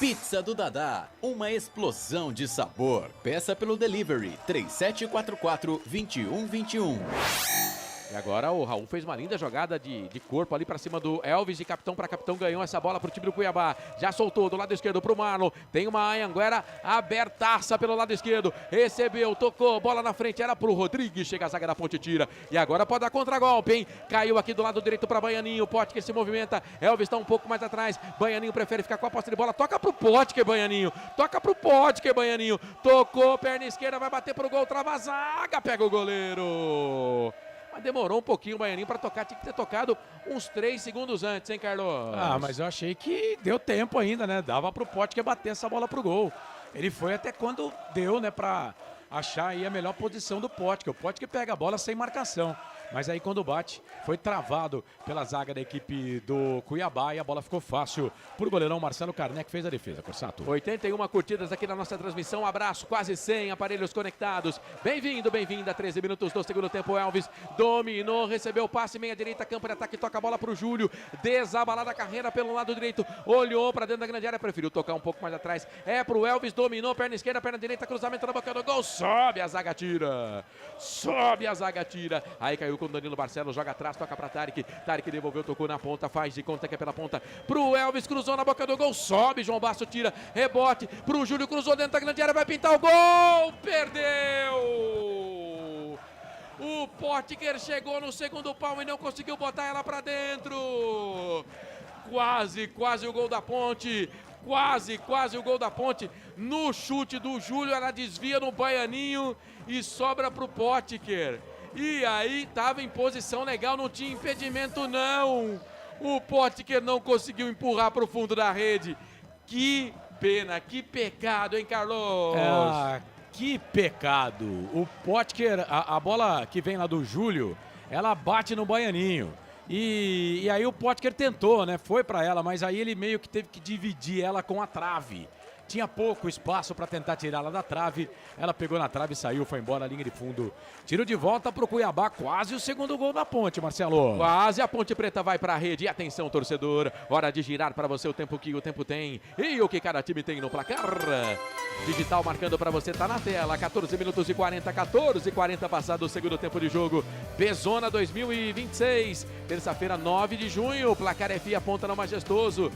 Pizza do Dadá, uma explosão de sabor. Peça pelo delivery 3744-2121. E agora o Raul fez uma linda jogada de corpo ali para cima do Elvis, de capitão para capitão, ganhou essa bola para o time do Cuiabá. Já soltou do lado esquerdo para o Marlon. Tem uma Anhanguera abertaça pelo lado esquerdo. Recebeu, tocou, bola na frente, era para o Rodrigues. Chega a zaga da Ponte, tira. E agora pode dar contragolpe, hein? Caiu aqui do lado direito para Baianinho. Potker se movimenta. Elvis está um pouco mais atrás. Baianinho prefere ficar com a posse de bola. Toca para o Potker, Baianinho. Toca para o Potker, Baianinho. Tocou, perna esquerda, vai bater para o gol. Trava a zaga, pega o goleiro. Mas demorou um pouquinho o Baianinho para tocar, tinha que ter tocado uns 3 segundos antes, hein, Carlos? Ah, mas eu achei que deu tempo ainda, né? Dava pro Potker bater essa bola pro gol. Ele foi até quando deu, né, pra achar aí a melhor posição do Potker. O Potker pega a bola sem marcação. Mas aí quando bate, foi travado pela zaga da equipe do Cuiabá e a bola ficou fácil pro goleirão Marcelo Carné, que fez a defesa, Corsato. 81 curtidas aqui na nossa transmissão, um abraço, quase 100 aparelhos conectados. Bem-vindo, bem-vinda, 13 minutos do segundo tempo, Elvis dominou, recebeu o passe, meia direita, campo de ataque, toca a bola pro Júlio, desabalada a carreira pelo lado direito, olhou pra dentro da grande área, preferiu tocar um pouco mais atrás, é pro Elvis, dominou, perna esquerda, perna direita, cruzamento na boca do gol, sobe a zaga, tira, aí caiu com o Danilo Barcelos, joga atrás, toca pra Tarek devolveu, tocou na ponta, faz de conta que é pela ponta pro Elvis, cruzou na boca do gol, sobe, João Basso tira, rebote pro Júlio, cruzou dentro da grande área, vai pintar o gol, perdeu! O Potker chegou no segundo pau e não conseguiu botar ela pra dentro, quase o gol da Ponte, quase o gol da Ponte, no chute do Júlio, ela desvia no Baianinho e sobra pro Potker. E aí tava em posição legal, não tinha impedimento não. O Potker não conseguiu empurrar para o fundo da rede. Que pena, que pecado, hein, Carlos? Que pecado. O Potker, a bola que vem lá do Júlio, ela bate no Baianinho. E aí o Potker tentou, né? Foi para ela, mas aí ele meio que teve que dividir ela com a trave. Tinha pouco espaço para tentar tirá-la da trave. Ela pegou na trave, saiu, foi embora, linha de fundo. Tiro de volta pro Cuiabá, quase o segundo gol da Ponte, Marcelo. Quase a Ponte Preta vai pra rede. E atenção, torcedor, hora de girar para você o tempo que o tempo tem e o que cada time tem no placar. Digital marcando para você, tá na tela. 14 minutos e 40, 14:40 passado o segundo tempo de jogo. Bezona 2026, terça-feira, 9 de junho. Placar FI aponta no Majestoso.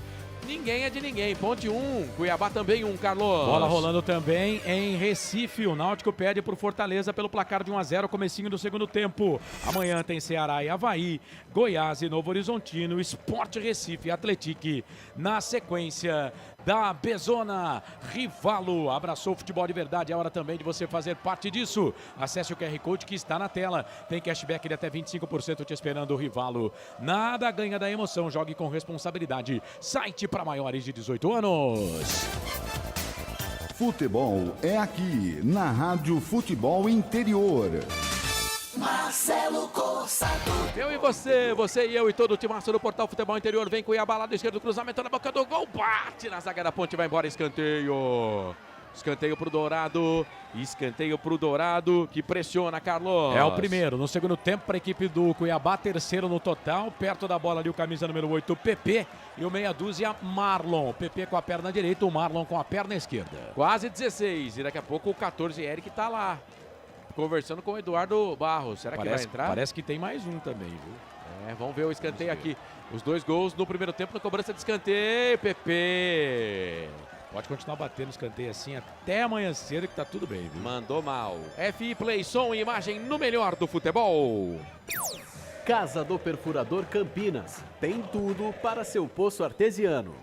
Ninguém é de ninguém. Ponte 1, Cuiabá também 1, Carlos. Bola rolando também em Recife. O Náutico perde por Fortaleza pelo placar de 1-0, comecinho do segundo tempo. Amanhã tem Ceará e Avaí, Goiás e Novo Horizontino, Sport Recife e Atlético na sequência da Bezona. Rivalo abraçou o futebol de verdade. É hora também de você fazer parte disso. Acesse o QR Code que está na tela. Tem cashback de até 25% te esperando, o Rivalo. Nada ganha da emoção. Jogue com responsabilidade. Site para maiores de 18 anos. Futebol é aqui, na Rádio Futebol Interior. Marcelo Corsato. Eu e você e eu e todo o timaço do Portal Futebol Interior. Vem Cuiabá, lado esquerdo, cruzamento na boca do gol. Bate na zaga da Ponte, vai embora, escanteio. Escanteio pro Dourado, que pressiona, Carlos. É o primeiro, no segundo tempo para a equipe do Cuiabá, terceiro no total, perto da bola ali o camisa número 8, PP, e o meia dúzia, Marlon. PP com a perna direita, o Marlon com a perna esquerda. Quase 16, e daqui a pouco o 14, Eric tá lá, conversando com o Eduardo Barros. Será que vai entrar? Parece que tem mais um também, viu? Vamos ver o escanteio aqui. Os 2 gols no primeiro tempo na cobrança de escanteio, PP. Pode continuar batendo escanteio assim até amanhã cedo que tá tudo bem, viu? Mandou mal. FI Play, som e imagem no melhor do futebol. Casa do Perfurador Campinas. Tem tudo para seu poço artesiano.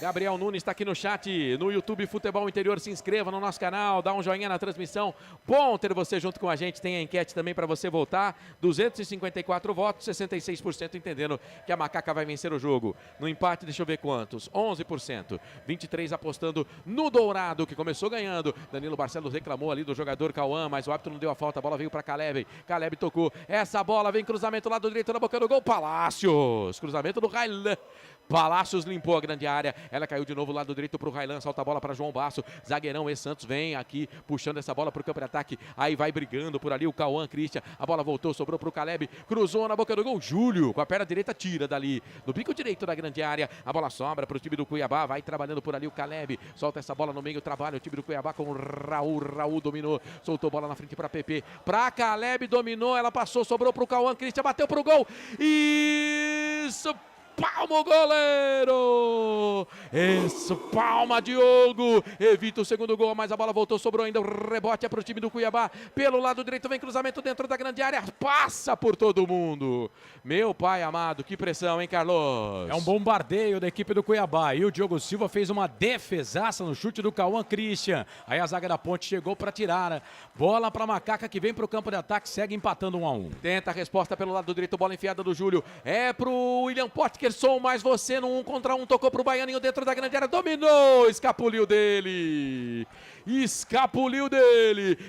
Gabriel Nunes está aqui no chat, no YouTube Futebol Interior. Se inscreva no nosso canal, dá um joinha na transmissão. Bom ter você junto com a gente. Tem a enquete também para você votar. 254 votos, 66% entendendo que a Macaca vai vencer o jogo. No empate, deixa eu ver quantos. 11%. 23% apostando no Dourado, que começou ganhando. Danilo Barcelos reclamou ali do jogador Cauã, mas o árbitro não deu a falta. A bola veio para Caleb. Caleb tocou. Essa bola vem cruzamento lado direito na boca do gol. Palácios. Cruzamento do Railan. Palácios limpou a grande área. Ela caiu de novo lado direito pro Railan. Solta a bola para João Basso. Zagueirão e Santos vem aqui puxando essa bola pro campo de ataque. Aí vai brigando por ali o Cauã Christian. A bola voltou, sobrou pro Caleb. Cruzou na boca do gol. Júlio com a perna direita tira dali. No bico direito da grande área. A bola sobra pro time do Cuiabá. Vai trabalhando por ali o Caleb. Solta essa bola no meio. Trabalha o time do Cuiabá com o Raul. Raul dominou. Soltou bola na frente para PP. Pra Caleb dominou. Ela passou, sobrou pro Cauã Christian. Bateu pro gol. Isso! Palma o goleiro! Isso, palma Diogo! Evita o segundo gol, mas a bola voltou, sobrou ainda. O rebote é para o time do Cuiabá. Pelo lado direito vem cruzamento dentro da grande área. Passa por todo mundo. Meu pai amado, que pressão, hein, Carlos? É um bombardeio da equipe do Cuiabá. E o Diogo Silva fez uma defesaça no chute do Cauã Christian. Aí a zaga da Ponte chegou para tirar. Bola para Macaca que vem para o campo de ataque, segue empatando 1-1. Tenta a resposta pelo lado direito, bola enfiada do Júlio. É pro William Potker. Sou mais você no 1 contra 1, tocou pro Baianinho dentro da grande área, dominou, escapuliu dele,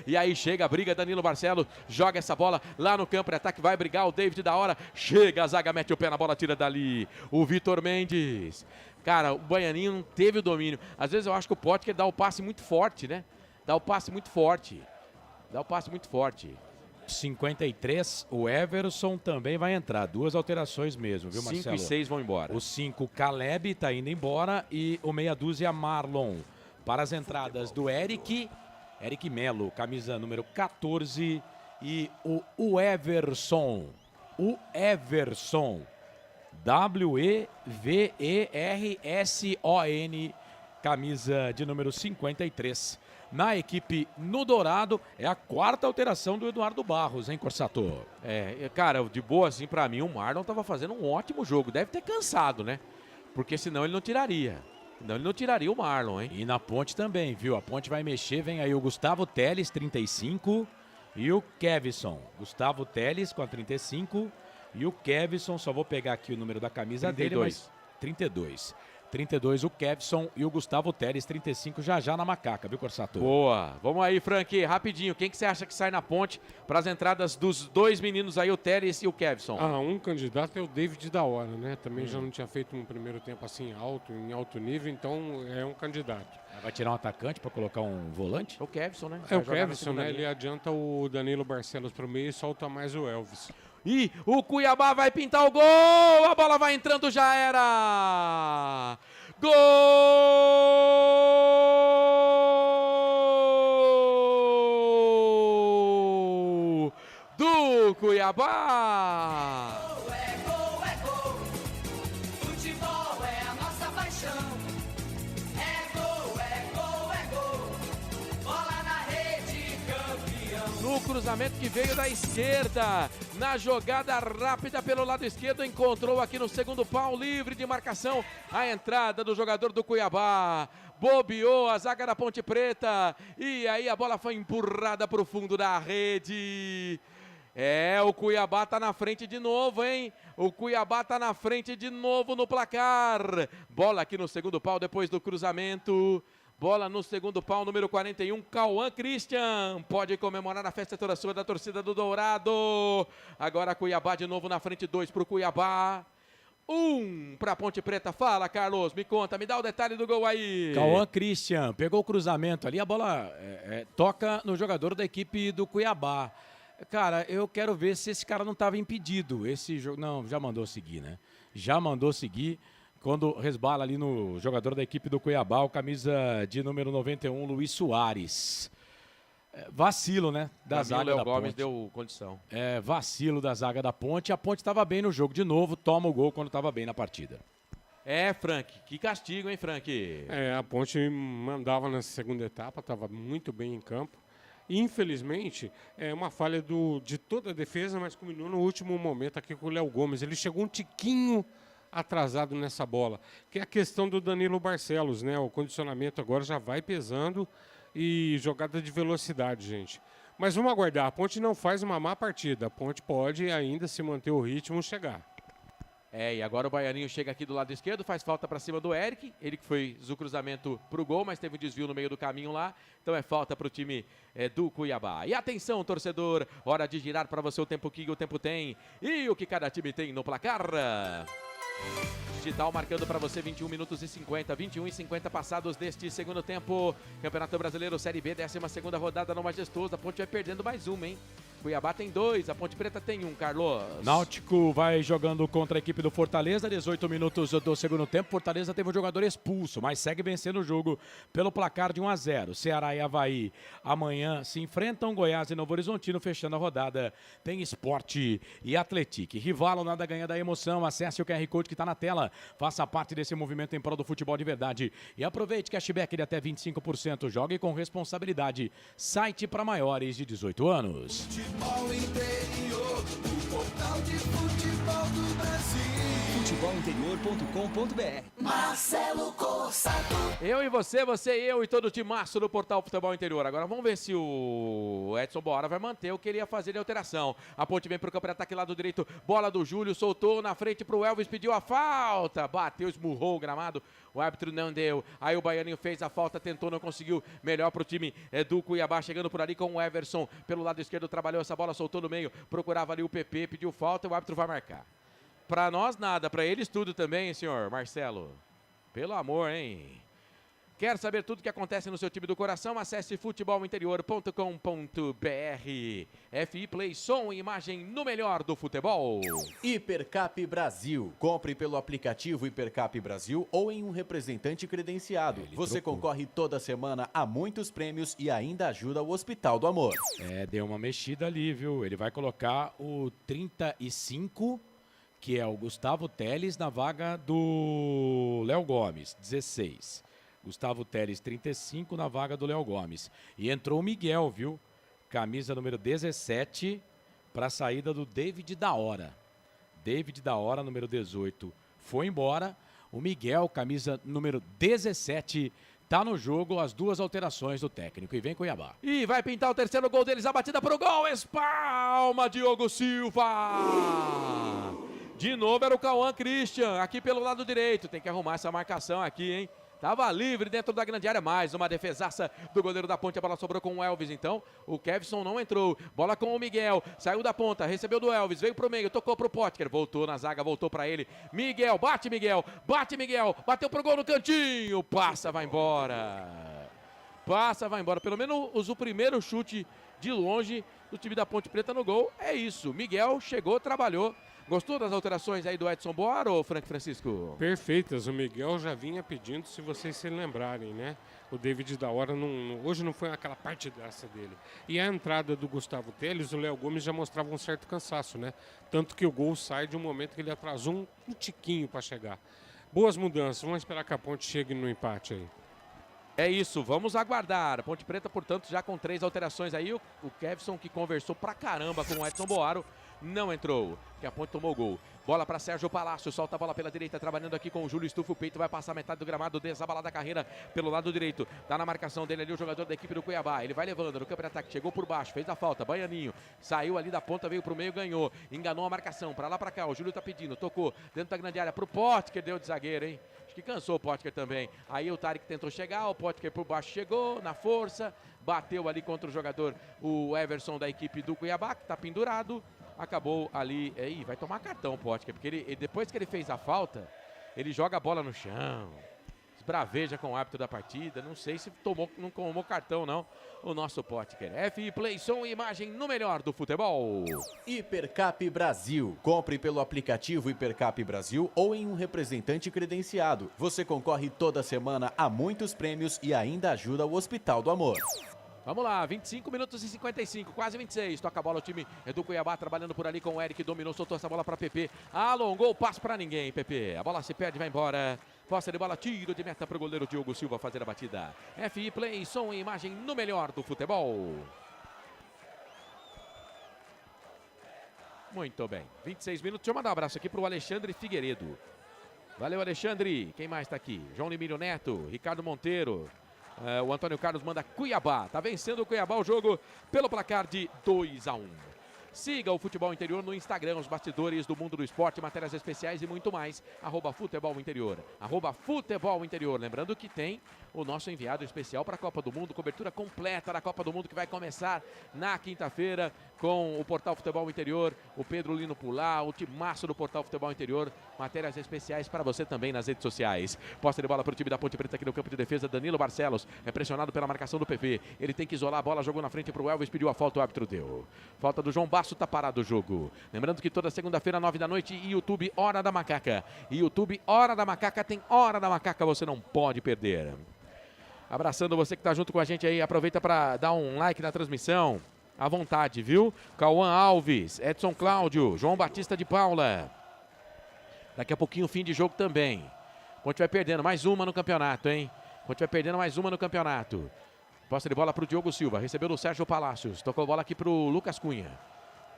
e aí chega a briga, Danilo Barcelos, joga essa bola lá no campo de ataque, vai brigar o David da hora, chega a zaga, mete o pé na bola, tira dali, o Vitor Mendes, cara, o Baianinho não teve o domínio, às vezes eu acho que o Potker dá o passe muito forte, né, dá o passe muito forte. 53, o Everson também vai entrar. 2 alterações mesmo, viu, Marcelo? 5 e 6 vão embora. O 5, Caleb, tá indo embora. E o meia dúzia, Marlon. Para as entradas do Eric Melo, camisa número 14. E o Everson. W-E-V-E-R-S-O-N, camisa de número 53. Na equipe no Dourado, é a 4ª alteração do Eduardo Barros, hein, Corsato? Cara, de boa assim pra mim, o Marlon tava fazendo um ótimo jogo. Deve ter cansado, né? Porque senão ele não tiraria. O Marlon, hein? E na Ponte também, viu? A Ponte vai mexer, vem aí o Gustavo Teles, 35, e o Kevson. Gustavo Teles com a 35, e o Kevson, só vou pegar aqui o número da camisa 32. dele, mas 32. 32 o Kevson e o Gustavo Teles, 35 já na Macaca, viu, Corsato? Boa. Vamos aí, Frank, rapidinho. Quem que você acha que sai na Ponte para as entradas dos 2 meninos aí, o Teles e o Kevson? Um candidato é o David da hora, né? Também já não tinha feito um primeiro tempo assim em alto nível, então é um candidato. Vai tirar um atacante para colocar um volante? O Kevson, né? É o Kevson, né? Ele adianta o Danilo Barcelos para o meio e solta mais o Elvis. E o Cuiabá vai pintar o gol, a bola vai entrando, já era! Gol do Cuiabá! Futebol é a nossa paixão. É gol, bola na rede, campeão. No cruzamento que veio da esquerda, na jogada rápida pelo lado esquerdo, encontrou aqui no segundo pau, livre de marcação, a entrada do jogador do Cuiabá. Bobeou a zaga da Ponte Preta e aí a bola foi empurrada para o fundo da rede. O Cuiabá tá na frente de novo, hein? O Cuiabá tá na frente de novo no placar. Bola aqui no segundo pau depois do cruzamento. Bola no segundo pau, número 41, Cauã Christian. Pode comemorar a festa toda sua da torcida do Dourado. Agora Cuiabá de novo na frente, 2 pro Cuiabá. 1 pra Ponte Preta. Fala, Carlos, me conta, me dá o detalhe do gol aí. Cauã Christian pegou o cruzamento ali, a bola toca no jogador da equipe do Cuiabá. Cara, eu quero ver se esse cara não estava impedido. Esse jogo, não, já mandou seguir, né? Já mandou seguir. Quando resbala ali no jogador da equipe do Cuiabá, o camisa de número 91, Luiz Soares. Vacilo, né? Da zaga da Ponte. Gomes deu condição. Vacilo da zaga da Ponte. A Ponte estava bem no jogo de novo, toma o gol quando estava bem na partida. Frank, que castigo, hein, Frank? A Ponte mandava na segunda etapa, estava muito bem em campo. Infelizmente, é uma falha de toda a defesa, mas culminou no último momento aqui com o Léo Gomes. Ele chegou um tiquinho atrasado nessa bola, que é a questão do Danilo Barcelos, né? O condicionamento agora já vai pesando e jogada de velocidade, gente. Mas vamos aguardar, a Ponte não faz uma má partida, a Ponte pode ainda se manter o ritmo chegar. E agora o Baianinho chega aqui do lado esquerdo, faz falta para cima do Eric, ele que fez o cruzamento pro gol, mas teve um desvio no meio do caminho lá, então é falta pro time do Cuiabá. E atenção, torcedor, hora de girar para você o tempo que o tempo tem e o que cada time tem no placar. Digital marcando para você 21 minutos e 50, 21 e 50 passados deste segundo tempo. Campeonato Brasileiro Série B, 12ª rodada no Majestoso. A Ponte vai perdendo mais uma, hein? Cuiabá tem 2, a Ponte Preta tem 1, Carlos. Náutico vai jogando contra a equipe do Fortaleza, 18 minutos do segundo tempo. Fortaleza teve um jogador expulso, mas segue vencendo o jogo pelo placar de 1-0. Ceará e Avaí amanhã se enfrentam, Goiás e Novo Horizontino fechando a rodada. Tem Sport e Atlético. Rivalo, nada ganha da emoção. Acesse o QR Code que está na tela. Faça parte desse movimento em prol do futebol de verdade. E aproveite cashback de até 25%. Jogue com responsabilidade. Site para maiores de 18 anos. Futebol Interior, o portal de futebol do Brasil. Futebolinterior.com.br. Marcelo Corsato. Eu e você e eu e todo o timaço do portal Futebol Interior. Agora vamos ver se o Edson Boara vai manter o que ele ia fazer de alteração. A Ponte vem pro campo de ataque lado direito. Bola do Júlio, soltou na frente pro Elvis, pediu a falta. Bateu, esmurrou o gramado. O árbitro não deu. Aí o Baianinho fez a falta, tentou, não conseguiu. Melhor pro time do Cuiabá, chegando por ali com o Everson. Pelo lado esquerdo, trabalhou essa bola, soltou no meio. Procurava ali o PP, pediu falta, o árbitro vai marcar. Pra nós nada, pra eles tudo também, hein, senhor Marcelo? Pelo amor, hein? Quer saber tudo o que acontece no seu time do coração? Acesse futebolinterior.com.br. FI Play, som e imagem no melhor do futebol. Hipercap Brasil. Compre pelo aplicativo Hipercap Brasil ou em um representante credenciado. Você concorre toda semana a muitos prêmios e ainda ajuda o Hospital do Amor. Deu uma mexida ali, viu? Ele vai colocar o 35, que é o Gustavo Teles, na vaga do Léo Gomes, 16. Gustavo Teles, 35, na vaga do Léo Gomes. E entrou o Miguel, viu? Camisa número 17, para a saída do David da Hora. David da Hora, número 18, foi embora. O Miguel, camisa número 17, tá no jogo, as duas alterações do técnico. E vem Cuiabá. E vai pintar o terceiro gol deles, a batida pro gol. Espalma, Diogo Silva. De novo era o Cauã Christian, aqui pelo lado direito. Tem que arrumar essa marcação aqui, hein? Tava livre dentro da grande área, mais uma defesaça do goleiro da Ponte. A bola sobrou com o Elvis, então. O Kevson não entrou. Bola com o Miguel. Saiu da ponta, recebeu do Elvis, veio pro meio, tocou pro Potker. Voltou na zaga, voltou pra ele. Miguel, bate Miguel. Bate Miguel. Bateu pro gol no cantinho. Passa, vai embora. Passa, vai embora. Pelo menos o primeiro chute de longe do time da Ponte Preta no gol. É isso. Miguel chegou, trabalhou. Gostou das alterações aí do Edson Boara ou Frank Francisco? Perfeitas, o Miguel já vinha pedindo, se vocês se lembrarem, né? O David da Hora hoje não foi aquela partidaça dele. E a entrada do Gustavo Teles, o Léo Gomes já mostrava um certo cansaço, né? Tanto que o gol sai de um momento que ele atrasou um tiquinho para chegar. Boas mudanças, vamos esperar que a Ponte chegue no empate aí. É isso, vamos aguardar. Ponte Preta, portanto, já com 3 alterações aí. O Kevson, que conversou pra caramba com o Edson Boaro, não entrou, que a Ponte tomou o gol. Bola para Sérgio Palácio, solta a bola pela direita, trabalhando aqui com o Júlio, estufa o peito, vai passar metade do gramado, desabalada a carreira pelo lado direito. Tá na marcação dele ali o jogador da equipe do Cuiabá. Ele vai levando no campo de ataque, chegou por baixo, fez a falta, Baianinho. Saiu ali da ponta, veio pro meio, ganhou. Enganou a marcação, pra lá pra cá, o Júlio tá pedindo, tocou dentro da grande área pro Potker, deu de zagueiro, hein? Acho que cansou o Potker também. Aí o Tarek tentou chegar, o Potker por baixo chegou, na força, bateu ali contra o jogador, o Everson da equipe do Cuiabá, que tá pendurado. Acabou ali, vai tomar cartão o Potker, porque ele, depois que ele fez a falta, ele joga a bola no chão, esbraveja com o árbitro da partida, não sei se não tomou cartão não, o nosso Potker. FI Play, som e imagem no melhor do futebol. Hipercap Brasil. Compre pelo aplicativo Hipercap Brasil ou em um representante credenciado. Você concorre toda semana a muitos prêmios e ainda ajuda o Hospital do Amor. Vamos lá, 25 minutos e 55, quase 26. Toca a bola o time do Cuiabá, trabalhando por ali com o Eric. Dominou, soltou essa bola para PP. Alongou o passo para ninguém, PP. A bola se perde, vai embora. Posse de bola, tiro de meta para o goleiro Diogo Silva fazer a batida. FI Play, som e imagem no melhor do futebol. Muito bem, 26 minutos. Deixa eu mandar um abraço aqui para o Alexandre Figueiredo. Valeu, Alexandre. Quem mais tá aqui? João Limírio Neto, Ricardo Monteiro. O Antônio Carlos manda Cuiabá. Tá vencendo o Cuiabá o jogo pelo placar de 2-1. Siga o Futebol Interior no Instagram, os bastidores do mundo do esporte, matérias especiais e muito mais. @Futebol Interior. @Futebol Interior. Lembrando que tem o nosso enviado especial para a Copa do Mundo, cobertura completa da Copa do Mundo que vai começar na quinta-feira com o Portal Futebol Interior, o Pedro Lino Pular, o timaço do Portal Futebol Interior. Matérias especiais para você também nas redes sociais. Posse de bola para o time da Ponte Preta aqui no campo de defesa. Danilo Barcelos é pressionado pela marcação do PP. Ele tem que isolar a bola, jogou na frente para o Elvis, pediu a falta, o árbitro deu. Falta do João Basso, tá parado o jogo. Lembrando que toda segunda-feira, 9 da noite, YouTube Hora da Macaca. YouTube Hora da Macaca, tem Hora da Macaca, você não pode perder. Abraçando você que está junto com a gente aí, aproveita para dar um like na transmissão, à vontade, viu? Cauã Alves, Edson Cláudio, João Batista de Paula. Daqui a pouquinho fim de jogo também. Ponte vai perdendo mais uma no campeonato, hein? Ponte vai perdendo mais uma no campeonato. Posse de bola para o Diogo Silva, recebeu do Sérgio Palácios, tocou a bola aqui para o Lucas Cunha.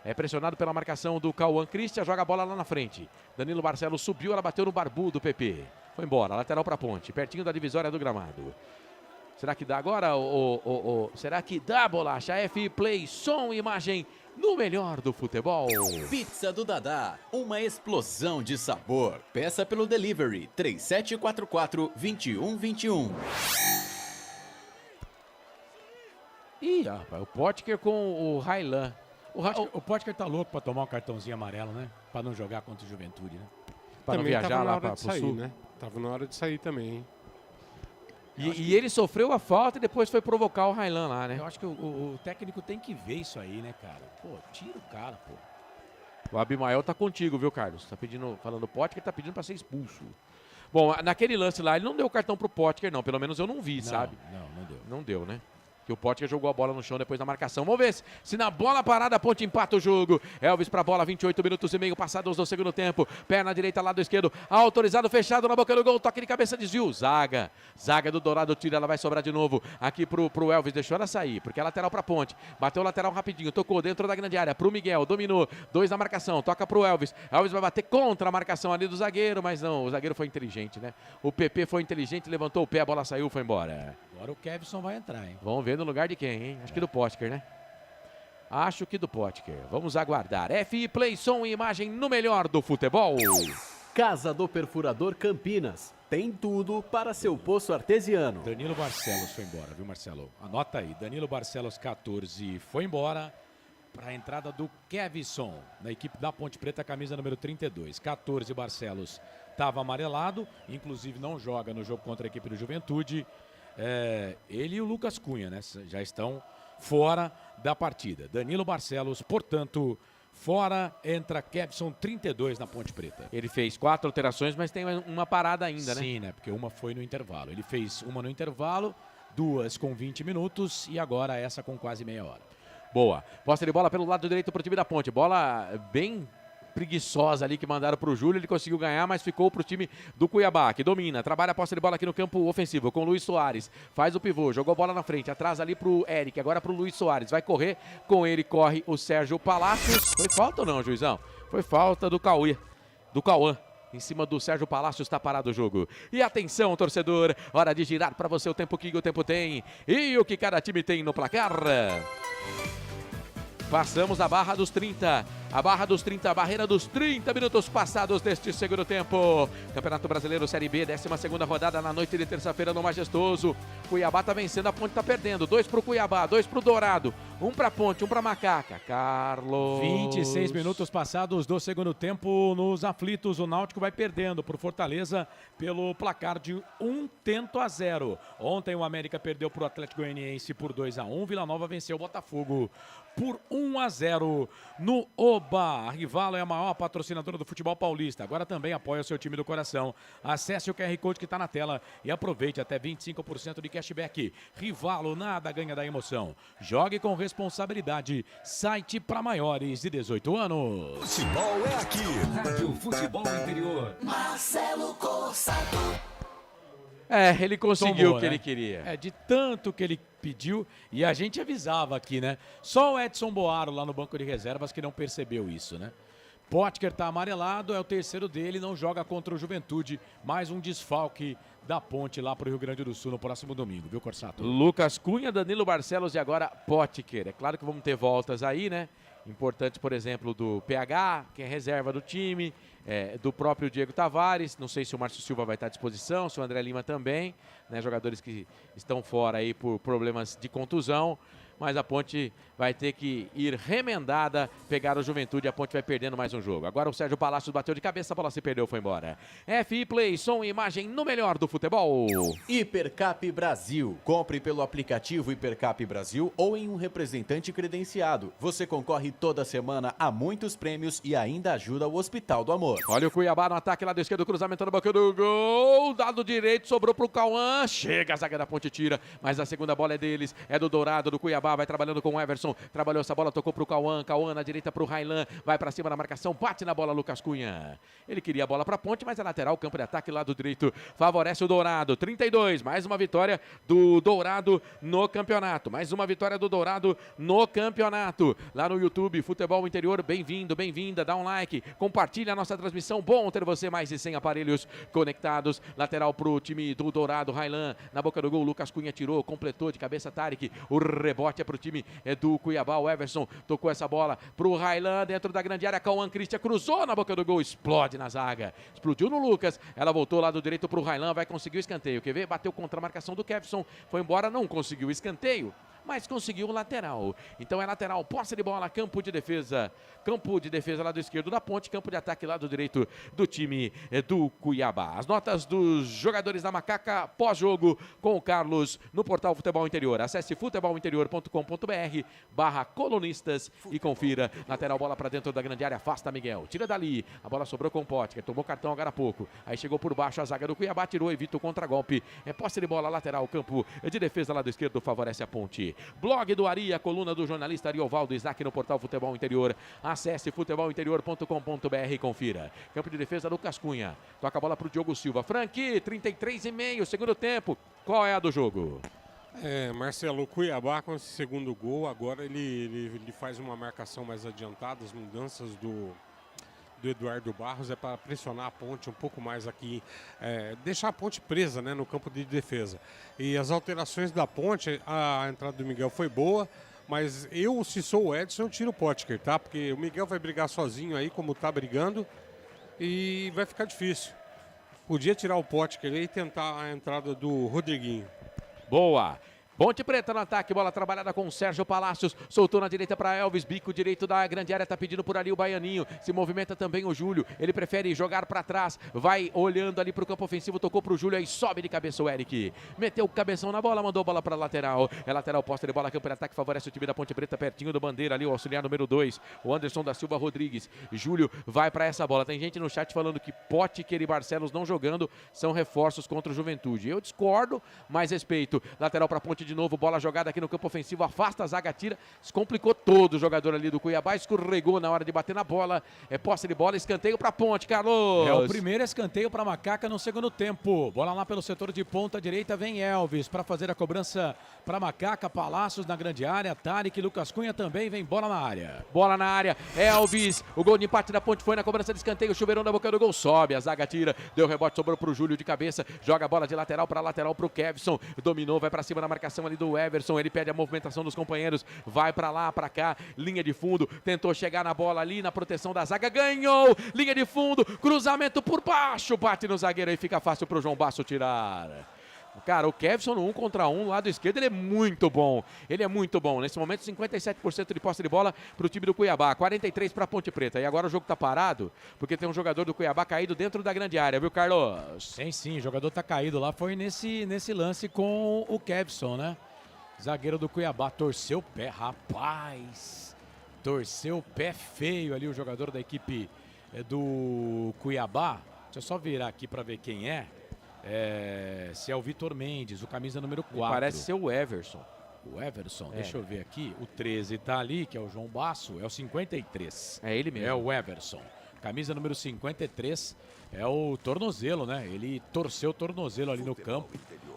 É pressionado pela marcação do Cauã Christian, joga a bola lá na frente. Danilo Barcelos subiu, ela bateu no barbudo, PP. Foi embora, lateral para a Ponte, pertinho da divisória do gramado. Será que dá agora? Será que dá, Bolacha? F Play, som e imagem no melhor do futebol. Pizza do Dadá, uma explosão de sabor. Peça pelo delivery 3744-2121. Ih, rapaz, o Potker com o Railan. O Potker tá louco pra tomar um cartãozinho amarelo, né? Pra não jogar contra o Juventude, né? Pra não viajar lá pro sul, né? Tava na hora de sair também, hein? E ele sofreu a falta e depois foi provocar o Railan lá, né? Eu acho que o técnico tem que ver isso aí, né, cara? Pô, tira o cara, pô. O Abimael tá contigo, viu, Carlos? Tá pedindo, falando Potker, tá pedindo pra ser expulso. Bom, naquele lance lá, ele não deu cartão pro Potker, não. Pelo menos eu não vi, sabe? Não deu. Não deu, né? Que o Potker jogou a bola no chão depois da marcação. Vamos ver se na bola parada a Ponte empata o jogo. Elvis pra bola, 28 minutos e meio passados do segundo tempo. Perna direita, lado esquerdo. Autorizado, fechado na boca do gol. Toque de cabeça, desvio. Zaga do Dourado tira, ela vai sobrar de novo. Aqui pro Elvis, deixou ela sair, porque é lateral pra Ponte. Bateu o lateral rapidinho, tocou dentro da grande área. Pro Miguel, dominou. 2 na marcação, toca pro Elvis. Elvis vai bater contra a marcação ali do zagueiro, mas não, o zagueiro foi inteligente, né? O PP foi inteligente, levantou o pé, a bola saiu, foi embora. Agora o Kevson vai entrar, hein? Vamos ver no lugar de quem, hein? Acho que do Potker, né? Acho que do Potker. Vamos aguardar. FI Play, som e imagem no melhor do futebol. Casa do Perfurador Campinas. Tem tudo para seu poço artesiano. Danilo Barcelos foi embora, viu, Marcelo? Anota aí. Danilo Barcelos, 14, foi embora para a entrada do Kevson na equipe da Ponte Preta, camisa número 32. 14, Barcelos estava amarelado, inclusive não joga no jogo contra a equipe do Juventude. Ele e o Lucas Cunha, né? Já estão fora da partida. Danilo Barcelos, portanto, fora, entra Kevson, 32 na Ponte Preta. Ele fez 4 alterações, mas tem uma parada ainda, né? Sim, né? Porque uma foi no intervalo. Ele fez uma no intervalo, 2 com 20 minutos e agora essa com quase meia hora. Boa. Posse de bola pelo lado direito para o time da Ponte. Bola bem preguiçosa ali que mandaram para o Júlio, ele conseguiu ganhar, mas ficou para o time do Cuiabá, que domina, trabalha a posse de bola aqui no campo ofensivo, com o Luiz Soares, faz o pivô, jogou a bola na frente, atrás ali para o Eric, agora para o Luiz Soares, vai correr, com ele corre o Sérgio Palácios. Foi falta ou não, juizão? Foi falta do Cauã. Em cima do Sérgio Palácios, está parado o jogo. E atenção, torcedor, hora de girar para você o tempo que o tempo tem e o que cada time tem no placar. Passamos a barra dos 30. A barra dos 30, a barreira dos 30 minutos passados deste segundo tempo. Campeonato Brasileiro Série B, 12ª rodada na noite de terça-feira no Majestoso. Cuiabá tá vencendo, a Ponte tá perdendo. 2 pro Cuiabá, 2 pro Dourado. 1 pra Ponte, 1 pra Macaca. Carlos. 26 minutos passados do segundo tempo nos aflitos. O Náutico vai perdendo pro Fortaleza pelo placar de 1-0. Ontem o América perdeu pro Atlético Goianiense por 2-1. Vila Nova venceu o Botafogo por 1-0 no Oba. A Rivalo é a maior patrocinadora do futebol paulista. Agora também apoia o seu time do coração. Acesse o QR Code que está na tela e aproveite até 25% de cashback. Rivalo, nada ganha da emoção. Jogue com responsabilidade. Site para maiores de 18 anos. Futebol é aqui. Rádio Futebol Interior. Marcelo Corsato. Ele conseguiu Tomou, o que né? ele queria. De tanto que ele pediu, e a gente avisava aqui, né? Só o Edson Boaro lá no banco de reservas que não percebeu isso, né? Potker tá amarelado, é o terceiro dele, não joga contra o Juventude. Mais um desfalque da Ponte lá pro Rio Grande do Sul no próximo domingo, viu, Corsato? Lucas Cunha, Danilo Barcelos e agora Potker. É claro que vamos ter voltas aí, né? Importante, por exemplo, do PH, que é reserva do time, do próprio Diego Tavares. Não sei se o Márcio Silva vai estar à disposição, se o André Lima também, né? Jogadores que estão fora aí por problemas de contusão. Mas a Ponte vai ter que ir remendada, pegar o Juventude, a Ponte vai perdendo mais um jogo. Agora o Sérgio Palácios bateu de cabeça, a bola se perdeu, foi embora. FI Play, som e imagem no melhor do futebol. Hipercap Brasil. Compre pelo aplicativo Hipercap Brasil ou em um representante credenciado. Você concorre toda semana a muitos prêmios e ainda ajuda o Hospital do Amor. Olha o Cuiabá no ataque, lado esquerdo, cruzamento na boca do gol. Dado direito, sobrou pro Cauã. Chega, a zaga da Ponte tira, mas a segunda bola é deles, é do Dourado, do Cuiabá. Vai trabalhando com o Everson, trabalhou essa bola, tocou pro Cauã, Cauã na direita pro Railan, vai pra cima na marcação, bate na bola Lucas Cunha. Ele queria a bola pra Ponte, mas é lateral, campo de ataque, lado direito, favorece o Dourado, 32, mais uma vitória do Dourado no campeonato, mais uma vitória do Dourado no campeonato. Lá no YouTube, Futebol Interior, bem-vindo, bem-vinda, dá um like, compartilha a nossa transmissão, bom ter você, mais de 100 aparelhos conectados, lateral pro time do Dourado, Railan, na boca do gol, Lucas Cunha tirou, completou de cabeça Tarek, o rebote é pro time do Cuiabá, o Everson tocou essa bola pro Railan dentro da grande área, Cauã Christian cruzou na boca do gol, explode na zaga, explodiu no Lucas, ela voltou lado direito pro Railan, vai conseguir o escanteio, quer ver? Bateu contra a marcação do Kevson, foi embora, não conseguiu o escanteio, mas conseguiu o lateral. Então é lateral, posse de bola, campo de defesa lado esquerdo da Ponte, campo de ataque lado direito do time do Cuiabá. As notas dos jogadores da Macaca pós-jogo com o Carlos no portal Futebol Interior. Acesse futebolinterior.com.br/colunistas e confira. Lateral, bola para dentro da grande área, afasta Miguel, tira dali, a bola sobrou com o Potker, tomou cartão agora há pouco, aí chegou por baixo a zaga do Cuiabá, tirou, evita o contra-golpe, é posse de bola lateral, campo de defesa lado esquerdo, favorece a Ponte. Blog do Ari, a coluna do jornalista Ariovaldo Isaac no portal Futebol Interior. Acesse futebolinterior.com.br e confira. Campo de defesa, Lucas Cunha. Toca a bola pro Diogo Silva. Franqui, 33,5, segundo tempo. Qual é a do jogo? Marcelo, o Cuiabá com esse segundo gol, agora ele faz uma marcação mais adiantada, as mudanças do Eduardo Barros é para pressionar a Ponte um pouco mais aqui, deixar a Ponte presa, né, no campo de defesa. E as alterações da Ponte, a entrada do Miguel foi boa, mas se sou o Edson, eu tiro o Potker, tá? Porque o Miguel vai brigar sozinho aí, como tá brigando, e vai ficar difícil. Podia tirar o Potker e tentar a entrada do Rodriguinho. Boa! Ponte Preta no ataque, bola trabalhada com o Sérgio Palácios, soltou na direita para Elvis, bico direito da grande área, tá pedindo por ali o Baianinho, se movimenta também o Júlio, ele prefere jogar para trás, vai olhando ali pro campo ofensivo, tocou pro Júlio, aí sobe de cabeça o Eric, meteu o cabeção na bola, mandou a bola para lateral, é lateral, posta de bola, campo de ataque, favorece o time da Ponte Preta, pertinho do Bandeira ali, o auxiliar número 2, o Anderson da Silva Rodrigues, Júlio vai para essa bola, tem gente no chat falando que Potker e Barcelos não jogando, são reforços contra o Juventude, eu discordo, mas respeito, lateral para Ponte de novo, bola jogada aqui no campo ofensivo, afasta a zaga, tira, descomplicou todo o jogador ali do Cuiabá, escorregou na hora de bater na bola, é posse de bola, escanteio para Ponte, Carlos. É o primeiro escanteio para Macaca no segundo tempo, bola lá pelo setor de ponta direita, vem Elvis para fazer a cobrança para Macaca, Palácios na grande área, Tarek, Lucas Cunha também, vem bola na área. Bola na área, Elvis, o gol de empate da Ponte foi na cobrança de escanteio, chuveirão na boca do gol, sobe, a zaga tira, deu rebote, sobrou pro Júlio de cabeça, joga a bola de lateral para lateral pro Kevson, dominou, vai para cima na marcação ali do Everson, ele pede a movimentação dos companheiros, vai pra lá, pra cá, linha de fundo, tentou chegar na bola ali, na proteção da zaga, ganhou, linha de fundo, cruzamento por baixo, bate no zagueiro e fica fácil pro João Basso tirar. Cara, o Kevson no 1 contra 1, lado esquerdo, ele é muito bom. Nesse momento, 57% de posse de bola pro time do Cuiabá, 43% pra Ponte Preta. E agora o jogo tá parado, porque tem um jogador do Cuiabá caído dentro da grande área, viu, Carlos? Sim, o jogador tá caído lá, foi nesse lance com o Kevson, né? Zagueiro do Cuiabá, torceu o pé, rapaz. Torceu o pé feio ali o jogador da equipe do Cuiabá. Deixa eu só virar aqui para ver quem é. Se é o Vitor Mendes, o camisa número 4. Parece ser o Everson. O Everson, deixa eu ver aqui. O 13 tá ali, que é o João Basso, é o 53. É ele mesmo. É o Everson. camisa número 53 é o tornozelo, né? Ele torceu o tornozelo ali no campo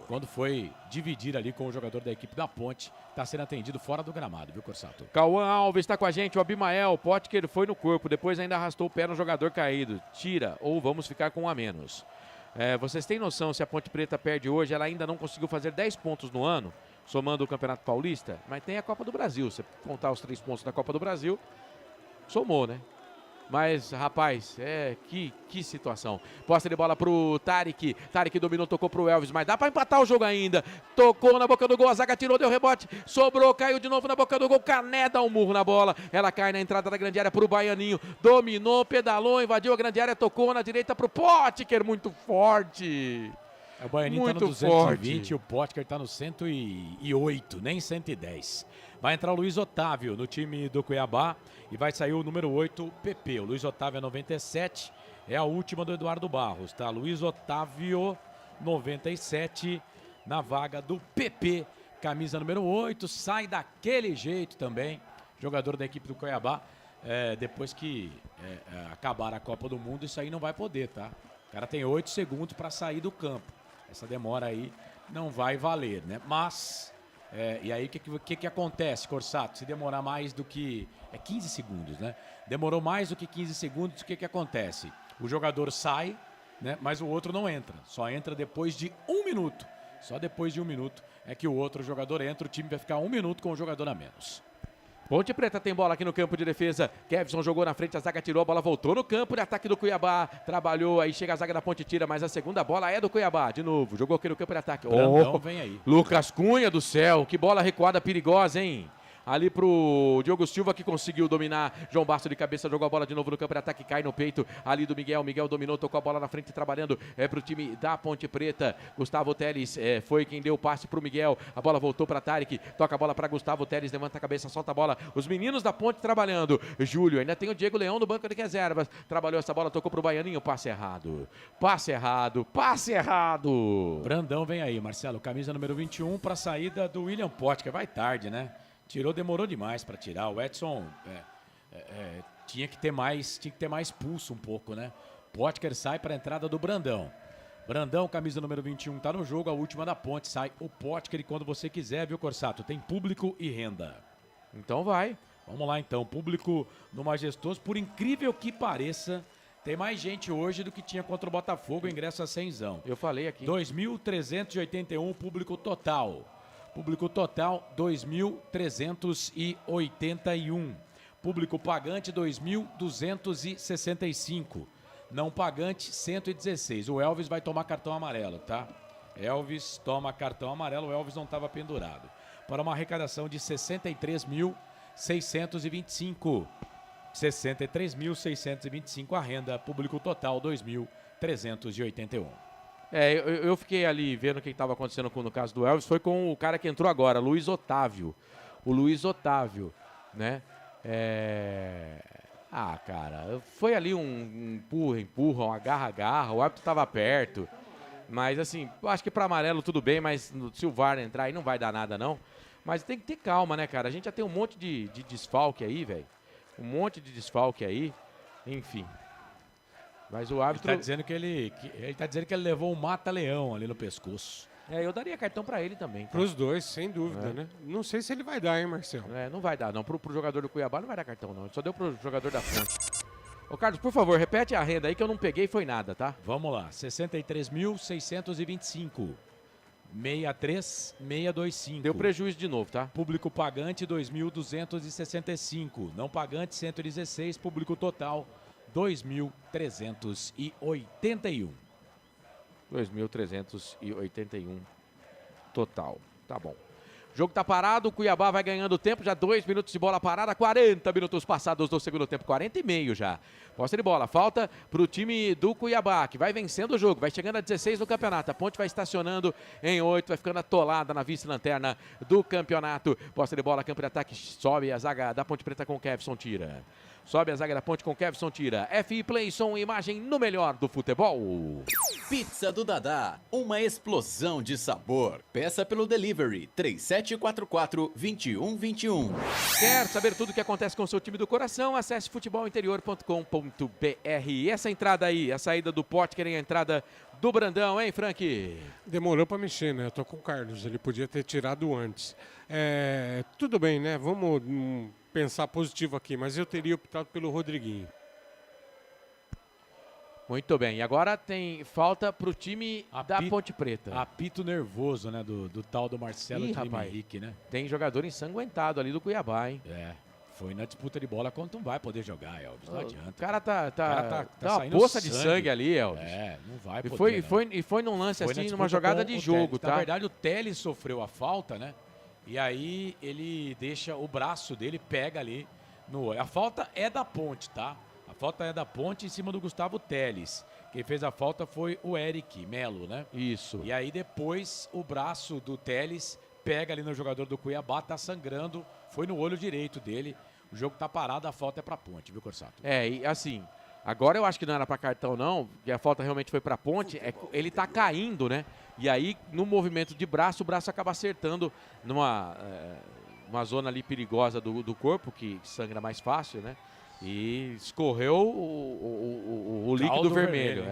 quando foi dividir ali com o jogador da equipe da Ponte. Está sendo atendido fora do gramado, viu, Corsato? Cauã Alves está com a gente, o Abimael. O Potker foi no corpo, depois ainda arrastou o pé no jogador caído. Tira ou vamos ficar com um a menos. Vocês têm noção, se a Ponte Preta perde hoje, ela ainda não conseguiu fazer 10 pontos no ano, somando o Campeonato Paulista, mas tem a Copa do Brasil. Se contar os 3 pontos da Copa do Brasil, somou, né? Mas, rapaz, que situação. Posse de bola pro Tarek. Tarek dominou, tocou pro Elvis, mas dá pra empatar o jogo ainda. Tocou na boca do gol, a zaga tirou, deu rebote, sobrou, caiu de novo na boca do gol. Cané dá um murro na bola. Ela cai na entrada da grande área pro Baianinho. Dominou, pedalou, invadiu a grande área, tocou na direita pro Potker, muito forte. O Baianinho tá no 220 e o Potker tá no 108, nem 110. Vai entrar o Luiz Otávio no time do Cuiabá e vai sair o número 8, PP. O Luiz Otávio é 97, é a última do Eduardo Barros, tá? Luiz Otávio, 97, na vaga do PP. Camisa número 8, sai daquele jeito também, jogador da equipe do Cuiabá. Depois que acabar a Copa do Mundo, isso aí não vai poder, tá? O cara tem 8 segundos para sair do campo. Essa demora aí não vai valer, né? Mas... e aí o que acontece, Corsato? Se demorar mais do que... 15 segundos, né? Demorou mais do que 15 segundos, o que acontece? O jogador sai, né? Mas o outro não entra. Só entra depois de 1 minuto. Só depois de 1 minuto é que o outro jogador entra. O time vai ficar 1 minuto com o jogador a menos. Ponte Preta tem bola aqui no campo de defesa. Kevson jogou na frente, a zaga tirou, a bola voltou no campo de ataque do Cuiabá. Trabalhou, aí chega a zaga da Ponte, tira, mas a segunda bola é do Cuiabá. De novo, jogou aqui no campo de ataque. Brandão vem aí. Lucas Cunha do céu, que bola recuada perigosa, hein? Ali pro Diogo Silva, que conseguiu dominar. João Basso de cabeça, jogou a bola de novo no campo de ataque, cai no peito ali do Miguel. Miguel dominou, tocou a bola na frente, trabalhando pro time da Ponte Preta. Gustavo Teles foi quem deu o passe pro Miguel. A bola voltou para Tarek, toca a bola para Gustavo Teles, levanta a cabeça, solta a bola. Os meninos da Ponte trabalhando. Júlio, ainda tem o Diego Leão no banco de reservas. Trabalhou essa bola, tocou pro Baianinho, passe errado. Passe errado, passe errado. Brandão vem aí, Marcelo, camisa número 21 para saída do William Potker. Vai tarde, né? Tirou, demorou demais para tirar. O Edson tinha que ter mais pulso um pouco, né? Potker sai para a entrada do Brandão. Brandão, camisa número 21, tá no jogo. A última da Ponte, sai o Potker. E quando você quiser, viu, Corsato? Tem público e renda. Então vai. Vamos lá, então. Público no Majestoso. Por incrível que pareça, tem mais gente hoje do que tinha contra o Botafogo. Ingresso a 100zão. Eu falei aqui. 2.381 público total. Público total, 2.381. Público pagante, 2.265. Não pagante, 116. O Elvis vai tomar cartão amarelo, tá? Elvis toma cartão amarelo, o Elvis não estava pendurado. Para uma arrecadação de 63.625. 63.625 a renda, público total, 2.381. Eu fiquei ali vendo o que estava acontecendo no caso do Elvis. Foi com o cara que entrou agora, Luiz Otávio. O Luiz Otávio, né? Cara, foi ali um empurra, um agarra. O árbitro estava perto. Mas assim, eu acho que para amarelo tudo bem, mas se o VAR entrar aí não vai dar nada não. Mas tem que ter calma, né, cara? A gente já tem um monte de desfalque aí, velho. Um monte de desfalque aí. Enfim. Mas o árbitro... Ele tá dizendo que ele levou um mata-leão ali no pescoço. Eu daria cartão pra ele também. Tá? Pros dois, sem dúvida, né? Não sei se ele vai dar, hein, Marcelo? Não vai dar, não. Pro jogador do Cuiabá não vai dar cartão, não. Só deu pro jogador da Ponte. Ô, Carlos, por favor, repete a renda aí que eu não peguei foi nada, tá? Vamos lá. 63.625. 63.625. Deu prejuízo de novo, tá? Público pagante, 2.265. Não pagante, 116. Público total, 2.381. 2.381 total. Tá bom. O jogo tá parado, o Cuiabá vai ganhando tempo, já 2 minutos de bola parada, 40 minutos passados do segundo tempo, 40 e meio já. Posse de bola, falta pro time do Cuiabá, que vai vencendo o jogo, vai chegando a 16 no campeonato. A Ponte vai estacionando em 8, vai ficando atolada na vice-lanterna do campeonato. Posse de bola, campo de ataque, sobe a zaga da Ponte Preta com o Kevson, tira. Sobe a zaga da Ponte com Kevson, tira. FI Play, som e imagem no melhor do futebol. Pizza do Dadá, uma explosão de sabor. Peça pelo delivery 37 3744-2121. Quer saber tudo o que acontece com o seu time do coração? Acesse futebolinterior.com.br. E essa entrada aí, a saída do Potker e a entrada do Brandão, hein, Frank? Demorou para mexer, né? Eu tô com o Carlos, ele podia ter tirado antes. Tudo bem, né? Vamos pensar positivo aqui, mas eu teria optado pelo Rodriguinho. Muito bem, e agora tem falta pro time da Ponte Preta. Apito nervoso, né, do tal do Marcelo Henrique, né? Tem jogador ensanguentado ali do Cuiabá, hein? Foi na disputa de bola quando não vai poder jogar, Elvis, não adianta. O cara tá uma saindo poça de sangue ali, Elvis. Não vai poder. E foi num lance assim, numa jogada de jogo, tá? Na verdade, o Telles sofreu a falta, né? E aí ele deixa o braço dele, pega ali no... A falta é da Ponte, tá? A falta é da Ponte em cima do Gustavo Telles. Quem fez a falta foi o Eric Melo, né? Isso. E aí depois o braço do Telles pega ali no jogador do Cuiabá, tá sangrando, foi no olho direito dele. O jogo tá parado, a falta é pra Ponte, viu, Corsato? E assim, agora eu acho que não era pra cartão não, que a falta realmente foi pra Ponte, ele tá caindo, né? E aí, no movimento de braço, o braço acaba acertando numa uma zona ali perigosa do corpo, que sangra mais fácil, né? E escorreu o líquido vermelho.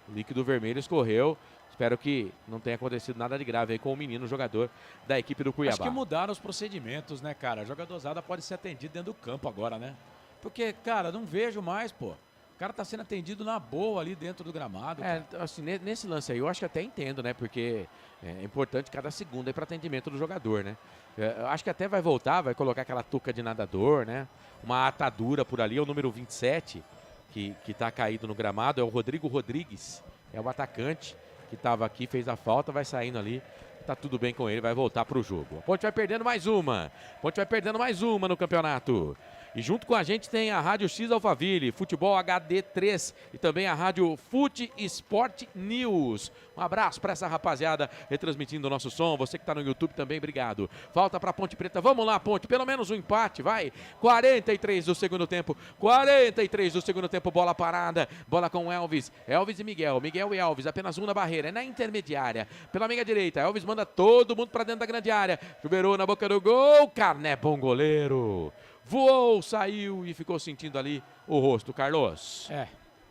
O líquido vermelho escorreu. Espero que não tenha acontecido nada de grave aí com o menino, jogador da equipe do Cuiabá. Acho que mudaram os procedimentos, né, cara? A jogadorzada pode ser atendido dentro do campo agora, né? Porque, cara, não vejo mais, pô. O cara tá sendo atendido na boa ali dentro do gramado. Assim, nesse lance aí eu acho que até entendo, né? Porque é importante cada segundo aí para atendimento do jogador, né? Eu acho que até vai voltar, vai colocar aquela touca de nadador, né? Uma atadura por ali, é o número 27 que tá caído no gramado, é o Rodrigo Rodrigues, é o atacante que estava aqui, fez a falta, vai saindo ali. Tá tudo bem com ele, vai voltar pro jogo. A Ponte vai perdendo mais uma. Ponte vai perdendo mais uma no campeonato. E junto com a gente tem a Rádio X Alphaville, Futebol HD3 e também a Rádio Fute Sport News. Um abraço para essa rapaziada retransmitindo o nosso som. Você que está no YouTube também, obrigado. Falta para Ponte Preta. Vamos lá, Ponte. Pelo menos um empate, vai. 43 do segundo tempo. 43 do segundo tempo. Bola parada. Bola com Elvis. Elvis e Miguel. Miguel e Elvis. Apenas um na barreira. É na intermediária. Pela meia direita. Elvis manda todo mundo para dentro da grande área. Chuveirou na boca do gol. Carné, bom goleiro. Voou, saiu e ficou sentindo ali o rosto, Carlos.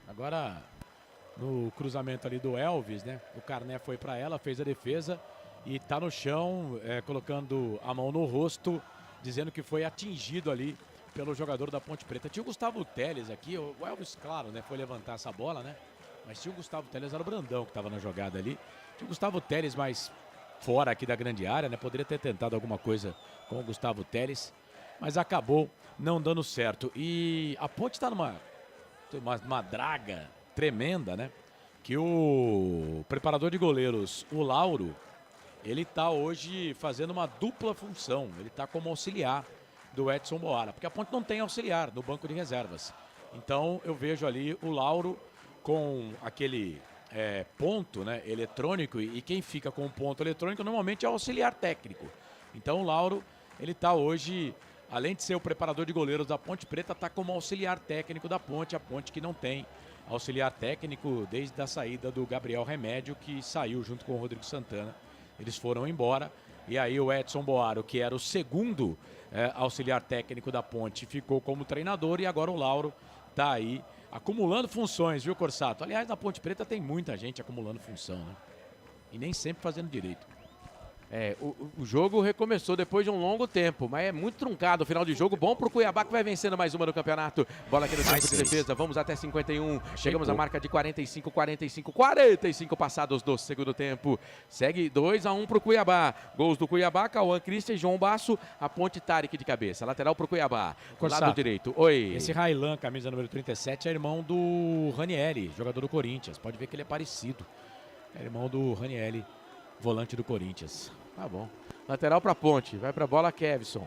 Agora no cruzamento ali do Elvis, né? O Carné foi para ela, fez a defesa e tá no chão, colocando a mão no rosto, dizendo que foi atingido ali pelo jogador da Ponte Preta. Tinha o Gustavo Telles aqui, o Elvis, claro, né? Foi levantar essa bola, né? Mas tinha o Gustavo Telles, era o Brandão que estava na jogada ali. Tinha o Gustavo Telles mais fora aqui da grande área, né? Poderia ter tentado alguma coisa com o Gustavo Telles, mas acabou não dando certo. E a Ponte está numa draga tremenda, né? Que o preparador de goleiros, o Lauro, ele está hoje fazendo uma dupla função. Ele está como auxiliar do Edson Boara, porque a Ponte não tem auxiliar no banco de reservas. Então eu vejo ali o Lauro com aquele ponto, né, eletrônico, e quem fica com o ponto eletrônico normalmente é o auxiliar técnico. Então o Lauro, ele está hoje, além de ser o preparador de goleiros da Ponte Preta, está como auxiliar técnico da Ponte, a Ponte que não tem auxiliar técnico desde a saída do Gabriel Remédio, que saiu junto com o Rodrigo Santana. Eles foram embora, e aí o Edson Boaro, que era o segundo auxiliar técnico da Ponte, ficou como treinador, e agora o Lauro está aí acumulando funções, viu, Corsato? Aliás, na Ponte Preta tem muita gente acumulando função, né? E nem sempre fazendo direito. O jogo recomeçou depois de um longo tempo, mas é muito truncado o final de jogo. Bom pro Cuiabá, que vai vencendo mais uma no campeonato. Bola aqui no campo de defesa, vamos até 51. Chegamos à marca de 45 passados do segundo tempo. Segue 2-1 pro Cuiabá. Gols do Cuiabá, Cauã Christian e João Basso. A Ponte Tarek de cabeça, lateral pro Cuiabá. Corsato, lado direito. Oi. Esse Railan, camisa número 37, é irmão do Ranieri, jogador do Corinthians. Pode ver que ele é parecido. É irmão do Ranieri, volante do Corinthians. Tá bom. Lateral pra Ponte. Vai pra bola Kevson.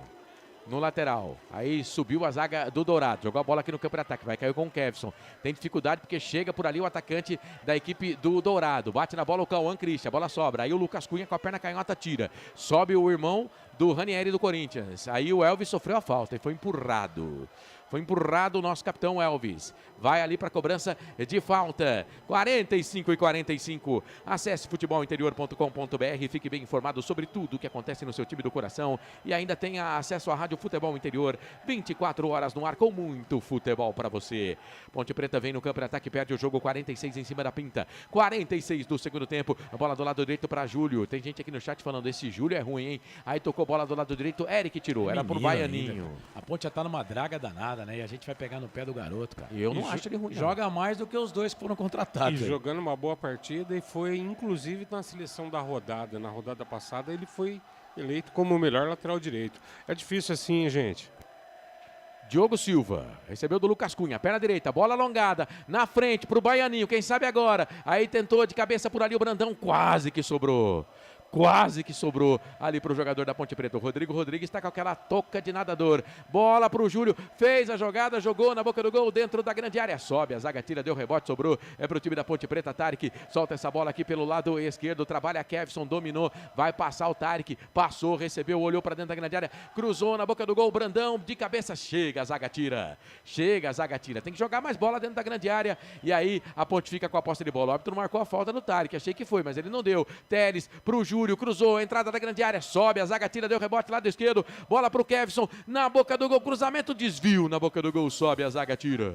No lateral. Aí subiu a zaga do Dourado. Jogou a bola aqui no campo de ataque. Vai cair com o Kevson. Tem dificuldade porque chega por ali o atacante da equipe do Dourado. Bate na bola o Cauã Christian. A bola sobra. Aí o Lucas Cunha com a perna canhota tira. Sobe o irmão do Ranieri do Corinthians. Aí o Elvis sofreu a falta e foi empurrado. Foi empurrado o nosso capitão Elvis. Vai ali para a cobrança de falta. 45 e 45. Acesse futebolinterior.com.br. Fique bem informado sobre tudo o que acontece no seu time do coração. E ainda tenha acesso à Rádio Futebol Interior. 24 horas no ar com muito futebol para você. Ponte Preta vem no campo de ataque, perde o jogo. 46 em cima da pinta. 46 do segundo tempo. A bola do lado direito para Júlio. Tem gente aqui no chat falando, esse Júlio é ruim, hein? Aí tocou bola do lado direito, Eric tirou. Era pro Baianinho. A Ponte já tá numa draga danada, né? E a gente vai pegar no pé do garoto, cara. E eu não acho ele ruim. Joga mais do que os dois que foram contratados. E jogando uma boa partida e foi, inclusive, na seleção da rodada. Na rodada passada, ele foi eleito como o melhor lateral direito. É difícil assim, gente. Diogo Silva, recebeu do Lucas Cunha, perna direita, bola alongada, na frente pro Baianinho, quem sabe agora. Aí tentou de cabeça por ali o Brandão, quase que sobrou. Quase que sobrou ali para o jogador da Ponte Preta. O Rodrigo Rodrigues está com aquela toca de nadador. Bola para o Júlio, fez a jogada, jogou na boca do gol, dentro da grande área. Sobe, a zaga tira, deu rebote, sobrou. É para o time da Ponte Preta. Tarek solta essa bola aqui pelo lado esquerdo. Trabalha Kevson, dominou, vai passar o Tarek. Passou, recebeu, olhou para dentro da grande área. Cruzou na boca do gol, Brandão de cabeça. Chega, a zaga tira. Chega, a zaga tira. Tem que jogar mais bola dentro da grande área. E aí a Ponte fica com a posse de bola. O árbitro marcou a falta no Tarek. Achei que foi, mas ele não deu. Teles para o Júlio, cruzou, entrada da grande área, sobe, a zaga tira, deu rebote lado esquerdo, bola pro Kevson, na boca do gol, cruzamento, desvio, na boca do gol, sobe, a zaga tira.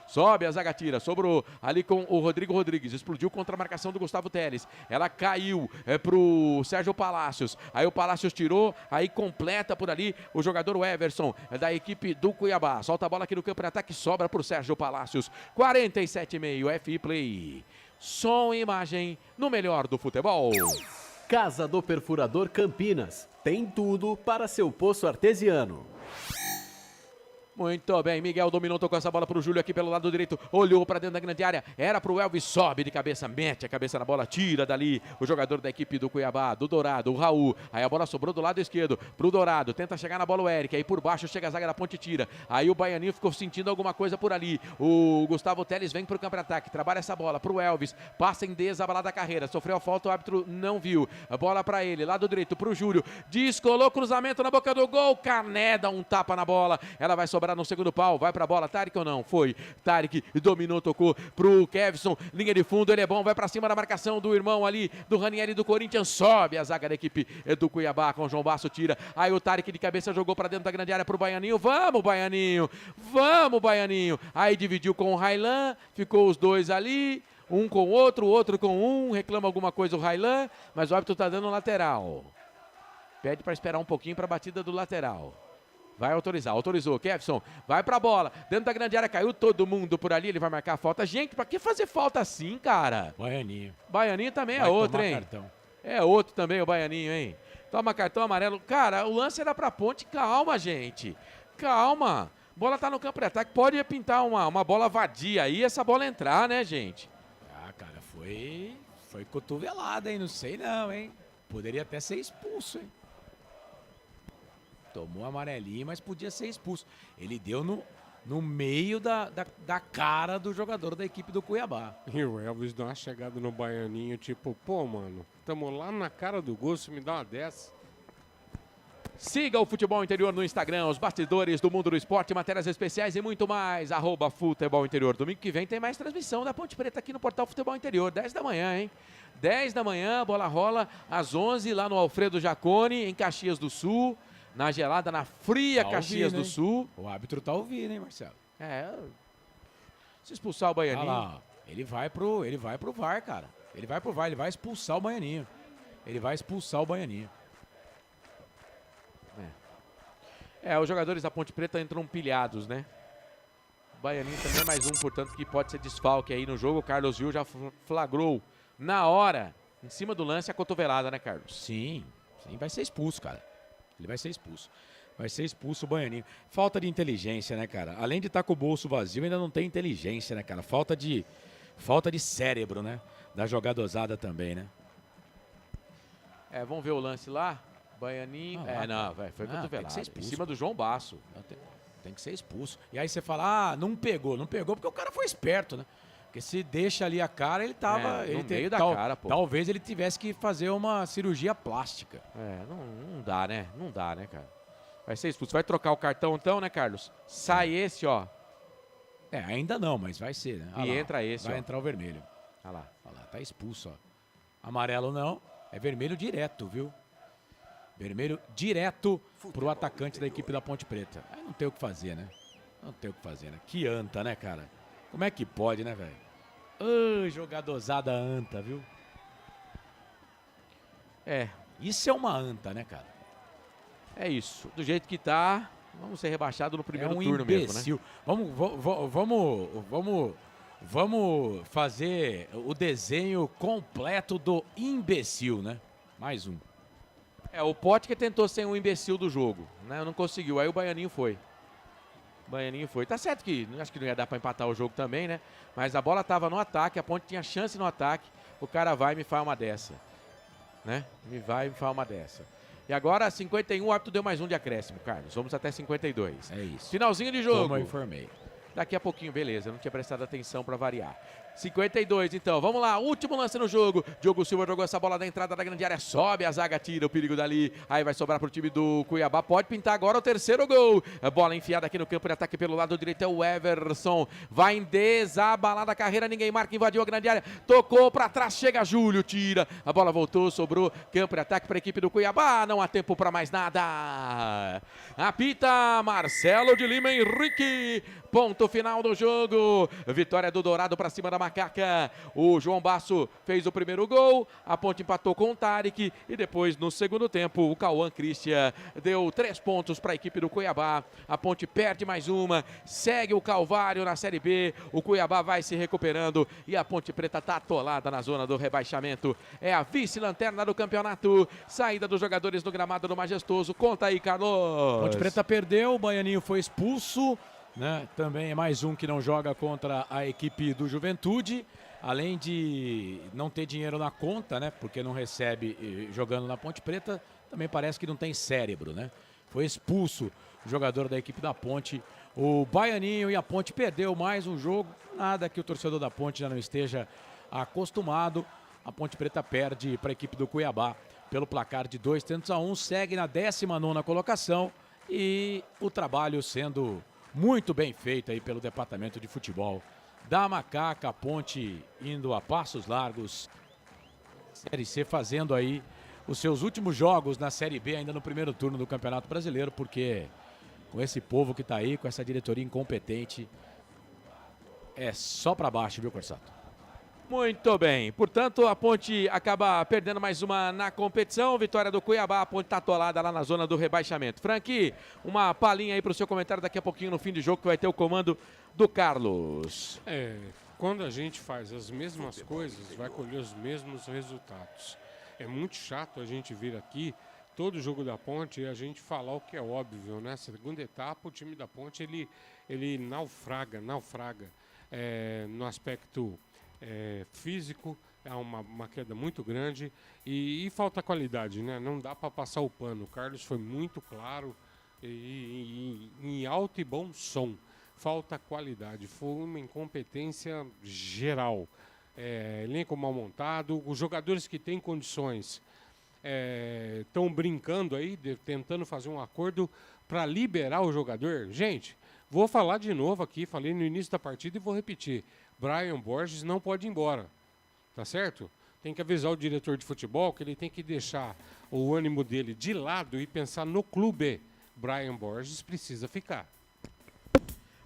Sobe, a zaga tira, sobrou ali com o Rodrigo Rodrigues, explodiu contra a marcação do Gustavo Teles, ela caiu pro Sérgio Palácios, aí o Palácios tirou, aí completa por ali o jogador Everson, da equipe do Cuiabá, solta a bola aqui no campo de ataque, sobra pro Sérgio Palácios, 47,5, FI Play, som e imagem no melhor do futebol. Casa do Perfurador Campinas. Tem tudo para seu poço artesiano. Muito bem, Miguel dominou, tocou essa bola pro Júlio aqui pelo lado direito, olhou para dentro da grande área, era pro Elvis, sobe de cabeça, mete a cabeça na bola, tira dali o jogador da equipe do Cuiabá, do Dourado, o Raul, aí a bola sobrou do lado esquerdo pro Dourado, tenta chegar na bola o Eric, aí por baixo chega a zaga da Ponte, tira, aí o Baianinho ficou sentindo alguma coisa por ali, o Gustavo Teles vem pro campo de ataque, trabalha essa bola pro Elvis, passa em desabalada a carreira, sofreu a falta, o árbitro não viu, a bola para ele, lado direito pro Júlio, descolou, cruzamento na boca do gol, Cané dá um tapa na bola, ela vai sobrar no segundo pau, vai pra bola, Tarek ou não? Foi, Tarek dominou, tocou pro Kevson, linha de fundo, ele é bom, vai pra cima da marcação do irmão ali, do Ranieri do Corinthians, sobe a zaga da equipe do Cuiabá, com o João Basso, tira, aí o Tarek de cabeça jogou pra dentro da grande área pro Baianinho, vamos Baianinho, aí dividiu com o Railan, ficou os dois ali, um com o outro com um, reclama alguma coisa o Railan, mas o árbitro tá dando lateral, pede pra esperar um pouquinho pra batida do lateral. Vai autorizar, autorizou, Kevson, vai pra bola, dentro da grande área, caiu todo mundo por ali, ele vai marcar a falta. Gente, pra que fazer falta assim, cara? Baianinho. Baianinho também vai é outro, hein? Cartão. É outro também o Baianinho, hein? Toma cartão amarelo. Cara, o lance era pra Ponte, calma, gente. Calma. Bola tá no campo de ataque, pode pintar uma bola vadia aí, essa bola entrar, né, gente? Ah, cara, foi cotovelada, hein? Não sei não, hein? Poderia até ser expulso, hein? Tomou amarelinho, mas podia ser expulso. Ele deu no meio da cara do jogador da equipe do Cuiabá. E o Elvis dá uma chegada no Baianinho, tipo, pô, mano, tamo lá na cara do gol, se me dá uma dessa. Siga o Futebol Interior no Instagram, os bastidores do mundo do esporte, matérias especiais e muito mais. @Futebol Interior. Domingo que vem tem mais transmissão da Ponte Preta aqui no portal Futebol Interior, 10 da manhã, hein? 10 da manhã, a bola rola às 11 lá no Alfredo Jaconi, em Caxias do Sul. Na gelada, na fria tá Caxias ouvindo, do Sul. O árbitro tá ouvindo, hein, Marcelo? Se expulsar o Baianinho. Ah lá, ele vai pro VAR, cara. Ele vai pro VAR, ele vai expulsar o Baianinho. Os jogadores da Ponte Preta entram pilhados, né? O Baianinho também é mais um, portanto, que pode ser desfalque aí no jogo. O Carlos Gil já flagrou na hora, em cima do lance, a cotovelada, né, Carlos? Sim, vai ser expulso, cara. Ele vai ser expulso. Vai ser expulso o Baianinho. Falta de inteligência, né, cara? Além de estar com o bolso vazio, ainda não tem inteligência, né, cara? Falta de cérebro, né? Da jogadosada também, né? Vamos ver o lance lá. Baianinho. Foi cotovelado. Em cima do João Basso. Tem que ser expulso. E aí você fala, não pegou. Não pegou porque o cara foi esperto, né? Porque se deixa ali a cara, ele tava... no meio da cara, pô. Talvez ele tivesse que fazer uma cirurgia plástica. Não dá, né? Não dá, né, cara? Vai ser expulso. Vai trocar o cartão então, né, Carlos? Sai esse, ó. Ainda não, mas vai ser, né? E entra esse, Vai ó. entrar o vermelho. Olha lá. Tá expulso, ó. Amarelo não, é vermelho direto, viu? Vermelho direto pro atacante da equipe da Ponte Preta. Aí não tem o que fazer, né? Que anta, né, cara? Como é que pode, né, velho? Jogadorzada anta, viu? Isso é uma anta, né, cara? É isso. Do jeito que tá, vamos ser rebaixados no primeiro turno imbecil. mesmo, né? Vamos fazer o desenho completo do imbecil, né? Mais um. O Potker tentou ser um imbecil do jogo, né? Não conseguiu. Aí o Baianinho foi. Tá certo que acho que não ia dar pra empatar o jogo também, né? Mas a bola tava no ataque, a Ponte tinha chance no ataque. O cara vai e me faz uma dessa, né? E agora, 51, o árbitro deu mais um de acréscimo, Carlos. Vamos até 52. É isso. Finalzinho de jogo. Como eu informei. Daqui a pouquinho, beleza. Eu não tinha prestado atenção para variar. 52, então. Vamos lá. Último lance no jogo. Diogo Silva jogou essa bola da entrada da grande área. Sobe a zaga, tira o perigo dali. Aí vai sobrar pro time do Cuiabá. Pode pintar agora o terceiro gol. A bola enfiada aqui no campo de ataque pelo lado direito é o Everson. Vai desabalar da carreira. Ninguém marca. Invadiu a grande área. Tocou para trás. Chega Júlio. Tira. A bola voltou. Sobrou campo de ataque para a equipe do Cuiabá. Não há tempo para mais nada. Apita Marcelo de Lima Henrique. Ponto final do jogo. Vitória do Dourado para cima da Macaca. O João Basso fez o primeiro gol. A Ponte empatou com o Tarek. E depois, no segundo tempo, o Cauã Christian deu 3 pontos para a equipe do Cuiabá. A Ponte perde mais uma. Segue o Calvário na Série B. O Cuiabá vai se recuperando. E a Ponte Preta está atolada na zona do rebaixamento. É a vice-lanterna do campeonato. Saída dos jogadores no gramado do Majestoso. Conta aí, Carlos. Ponte Preta perdeu. O Baianinho foi expulso. Né? Também é mais um que não joga contra a equipe do Juventude, além de não ter dinheiro na conta, né? Porque não recebe jogando na Ponte Preta, também parece que não tem cérebro, né? Foi expulso o jogador da equipe da Ponte, o Baianinho, e a Ponte perdeu mais um jogo, nada que o torcedor da Ponte já não esteja acostumado. A Ponte Preta perde para a equipe do Cuiabá pelo placar de 2-1, segue na 19ª colocação e o trabalho sendo muito bem feito aí pelo departamento de futebol da Macaca. A Ponte indo a passos largos, Série C, fazendo aí os seus últimos jogos na Série B ainda no primeiro turno do Campeonato Brasileiro, porque com esse povo que tá aí, com essa diretoria incompetente, é só para baixo, viu, Corsato? Muito bem, portanto a Ponte acaba perdendo mais uma na competição. Vitória do Cuiabá, a Ponte está atolada lá na zona do rebaixamento. Frank, uma palhinha aí para o seu comentário daqui a pouquinho no fim de jogo, que vai ter o comando do Carlos. Quando a gente faz as mesmas coisas, vai colher os mesmos resultados. É muito chato a gente vir aqui, todo jogo da Ponte, e a gente falar o que é óbvio, né? Segunda etapa, o time da Ponte, ele naufraga no aspecto físico, é uma queda muito grande e falta qualidade, né? Não dá para passar o pano. O Carlos foi muito claro e em alto e bom som. Falta qualidade, foi uma incompetência geral. Elenco mal montado, os jogadores que têm condições estão brincando aí, tentando fazer um acordo para liberar o jogador. Gente, vou falar de novo aqui, falei no início da partida e vou repetir. Brian Borges não pode ir embora, tá certo? Tem que avisar o diretor de futebol que ele tem que deixar o ânimo dele de lado e pensar no clube. Brian Borges precisa ficar.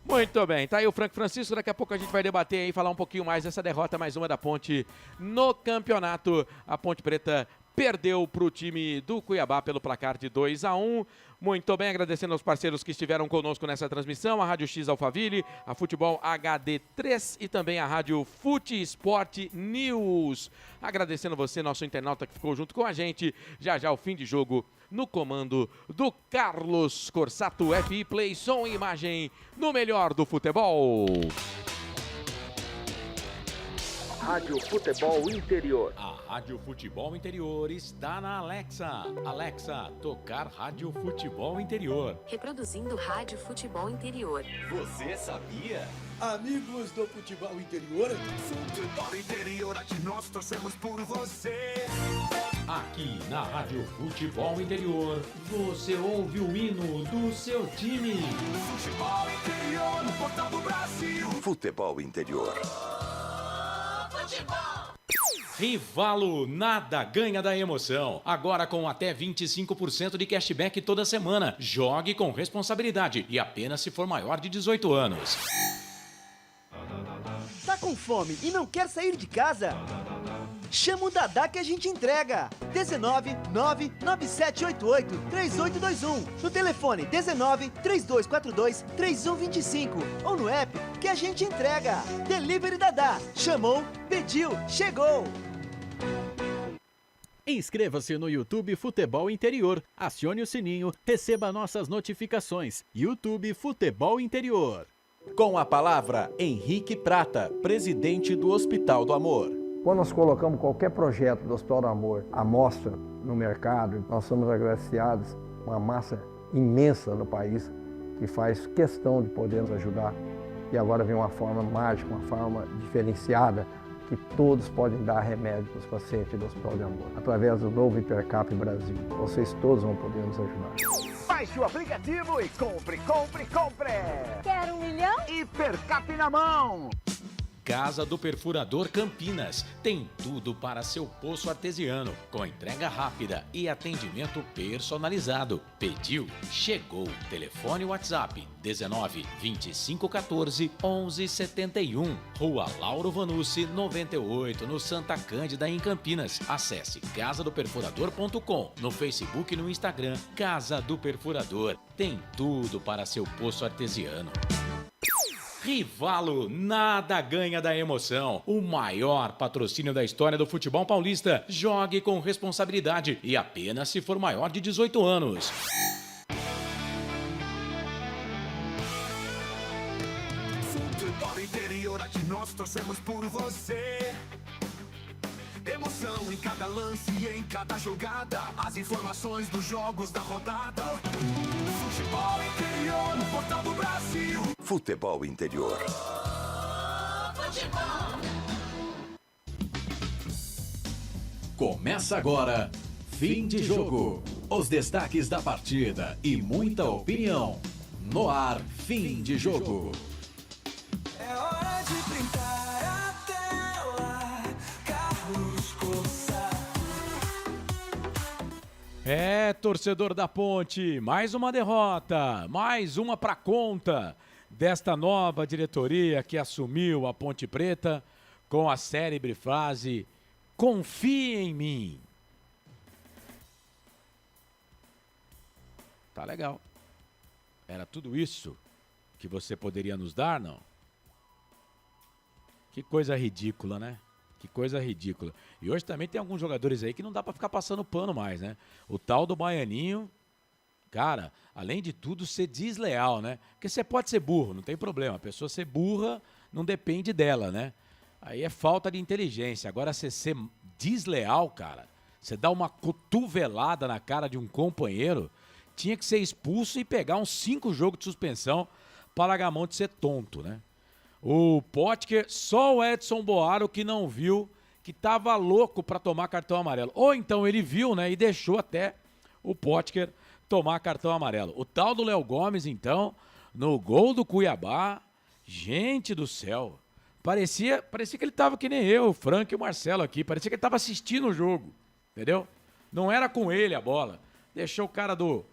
Muito bem, tá aí o Frank Francisco, daqui a pouco a gente vai debater aí, falar um pouquinho mais dessa derrota, mais uma da Ponte no campeonato. A Ponte Preta perdeu para o time do Cuiabá pelo placar de 2-1. Muito bem, agradecendo aos parceiros que estiveram conosco nessa transmissão, a Rádio X Alphaville, a Futebol HD3 e também a Rádio Fute Sport News. Agradecendo você, nosso internauta que ficou junto com a gente. Já já o fim de jogo no comando do Carlos Corsato. FI Play, som e imagem no melhor do futebol. Rádio Futebol Interior. A Rádio Futebol Interior está na Alexa. Alexa, tocar Rádio Futebol Interior. Reproduzindo Rádio Futebol Interior. Você sabia? Amigos do Futebol Interior. Futebol Interior, aqui nós torcemos por você. Aqui na Rádio Futebol Interior, você ouve o hino do seu time. Futebol Interior no Portal do Brasil. Futebol Interior. Rivalo, nada ganha da emoção. Agora com até 25% de cashback toda semana. Jogue com responsabilidade e apenas se for maior de 18 anos. Tá com fome e não quer sair de casa? Chama o Dadá que a gente entrega. 19 99788 3821. No telefone 19 3242 3125. Ou no app que a gente entrega. Delivery Dadá. Chamou, pediu, chegou. Inscreva-se no YouTube Futebol Interior. Acione o sininho, receba nossas notificações. YouTube Futebol Interior. Com a palavra, Henrique Prata, presidente do Hospital do Amor. Quando nós colocamos qualquer projeto do Hospital do Amor à mostra no mercado, nós somos agraciados uma massa imensa no país que faz questão de poder nos ajudar. E agora vem uma forma mágica, uma forma diferenciada, que todos podem dar remédio para os pacientes do Hospital do Amor. Através do novo Hipercap Brasil, vocês todos vão poder nos ajudar. Baixe o aplicativo e compre. Quer 1 milhão? Hipercap na mão. Casa do Perfurador Campinas. Tem tudo para seu poço artesiano, com entrega rápida e atendimento personalizado. Pediu, chegou. Telefone WhatsApp 19 25 14 11 71. Rua Lauro Vanucci 98, no Santa Cândida, em Campinas. Acesse casadoperfurador.com. No Facebook e no Instagram, Casa do Perfurador. Tem tudo para seu poço artesiano. Rivalo, nada ganha da emoção. O maior patrocínio da história do futebol paulista. Jogue com responsabilidade e apenas se for maior de 18 anos. Futebol Interior, aqui nós torcemos por você. Emoção em cada lance e em cada jogada. As informações dos jogos da rodada. Futebol Interior no Portal do Brasil. Futebol Interior. Começa agora, fim de jogo. Os destaques da partida e muita opinião. No ar, fim de jogo. É hora de brincar a tela. Carlos Coça. É, torcedor da Ponte, mais uma derrota, mais uma pra conta desta nova diretoria que assumiu a Ponte Preta com a célebre frase: confie em mim. Tá legal. Era tudo isso que você poderia nos dar, não? Que coisa ridícula, né? Que coisa ridícula. E hoje também tem alguns jogadores aí que não dá pra ficar passando pano mais, né? O tal do Baianinho, cara, além de tudo, ser desleal, né? Porque você pode ser burro, não tem problema. A pessoa ser burra não depende dela, né? Aí é falta de inteligência. Agora, você ser desleal, cara, você dá uma cotovelada na cara de um companheiro, tinha que ser expulso e pegar uns 5 jogos de suspensão para largar a mão de ser tonto, né? O Potker, só o Edson Boaro que não viu, que tava louco para tomar cartão amarelo. Ou então ele viu, né, e deixou até o Potker tomar cartão amarelo. O tal do Léo Gomes, então, no gol do Cuiabá, gente do céu, parecia que ele tava que nem eu, o Frank e o Marcelo aqui, parecia que ele tava assistindo o jogo, entendeu? Não era com ele a bola, deixou o cara do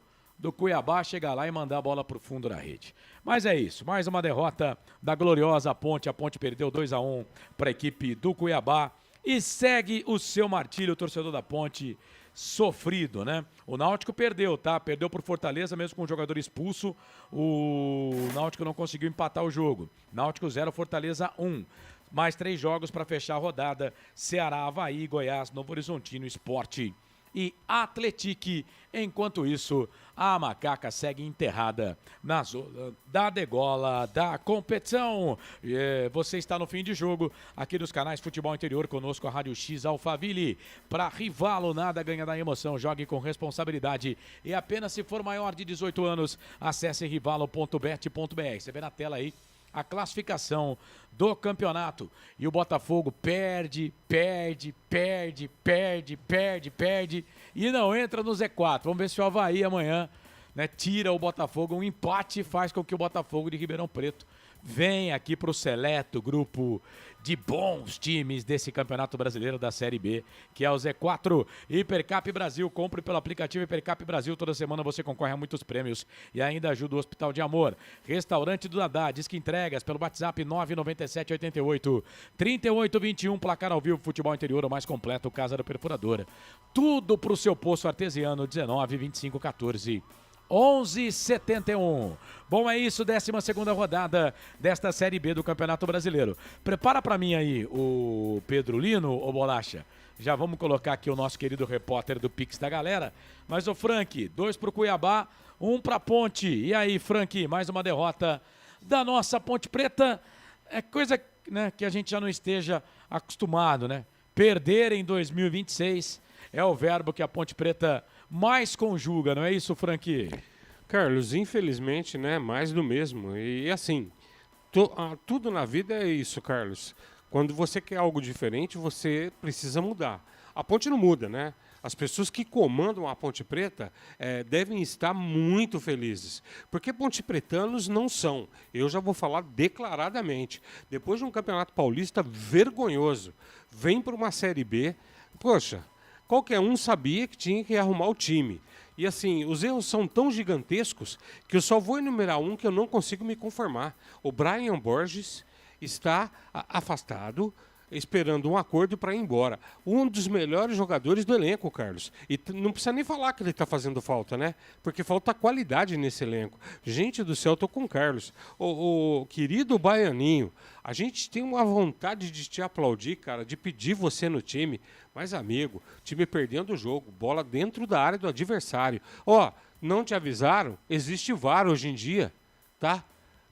Cuiabá chegar lá e mandar a bola pro fundo da rede. Mas é isso, mais uma derrota da gloriosa Ponte. A Ponte perdeu 2-1 para a equipe do Cuiabá e segue o seu martírio, o torcedor da Ponte, sofrido, né? O Náutico perdeu, tá? Perdeu por Fortaleza, mesmo com o jogador expulso. O Náutico não conseguiu empatar o jogo. Náutico 0, Fortaleza 1. Mais 3 jogos para fechar a rodada. Ceará, Avaí, Goiás, Novo Horizontino, Sport e Atletique. Enquanto isso, a Macaca segue enterrada na zona da degola da competição. Você está no fim de jogo aqui dos canais Futebol Interior, conosco a Rádio X Alphaville. Para Rivalo, nada ganha da emoção. Jogue com responsabilidade e apenas se for maior de 18 anos. Acesse rivalo.bet.br. Você vê na tela aí a classificação do campeonato. E o Botafogo perde e não entra no Z4. Vamos ver se o Avaí amanhã, né, tira o Botafogo. Um empate faz com que o Botafogo de Ribeirão Preto venha aqui para o seleto grupo de bons times desse Campeonato Brasileiro da Série B, que é o Z4. Hipercap Brasil, compre pelo aplicativo Hipercap Brasil. Toda semana você concorre a muitos prêmios e ainda ajuda o Hospital de Amor. Restaurante do Dadá, Disque Entregas pelo WhatsApp 99788-3821. Placar ao vivo, futebol interior, o mais completo, Casa da Perfuradora. Tudo pro seu poço artesiano, 19-25-14. 11:71. Bom, é isso, 12ª rodada desta Série B do Campeonato Brasileiro. Prepara pra mim aí o Pedro Lino, ô Bolacha. Já vamos colocar aqui o nosso querido repórter do Pix da galera. Mas o Frank, 2 pro Cuiabá, 1 pra Ponte. E aí, Frank, mais uma derrota da nossa Ponte Preta. É coisa, né, que a gente já não esteja acostumado, né? Perder em 2026 é o verbo que a Ponte Preta mais conjuga, não é isso, Frank? Carlos, infelizmente, né, mais do mesmo. E assim, tudo na vida é isso, Carlos. Quando você quer algo diferente, você precisa mudar. A Ponte não muda, né? As pessoas que comandam a Ponte Preta devem estar muito felizes, porque pontepretanos não são. Eu já vou falar declaradamente. Depois de um Campeonato Paulista vergonhoso, vem para uma Série B, poxa, qualquer um sabia que tinha que arrumar o time. E assim, os erros são tão gigantescos que eu só vou enumerar um que eu não consigo me conformar. O Brian Borges está afastado, esperando um acordo para ir embora. Um dos melhores jogadores do elenco, Carlos. E não precisa nem falar que ele está fazendo falta, né? Porque falta qualidade nesse elenco. Gente do céu, eu tô com o Carlos. O querido Baianinho, a gente tem uma vontade de te aplaudir, cara, de pedir você no time. Mas, amigo, time perdendo o jogo, bola dentro da área do adversário. Ó, não te avisaram? Existe VAR hoje em dia, tá?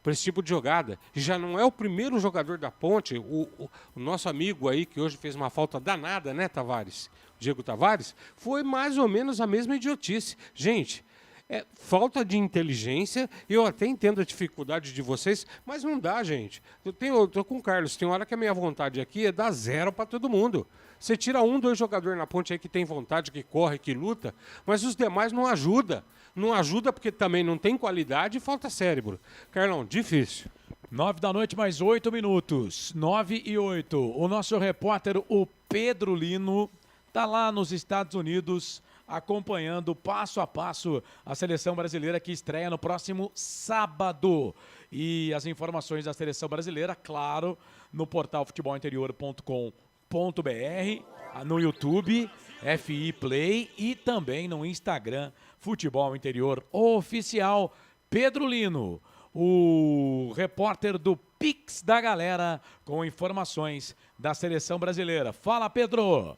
Para esse tipo de jogada. Já não é o primeiro jogador da Ponte, o nosso amigo aí, que hoje fez uma falta danada, né, Tavares? Diego Tavares, foi mais ou menos a mesma idiotice. Gente, é falta de inteligência. Eu até entendo a dificuldade de vocês, mas não dá, gente. Eu tô com o Carlos, tem hora que a minha vontade aqui é dar 0 para todo mundo. Você tira 1, 2 jogadores na Ponte aí que tem vontade, que corre, que luta, mas os demais não ajudam. Não ajuda porque também não tem qualidade e falta cérebro. Carlão, difícil. 9 da noite, mais 8 minutos. 9:08. O nosso repórter, o Pedro Lino, está lá nos Estados Unidos acompanhando passo a passo a seleção brasileira que estreia no próximo sábado. E as informações da seleção brasileira, claro, no portal futebolinterior.com.br, no YouTube, FI Play e também no Instagram, Futebol Interior Oficial. Pedro Lino, o repórter do Pix da galera, com informações da seleção brasileira. Fala, Pedro!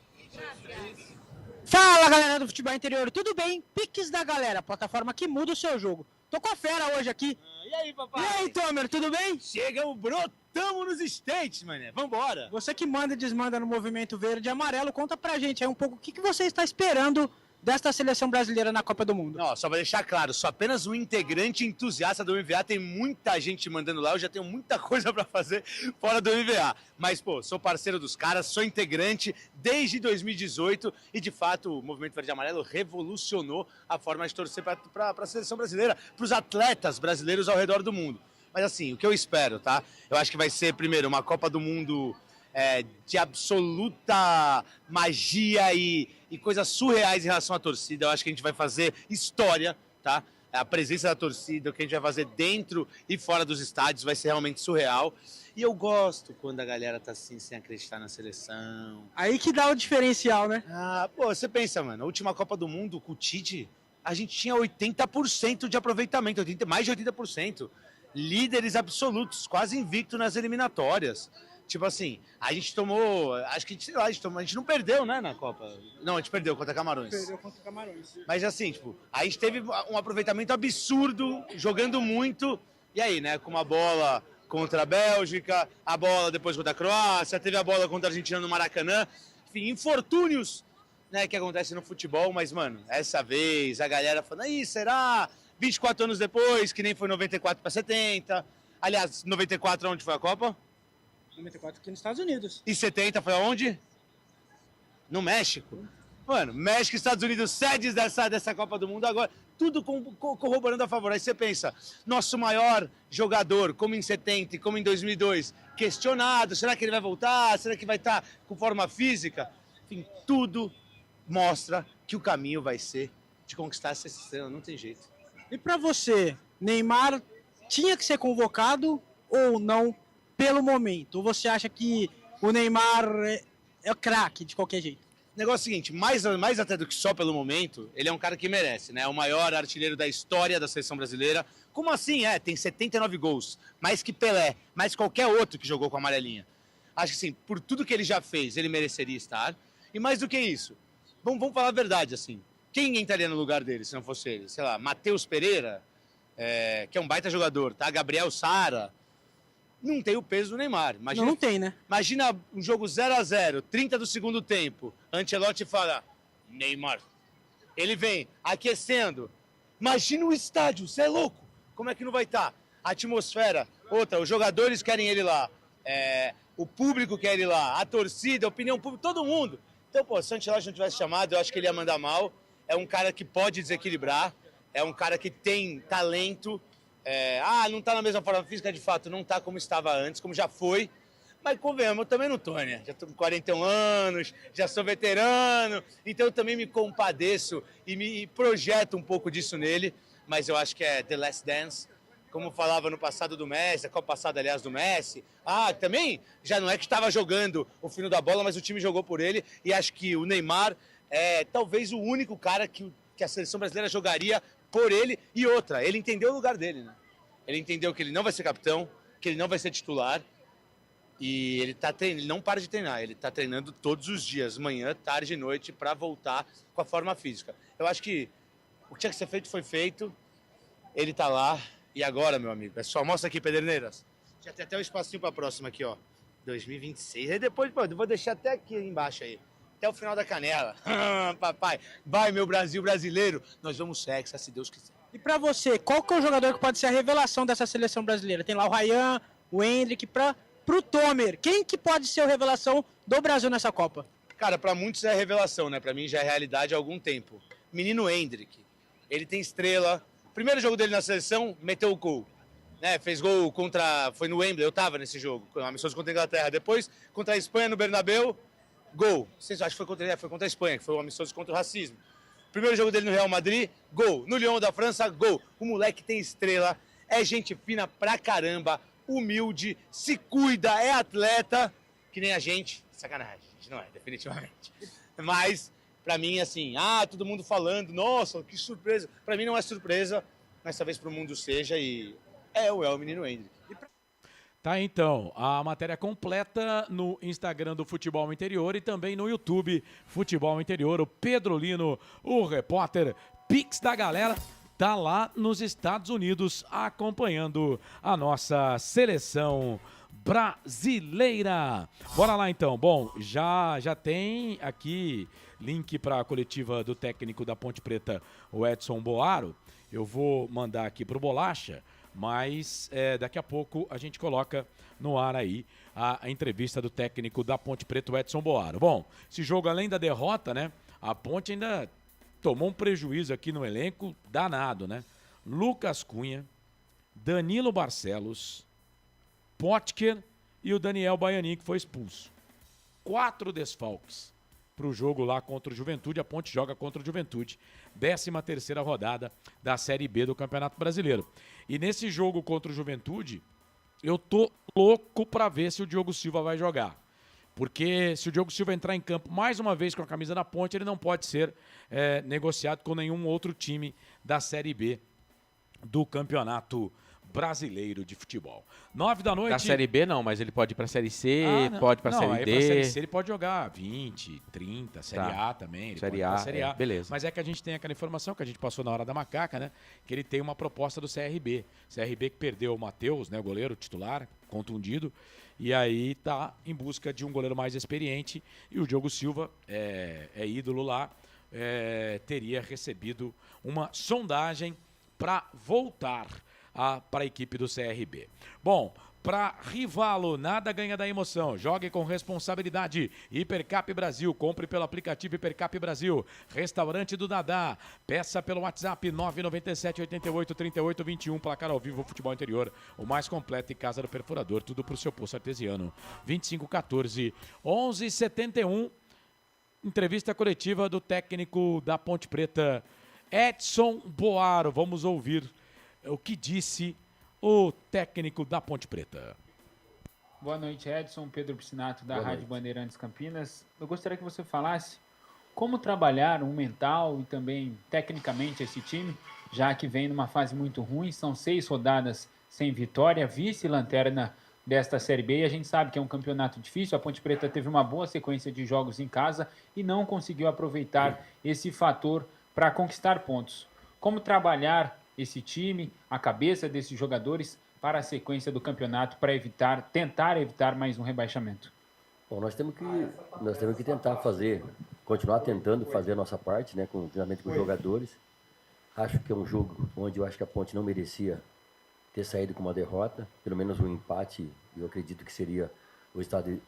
Fala, galera do Futebol Interior, tudo bem? Pix da galera, plataforma que muda o seu jogo. Tô com a fera hoje aqui. E aí, papai? E aí, Tomer, tudo bem? Chegamos, brotamos nos States, mané. Vambora. Você que manda e desmanda no movimento verde e amarelo, conta pra gente aí um pouco o que você está esperando desta seleção brasileira na Copa do Mundo. Não, só pra deixar claro, sou apenas um integrante entusiasta do MVA, tem muita gente mandando lá, eu já tenho muita coisa pra fazer fora do MVA. Mas, pô, sou parceiro dos caras, sou integrante desde 2018 e, de fato, o Movimento Verde e Amarelo revolucionou a forma de torcer pra a seleção brasileira, pros atletas brasileiros ao redor do mundo. Mas, assim, o que eu espero, tá? Eu acho que vai ser, primeiro, uma Copa do Mundo de absoluta magia e coisas surreais em relação à torcida. Eu acho que a gente vai fazer história, tá? A presença da torcida, o que a gente vai fazer dentro e fora dos estádios vai ser realmente surreal. E eu gosto quando a galera tá assim, sem acreditar na seleção. Aí que dá o diferencial, né? Ah, pô, você pensa, mano, a última Copa do Mundo com o Tite, a gente tinha 80% de aproveitamento, mais de 80%. Líderes absolutos, quase invicto nas eliminatórias. Tipo assim, a gente tomou, acho que, sei lá, a gente não perdeu, né, na Copa. Não, a gente perdeu contra Camarões. Perdeu contra Camarões. Mas assim, tipo, a gente teve um aproveitamento absurdo, jogando muito. E aí, né, com uma bola contra a Bélgica, a bola depois contra a Croácia, teve a bola contra a Argentina no Maracanã. Enfim, infortúnios, né, que acontecem no futebol. Mas, mano, essa vez a galera falando, aí, será? 24 anos depois, que nem foi 94 para 70. Aliás, 94 onde foi a Copa? 94 aqui nos Estados Unidos. E 70 foi aonde? No México. Mano, México e Estados Unidos, sedes dessa Copa do Mundo agora, tudo corroborando a favor. Aí você pensa, nosso maior jogador, como em 70 e como em 2002, questionado, será que ele vai voltar? Será que vai estar com forma física? Enfim, tudo mostra que o caminho vai ser de conquistar essa estrela, não tem jeito. E pra você, Neymar tinha que ser convocado ou não pelo momento? Ou você acha que o Neymar é craque de qualquer jeito? O negócio é o seguinte, mais até do que só pelo momento, ele é um cara que merece, né? É o maior artilheiro da história da seleção brasileira. Como assim? Tem 79 gols, mais que Pelé, mais qualquer outro que jogou com a amarelinha. Acho que assim, por tudo que ele já fez, ele mereceria estar. E mais do que isso, vamos falar a verdade, assim. Quem entraria no lugar dele se não fosse ele? Sei lá, Matheus Pereira, que é um baita jogador, tá? Gabriel Sara. Não tem o peso do Neymar. Imagina, não tem, né? Imagina um jogo 0-0, 30 do segundo tempo. Ancelotti fala, Neymar. Ele vem aquecendo. Imagina o estádio, você é louco. Como é que não vai estar? A atmosfera, outra, os jogadores querem ele lá. O público quer ele lá. A torcida, a opinião pública, todo mundo. Então, pô, se o Ancelotti não tivesse chamado, eu acho que ele ia mandar mal. É um cara que pode desequilibrar. É um cara que tem talento. Não tá na mesma forma física, de fato, não tá como estava antes, como já foi. Mas convenhamos, eu também não tô, né? Já tô com 41 anos, já sou veterano, então eu também me compadeço e me projeto um pouco disso nele, mas eu acho que é The Last Dance, como falava no passado do Messi, a Copa passada, aliás, do Messi. Também já não é que estava jogando o fino da bola, mas o time jogou por ele, e acho que o Neymar é talvez o único cara que a seleção brasileira jogaria por ele. E outra, ele entendeu o lugar dele, né? Ele entendeu que ele não vai ser capitão, que ele não vai ser titular. E ele não para de treinar. Ele está treinando todos os dias, manhã, tarde e noite, para voltar com a forma física. Eu acho que o que tinha que ser feito foi feito. Ele está lá. E agora, meu amigo, é só mostra aqui, Pederneiras. Já tem até um espacinho para a próxima aqui, ó. 2026. E depois, pô, eu vou deixar até aqui embaixo aí. Até o final da canela. Papai, vai, meu Brasil brasileiro. Nós vamos sexo, se Deus quiser. E pra você, qual que é o jogador que pode ser a revelação dessa seleção brasileira? Tem lá o Ryan, o Endrick, pro Tomer. Quem que pode ser a revelação do Brasil nessa Copa? Cara, pra muitos é a revelação, né? Pra mim já é realidade há algum tempo. Menino Endrick. Ele tem estrela. Primeiro jogo dele na seleção, meteu o gol. Né? Fez gol foi no Wembley, eu tava nesse jogo, amistoso contra a Inglaterra. Depois, contra a Espanha no Bernabéu, gol. Vocês acham que foi contra a Espanha, que foi um amistoso contra o racismo. Primeiro jogo dele no Real Madrid, gol. No Lyon da França, gol. O moleque tem estrela, é gente fina pra caramba, humilde, se cuida, é atleta, que nem a gente. Sacanagem, a gente não é, definitivamente. Mas, pra mim, assim, todo mundo falando, nossa, que surpresa. Pra mim não é surpresa, mas talvez pro mundo seja, e o menino Endrick. Tá, então, a matéria completa no Instagram do Futebol Interior e também no YouTube Futebol Interior. O Pedro Lino, o repórter Pix da galera, tá lá nos Estados Unidos acompanhando a nossa seleção brasileira. Bora lá então. Bom, já tem aqui link para a coletiva do técnico da Ponte Preta, o Edson Boaro. Eu vou mandar aqui pro Bolacha. Mas daqui a pouco a gente coloca no ar aí a entrevista do técnico da Ponte Preta, o Edson Boaro. Bom, esse jogo, além da derrota, né? A Ponte ainda tomou um prejuízo aqui no elenco danado, né? Lucas Cunha, Danilo Barcelos, Potker e o Daniel Baianin, que foi expulso. 4 desfalques para o jogo lá contra o Juventude. A Ponte joga contra o Juventude. 13ª rodada da Série B do Campeonato Brasileiro. E nesse jogo contra o Juventude, eu tô louco para ver se o Diogo Silva vai jogar. Porque se o Diogo Silva entrar em campo mais uma vez com a camisa da Ponte, ele não pode ser negociado com nenhum outro time da Série B do Campeonato Brasileiro de Futebol. 9 da noite. Da Série B não, mas ele pode ir pra Série C, pode pra Série D. Pra Série C ele pode jogar 20, 30, Série A também. Ele Série pode Série A. Beleza. Mas é que a gente tem aquela informação que a gente passou na hora da macaca, né? Que ele tem uma proposta do CRB. CRB que perdeu o Matheus, né? O goleiro titular, contundido. E aí tá em busca de um goleiro mais experiente. E o Diogo Silva é ídolo lá. Teria recebido uma sondagem para voltar para a equipe do CRB. Bom, para Rivalo, nada ganha da emoção. Jogue com responsabilidade. Hipercap Brasil. Compre pelo aplicativo Hipercap Brasil. Restaurante do Dadá. Peça pelo WhatsApp 997 88 38 21. Placar ao vivo Futebol Interior. O mais completo e Casa do Perfurador. Tudo pro seu poço artesiano. 2514 1171. Entrevista coletiva do técnico da Ponte Preta, Edson Boaro. Vamos ouvir o que disse o técnico da Ponte Preta. Boa noite, Edson. Pedro Piscinato, da Boa Rádio noite. Bandeirantes Campinas. Eu gostaria que você falasse como trabalhar um mental e também tecnicamente esse time, já que vem numa fase muito ruim, são 6 rodadas sem vitória, vice-lanterna desta Série B, e a gente sabe que é um campeonato difícil. A Ponte Preta teve uma boa sequência de jogos em casa e não conseguiu aproveitar esse fator para conquistar pontos. Como trabalhar esse time, a cabeça desses jogadores para a sequência do campeonato, para tentar evitar mais um rebaixamento? Bom, nós temos que tentar continuar tentando fazer a nossa parte, né, juntamente com os jogadores. Acho que é um jogo onde eu acho que a Ponte não merecia ter saído com uma derrota, pelo menos um empate, eu acredito que seria o estado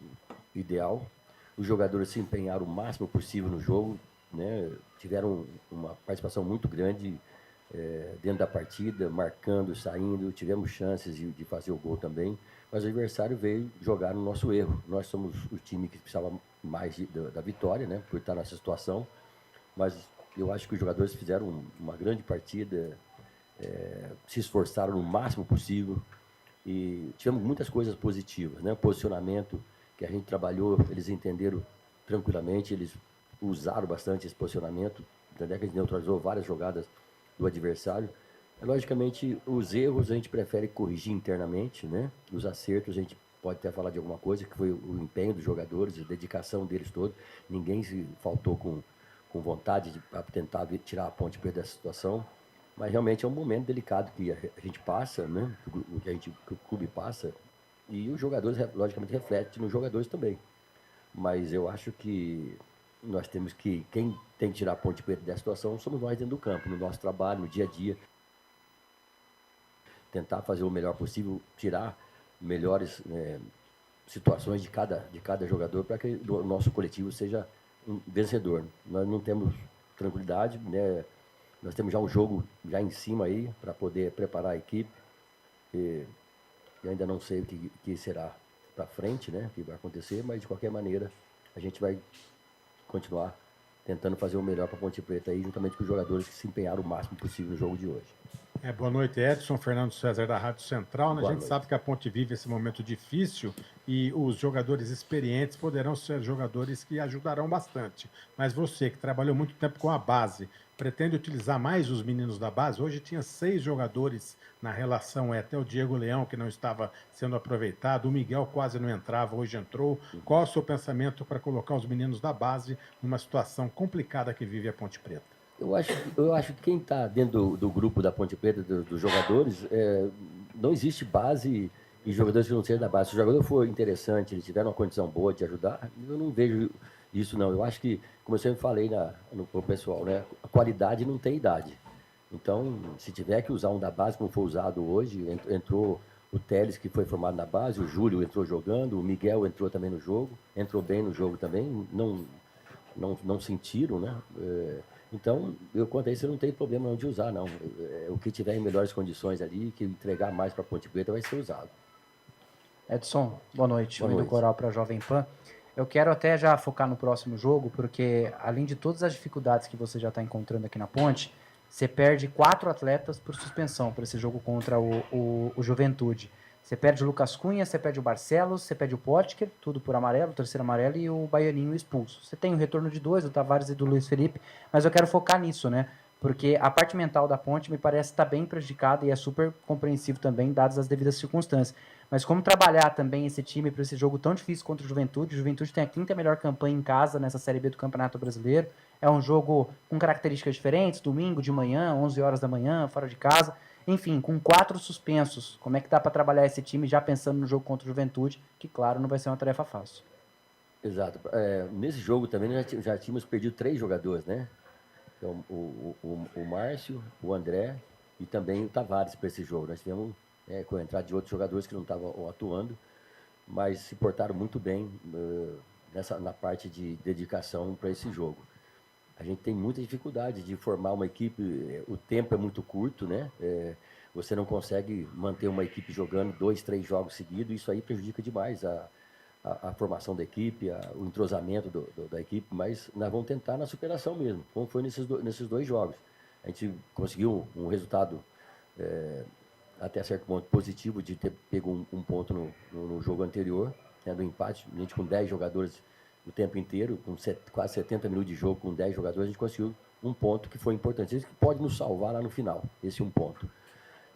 ideal. Os jogadores se empenharam o máximo possível no jogo, né, tiveram uma participação muito grande dentro da partida, marcando, saindo, tivemos chances de fazer o gol também, mas o adversário veio jogar no nosso erro. Nós somos o time que precisava mais da vitória, né, por estar nessa situação, mas eu acho que os jogadores fizeram uma grande partida, se esforçaram no máximo possível e tivemos muitas coisas positivas, né, o posicionamento que a gente trabalhou, eles entenderam tranquilamente, eles usaram bastante esse posicionamento, entendeu? Que a gente neutralizou várias jogadas do adversário. Logicamente, os erros a gente prefere corrigir internamente, né? Os acertos a gente pode até falar de alguma coisa, que foi o empenho dos jogadores, a dedicação deles todos. Ninguém se faltou com vontade de tentar tirar a Ponte Preta dessa situação. Mas realmente é um momento delicado que a gente passa, né? Que o clube passa. E os jogadores, logicamente, refletem nos jogadores também. Mas eu acho que nós temos que, quem tem que tirar a Ponte Preta dessa situação somos nós dentro do campo, no nosso trabalho, no dia a dia. Tentar fazer o melhor possível, tirar melhores situações de cada jogador para que o nosso coletivo seja um vencedor. Nós não temos tranquilidade, né? Nós temos já um jogo já em cima aí para poder preparar a equipe. E ainda não sei o que será para frente, né? O que vai acontecer, mas de qualquer maneira a gente vai continuar tentando fazer o melhor para a Ponte Preta aí, juntamente com os jogadores que se empenharam o máximo possível no jogo de hoje. Boa noite, Edson. Fernando César, da Rádio Central. Né? A gente noite. sabe que a Ponte vive esse momento difícil e os jogadores experientes poderão ser jogadores que ajudarão bastante. Mas você, que trabalhou muito tempo com a base, pretende utilizar mais os meninos da base? Hoje tinha 6 jogadores na relação, até o Diego Leão, que não estava sendo aproveitado, o Miguel quase não entrava, hoje entrou. Qual é o seu pensamento para colocar os meninos da base numa situação complicada que vive a Ponte Preta? Eu acho que quem está dentro do grupo da Ponte Preta, dos jogadores, não existe base e jogadores que não sejam da base. Se o jogador for interessante, ele tiver uma condição boa de ajudar, eu não vejo isso não. Eu acho que, como eu sempre falei pro pessoal, né, a qualidade não tem idade. Então, se tiver que usar um da base, como foi usado hoje, entrou o Teles, que foi formado na base, o Júlio entrou jogando, o Miguel entrou também no jogo, entrou bem no jogo também, não sentiram, né? Então, quanto a isso, eu não tenho problema não de usar, não. O que tiver em melhores condições ali, que entregar mais para a Ponte Preta, vai ser usado. Edson, boa noite. Boa Oi do noite. Coral para a Jovem Pan. Eu quero até já focar no próximo jogo, porque além de todas as dificuldades que você já está encontrando aqui na Ponte, você perde 4 atletas por suspensão para esse jogo contra o Juventude. Você perde o Lucas Cunha, você perde o Barcelos, você perde o Potker, tudo por amarelo, terceiro amarelo, e o Baianinho expulso. Você tem o retorno de 2, do Tavares e do Luiz Felipe, mas eu quero focar nisso, né? Porque a parte mental da Ponte me parece estar bem prejudicada e é super compreensivo também, dadas as devidas circunstâncias. Mas como trabalhar também esse time para esse jogo tão difícil contra o Juventude? O Juventude tem a 5ª melhor campanha em casa nessa Série B do Campeonato Brasileiro. É um jogo com características diferentes, domingo de manhã, 11 horas da manhã, fora de casa. Enfim, com 4 suspensos, como é que dá para trabalhar esse time já pensando no jogo contra o Juventude, que claro, não vai ser uma tarefa fácil. Exato. Nesse jogo também nós já tínhamos perdido 3 jogadores, né? Então, o Márcio, o André e também o Tavares para esse jogo. Nós tivemos com a entrada de outros jogadores que não estavam atuando, mas se portaram muito bem na parte de dedicação para esse jogo. A gente tem muita dificuldade de formar uma equipe, o tempo é muito curto, né? Você não consegue manter uma equipe jogando 2, 3 jogos seguidos, isso aí prejudica demais a formação da equipe, o entrosamento da equipe, mas nós vamos tentar na superação mesmo, como foi nesses 2 jogos. A gente conseguiu um resultado até certo ponto positivo de ter pego um ponto no jogo anterior, né, do empate, a gente com 10 jogadores o tempo inteiro, com quase 70 minutos de jogo, com 10 jogadores, a gente conseguiu um ponto que foi importante. Isso que pode nos salvar lá no final, esse ponto.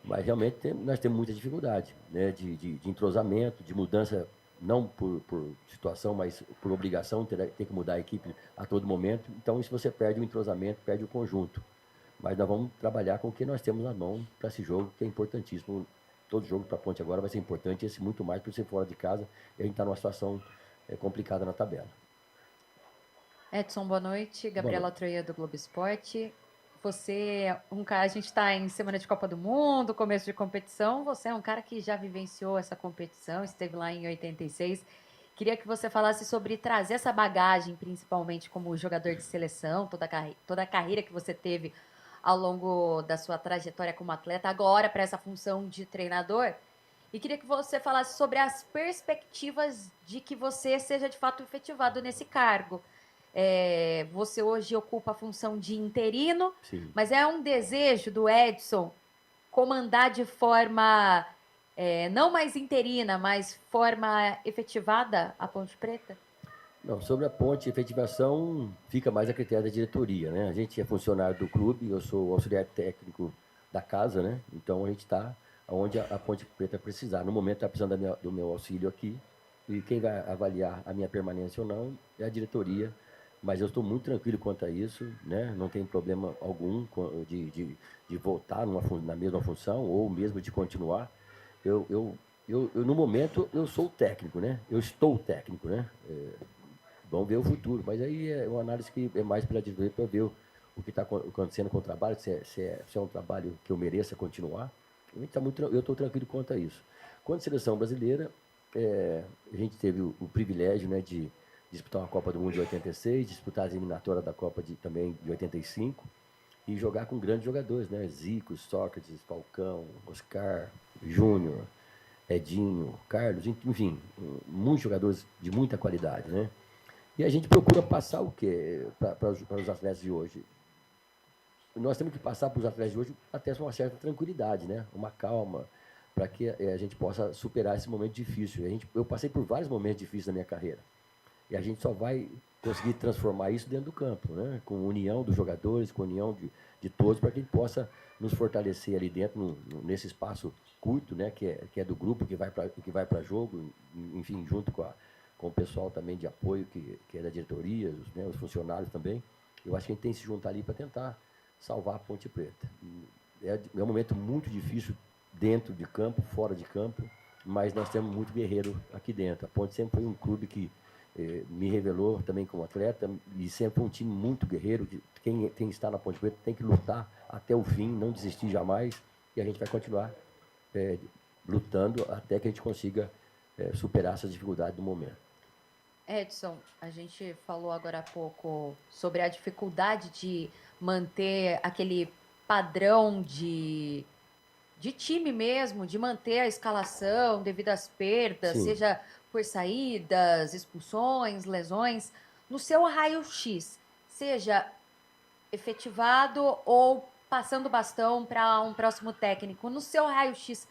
Mas realmente nós temos muita dificuldade, né, de entrosamento, de mudança, não por situação, mas por obrigação, ter que mudar a equipe a todo momento. Então, se você perde o entrosamento, perde o conjunto. Mas nós vamos trabalhar com o que nós temos na mão para esse jogo, que é importantíssimo. Todo jogo para a Ponte agora vai ser importante, esse muito mais por ser fora de casa, e a gente está numa situação complicada na tabela. Edson, boa noite. Gabriela Troia, do Globo Esporte. Você é um cara, a gente está em semana de Copa do Mundo, começo de competição. Você é um cara que já vivenciou essa competição, esteve lá em 86. Queria que você falasse sobre trazer essa bagagem, principalmente como jogador de seleção, toda a carreira que você teve ao longo da sua trajetória como atleta, agora para essa função de treinador. E queria que você falasse sobre as perspectivas de que você seja de fato efetivado nesse cargo. Você hoje ocupa a função de interino, sim, mas é um desejo do Edson comandar de forma não mais interina, mas forma efetivada a Ponte Preta? Não, sobre a Ponte, efetivação fica mais a critério da diretoria, né? A gente é funcionário do clube, eu sou auxiliar técnico da casa, né? Então a gente está onde a Ponte Preta precisar. No momento está precisando do meu auxílio aqui, e quem vai avaliar a minha permanência ou não é a diretoria. Mas eu estou muito tranquilo quanto a isso, né? Não tem problema algum de voltar na mesma função ou mesmo de continuar. Eu, no momento, eu sou o técnico, né? Eu estou técnico, né? Vamos ver o futuro, mas aí é uma análise que é mais pela diretoria para ver o que está acontecendo com o trabalho, se é um trabalho que eu mereça continuar. Eu estou tranquilo quanto a isso. Quanto à seleção brasileira, a gente teve o privilégio, né, de disputar uma Copa do Mundo de 86, disputar as eliminatórias da Copa também de 85 e jogar com grandes jogadores, né? Zico, Sócrates, Falcão, Oscar, Júnior, Edinho, Carlos, enfim, muitos jogadores de muita qualidade, né? E a gente procura passar o quê para os atletas de hoje? Nós temos que passar para os atletas de hoje até uma certa tranquilidade, né? Uma calma, para que a gente possa superar esse momento difícil. Eu passei por vários momentos difíceis na minha carreira. E a gente só vai conseguir transformar isso dentro do campo, né? Com união dos jogadores, com união de todos, para que a gente possa nos fortalecer ali dentro, nesse espaço curto, né? Que é do grupo, que vai para jogo, enfim, junto com o pessoal também de apoio, que é da diretoria, os funcionários também. Eu acho que a gente tem que se juntar ali para tentar salvar a Ponte Preta. É um momento muito difícil dentro de campo, fora de campo, mas nós temos muito guerreiro aqui dentro. A Ponte sempre foi um clube que me revelou também como atleta e sempre foi um time muito guerreiro. Quem está na Ponte Preta tem que lutar até o fim, não desistir jamais, e a gente vai continuar lutando até que a gente consiga superar essas dificuldades do momento. Edson, a gente falou agora há pouco sobre a dificuldade de manter aquele padrão de time mesmo, de manter a escalação devido às perdas, sim, seja por saídas, expulsões, lesões. No seu raio-x, seja efetivado ou passando o bastão para um próximo técnico, no seu raio-x,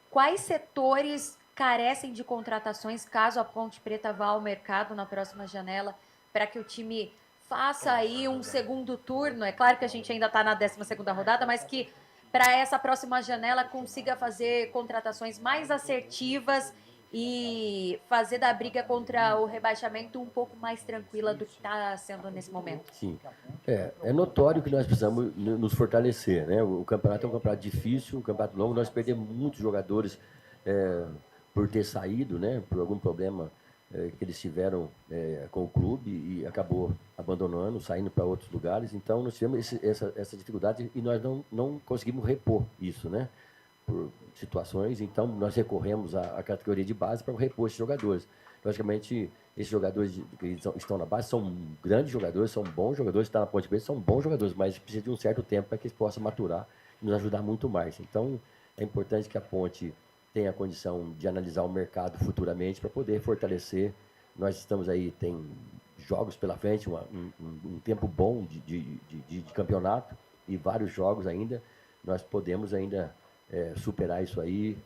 quais setores carecem de contratações caso a Ponte Preta vá ao mercado na próxima janela para que o time faça aí um segundo turno? É claro que a gente ainda está na 12ª rodada, mas que para essa próxima janela consiga fazer contratações mais assertivas e fazer da briga contra o rebaixamento um pouco mais tranquila do que está sendo nesse momento. Sim, é notório que nós precisamos nos fortalecer, né? O campeonato é um campeonato difícil, um campeonato longo, nós perdemos muitos jogadores por ter saído, né? Por algum problema que eles tiveram com o clube e acabou abandonando, saindo para outros lugares. Então, nós tivemos essa dificuldade e nós não conseguimos repor isso, né? Por situações. Então, nós recorremos à categoria de base para repor esses jogadores. Logicamente, esses jogadores que estão na base são grandes jogadores, são bons jogadores, que estão na Ponte Preta, são bons jogadores, mas precisa de um certo tempo para que eles possam maturar e nos ajudar muito mais. Então, é importante que a Ponte tenha a condição de analisar o mercado futuramente para poder fortalecer. Nós estamos aí, tem jogos pela frente, um tempo bom de campeonato e vários jogos ainda. Nós podemos ainda superar isso aí,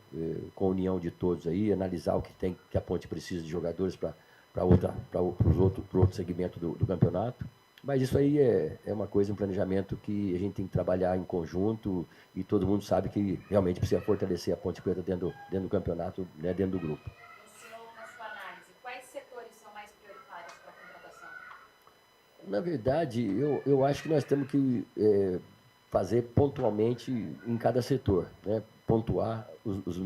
com a união de todos aí, analisar o que a Ponte precisa de jogadores para outro segmento do campeonato. Mas isso aí é uma coisa, um planejamento que a gente tem que trabalhar em conjunto e todo mundo sabe que realmente precisa fortalecer a Ponte Preta dentro do campeonato, né, dentro do grupo. Na sua análise, quais setores são mais prioritários para a contratação? Na verdade, eu acho que nós temos que fazer pontualmente em cada setor, né? Pontuar os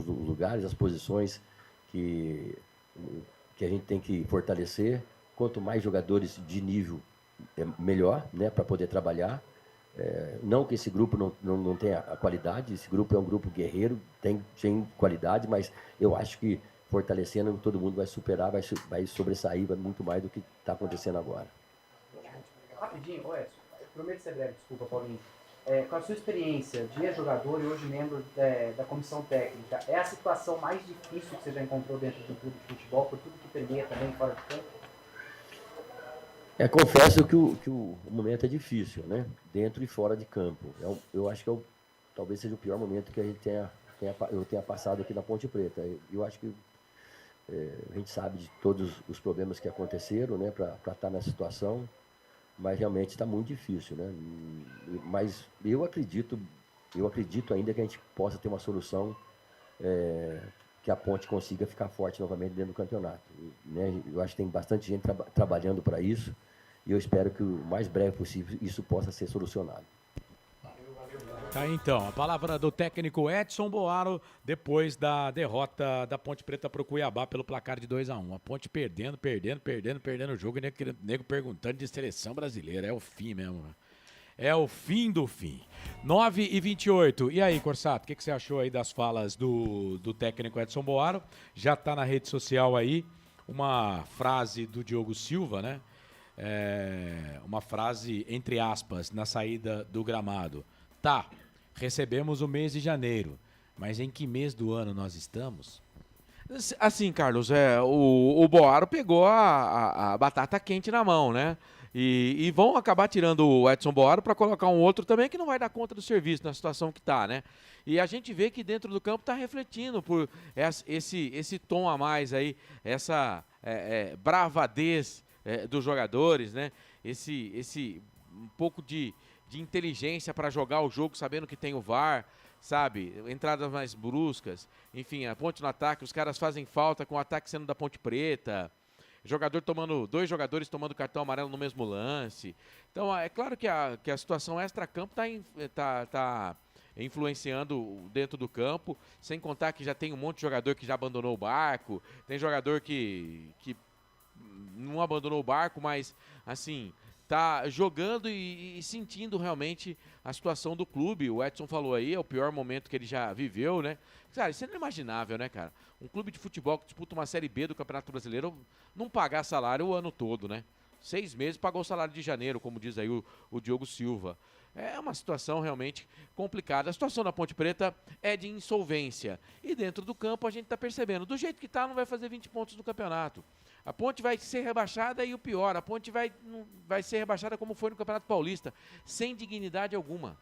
lugares, as posições que a gente tem que fortalecer. Quanto mais jogadores de nível, melhor, né, para poder trabalhar. Não que esse grupo não tenha a qualidade, esse grupo é um grupo guerreiro, tem qualidade, mas eu acho que fortalecendo todo mundo vai superar, vai sobressair muito mais do que está acontecendo agora. Rapidinho, Edson, prometo ser breve, desculpa, Paulinho. Com a sua experiência de jogador e hoje membro da comissão técnica, é a situação mais difícil que você já encontrou dentro do clube de futebol, por tudo que permeia também fora de campo? Confesso que o momento é difícil, né? Dentro e fora de campo. Eu acho que talvez seja o pior momento que a gente eu tenha passado aqui na Ponte Preta. Eu acho que a gente sabe de todos os problemas que aconteceram, né? Para estar nessa situação, mas realmente está muito difícil, né? Mas eu acredito ainda que a gente possa ter uma solução que a Ponte consiga ficar forte novamente dentro do campeonato, né? Eu acho que tem bastante gente trabalhando para isso e eu espero que o mais breve possível isso possa ser solucionado. Tá, então, a palavra do técnico Edson Boaro depois da derrota da Ponte Preta para o Cuiabá pelo placar de 2-1. A Ponte perdendo o jogo e nego perguntando de seleção brasileira. É o fim mesmo. É o fim do fim. 9h28. E aí, Corsato, o que você achou aí das falas do técnico Edson Boaro? Já tá na rede social aí uma frase do Diogo Silva, né? Uma frase, entre aspas, na saída do gramado. Tá, recebemos o mês de janeiro, mas em que mês do ano nós estamos? Assim, Carlos, o Boaro pegou a batata quente na mão, né? E vão acabar tirando o Edson Boaro para colocar um outro também que não vai dar conta do serviço na situação que está, né? E a gente vê que dentro do campo está refletindo por esse tom a mais aí, essa bravadez dos jogadores, né? Esse um pouco de inteligência para jogar o jogo sabendo que tem o VAR, sabe? Entradas mais bruscas, enfim, a Ponte no ataque, os caras fazem falta com o ataque sendo da Ponte Preta. Dois jogadores tomando cartão amarelo no mesmo lance. Então, é claro que a situação extra-campo tá influenciando dentro do campo, sem contar que já tem um monte de jogador que já abandonou o barco, tem jogador que não abandonou o barco, mas, assim, tá jogando e sentindo realmente a situação do clube. O Edson falou aí, é o pior momento que ele já viveu, né? Cara, isso é inimaginável, né, cara? Um clube de futebol que disputa uma Série B do Campeonato Brasileiro não pagar salário o ano todo, né? 6 meses pagou o salário de janeiro, como diz aí o Diogo Silva. É uma situação realmente complicada. A situação da Ponte Preta é de insolvência. E dentro do campo a gente está percebendo. Do jeito que está, não vai fazer 20 pontos no campeonato. A Ponte vai ser rebaixada e o pior, a Ponte vai ser rebaixada como foi no Campeonato Paulista. Sem dignidade alguma.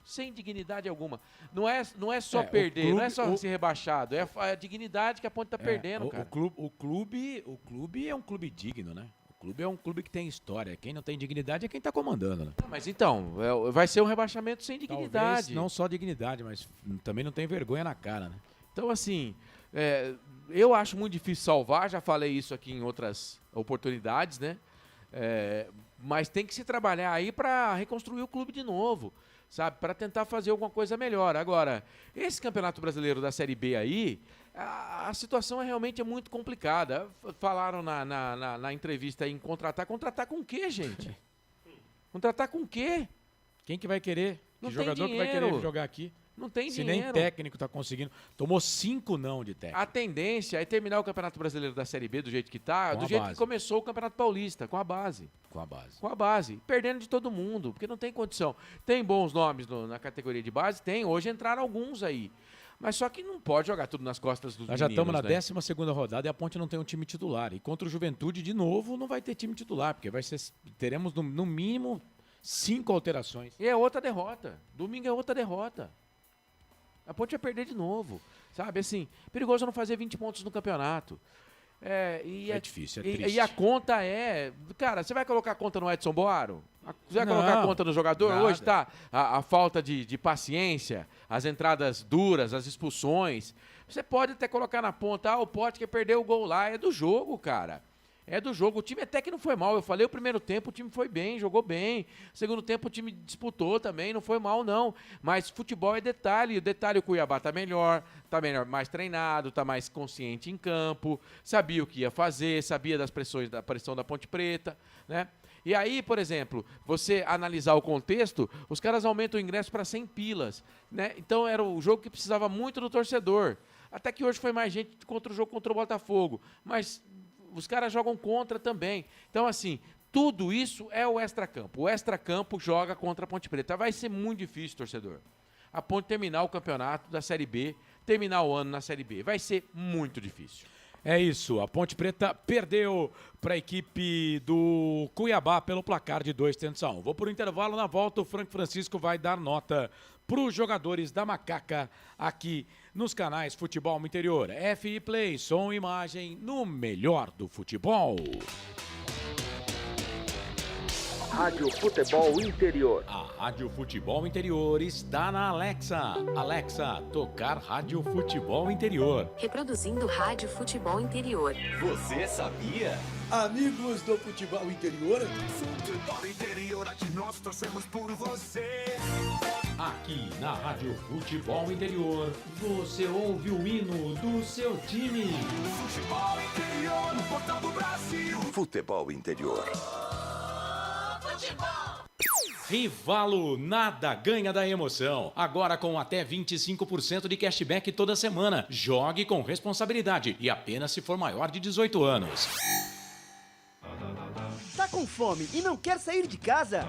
Sem dignidade alguma. Não é só perder, clube, não é só ser rebaixado. É a dignidade que a Ponte está perdendo, cara. O clube é um clube digno, né? O clube é um clube que tem história. Quem não tem dignidade é quem está comandando, né? Mas então, vai ser um rebaixamento sem dignidade. Talvez não só dignidade, mas também não tem vergonha na cara, né? Então, assim, eu acho muito difícil salvar, já falei isso aqui em outras oportunidades, né? Mas tem que se trabalhar aí para reconstruir o clube de novo, sabe? Para tentar fazer alguma coisa melhor. Agora, esse Campeonato Brasileiro da Série B aí A situação realmente é muito complicada. Falaram na entrevista em contratar. Contratar com o quê, gente? Contratar com o quê? Quem que vai querer? Não Que tem jogador que vai dinheiro. querer jogar aqui? Não tem Se dinheiro. nem técnico tá conseguindo. Tomou 5 não de técnico. A tendência é terminar o Campeonato Brasileiro da Série B do jeito que tá, Com do a jeito base. que começou o Campeonato Paulista, com a base. Com a base. Com a base. Perdendo de todo mundo, porque não tem condição. Tem bons nomes na categoria de base? Tem. Hoje entraram alguns aí. Mas só que não pode jogar tudo nas costas dos Nós já estamos na né? 12ª rodada e a Ponte não tem um time titular. E contra o Juventude, de novo, não vai ter time titular, porque teremos no mínimo 5 alterações. E é outra derrota. Domingo é outra derrota. A Ponte vai perder de novo. Sabe, assim, perigoso não fazer 20 pontos no campeonato. É difícil, é e, triste. e a conta é... Cara, você vai colocar a conta no Edson Boaro? Você vai Não, colocar a conta no jogador? nada. Hoje tá a falta de paciência, as entradas duras, as expulsões. Você pode até colocar na ponta, o Potker perdeu o gol lá. É do jogo, cara. É do jogo. O time até que não foi mal. Eu falei o primeiro tempo, o time foi bem, jogou bem. Segundo tempo, o time disputou também, não foi mal, não. Mas futebol é detalhe. O detalhe, o Cuiabá tá melhor, mais treinado, tá mais consciente em campo, sabia o que ia fazer, sabia da pressão da Ponte Preta, né? E aí, por exemplo, você analisar o contexto, os caras aumentam o ingresso para 100 pilas, né? Então era o jogo que precisava muito do torcedor. Até que hoje foi mais gente contra o jogo contra o Botafogo. Mas os caras jogam contra também. Então, assim, tudo isso é o extracampo. O extracampo joga contra a Ponte Preta. Vai ser muito difícil, torcedor. A Ponte terminar o campeonato da Série B, terminar o ano na Série B. Vai ser muito difícil. É isso, a Ponte Preta perdeu para a equipe do Cuiabá pelo placar de 2-1. Vou por um intervalo, na volta o Franco Francisco vai dar nota para os jogadores da Macaca aqui nos canais Futebol no Interior. FI Play, som e imagem no melhor do futebol. Rádio Futebol Interior. A Rádio Futebol Interior está na Alexa. Alexa, tocar Rádio Futebol Interior. Reproduzindo Rádio Futebol Interior. Você sabia? Amigos do Futebol Interior. Futebol Interior, aqui nós torcemos por você. Aqui na Rádio Futebol Interior, você ouve o hino do seu time. Futebol Interior, no portal do Brasil. Futebol Interior. Rivalo, nada ganha da emoção. Agora com até 25% de cashback toda semana. Jogue com responsabilidade e apenas se for maior de 18 anos. Tá com fome e não quer sair de casa?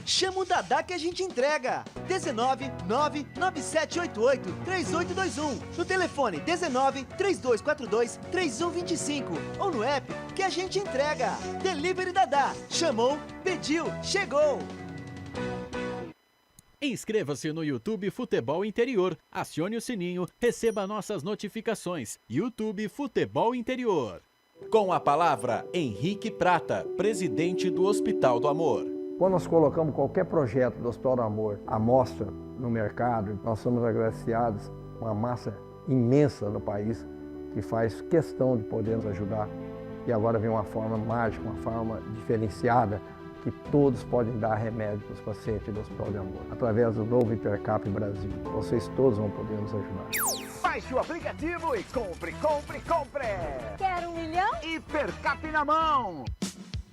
Chama o Dadá que a gente entrega. 19 99788 3821. No telefone 19 3242 3125. Ou no app que a gente entrega. Delivery Dadá. Chamou, pediu, chegou. Inscreva-se no YouTube Futebol Interior. Acione o sininho, receba nossas notificações. YouTube Futebol Interior. Com a palavra, Henrique Prata, presidente do Hospital do Amor. Quando nós colocamos qualquer projeto do Hospital do Amor à mostra no mercado, nós somos agraciados com uma massa imensa no país que faz questão de poder nos ajudar. E agora vem uma forma mágica, uma forma diferenciada, que todos podem dar remédio para os pacientes do Hospital do Amor. Através do novo Hipercap Brasil, vocês todos vão poder nos ajudar. Baixe o aplicativo e compre, compre, compre! Quer 1 milhão? Hipercap na mão!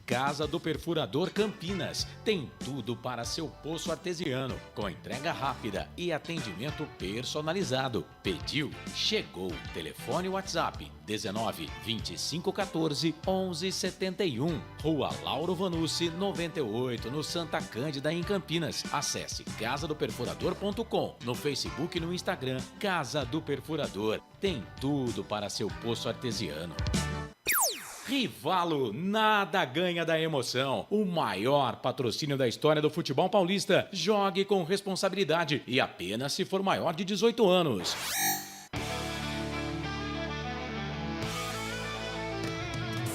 Casa do Perfurador Campinas. Tem tudo para seu poço artesiano, com entrega rápida e atendimento personalizado. Pediu, chegou. Telefone WhatsApp 19 25 14 11 71. Rua Lauro Vanucci 98, no Santa Cândida, em Campinas. Acesse casadoperfurador.com. No Facebook e no Instagram, Casa do Perfurador. Tem tudo para seu poço artesiano. Rivalo, nada ganha da emoção. O maior patrocínio da história do futebol paulista. Jogue com responsabilidade e apenas se for maior de 18 anos.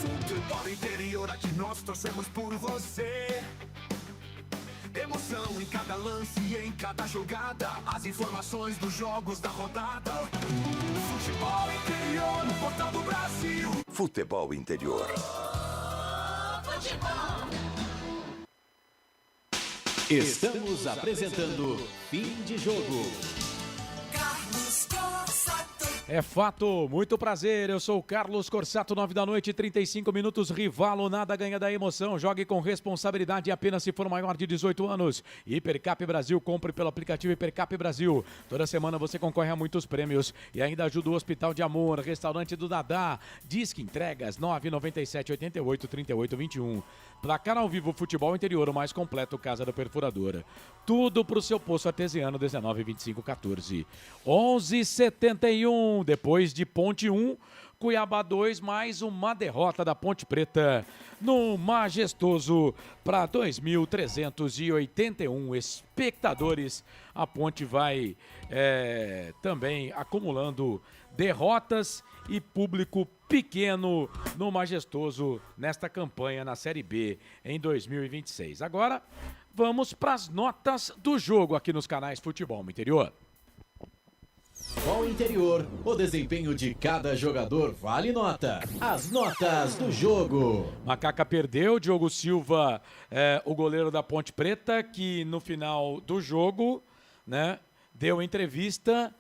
Futebol Interior, aqui nós torcemos por você. Emoção em cada lance e em cada jogada. As informações dos jogos da rodada. Futebol Interior, no portal do Brasil. Futebol Interior. Estamos apresentando Fim de Jogo. Carlos Cossa, É fato, muito prazer, eu sou o Carlos Corsato, 9 da noite, 35 minutos, Rivalo, nada ganha da emoção, jogue com responsabilidade apenas se for maior de 18 anos. Hipercap Brasil, compre pelo aplicativo Hipercap Brasil. Toda semana você concorre a muitos prêmios e ainda ajuda o Hospital de Amor, Restaurante do Dadá, Disque Entregas 997 88 38 21. Placar ao vivo, futebol interior, o mais completo, Casa da Perfuradora. Tudo pro seu poço artesiano, 19 25 14. 11:71. Depois de Ponte 1, Cuiabá 2, mais uma derrota da Ponte Preta no majestoso para 2.381 espectadores. A Ponte vai também acumulando derrotas e público pequeno no majestoso nesta campanha na Série B em 2026. Agora, vamos para as notas do jogo aqui nos canais Futebol Interior. Futebol Interior, o desempenho de cada jogador vale nota. As notas do jogo. Macaca perdeu, Diogo Silva, o goleiro da Ponte Preta, que no final do jogo, né, deu entrevista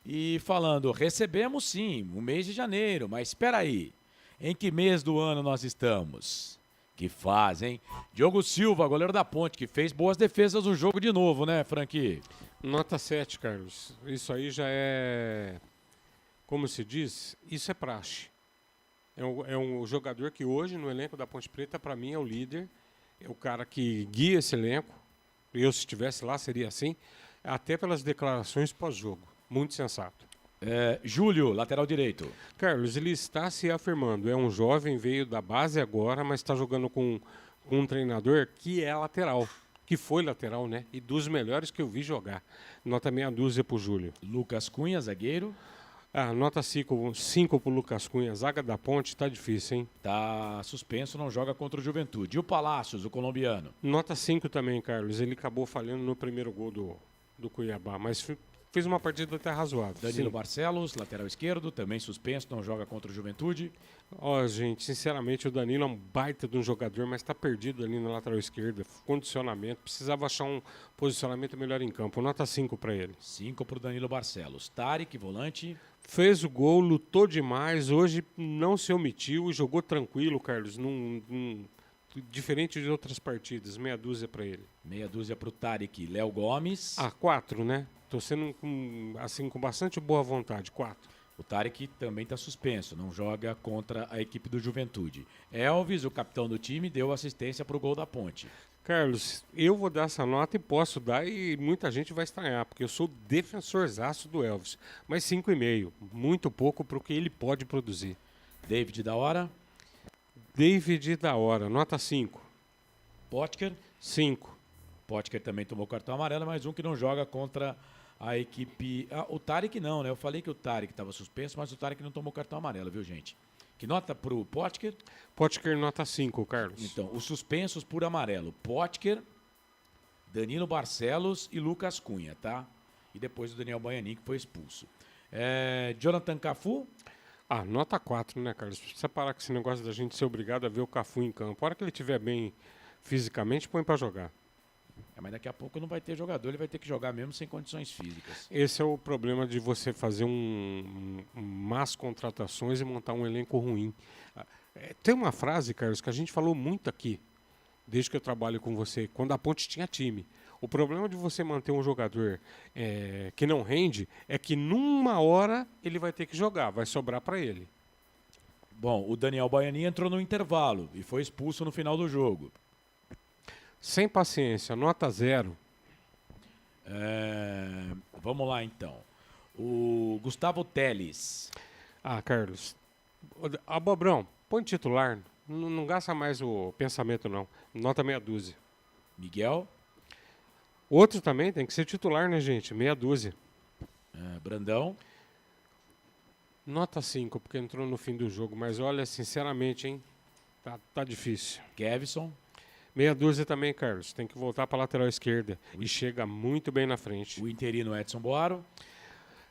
e falando, recebemos sim, o mês de janeiro, mas espera aí, em que mês do ano nós estamos? Que faz, hein? Diogo Silva, goleiro da Ponte, que fez boas defesas no jogo de novo, né, Franqui? Nota 7, Carlos. Isso aí já é, como se diz, isso é praxe. É um jogador que hoje, no elenco da Ponte Preta, para mim é o líder. É o cara que guia esse elenco. Eu, se estivesse lá, seria assim. Até pelas declarações pós-jogo. Muito sensato. Júlio, lateral direito. Carlos, ele está se afirmando. É um jovem, veio da base agora, mas está jogando com um treinador que é lateral. Que foi lateral, né? E dos melhores que eu vi jogar. Nota meia dúzia pro Júlio. Lucas Cunha, zagueiro. Nota 5 pro Lucas Cunha. Zaga da Ponte tá difícil, hein? Tá suspenso, não joga contra o Juventude. E o Palácios, o colombiano? Nota 5 também, Carlos. Ele acabou falhando no primeiro gol do Cuiabá, mas fez uma partida até razoável. Danilo Barcelos, lateral esquerdo, também suspenso, não joga contra o Juventude. Gente, sinceramente, o Danilo é um baita de um jogador, mas está perdido ali na lateral esquerda. Condicionamento, precisava achar um posicionamento melhor em campo. Nota 5 para ele. 5 para o Danilo Barcelos. Tarek, volante. Fez o gol, lutou demais. Hoje não se omitiu e jogou tranquilo, Carlos. Diferente de outras partidas. Meia dúzia para ele. Meia dúzia para o Tarek. Léo Gomes. 4, né? Estou sendo com bastante boa vontade. 4. O Tarek também está suspenso, não joga contra a equipe do Juventude. Elvis, o capitão do time, deu assistência para o gol da Ponte. Carlos, eu vou dar essa nota e posso dar, e muita gente vai estranhar, porque eu sou defensorzaço do Elvis. Mas 5,5, muito pouco para o que ele pode produzir. David da hora? David da hora, nota 5. Potker? 5. Potker também tomou cartão amarelo, mas um que não joga contra a equipe... o Tarek não, né? Eu falei que o Tarek estava suspenso, mas o Tarek não tomou cartão amarelo, viu, gente? Que nota pro Potker? Potker nota 5, Carlos. Então, os suspensos por amarelo. Potker, Danilo Barcelos e Lucas Cunha, tá? E depois o Daniel Baianin, que foi expulso. Jonathan Cafu? Nota 4, né, Carlos? Precisa parar com esse negócio da gente ser obrigado a ver o Cafu em campo. A hora que ele estiver bem fisicamente, põe para jogar. Mas daqui a pouco não vai ter jogador, ele vai ter que jogar mesmo sem condições físicas. Esse é o problema de você fazer más contratações e montar um elenco ruim. Tem uma frase, Carlos, que a gente falou muito aqui, desde que eu trabalho com você, quando a Ponte tinha time. O problema de você manter um jogador que não rende é que numa hora ele vai ter que jogar, vai sobrar para ele. Bom, o Daniel Baianin entrou no intervalo e foi expulso no final do jogo. Sem paciência, nota 0. Vamos lá, então. O Gustavo Teles. Carlos. Bobrão, põe titular. Não gasta mais o pensamento, não. Nota meia dúzia. Miguel. Outro também tem que ser titular, né, gente? Meia dúzia. Brandão. Nota 5, porque entrou no fim do jogo. Mas olha, sinceramente, hein? Tá difícil. Kevson. Meia dúzia também, Carlos. Tem que voltar para a lateral esquerda. E chega muito bem na frente. O interino Edson Boaro.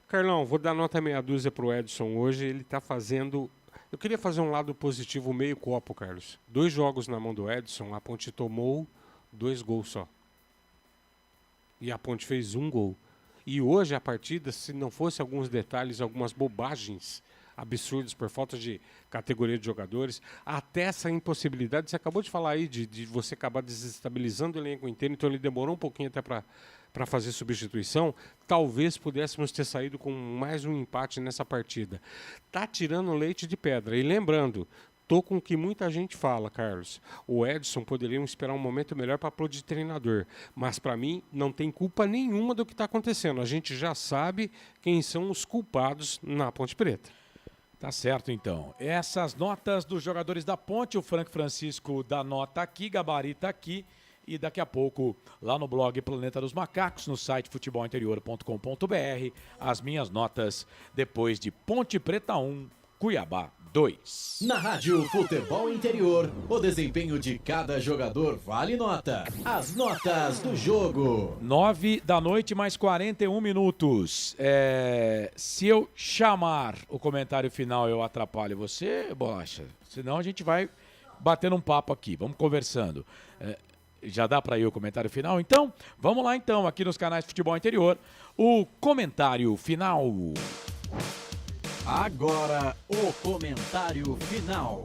Carlão, vou dar nota meia dúzia para o Edson hoje. Ele está fazendo... Eu queria fazer um lado positivo, meio copo, Carlos. 2 jogos na mão do Edson, a Ponte tomou 2 gols só. E a Ponte fez 1 gol. E hoje a partida, se não fosse alguns detalhes, algumas bobagens absurdas por falta de categoria de jogadores, até essa impossibilidade, você acabou de falar aí de você acabar desestabilizando o elenco inteiro, então ele demorou um pouquinho até para fazer substituição, talvez pudéssemos ter saído com mais um empate nessa partida. Tá tirando leite de pedra. E lembrando, tô com o que muita gente fala, Carlos. O Edson poderia esperar um momento melhor para pôr de treinador. Mas, para mim, não tem culpa nenhuma do que está acontecendo. A gente já sabe quem são os culpados na Ponte Preta. Tá certo, então. Essas notas dos jogadores da Ponte, o Frank Francisco dá nota aqui, gabarita aqui. E daqui a pouco, lá no blog Planeta dos Macacos, no site futebolinterior.com.br, as minhas notas depois de Ponte Preta 1, Cuiabá 2. Na Rádio Futebol Interior, o desempenho de cada jogador vale nota. As notas do jogo. 9 da noite, mais 41 minutos. Se eu chamar o comentário final, eu atrapalho você, Bolacha? Senão a gente vai batendo um papo aqui. Vamos conversando. Já dá para ir o comentário final? Então, vamos lá então, aqui nos canais Futebol Interior, o comentário final. Agora, o comentário final.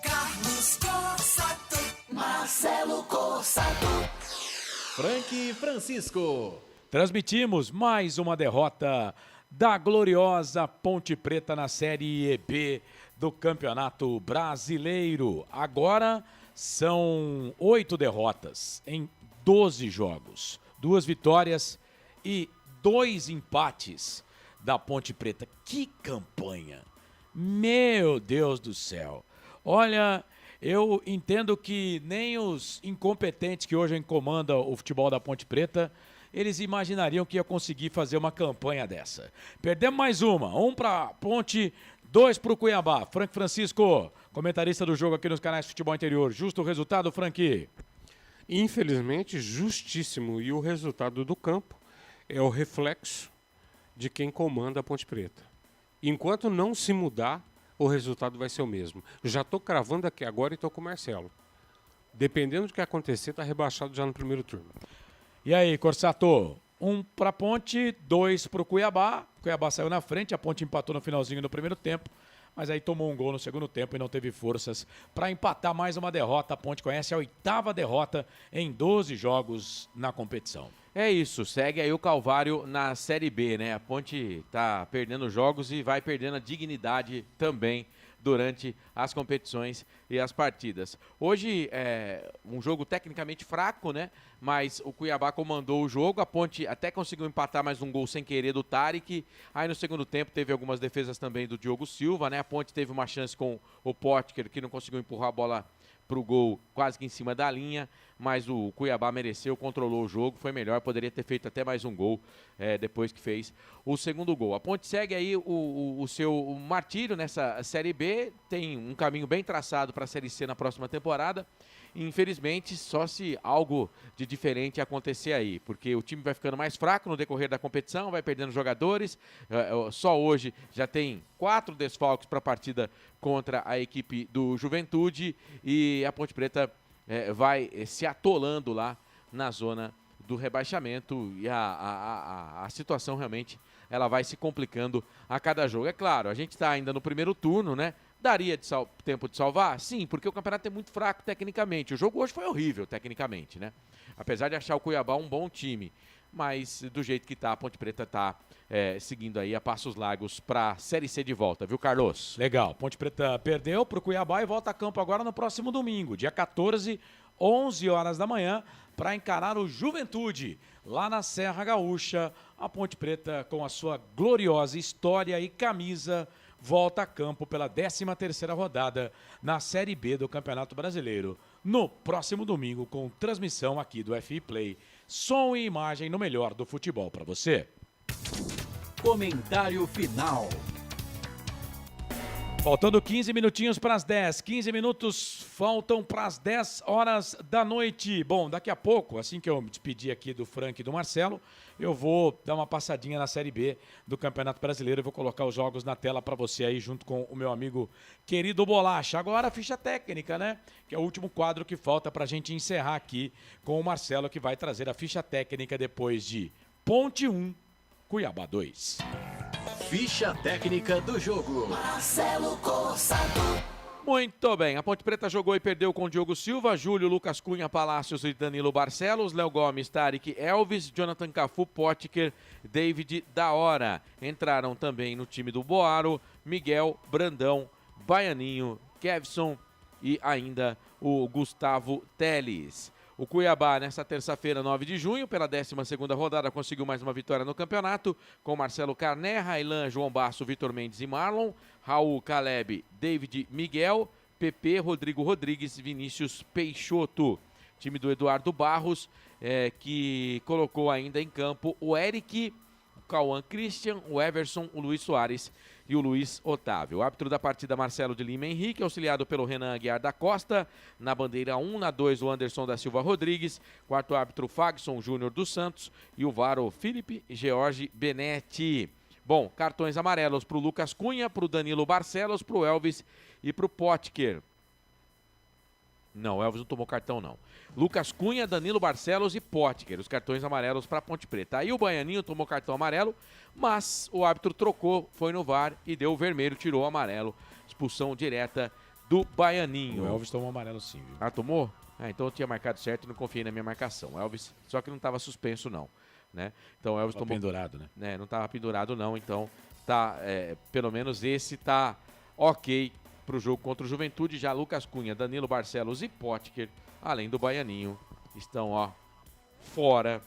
Carlos Corsato, Marcelo Corsato, Frank Francisco. Transmitimos mais uma derrota da gloriosa Ponte Preta na Série B do Campeonato Brasileiro. Agora são 8 derrotas em 12 jogos. 2 vitórias e 2 empates da Ponte Preta. Que campanha! Meu Deus do céu! Olha, eu entendo que nem os incompetentes que hoje comandam o futebol da Ponte Preta, eles imaginariam que ia conseguir fazer uma campanha dessa. Perdemos mais uma. 1 para Ponte, 2 para o Cuiabá. Frank Francisco, comentarista do jogo aqui nos canais Futebol Interior. Justo o resultado, Frank? Infelizmente, justíssimo. E o resultado do campo é o reflexo de quem comanda a Ponte Preta. Enquanto não se mudar, o resultado vai ser o mesmo. Já estou cravando aqui agora e estou com o Marcelo. Dependendo do que acontecer, está rebaixado já no primeiro turno. E aí, Corsato? 1 para a Ponte, 2 para o Cuiabá. O Cuiabá saiu na frente, a Ponte empatou no finalzinho do primeiro tempo, mas aí tomou um gol no segundo tempo e não teve forças para empatar mais uma derrota. A Ponte conhece a 8ª derrota em 12 jogos na competição. É isso, segue aí o Calvário na Série B, né? A Ponte tá perdendo jogos e vai perdendo a dignidade também durante as competições e as partidas. Hoje é um jogo tecnicamente fraco, né? Mas o Cuiabá comandou o jogo, a Ponte até conseguiu empatar mais um gol sem querer do Tarek. Aí no segundo tempo teve algumas defesas também do Diogo Silva, né? A Ponte teve uma chance com o Potker, que não conseguiu empurrar a bola para o gol quase que em cima da linha, mas o Cuiabá mereceu, controlou o jogo, foi melhor, poderia ter feito até mais um gol depois que fez o segundo gol. A Ponte segue aí o seu martírio nessa Série B, tem um caminho bem traçado para a Série C na próxima temporada. Infelizmente, só se algo de diferente acontecer aí, porque o time vai ficando mais fraco no decorrer da competição, vai perdendo jogadores. Só hoje já tem 4 desfalques para a partida contra a equipe do Juventude e a Ponte Preta vai se atolando lá na zona do rebaixamento e a situação realmente ela vai se complicando a cada jogo. É claro, a gente está ainda no primeiro turno, né? Daria tempo de salvar? Sim, porque o campeonato é muito fraco tecnicamente. O jogo hoje foi horrível tecnicamente, né? Apesar de achar o Cuiabá um bom time. Mas do jeito que tá, a Ponte Preta tá seguindo aí a passos largos para a Série C de volta, viu, Carlos? Legal, Ponte Preta perdeu pro Cuiabá e volta a campo agora no próximo domingo, dia 14, 11 horas da manhã, para encarar o Juventude, lá na Serra Gaúcha. A Ponte Preta, com a sua gloriosa história e camisa, volta a campo pela 13ª rodada na Série B do Campeonato Brasileiro, no próximo domingo, com transmissão aqui do FI Play. Som e imagem no melhor do futebol para você. Comentário final. Faltando 15 minutinhos para as 10. 15 minutos faltam para as 10 horas da noite. Bom, daqui a pouco, assim que eu me despedir aqui do Frank e do Marcelo, eu vou dar uma passadinha na Série B do Campeonato Brasileiro e vou colocar os jogos na tela para você aí, junto com o meu amigo querido Bolacha. Agora a ficha técnica, né? Que é o último quadro que falta para a gente encerrar aqui com o Marcelo, que vai trazer a ficha técnica depois de Ponte 1, Cuiabá 2. Ficha técnica do jogo. Marcelo Cossato. Muito bem, a Ponte Preta jogou e perdeu com Diogo Silva, Júlio, Lucas Cunha, Palácios e Danilo Barcelos, Léo Gomes, Tarek, Elvis, Jonathan Cafu, Potker, David da Hora. Entraram também no time do Boaro, Miguel, Brandão, Baianinho, Kevson e ainda o Gustavo Teles. O Cuiabá, nesta terça-feira, 9 de junho, pela 12ª rodada, conseguiu mais uma vitória no campeonato, com Marcelo Carné, Railan, João Basso, Vitor Mendes e Marlon, Raul, Caleb, David, Miguel, PP, Rodrigo Rodrigues, Vinícius Peixoto. Time do Eduardo Barros, que colocou ainda em campo o Eric, o Cauã Christian, o Everson, o Luiz Soares e o Luiz Otávio. O árbitro da partida, Marcelo de Lima Henrique, auxiliado pelo Renan Aguiar da Costa. Na bandeira 1, na 2, o Anderson da Silva Rodrigues. Quarto árbitro, Fagson Júnior dos Santos. E o VAR, o Felipe George Benetti. Bom, cartões amarelos para o Lucas Cunha, para o Danilo Barcelos, para o Elvis e para o Potker. Não, o Elvis não tomou cartão, não. Lucas Cunha, Danilo Barcelos e Potker, os cartões amarelos para a Ponte Preta. Aí o Baianinho tomou cartão amarelo, mas o árbitro trocou, foi no VAR e deu o vermelho, tirou o amarelo. Expulsão direta do Baianinho. O Elvis tomou amarelo sim, viu? Ah, tomou? Então eu tinha marcado certo e não confiei na minha marcação. O Elvis, só que não estava suspenso, não. Né? Então o Elvis tomou... pendurado, né? Não estava pendurado, não. Então, tá, pelo menos esse tá ok para o jogo contra o Juventude. Já Lucas Cunha, Danilo Barcelos e Potker, além do Baianinho, estão fora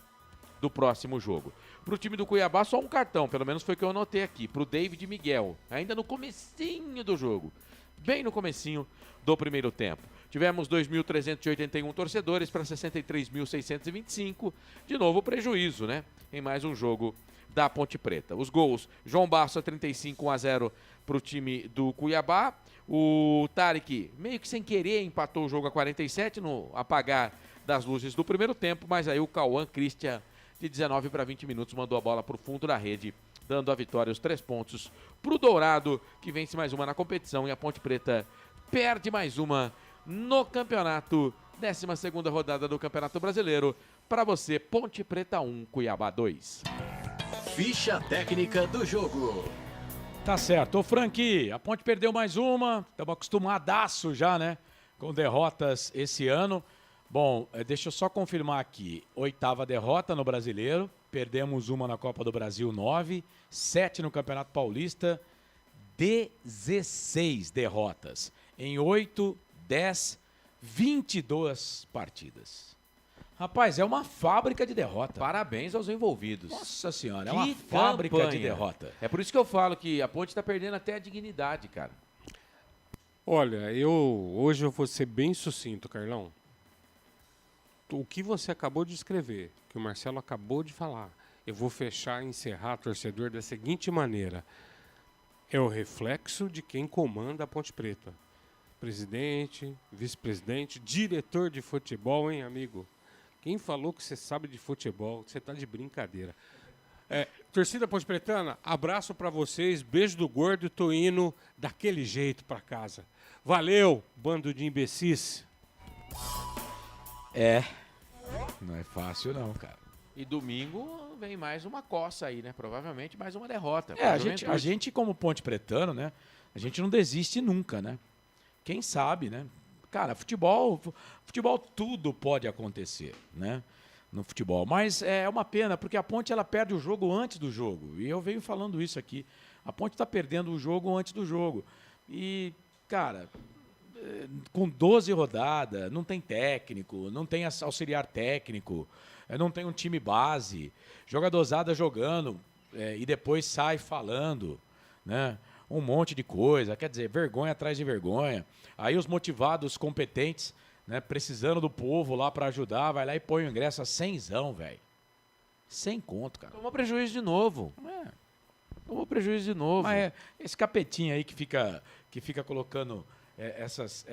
do próximo jogo. Para o time do Cuiabá, só um cartão, pelo menos foi o que eu anotei aqui, para o David Miguel, ainda no comecinho do jogo, bem no comecinho do primeiro tempo. Tivemos 2.381 torcedores para 63.625, de novo prejuízo, né? Em mais um jogo da Ponte Preta. Os gols, João Basso, 35, 1-0 para o time do Cuiabá. O Tarek, meio que sem querer, empatou o jogo a 47 no apagar das luzes do primeiro tempo, mas aí o Cauã Christian, de 19 para 20 minutos, mandou a bola para o fundo da rede, dando a vitória, os 3 pontos para o Dourado, que vence mais uma na competição, e a Ponte Preta perde mais uma no campeonato. 12ª rodada do Campeonato Brasileiro. Para você, Ponte Preta 1, Cuiabá 2. Ficha técnica do jogo. Tá certo. Ô, Frank, a Ponte perdeu mais uma. Estamos acostumadaço já, né? Com derrotas esse ano. Bom, deixa eu só confirmar aqui. 8ª derrota no Brasileiro. Perdemos uma na Copa do Brasil, 9. 7 no Campeonato Paulista. 16 derrotas. Em 8, 10, 22 partidas. Rapaz, é uma fábrica de derrota. Parabéns aos envolvidos. Nossa senhora, é Que uma fábrica campanha de derrota. É por isso que eu falo que a Ponte está perdendo até a dignidade, cara. Olha, hoje eu vou ser bem sucinto, Carlão. O que você acabou de escrever, que o Marcelo acabou de falar, eu vou fechar e encerrar, torcedor, da seguinte maneira. É o reflexo de quem comanda a Ponte Preta. Presidente, vice-presidente, diretor de futebol, hein, amigo? Quem falou que você sabe de futebol, você tá de brincadeira. Torcida Ponte Pretana, abraço pra vocês, beijo do gordo, tô indo daquele jeito pra casa. Valeu, bando de imbecis. Não é fácil não, cara. E domingo vem mais uma coça aí, né? Provavelmente mais uma derrota. A gente como Ponte Pretano, né? A gente não desiste nunca, né? Quem sabe, né? Cara, futebol tudo pode acontecer, né? No futebol. Mas é uma pena, porque a Ponte ela perde o jogo antes do jogo. E eu venho falando isso aqui. A Ponte está perdendo o jogo antes do jogo. E, cara, com 12 rodadas, não tem técnico, não tem auxiliar técnico, não tem um time base, jogadorzada jogando e depois sai falando, né? Um monte de coisa, quer dizer, vergonha atrás de vergonha. Aí os motivados, competentes, né, precisando do povo lá para ajudar, vai lá e põe o ingresso a 100zão, velho. 100 conto, cara. Tomou prejuízo de novo. Tomou prejuízo de novo. Mas esse capetinho aí que fica colocando essas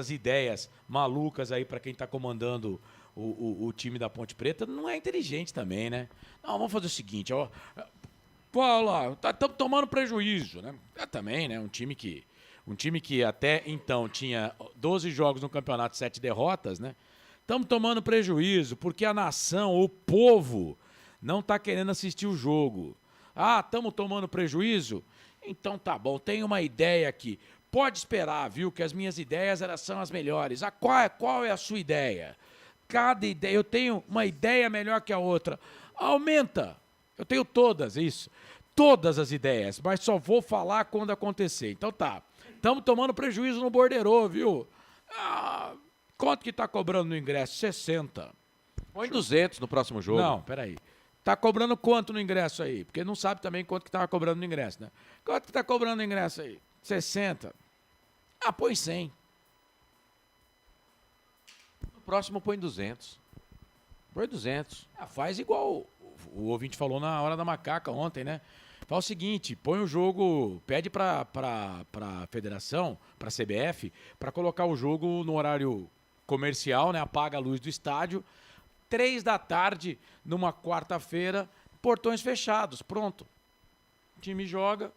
ideias malucas aí para quem está comandando o time da Ponte Preta não é inteligente também, né? Não, vamos fazer o seguinte, ó. Fala, estamos tomando prejuízo, né? Também, né? Um time que até então tinha 12 jogos no campeonato, 7 derrotas, né? Estamos tomando prejuízo porque a nação, o povo, não está querendo assistir o jogo. Ah, estamos tomando prejuízo? Então tá bom, tem uma ideia aqui. Pode esperar, viu, que as minhas ideias elas são as melhores. Qual é a sua ideia? Cada ideia, eu tenho uma ideia melhor que a outra. Aumenta. Eu tenho todas, isso. Todas as ideias, mas só vou falar quando acontecer. Então tá. Estamos tomando prejuízo no borderô, viu? Quanto que tá cobrando no ingresso? 60. Põe 200 no próximo jogo. Não, peraí. Tá cobrando quanto no ingresso aí? Porque não sabe também quanto que tava cobrando no ingresso, né? Quanto que tá cobrando no ingresso aí? 60. Põe 100. No próximo põe 200. Põe 200. Faz igual o ouvinte falou na hora da macaca ontem, né? Faz o seguinte, põe o jogo, pede pra federação, pra CBF, pra colocar o jogo no horário comercial, né? Apaga a luz do estádio, 3 da tarde, numa quarta-feira, portões fechados, pronto. O time joga,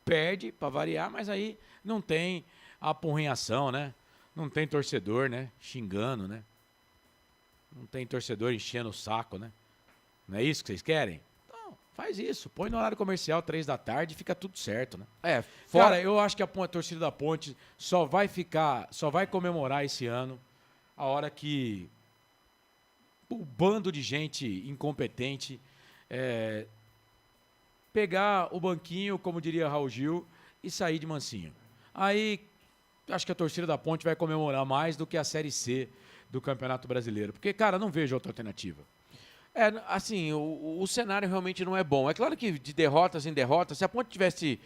perde, pra variar, mas aí não tem apurrinhação, né? Não tem torcedor, né? Xingando, né? Não tem torcedor enchendo o saco, né? Não é isso que vocês querem? Então, faz isso. Põe no horário comercial, 3 da tarde, fica tudo certo, né? Cara, eu acho que a torcida da Ponte só vai comemorar esse ano a hora que o bando de gente incompetente pegar o banquinho, como diria Raul Gil, e sair de mansinho. Aí, acho que a torcida da Ponte vai comemorar mais do que a Série C do Campeonato Brasileiro. Porque, cara, não vejo outra alternativa. Assim, o cenário realmente não é bom. É claro que de derrotas em derrotas, se a Ponte tivesse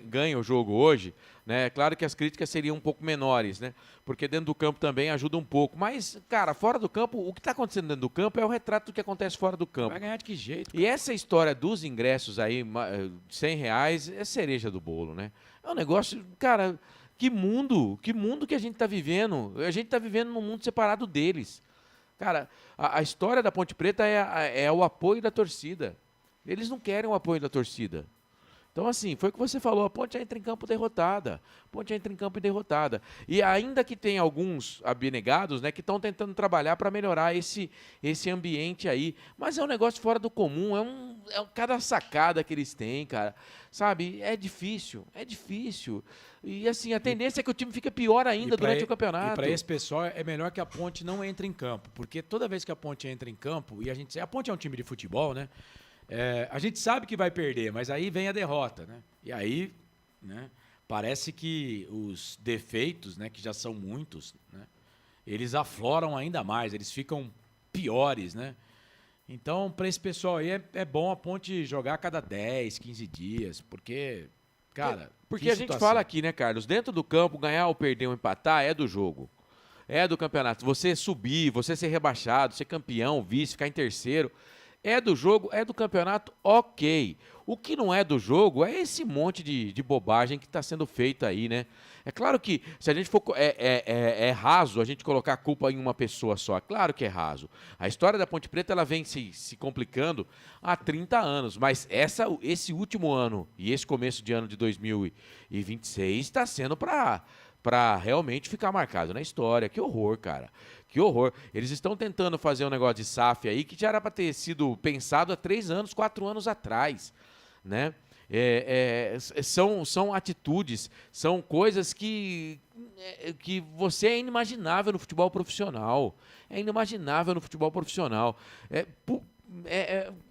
ganho o jogo hoje, né, é claro que as críticas seriam um pouco menores, né? Porque dentro do campo também ajuda um pouco. Mas, cara, fora do campo, o que está acontecendo dentro do campo é o retrato do que acontece fora do campo. Vai ganhar de que jeito? Cara? E essa história dos ingressos aí, R$100, é cereja do bolo, né? É um negócio, cara, que mundo que a gente está vivendo. A gente está vivendo num mundo separado deles. Cara, a história da Ponte Preta é o apoio da torcida. Eles não querem o apoio da torcida. Então, assim, foi o que você falou, a Ponte entra em campo derrotada. E ainda que tem alguns abnegados, né, que estão tentando trabalhar para melhorar esse ambiente aí. Mas é um negócio fora do comum, cada sacada que eles têm, cara. Sabe, é difícil. E, assim, a tendência é que o time fique pior ainda durante o campeonato. E para esse pessoal é melhor que a Ponte não entre em campo. Porque toda vez que a Ponte entra em campo, e a Ponte é um time de futebol, né? A gente sabe que vai perder, mas aí vem a derrota, né? E aí, né, parece que os defeitos, né, que já são muitos, né, eles afloram ainda mais, eles ficam piores, né? Então, para esse pessoal aí, é bom a Ponte jogar a cada 10, 15 dias, porque, cara... Porque a gente fala aqui, né, Carlos, dentro do campo, ganhar ou perder ou empatar é do jogo. É do campeonato. Você subir, você ser rebaixado, ser campeão, vice, ficar em terceiro... É do jogo, é do campeonato, ok. O que não é do jogo é esse monte de bobagem que está sendo feito aí, né? É claro que se a gente for... É raso a gente colocar a culpa em uma pessoa só. Claro que é raso. A história da Ponte Preta ela vem se complicando há 30 anos. Mas esse último ano e esse começo de ano de 2026 está sendo para realmente ficar marcado na história. Que horror, cara. Que horror. Eles estão tentando fazer um negócio de SAF aí que já era para ter sido pensado há 3 anos, 4 anos atrás, né? São atitudes, são coisas que você é inimaginável no futebol profissional.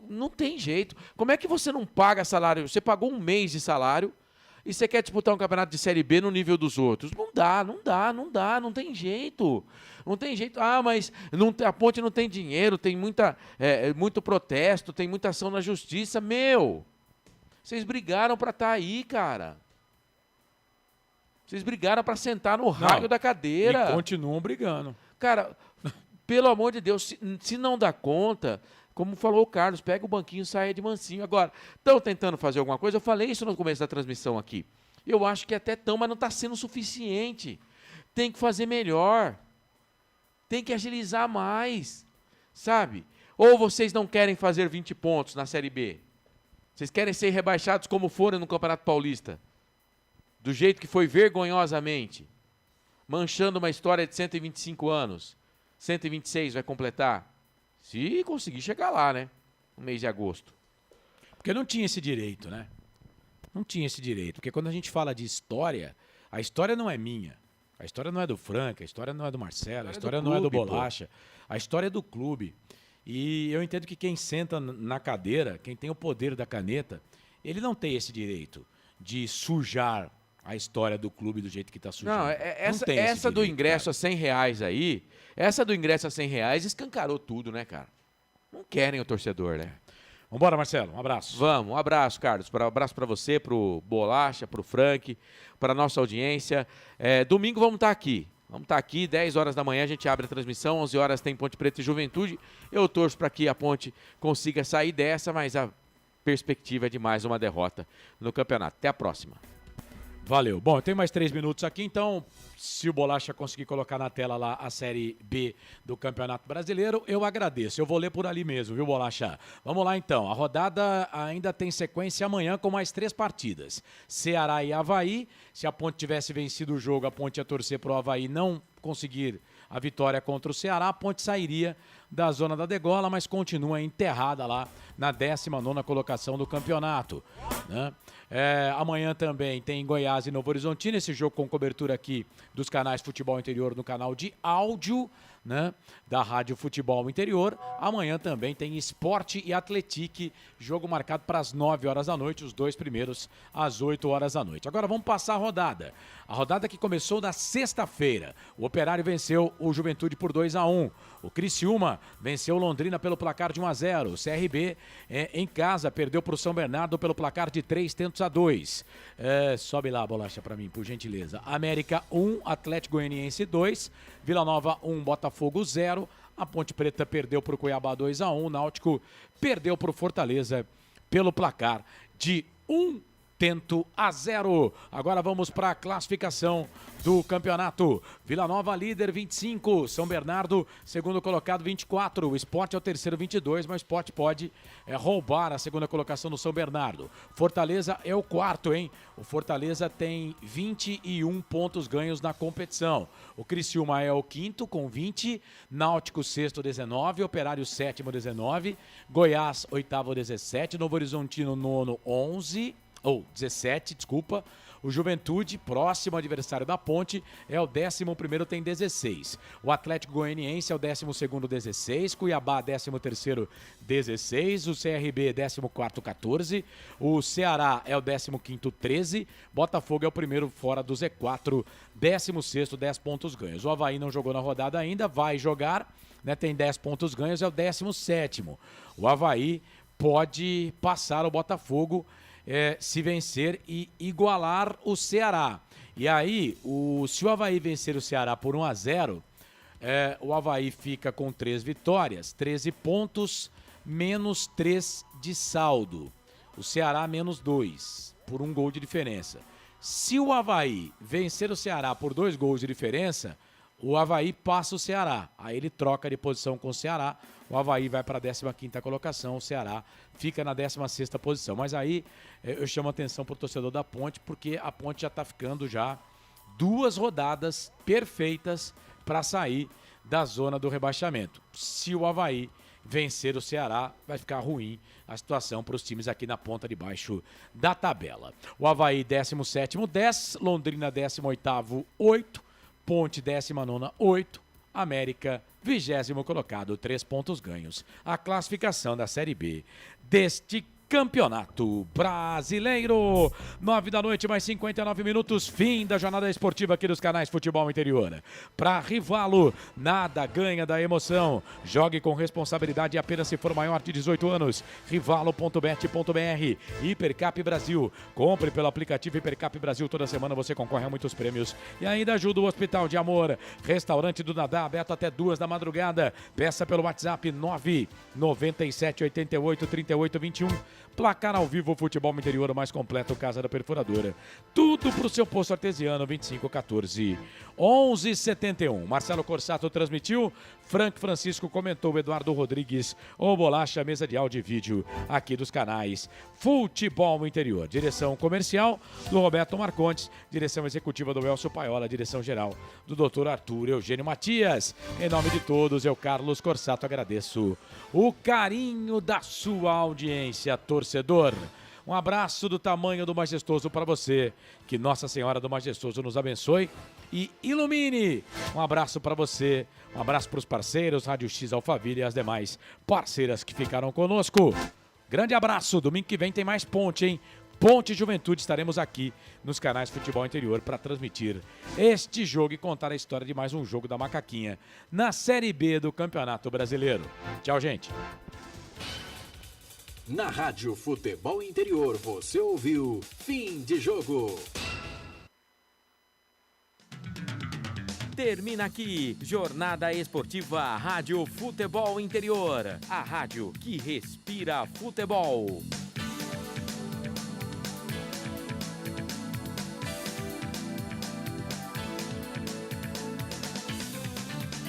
Não tem jeito. Como é que você não paga salário? Você pagou 1 mês de salário e você quer disputar um campeonato de Série B no nível dos outros? Não dá, não tem jeito. Não tem jeito. Mas a Ponte não tem dinheiro, tem muito protesto, tem muita ação na justiça. Vocês brigaram para estar aí, cara. Vocês brigaram para sentar no raio da cadeira. E continuam brigando. Cara, pelo amor de Deus, se não dá conta, Como falou o Carlos, pega o banquinho e saia de mansinho. Agora, estão tentando fazer alguma coisa? Eu falei isso no começo da transmissão aqui. Eu acho que até estão, mas não está sendo suficiente. Tem que fazer melhor. Tem que agilizar mais. Sabe? Ou vocês não querem fazer 20 pontos na Série B? Vocês querem ser rebaixados como foram no Campeonato Paulista? Do jeito que foi vergonhosamente. Manchando uma história de 125 anos. 126 vai completar. Se conseguir chegar lá, né? No mês de agosto. Porque não tinha esse direito, né? Não tinha esse direito. Porque quando a gente fala de história, a história não é minha. A história não é do Franca, a história não é do Marcelo, a história não é do Bolacha. A história é do clube. E eu entendo que quem senta na cadeira, quem tem o poder da caneta, ele não tem esse direito de sujar a história do clube do jeito que está sujando. Não, essa do ingresso a R$100 aí, essa do ingresso a R$100 escancarou tudo, né, cara? Não querem o torcedor, né? Vambora, Marcelo, um abraço. Vamos, um abraço, Carlos. Um abraço para você, pro Bolacha, pro Frank, para nossa audiência. Domingo vamos estar aqui. Vamos estar aqui, 10 horas da manhã a gente abre a transmissão, 11 horas tem Ponte Preta e Juventude. Eu torço para que a Ponte consiga sair dessa, mas a perspectiva é de mais uma derrota no campeonato. Até a próxima. Valeu. Bom, tem mais 3 minutos aqui, então, se o Bolacha conseguir colocar na tela lá a Série B do Campeonato Brasileiro, eu agradeço. Eu vou ler por ali mesmo, viu, Bolacha? Vamos lá, então. A rodada ainda tem sequência amanhã com mais 3 partidas. Ceará e Avaí. Se a Ponte tivesse vencido o jogo, a Ponte ia torcer para o Avaí não conseguir a vitória contra o Ceará. A Ponte sairia da zona da degola, mas continua enterrada lá na 19ª colocação do campeonato, né? Amanhã também tem Goiás e Novo Horizontino, esse jogo com cobertura aqui dos canais Futebol Interior no canal de áudio, né, da Rádio Futebol Interior. Amanhã também tem Sport e Atletique, jogo marcado para as 9 horas da noite, os 2 primeiros às 8 horas da noite. Agora vamos passar a rodada. A rodada que começou na sexta-feira. O Operário venceu o Juventude por 2-1. O Criciúma venceu o Londrina pelo placar de 1-0. O CRB em casa perdeu para o São Bernardo pelo placar de 3-2. Sobe lá a bolacha para mim, por gentileza. América 1, Atlético Goianiense 2, Vila Nova 1, Botafogo 0. A Ponte Preta perdeu para o Cuiabá 2-1. O Náutico perdeu para o Fortaleza pelo placar de 1-0. Agora vamos para a classificação do campeonato. Vila Nova líder 25, São Bernardo segundo colocado 24, o Sport é o terceiro 22, mas o Sport pode roubar a segunda colocação do São Bernardo. Fortaleza é o quarto, hein? O Fortaleza tem 21 pontos ganhos na competição. O Criciúma é o quinto com 20, Náutico sexto 19, Operário sétimo 19, Goiás oitavo 17, Novo Horizontino nono 17, desculpa. O Juventude, próximo adversário da Ponte, é o 11º, tem 16. O Atlético Goianiense é o 12º, 16. Cuiabá, 13º, 16. O CRB, 14º, 14. O Ceará é o 15º, 13. Botafogo é o primeiro fora do Z4, 16º, 10 pontos ganhos. O Avaí não jogou na rodada ainda, vai jogar, né? Tem 10 pontos ganhos, é o 17º. O Avaí pode passar o Botafogo se vencer e igualar o Ceará. E aí, se o Avaí vencer o Ceará por 1-0, o Avaí fica com 3 vitórias, 13 pontos, menos 3 de saldo. O Ceará menos 2, por 1 gol de diferença. Se o Avaí vencer o Ceará por 2 gols de diferença, o Avaí passa o Ceará. Aí ele troca de posição com o Ceará. O Avaí vai para a 15ª colocação, o Ceará fica na 16ª posição. Mas aí eu chamo a atenção para o torcedor da Ponte, porque a Ponte já está ficando 2 rodadas perfeitas para sair da zona do rebaixamento. Se o Avaí vencer o Ceará, vai ficar ruim a situação para os times aqui na ponta de baixo da tabela. O Avaí 17º, 10, Londrina 18º, 8, Ponte 19ª, 8, América 20º colocado, 3 pontos ganhos. A classificação da Série B deste Campeonato Brasileiro. 9 da noite, mais 59 minutos. Fim da jornada esportiva aqui dos canais Futebol Interior. Para Rivalo, nada ganha da emoção. Jogue com responsabilidade apenas se for maior de 18 anos. Rivalo.bet.br. Hipercap Brasil. Compre pelo aplicativo Hipercap Brasil. Toda semana você concorre a muitos prêmios. E ainda ajuda o Hospital de Amor. Restaurante do Nadá, aberto até 2 da madrugada. Peça pelo WhatsApp 997 88 38 21. Placar ao vivo, futebol interior mais completo, Casa da Perfuradora. Tudo pro seu poço artesiano, 2514 1171. Marcelo Corsato transmitiu, Frank Francisco comentou, Eduardo Rodrigues, o Bolacha, mesa de áudio e vídeo aqui dos canais Futebol Interior. Direção comercial do Roberto Marcondes, direção executiva do Elcio Paiola, direção geral do Dr. Arthur Eugênio Matias. Em nome de todos, eu, Carlos Corsato, agradeço o carinho da sua audiência, torcedor. Um abraço do tamanho do Majestoso para você. Que Nossa Senhora do Majestoso nos abençoe e ilumine. Um abraço para você. Um abraço para os parceiros, Rádio X Alphaville e as demais parceiras que ficaram conosco. Grande abraço. Domingo que vem tem mais Ponte, hein? Ponte Juventude, estaremos aqui nos canais Futebol Interior para transmitir este jogo e contar a história de mais um jogo da Macaquinha na Série B do Campeonato Brasileiro. Tchau, gente. Na Rádio Futebol Interior, você ouviu Fim de Jogo. Termina aqui, Jornada Esportiva Rádio Futebol Interior. A rádio que respira futebol.